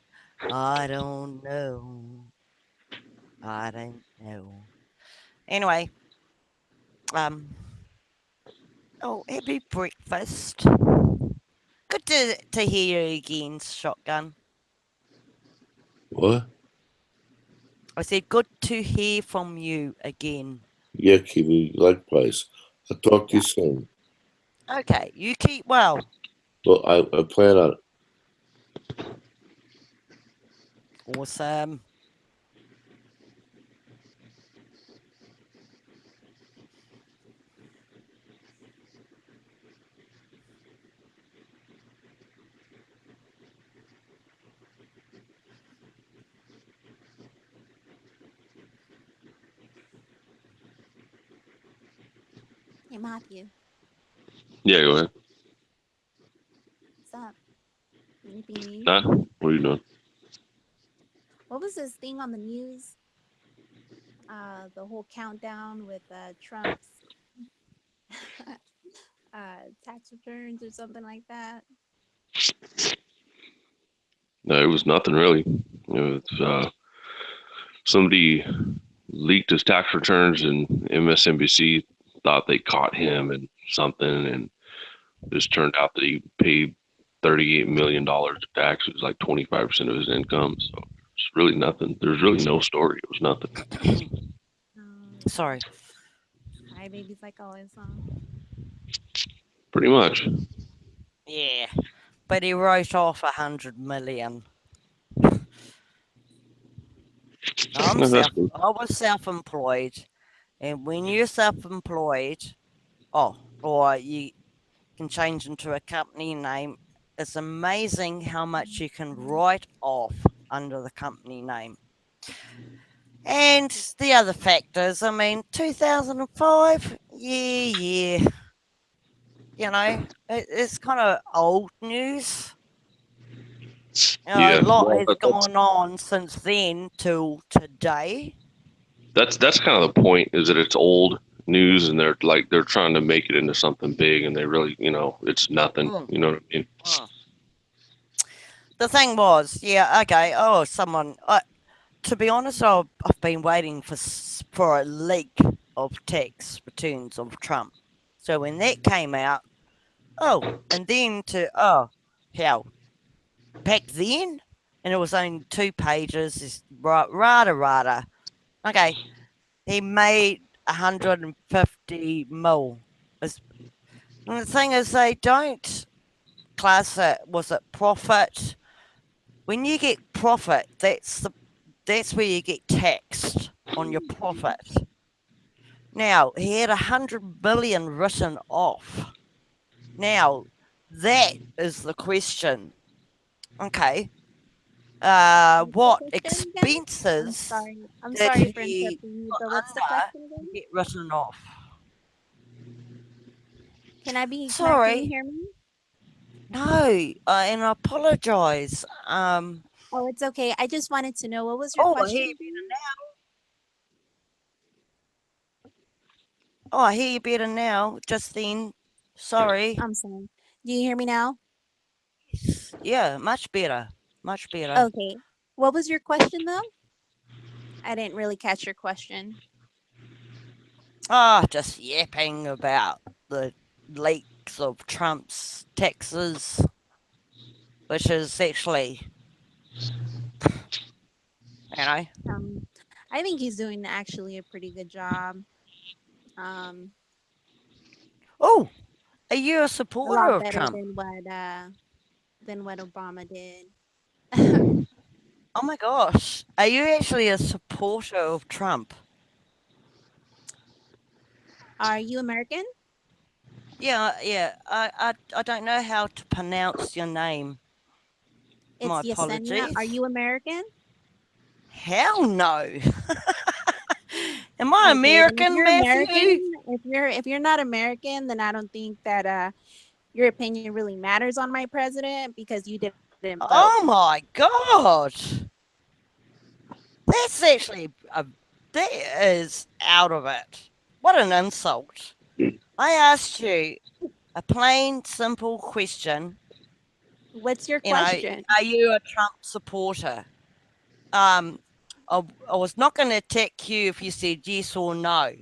I don't know. I don't know. Anyway, um, oh, happy breakfast. Good to hear you again, Shotgun. What? I said good to hear from you again. Yeah, Kiwi, likewise. I'll talk to Yeah. you soon. Okay, you keep well. Well, I plan on it. Awesome. Hey, Matthew. Yeah, go ahead. What's up? Anything new? Huh? What are you doing? What was this thing on the news? The whole countdown with Trump's tax returns or something like that. No, it was nothing really. It's somebody leaked his tax returns, and MSNBC thought they caught him in something, and it just turned out that he paid $38 million of tax. It was like 25% of his income. So it's really nothing. There's really no story. It was nothing. Sorry. Hi, babies like always, huh? Pretty much. Yeah, but he wrote off 100 million. I was self-employed, and when you're self-employed, or you can change into a company name. It's amazing how much you can write off under the company name. And the other factors, I mean, 2005, yeah. You know, it's kind of old news. You know, Yeah. a lot Well, has gone on since then till today. that's kind of the point, is that it's old news, and they're trying to make it into something big, and they really, it's nothing. Mm. You know what I mean? The thing was, yeah, okay. Oh, to be honest, I've been waiting for a leak of tax returns of Trump. So when that came out, and then hell, back then, and it was only 2 pages. This rada. Okay, he made 150 mil. And the thing is, they don't class it. Was it profit? When you get profit, that's where you get taxed on your profit. Now, he had 100 billion written off. Now, that is the question. Okay. What's the What question again? I'm expenses sorry. I'm did sorry for he interrupting you, put but what's the under question to again? get written off? Can you Sorry. hear me? No, and I apologize. Oh, it's okay. I just wanted to know, what was your I question hear you again? better now. I hear you better now. Just then. Sorry. I'm sorry. Do you hear me now? Yeah, much better. Much better. Okay. What was your question though? I didn't really catch your question. Just yapping about the leaks of Trump's taxes, which is actually, you know. I think he's doing actually a pretty good job. Oh, are you a A supporter lot of better Trump? than what Obama did. Oh my gosh, are you actually a supporter of Trump? Are you American? Yeah. I don't know how to pronounce your name. It's My Yesenia. apologies. Are you American? Hell no. Am I Okay, then if American, you're Matthew? American, if you're not American, then I don't think that your opinion really matters on my president because you didn't vote. Oh my God. That's actually, that is out of it. What an insult. I asked you a plain, simple question. What's your You know, question? are you a Trump supporter? I was not going to attack you if you said yes or no.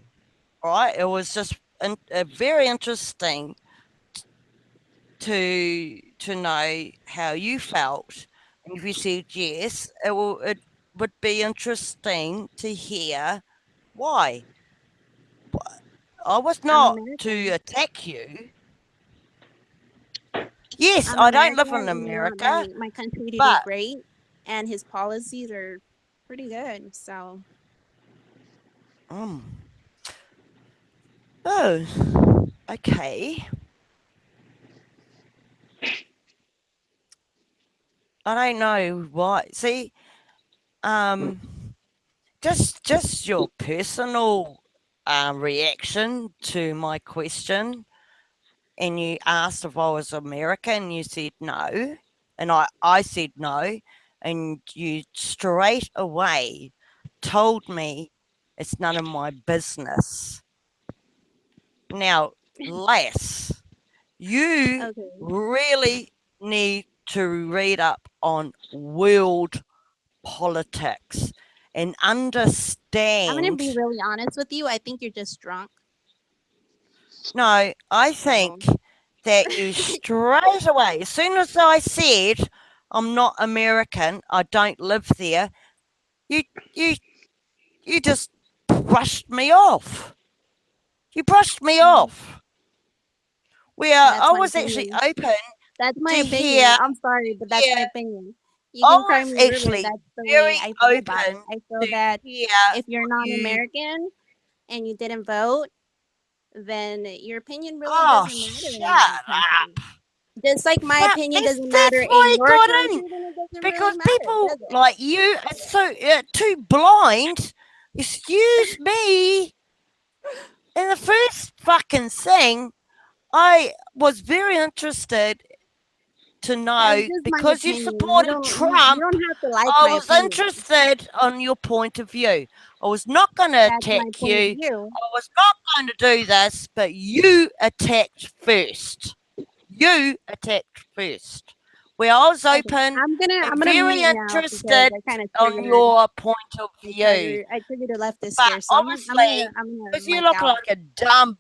Right? It was just very interesting to know how you felt. And if you said yes, it would be interesting to hear why. I was I'm not to American. attack you. Yes, I'm I don't live American, in and I want America, my country to do but great, and his policies are pretty good. So um, oh, okay. I don't know why. See, um, just your personal reaction to my question, and you asked if I was American, you said no, and I said no, and you straight away told me it's none of my business. Now, Les, you okay, really need to read up on world politics and I'm gonna be understand. really honest with you. I think you're just drunk. No, I So think that you straight away, as soon as I said I'm not American, I don't live there, you you you just brushed me off. You brushed me mm, off. Where that's I my was actually opinion. open That's my to opinion. hear I'm sorry, but that's hear my opinion. You I can cry was me a river. actually That's the way very I feel about it. open I feel to that hear if you're what not you. American and you didn't vote, then your opinion really Oh, doesn't matter shut in my country. up! Just like my Fuck, opinion doesn't that's matter in why he your got country, in, then it doesn't really because matter, people does it? like you are so too blind. Excuse me. In the first fucking thing, I was very interested to That's know just my because you opinion. You supported don't you Trump. don't have to like I my was opinion. interested on your point of view. I was not going to That's my attack point of you. view. I was not going to do this, but you attacked first. You attacked first. Where I was Okay, open I'm and gonna very mute now because interested I kind of on triggered your point of view. I triggered a leftist But here, so obviously, I'm gonna because you mic look out. like a dumb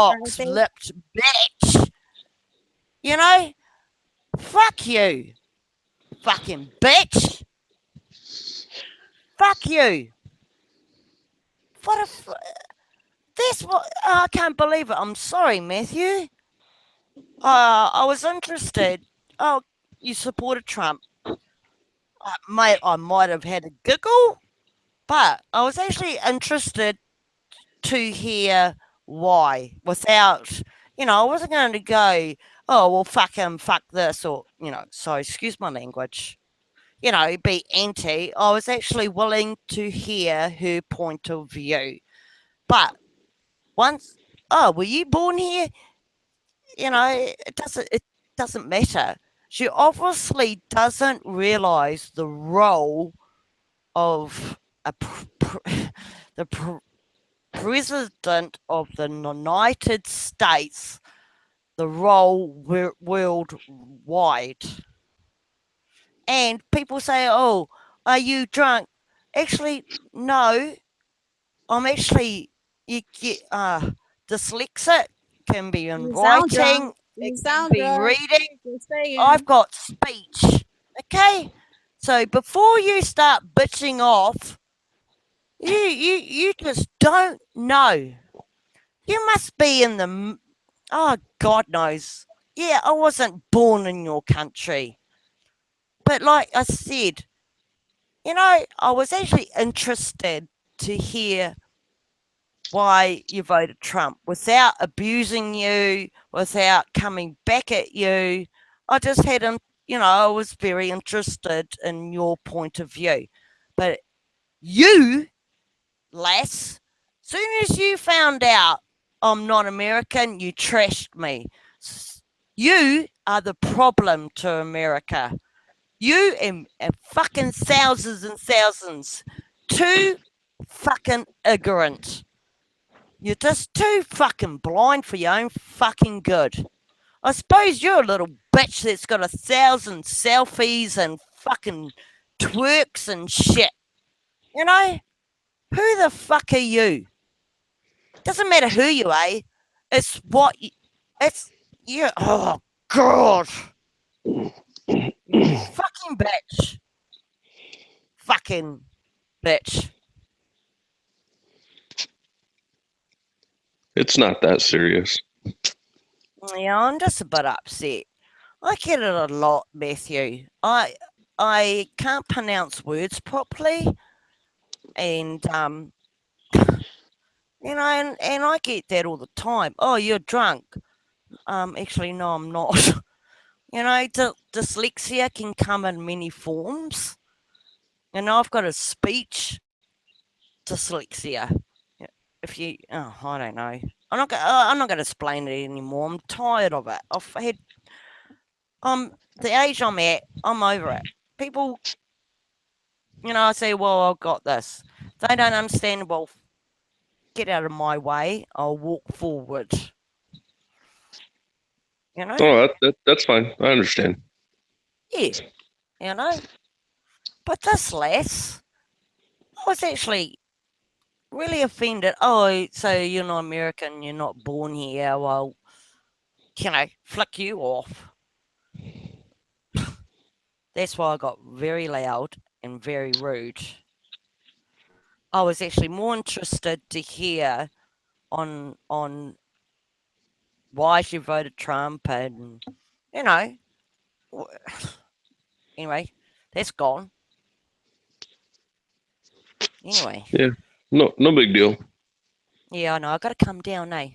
All right, Botox Faith? lipped bitch, you know? Fuck you, fucking bitch. Fuck you. What a. This what I can't believe it. I'm sorry, Matthew. I was interested. Oh, you supported Trump. I might have had a giggle, but I was actually interested to hear why without, I wasn't going to go, oh, well, fuck him, fuck this, or, so excuse my language, be anti. I was actually willing to hear her point of view. But once, oh, were you born here? It doesn't matter. She obviously doesn't realize the role of a the president of the United States, the role worldwide. And people say, "Oh, are you drunk?" Actually, no. I'm actually you get dyslexic. Can be in You sound writing. drunk. It You can sound be drunk. reading. Just I've saying. got speech. Okay. So before you start bitching off, you just don't know. You must be in the. Oh, God knows. Yeah, I wasn't born in your country. But like I said, I was actually interested to hear why you voted Trump without abusing you, without coming back at you. I just hadn't, I was very interested in your point of view. But You, lass, soon as you found out I'm not American, you trashed me. You are the problem to America. You and fucking thousands and thousands. Too fucking ignorant. You're just too fucking blind for your own fucking good. I suppose you're a little bitch that's got 1,000 selfies and fucking twerks and shit. You know? Who the fuck are you? Doesn't matter who you are. It's what you. It's you. Oh, God. You fucking bitch. Fucking bitch. It's not that serious. Yeah, I'm just a bit upset. I get it a lot, Matthew. I can't pronounce words properly, and you know, and I get that all the time. Oh, you're drunk. Actually, no, I'm not. You know, dyslexia can come in many forms. And I've got a speech dyslexia. If you, oh, I don't know. I'm not going to explain it anymore. I'm tired of it. I've had, the age I'm at, I'm over it. People, you know, I say, well, I've got this. If they don't understand, well, get out of my way. I'll walk forward. You know? Oh, that's fine. I understand. Yeah. You know? But this lass, I was actually really offended. Oh, so you're not American, you're not born here. Well, you know, flick you off. That's why I got very loud and very rude. I was actually more interested to hear on why she voted Trump and you know anyway, that's gone. Anyway. Yeah. No big deal. Yeah, I know, I gotta come down, eh?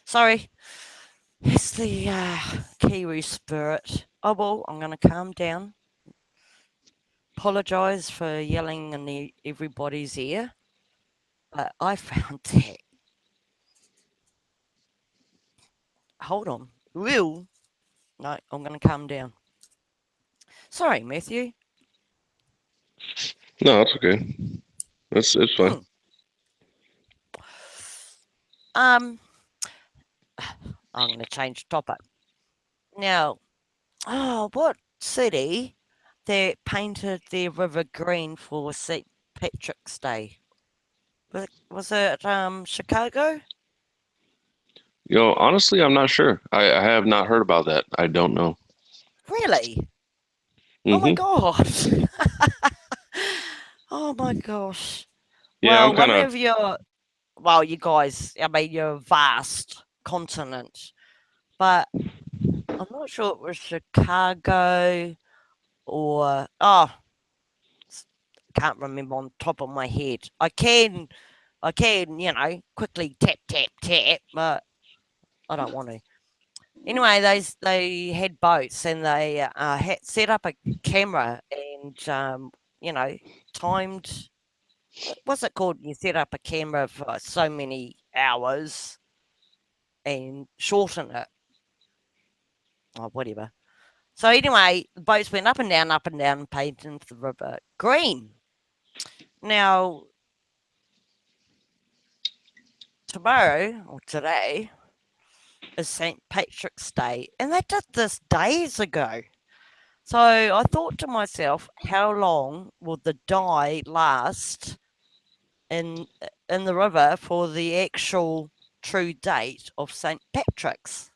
Sorry. It's the Kiwi spirit. Oh well, I'm gonna calm down. Apologise for yelling in everybody's ear. But I found that. Hold on. Will. No, I'm going to calm down. Sorry, Matthew. No, it's okay. It's fine. I'm going to change topic. Now, what city that painted their river green for St. Patrick's Day? Was it Chicago? Honestly, I'm not sure. I have not heard about that. I don't know. Really? Oh my Mm-hmm. god. Oh my gosh. Yeah, Well, I'm kind of. you guys, I mean, you're a vast continent, but I'm not sure it was Chicago or, can't remember on top of my head. I can, you know, quickly tap, tap, tap, but I don't want to. Anyway, they had boats and they had set up a camera and, you know, timed. What's it called? You set up a camera for so many hours and shorten it. Oh, whatever. So anyway, the boats went up and down, painting the river green. Now, tomorrow or today is St. Patrick's Day, and they did this days ago. So I thought to myself, how long will the dye last in the river for the actual true date of St. Patrick's?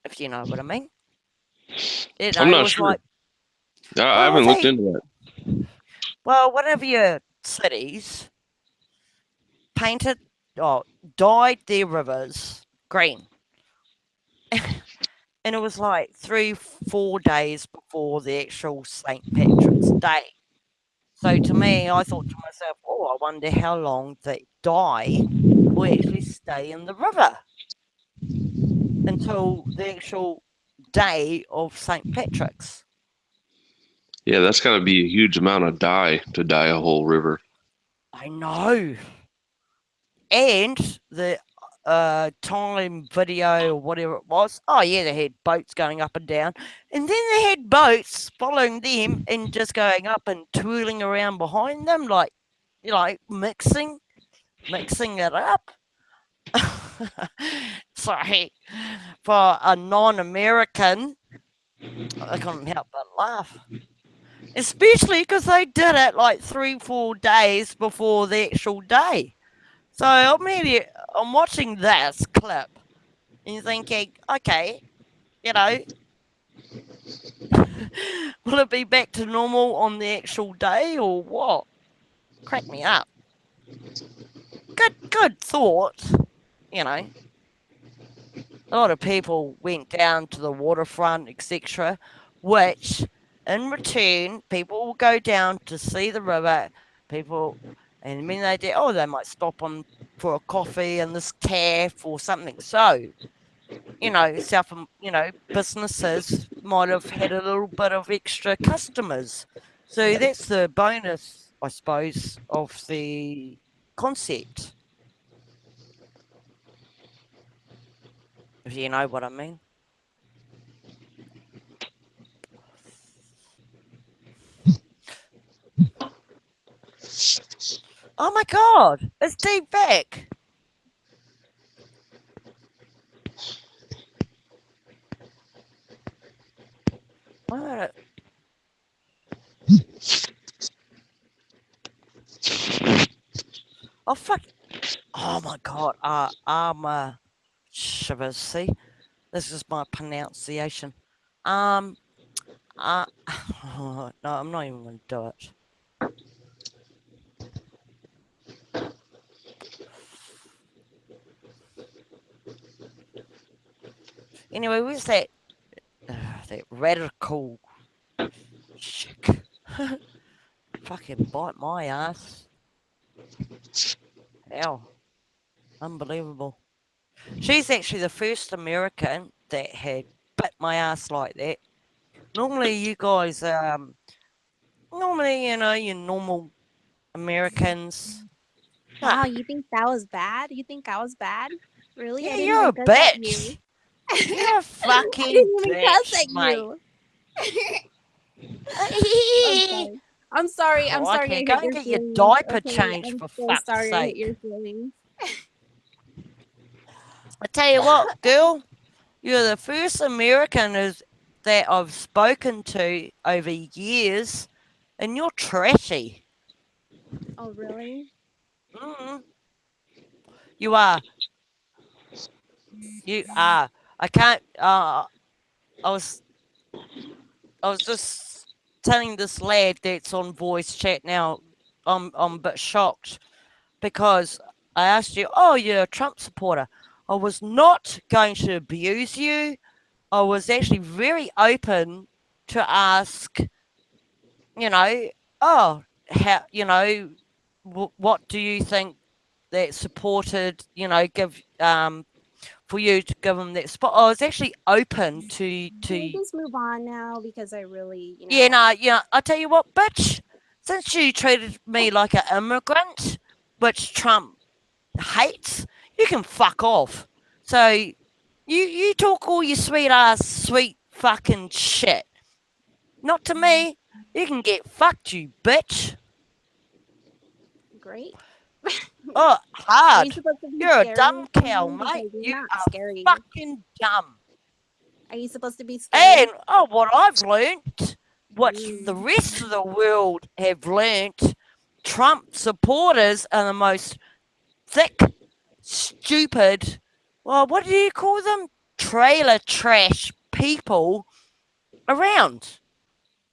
If you know what I mean. You know, I'm it not was sure. like, I well, haven't looked into that. well, one of your cities painted or dyed their rivers green. And it was like 3-4 days before the actual St. Patrick's Day. So to me, I thought to myself, oh, I wonder how long that dye will actually stay in the river until the actual day of St. Patrick's. Yeah, that's got to be a huge amount of dye to dye a whole river. I know. And the time video or whatever it was. Oh yeah, they had boats going up and down, and then they had boats following them and just going up and twirling around behind them, like mixing it up. Sorry, for a non-American, I couldn't help but laugh. Especially because they did it like 3-4 days before the actual day. So I'm watching this clip and thinking, okay, you know, will it be back to normal on the actual day or what? Crack me up. Good thought, you know. A lot of people went down to the waterfront, etc., which in return, people will go down to see the river. People, and when they do, they might stop on for a coffee in this cafe or something. So, businesses might have had a little bit of extra customers. So that's the bonus, I suppose, of the concept, if you know what I mean. Oh my God, it's Steve back. What? Oh fuck! Oh my God, shivers. See, this is my pronunciation. Um, no, I'm not even gonna do it. Anyway, where's that radical chick? Fucking bite my ass. Hell, unbelievable. She's actually the first American that had bit my ass like that. Normally, you guys, your normal Americans. Wow, you think that was bad? You think I was bad? Really? Yeah, I didn't you're even a cuss at you. bitch. You're a I fucking didn't even cuss bitch, at mate. you. I'm sorry. I'm sorry I Crikey, go hit and your get your feelings. diaper Okay, changed, I'm for so fuck's sorry I hit your sake. feelings. I tell you what, girl, you're the first American that I've spoken to over years, and you're trashy. Oh, really? Mm, you are. You are. I can't. I was. I was just telling this lad that's on voice chat now. I'm a bit shocked because I asked you, oh, you're a Trump supporter. I was not going to abuse you. I was actually very open to ask, you know, oh, how, what do you think that supported, give for you to give them that spot? I was actually open to Can we just move on now? Because I really, yeah, no, yeah. I tell you what, bitch. Since you treated me like an immigrant, which Trump hates, you can fuck off. So you talk all your sweet fucking shit. Not to me. You can get fucked, you bitch. great. Oh, Are you hard. supposed to be You're a scary dumb or cow, something? mate. Because you're You not are scary. fucking dumb. Are you supposed to be And scary? what I've learnt, what the Mm, rest of the world have learnt, Trump supporters are the most thick, stupid, well, what do you call them? Trailer trash people around.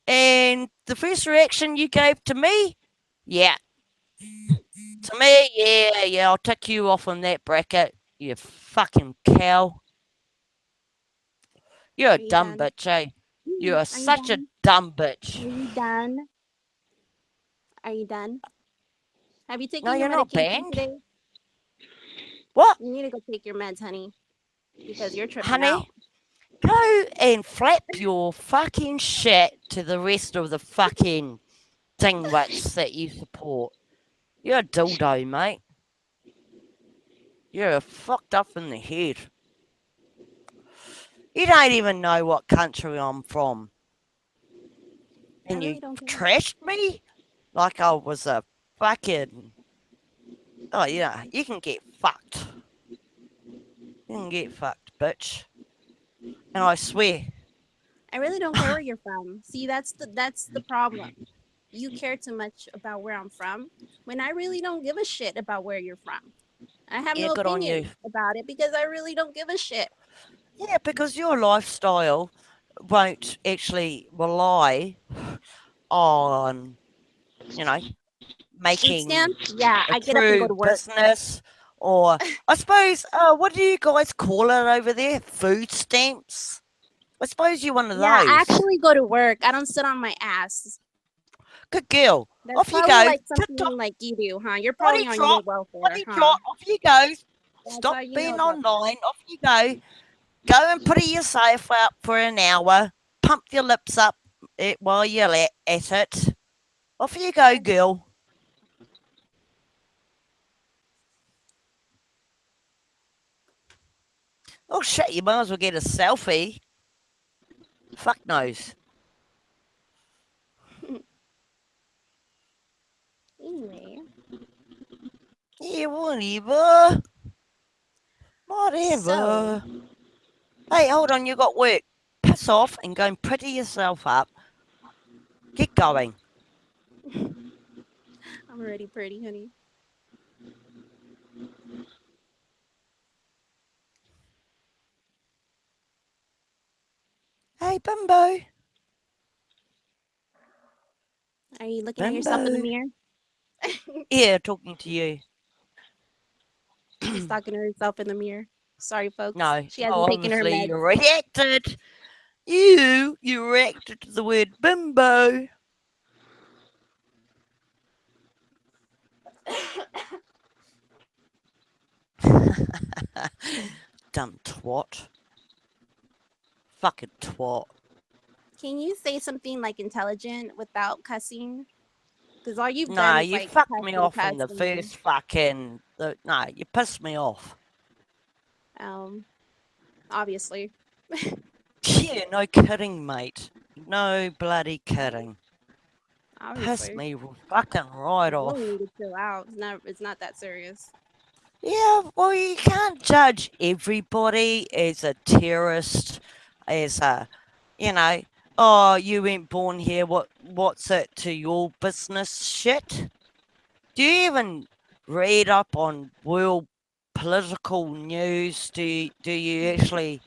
And the first reaction you gave to me, yeah. To me, yeah, I'll tick you off on that bracket, you fucking cow. You're a are you dumb done? bitch, eh? You are Are you such a done? dumb Are bitch. you done? Are you done? Have you No, taken your you're not medication banned. today? What? You need to go take your meds, honey, because you're tripping out. Honey? Go and flap your fucking shit to the rest of the fucking dingwits that you support. You're a dildo, mate. You're fucked up in the head. You don't even know what country I'm from. I And really you don't care. trashed me like I was a fucking. Oh, yeah, you can get fucked. You can get fucked, bitch. And I swear. I really don't care where you're from. See, that's the problem. You care too much about where I'm from when I really don't give a shit about where you're from. I have Yeah, no good on you. opinion about it because I really don't give a shit. Yeah, because your lifestyle won't actually rely on, you know, Food making stamps? Yeah, a I get up and go true to work. business, or I suppose, what do you guys call it over there? Food stamps? I suppose you're one of Yeah, I those. actually go to work. I don't sit on my ass. Good girl. That's Off you probably go. like TikTok, something like you do, huh? You're body probably on your trot, welfare, body huh? trot. Off you go. That's Stop how you know being about that. online. Off you go. Go and put yourself up for an hour. Pump your lips up while you're at it. Off you go, girl. Oh shit, you might as well get a selfie. Fuck knows. Anyway, Yeah, whatever. so Whatever. Hey, hold on, you got work. Piss off and go and pretty yourself up. Get going. I'm already pretty, honey. Hey, Bimbo. Are you looking at yourself in the Bimbo. mirror? Yeah, talking to you. She's talking to herself in the mirror. Sorry, folks. No, She hasn't taken her obviously you meds. reacted. You reacted to the word bimbo. Dumb twat. Fucking twat. Can you say something like intelligent without cussing? Because all you've done Nah, is you like fucked cuss me and off cuss in the and first fucking. No, you pissed me off. obviously. Yeah, no kidding, mate. No bloody kidding. Pissed Obviously. me fucking right You off. really need to chill out. It's not that serious. Yeah, well, you can't judge everybody as a terrorist, as a, you know, oh, you weren't born here. What's it to your business? Shit. Do you even read up on world political news? Do you actually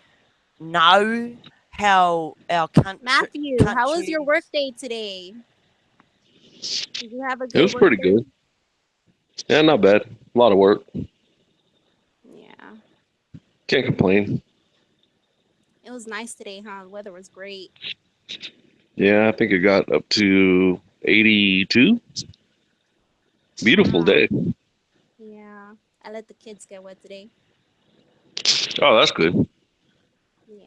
know how our Matthew, how was your country? work day today? Did you have a It good was work pretty day? good. Yeah, not bad. A lot of work. Yeah. Can't complain. It was nice today, huh? The weather was great. Yeah, I think it got up to 82. Beautiful Wow. day. Yeah. I let the kids get wet today. Oh, that's good. Yeah.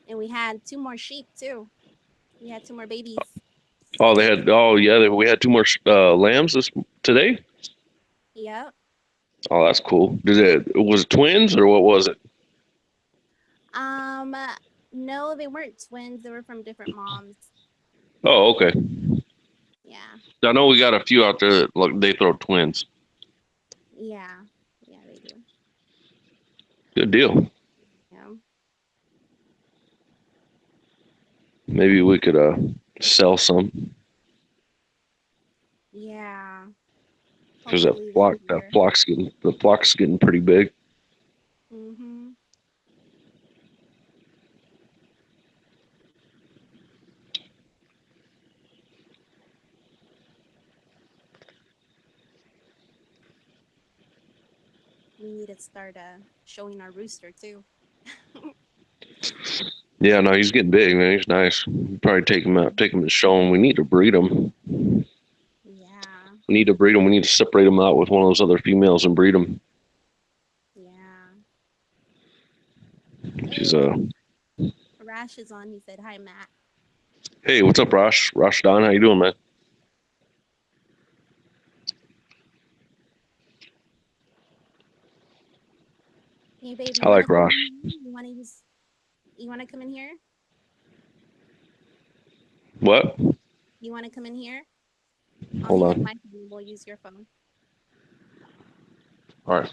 And we had 2 more sheep too. We had 2 more babies. Oh, they had. Oh, yeah. We had two more lambs today. Yep. Oh, that's cool. Was it twins or what was it? Um, no, they weren't twins. They were from different moms. Oh, okay. Yeah. I know we got a few out there that look they throw twins. Yeah. Yeah, they do. Good deal. Yeah. Maybe we could sell some Yeah. because that Hopefully this flock that year. flock's getting pretty big. Mhm. We need to start showing our rooster too. Yeah, no, he's getting big, man. He's nice. Probably take him out, take him and show him. We need to breed him. Yeah. We need to breed them. We need to separate them out with one of those other females and breed them. Yeah. She's Rash is on. He said, "Hi, Matt." Hey, what's up, Rosh? Rosh Don, how you doing, man? Hey, babe, I like Rosh. You want to use? You want to come in here? What? You want to come in here? I'll Hold hang up on. my phone and we'll use your phone. All right.